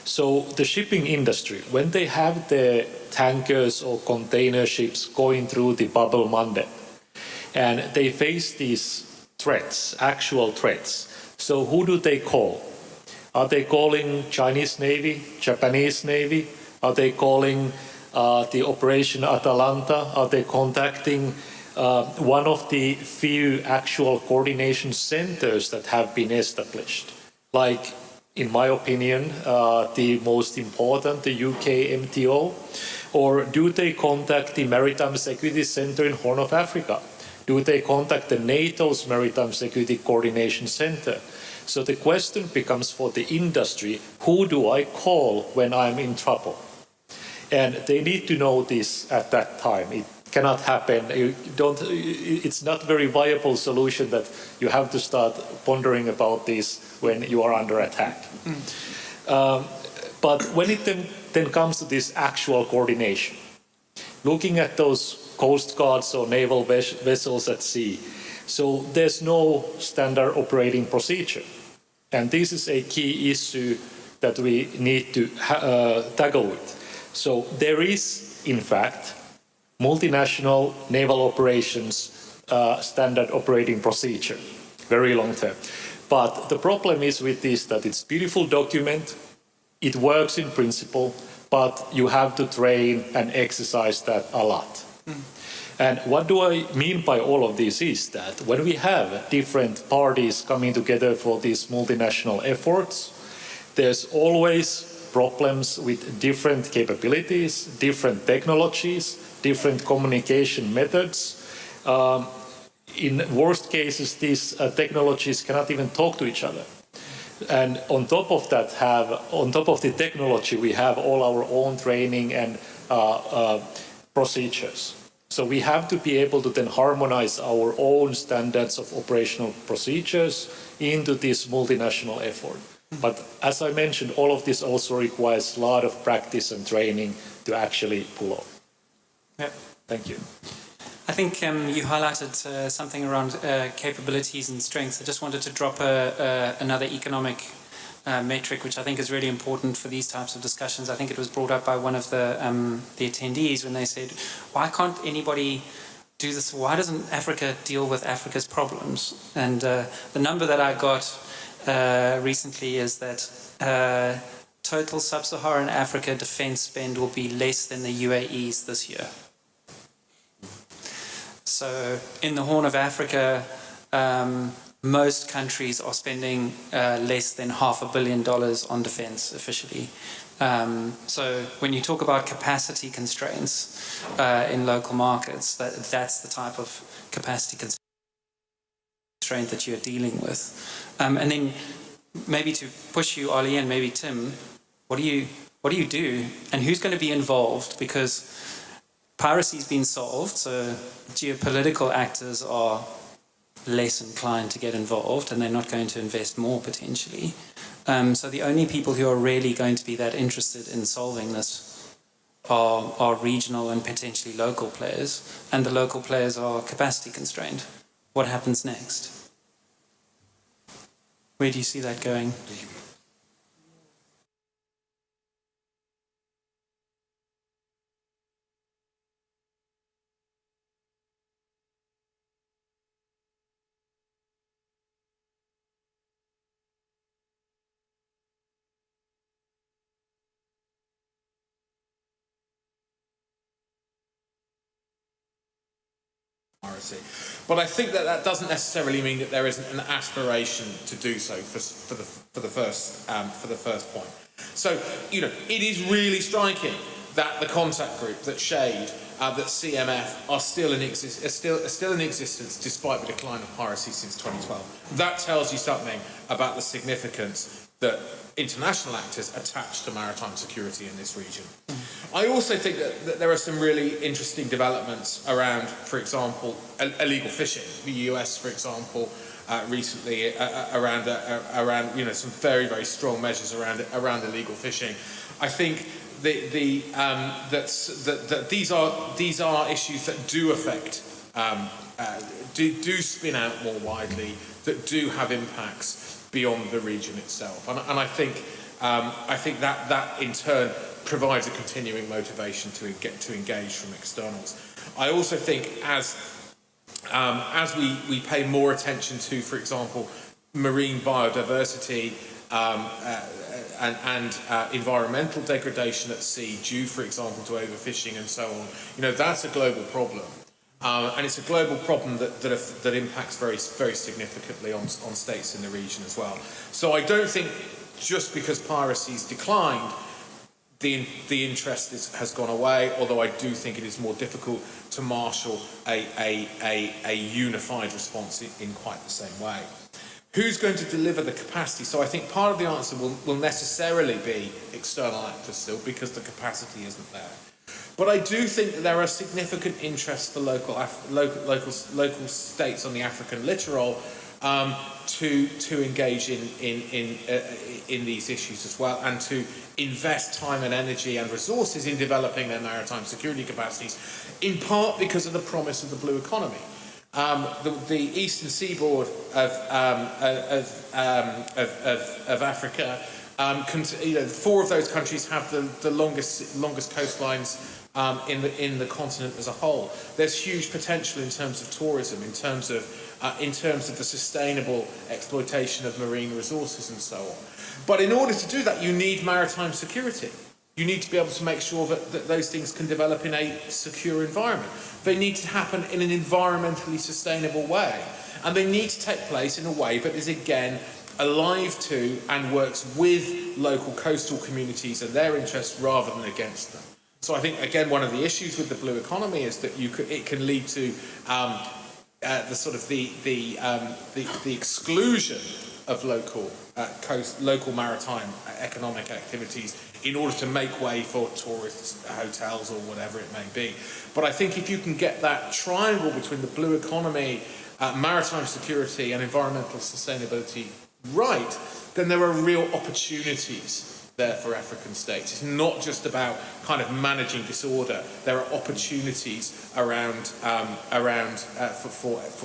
So the shipping industry, when they have the tankers or container ships going through the Bab el-Mandeb, and they face these threats, actual threats, so who do they call? Are they calling Chinese Navy, Japanese Navy? Are they calling the Operation Atalanta? Are they contacting one of the few actual coordination centers that have been established? Like, in my opinion, the most important, the UK MTO? Or do they contact the Maritime Security Center in Horn of Africa? Do they contact the NATO's Maritime Security Coordination Center? So the question becomes for the industry, who do I call when I'm in trouble? And they need to know this at that time. It cannot happen. It's not a very viable solution that you have to start pondering about this when you are under attack. But when it then comes to this actual coordination, looking at those coast guards or naval vessels at sea, so there's no standard operating procedure. And this is a key issue that we need to tackle with. So there is, in fact, multinational naval operations standard operating procedure, very long term. But the problem is with this that it's a beautiful document, it works in principle, but you have to train and exercise that a lot. And what do I mean by all of this is that when we have different parties coming together for these multinational efforts, there's always problems with different capabilities, different technologies, different communication methods. In worst cases, these technologies cannot even talk to each other. And on top of that, on top of the technology, we have all our own training and procedures. So we have to be able to then harmonize our own standards of operational procedures into this multinational effort. But as I mentioned, all of this also requires a lot of practice and training to actually pull off. Yeah. Thank you. I think you highlighted something around capabilities and strengths. I just wanted to drop another economic metric, which I think is really important for these types of discussions. I think it was brought up by one of the attendees when they said, why can't anybody do this? Why doesn't Africa deal with Africa's problems? And the number that I got recently is that total sub-Saharan Africa defense spend will be less than the UAE's this year. So in the Horn of Africa, most countries are spending less than $500 million on defense officially. So when you talk about capacity constraints in local markets, that's the type of capacity constraint that you're dealing with. And then maybe to push you, Ali, and maybe Tim, what do you do, and who's going to be involved? Because piracy's been solved, so geopolitical actors are less inclined to get involved, and they're not going to invest more potentially. So the only people who are really going to be that interested in solving this are regional and potentially local players, and the local players are capacity constrained. What happens next? Where do you see that going? But I think that doesn't necessarily mean that there isn't an aspiration to do so for the first point. So, you know, it is really striking that the contact group, that SHADE, that CMF are still in existence despite the decline of piracy since 2012. That tells you something about the significance that international actors attach to maritime security in this region. I also think that there are some really interesting developments around, for example, illegal fishing. The US, for example, recently around some very, very strong measures around illegal fishing. I think that these are issues that do affect, do spin out more widely, that do have impacts beyond the region itself, and I think that in turn provides a continuing motivation to engage from externals. I also think as we pay more attention to, for example, marine biodiversity and environmental degradation at sea due, for example, to overfishing and so on, you know, that's a global problem. And it's a global problem that impacts very, very significantly on states in the region as well. So I don't think just because piracy's declined, the interest has gone away, although I do think it is more difficult to marshal a unified response in quite the same way. Who's going to deliver the capacity? So I think part of the answer will necessarily be external actors still, because the capacity isn't there. But I do think that there are significant interests for local states on the African littoral to engage in these issues as well, and to invest time and energy and resources in developing their maritime security capacities, in part because of the promise of the blue economy. The eastern seaboard of Africa 4 of those countries have the longest coastlines in the continent as a whole. There's huge potential in terms of tourism, in terms of the sustainable exploitation of marine resources and so on. But in order to do that, you need maritime security. You need to be able to make sure that those things can develop in a secure environment. They need to happen in an environmentally sustainable way. And they need to take place in a way that is, again, alive to and works with local coastal communities and their interests rather than against them. So I think, again, one of the issues with the blue economy is that it can lead to the exclusion of local maritime economic activities in order to make way for tourist hotels or whatever it may be. But I think if you can get that triangle between the blue economy, maritime security and environmental sustainability right, then there are real opportunities there for African states. It's not just about kind of managing disorder. There are opportunities around for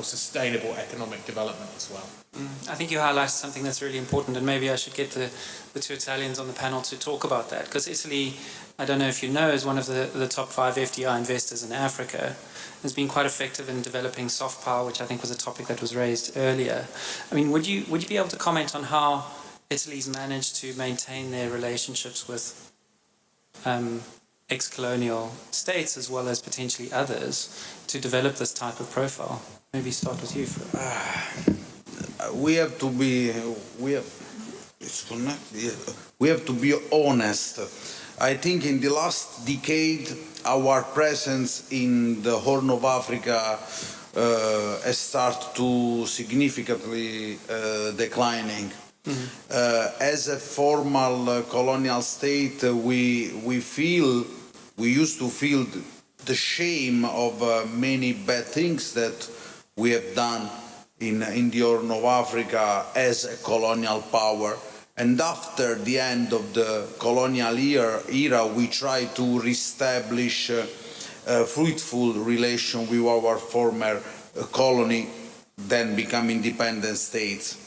sustainable economic development as well. I think you highlighted something that's really important, and maybe I should get the two Italians on the panel to talk about that, because Italy, I don't know if you know, is one of the top 5 FDI investors in Africa. Has been quite effective in developing soft power, which I think was a topic that was raised earlier. I mean, would you be able to comment on how Italy's managed to maintain their relationships with ex-colonial states as well as potentially others to develop this type of profile? Maybe start with you. We have to be honest. I think in the last decade, our presence in the Horn of Africa has started to significantly declining. As a formal colonial state, we used to feel the shame of many bad things that we have done in the Horn of Africa as a colonial power. And after the end of the colonial era, we try to reestablish a fruitful relation with our former colony, then become independent states.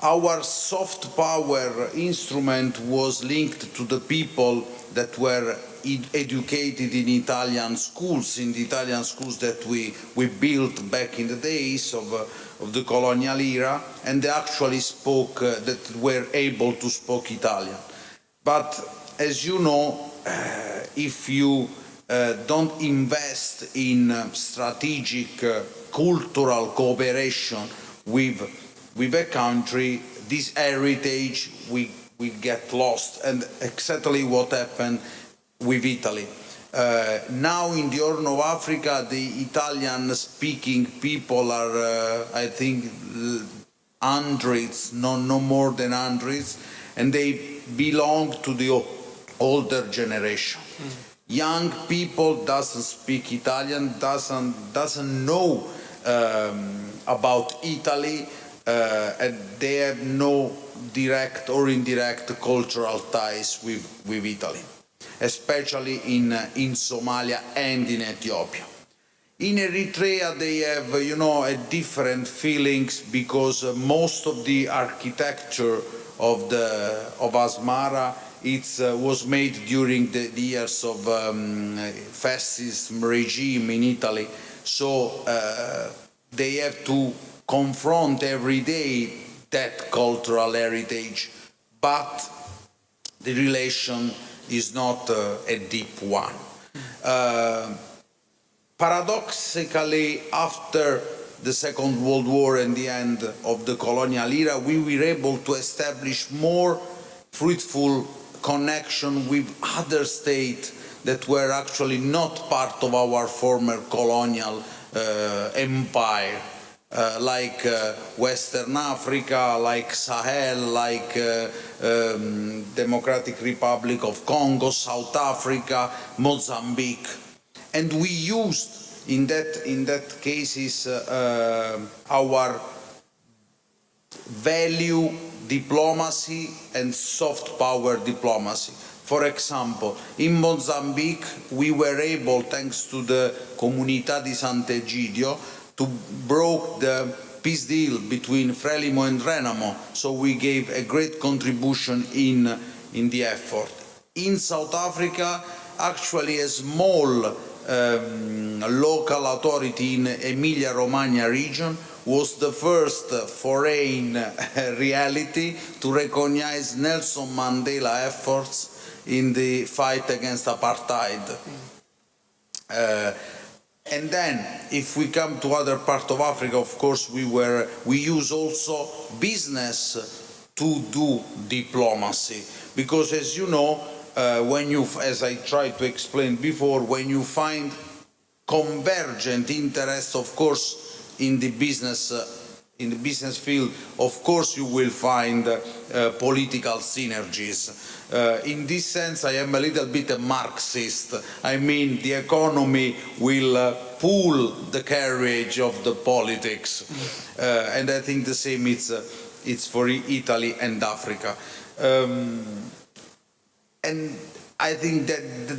Our soft power instrument was linked to the people that were educated in the Italian schools that we built back in the days of the colonial era, and they actually spoke, that were able to speak Italian. But as you know, if you don't invest in strategic cultural cooperation with a country, this heritage we get lost, and exactly what happened with Italy. Now in the Horn of Africa, the Italian-speaking people are, I think, hundreds, no more than hundreds, and they belong to the older generation. Young people doesn't speak Italian, doesn't know about Italy, and they have no direct or indirect cultural ties with Italy, especially in Somalia and in Ethiopia. In Eritrea, they have, a different feelings, because most of the architecture of Asmara was made during the years of fascist regime in Italy. So they have to confront every day that cultural heritage, but the relation is not a deep one. Paradoxically, after the Second World War and the end of the colonial era, we were able to establish more fruitful connection with other states that were actually not part of our former colonial empire. Like Western Africa, like Sahel, like Democratic Republic of Congo, South Africa, Mozambique, and we used in that cases our value diplomacy and soft power diplomacy. For example, in Mozambique, we were able, thanks to the Comunità di Sant'Egidio, to broke the peace deal between Frelimo and Renamo, so we gave a great contribution in the effort. In South Africa, actually a small local authority in Emilia-Romagna region was the first foreign reality to recognize Nelson Mandela efforts in the fight against apartheid. And then, if we come to other parts of Africa, of course, we use also business to do diplomacy, because as you know, as I tried to explain before, when you find convergent interests, of course, in the business field, of course, you will find political synergies. In this sense, I am a little bit a Marxist. I mean, the economy will pull the carriage of the politics, and I think the same it's for Italy and Africa. And I think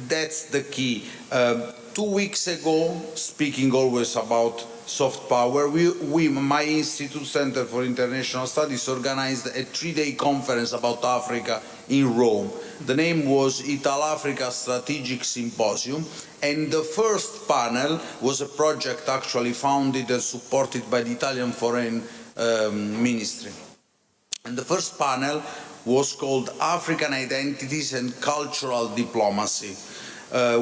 that's the key. 2 weeks ago, speaking always about soft power, my Institute Center for International Studies organized a 3-day conference about Africa in Rome. The name was Ital-Africa Strategic Symposium, and the first panel was a project actually founded and supported by the Italian Foreign Ministry. And the first panel was called African Identities and Cultural Diplomacy.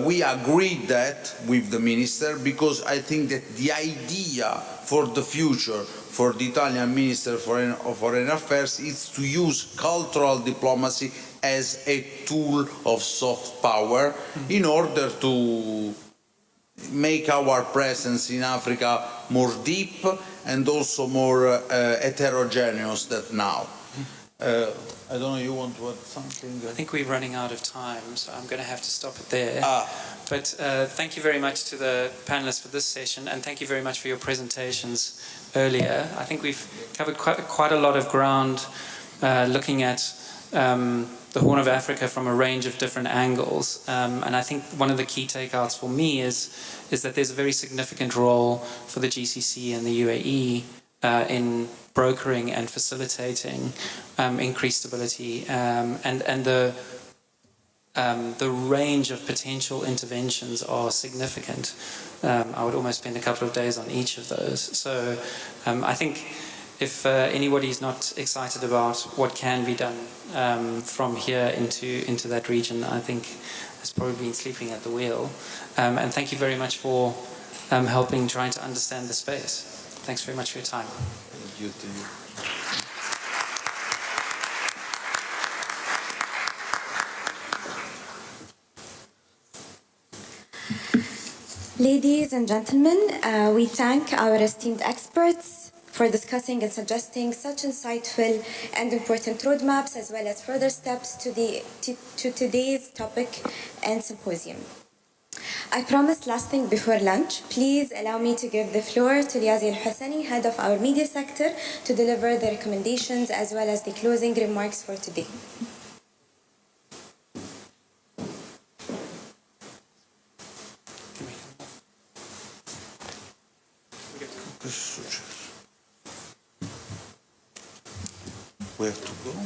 We agreed that with the minister, because I think that the idea for the future for the Italian Minister of Foreign Affairs is to use cultural diplomacy as a tool of soft power in order to make our presence in Africa more deep and also more heterogeneous than now. I don't know, you want to add something? I think we're running out of time, so I'm going to have to stop it there. But thank you very much to the panelists for this session, and thank you very much for your presentations earlier. I think we've covered quite a lot of ground looking at the Horn of Africa from a range of different angles. And I think one of the key takeouts for me is that there's a very significant role for the GCC and the UAE in brokering and facilitating increased stability, and the range of potential interventions are significant. I would almost spend a couple of days on each of those. So I think if anybody is not excited about what can be done from here into that region, I think has probably been sleeping at the wheel. And thank you very much for helping trying to understand the space. Thanks very much for your time. Thank you to you. Ladies and gentlemen, we thank our esteemed experts for discussing and suggesting such insightful and important roadmaps, as well as further steps to today's topic and symposium. I promised last thing before lunch. Please allow me to give the floor to Liazi Al-Husseini, head of our media sector, to deliver the recommendations as well as the closing remarks for today. Where to go? Okay.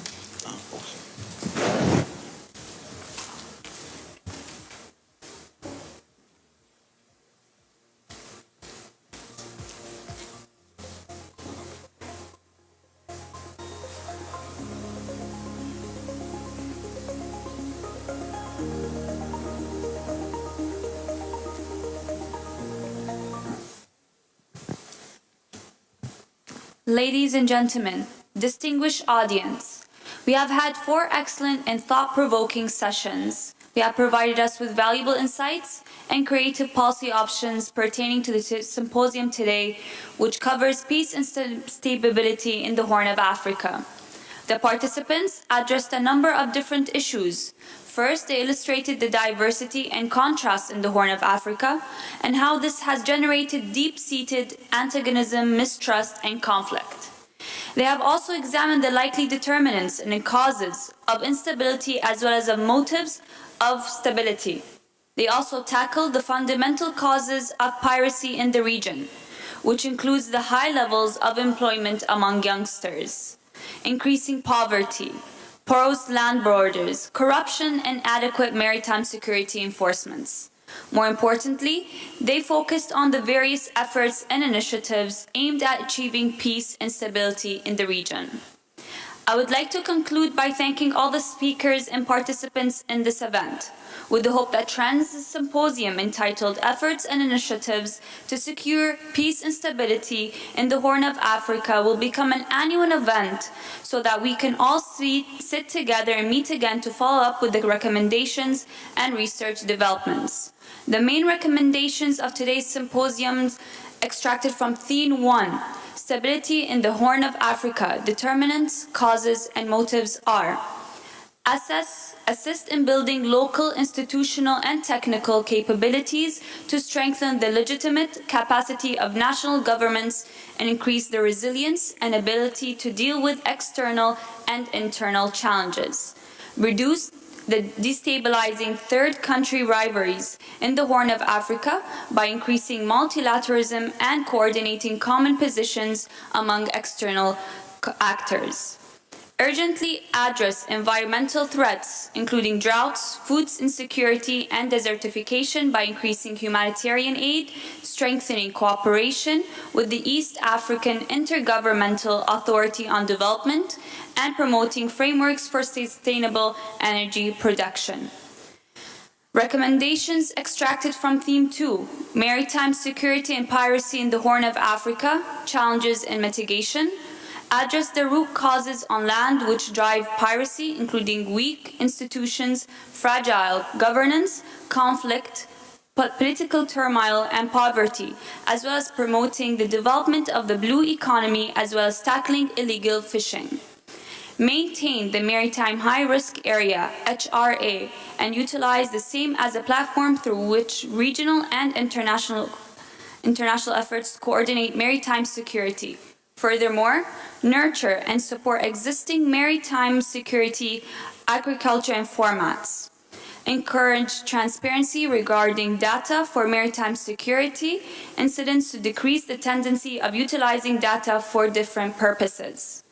Ladies and gentlemen, distinguished audience, we have had 4 excellent and thought-provoking sessions. They have provided us with valuable insights and creative policy options pertaining to the symposium today, which covers peace and stability in the Horn of Africa. The participants addressed a number of different issues. First, they illustrated the diversity and contrast in the Horn of Africa and how this has generated deep-seated antagonism, mistrust, and conflict. They have also examined the likely determinants and causes of instability as well as the motives of stability. They also tackled the fundamental causes of piracy in the region, which includes the high levels of employment among youngsters, increasing poverty, porous land borders, corruption, and inadequate maritime security enforcements. More importantly, they focused on the various efforts and initiatives aimed at achieving peace and stability in the region. I would like to conclude by thanking all the speakers and participants in this event, with the hope that Trends Symposium entitled Efforts and Initiatives to Secure Peace and Stability in the Horn of Africa will become an annual event so that we can all sit together and meet again to follow up with the recommendations and research developments. The main recommendations of today's symposiums extracted from Theme 1, Stability in the Horn of Africa, Determinants, Causes, and Motives are: assist in building local institutional and technical capabilities to strengthen the legitimate capacity of national governments and increase their resilience and ability to deal with external and internal challenges. Reduce the destabilizing third country rivalries in the Horn of Africa by increasing multilateralism and coordinating common positions among external actors. Urgently address environmental threats, including droughts, food insecurity, and desertification by increasing humanitarian aid, strengthening cooperation with the East African Intergovernmental Authority on Development, and promoting frameworks for sustainable energy production. Recommendations extracted from Theme 2, Maritime Security and Piracy in the Horn of Africa, Challenges and Mitigation. Address the root causes on land which drive piracy, including weak institutions, fragile governance, conflict, political turmoil, and poverty, as well as promoting the development of the blue economy, as well as tackling illegal fishing. Maintain the Maritime High Risk Area, HRA, and utilize the same as a platform through which regional and international efforts coordinate maritime security. Furthermore, nurture and support existing maritime security, agriculture, and formats. Encourage transparency regarding data for maritime security incidents to decrease the tendency of utilizing data for different purposes.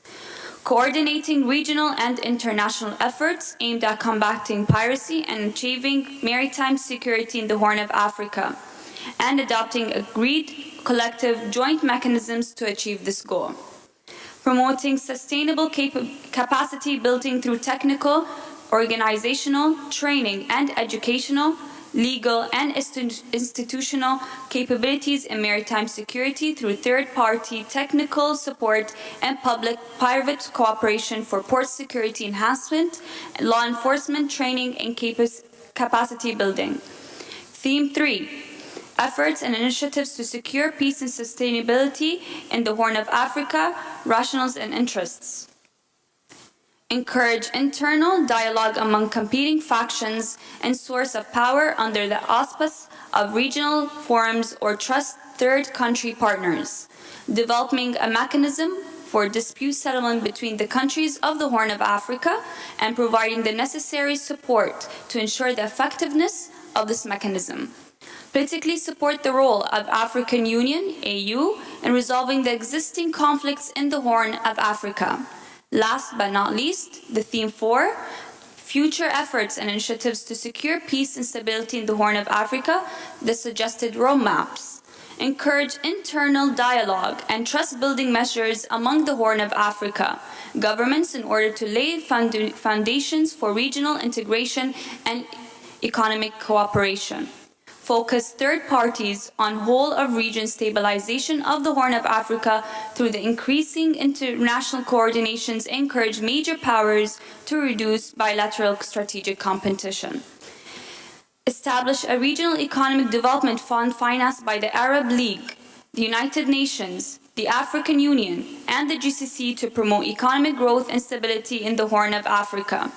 Coordinating regional and international efforts aimed at combating piracy and achieving maritime security in the Horn of Africa, and adopting agreed collective joint mechanisms to achieve this goal. Promoting sustainable capacity building through technical, organizational, training, and educational, legal, and institutional capabilities in maritime security through third-party technical support and public-private cooperation for port security enhancement, law enforcement training, and capacity building. Theme 3. Efforts and initiatives to secure peace and sustainability in the Horn of Africa, rationales and interests. Encourage internal dialogue among competing factions and source of power under the auspice of regional forums or trust third country partners. Developing a mechanism for dispute settlement between the countries of the Horn of Africa and providing the necessary support to ensure the effectiveness of this mechanism. Politically support the role of African Union, AU, in resolving the existing conflicts in the Horn of Africa. Last but not least, the Theme 4, future efforts and initiatives to secure peace and stability in the Horn of Africa, the suggested roadmaps. Encourage internal dialogue and trust-building measures among the Horn of Africa governments in order to lay foundations for regional integration and economic cooperation. Focus third parties on whole of region stabilization of the Horn of Africa through the increasing international coordinations, encourage major powers to reduce bilateral strategic competition. Establish a regional economic development fund financed by the Arab League, the United Nations, the African Union, and the GCC to promote economic growth and stability in the Horn of Africa.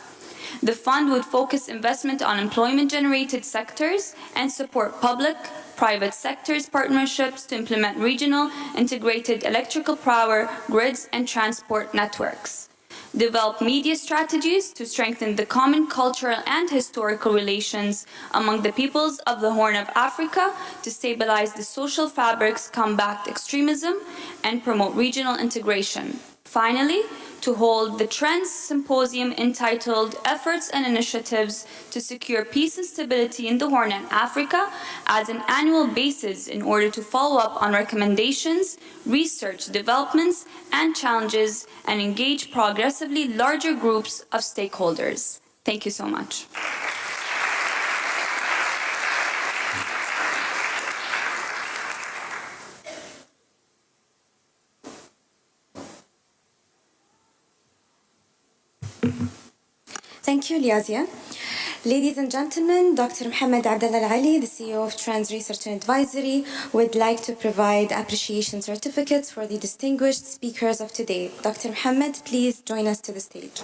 The fund would focus investment on employment-generated sectors and support public-private sectors partnerships to implement regional integrated electrical power grids and transport networks. develop media strategies to strengthen the common cultural and historical relations among the peoples of the Horn of Africa to stabilize the social fabrics, combat extremism, and promote regional integration. Finally, to hold the Trends Symposium entitled Efforts and Initiatives to Secure Peace and Stability in the Horn and Africa as an annual basis in order to follow up on recommendations, research developments, and challenges and engage progressively larger groups of stakeholders. Thank you so much. Thank you, Liazia. Ladies and gentlemen, Dr. Mohammed Abdallah Al-Ali, the CEO of Trans Research and Advisory, would like to provide appreciation certificates for the distinguished speakers of today. Dr. Mohammed, please join us to the stage.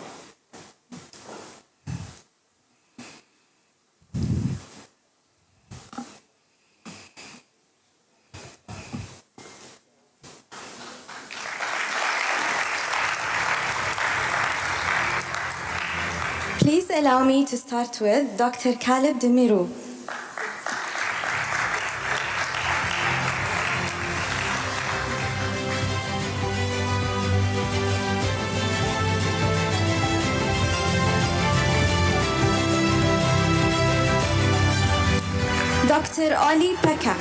Please allow me to start with Dr. Caleb Demirou. Dr. Ali Pekka.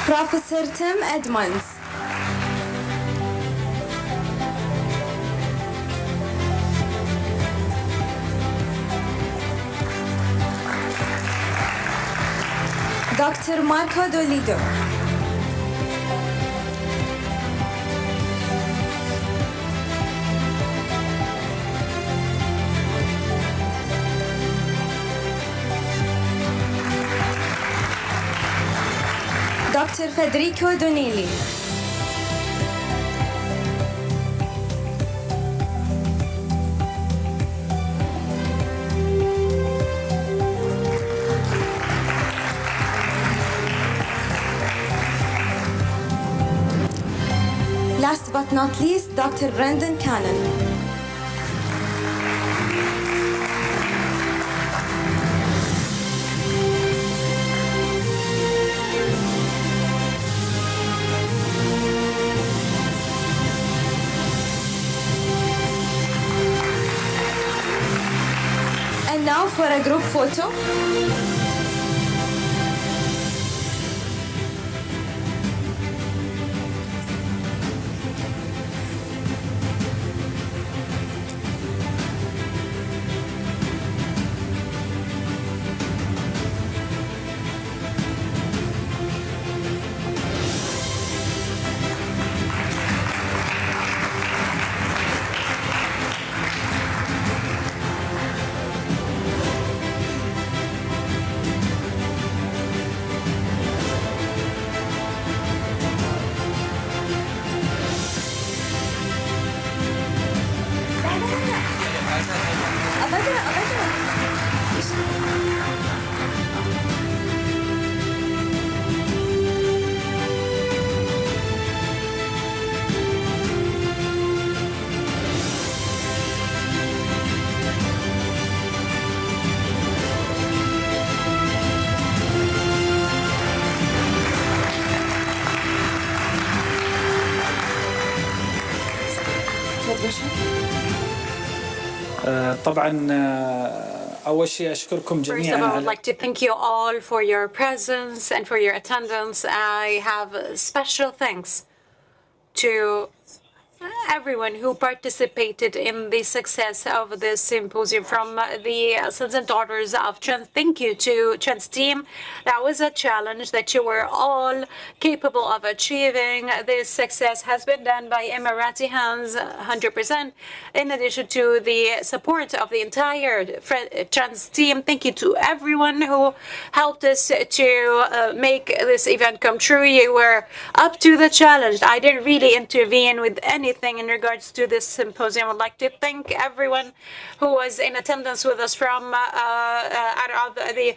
Professor Tim Edmonds. Dr. Marco Dolido. Dr. Federico Donelli. Last but not least, Dr. Brendan Cannon. And now for a group photo. طبعا أول شيء أشكركم First of جميعا all, I would على like to thank you all for your presence and for your attendance. I have special thanks to everyone who participated in the success of this symposium, from the sons and daughters of Trans. Thank you to Trans team. That was a challenge that you were all capable of achieving. This success has been done by Emirati hands 100%. In addition to the support of the entire Trans team, thank you to everyone who helped us to make this event come true. You were up to the challenge. I didn't really intervene with anything in regards to this symposium. I'd like to thank everyone who was in attendance with us from out of the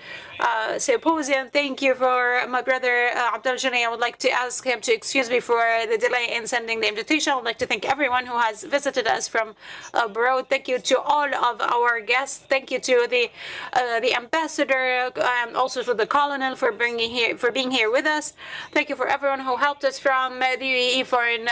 symposium. Thank you for my brother Abdul Jani. I would like to ask him to excuse me for the delay in sending the invitation. I would like to thank everyone who has visited us from abroad. Thank you to all of our guests. Thank you to the ambassador, also to the colonel for being here with us. Thank you for everyone who helped us from the UAE Foreign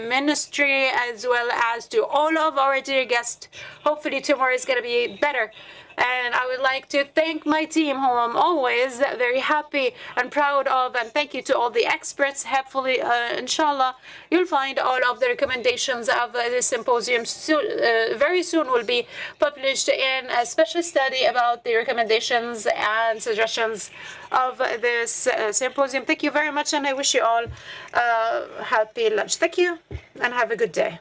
Ministry, as well as to all of our dear guests. Hopefully tomorrow is going to be better. And I would like to thank my team, who I'm always very happy and proud of. And thank you to all the experts. Hopefully, inshallah, you'll find all of the recommendations of this symposium very soon will be published in a special study about the recommendations and suggestions of this symposium. Thank you very much, and I wish you all happy lunch. Thank you, and have a good day.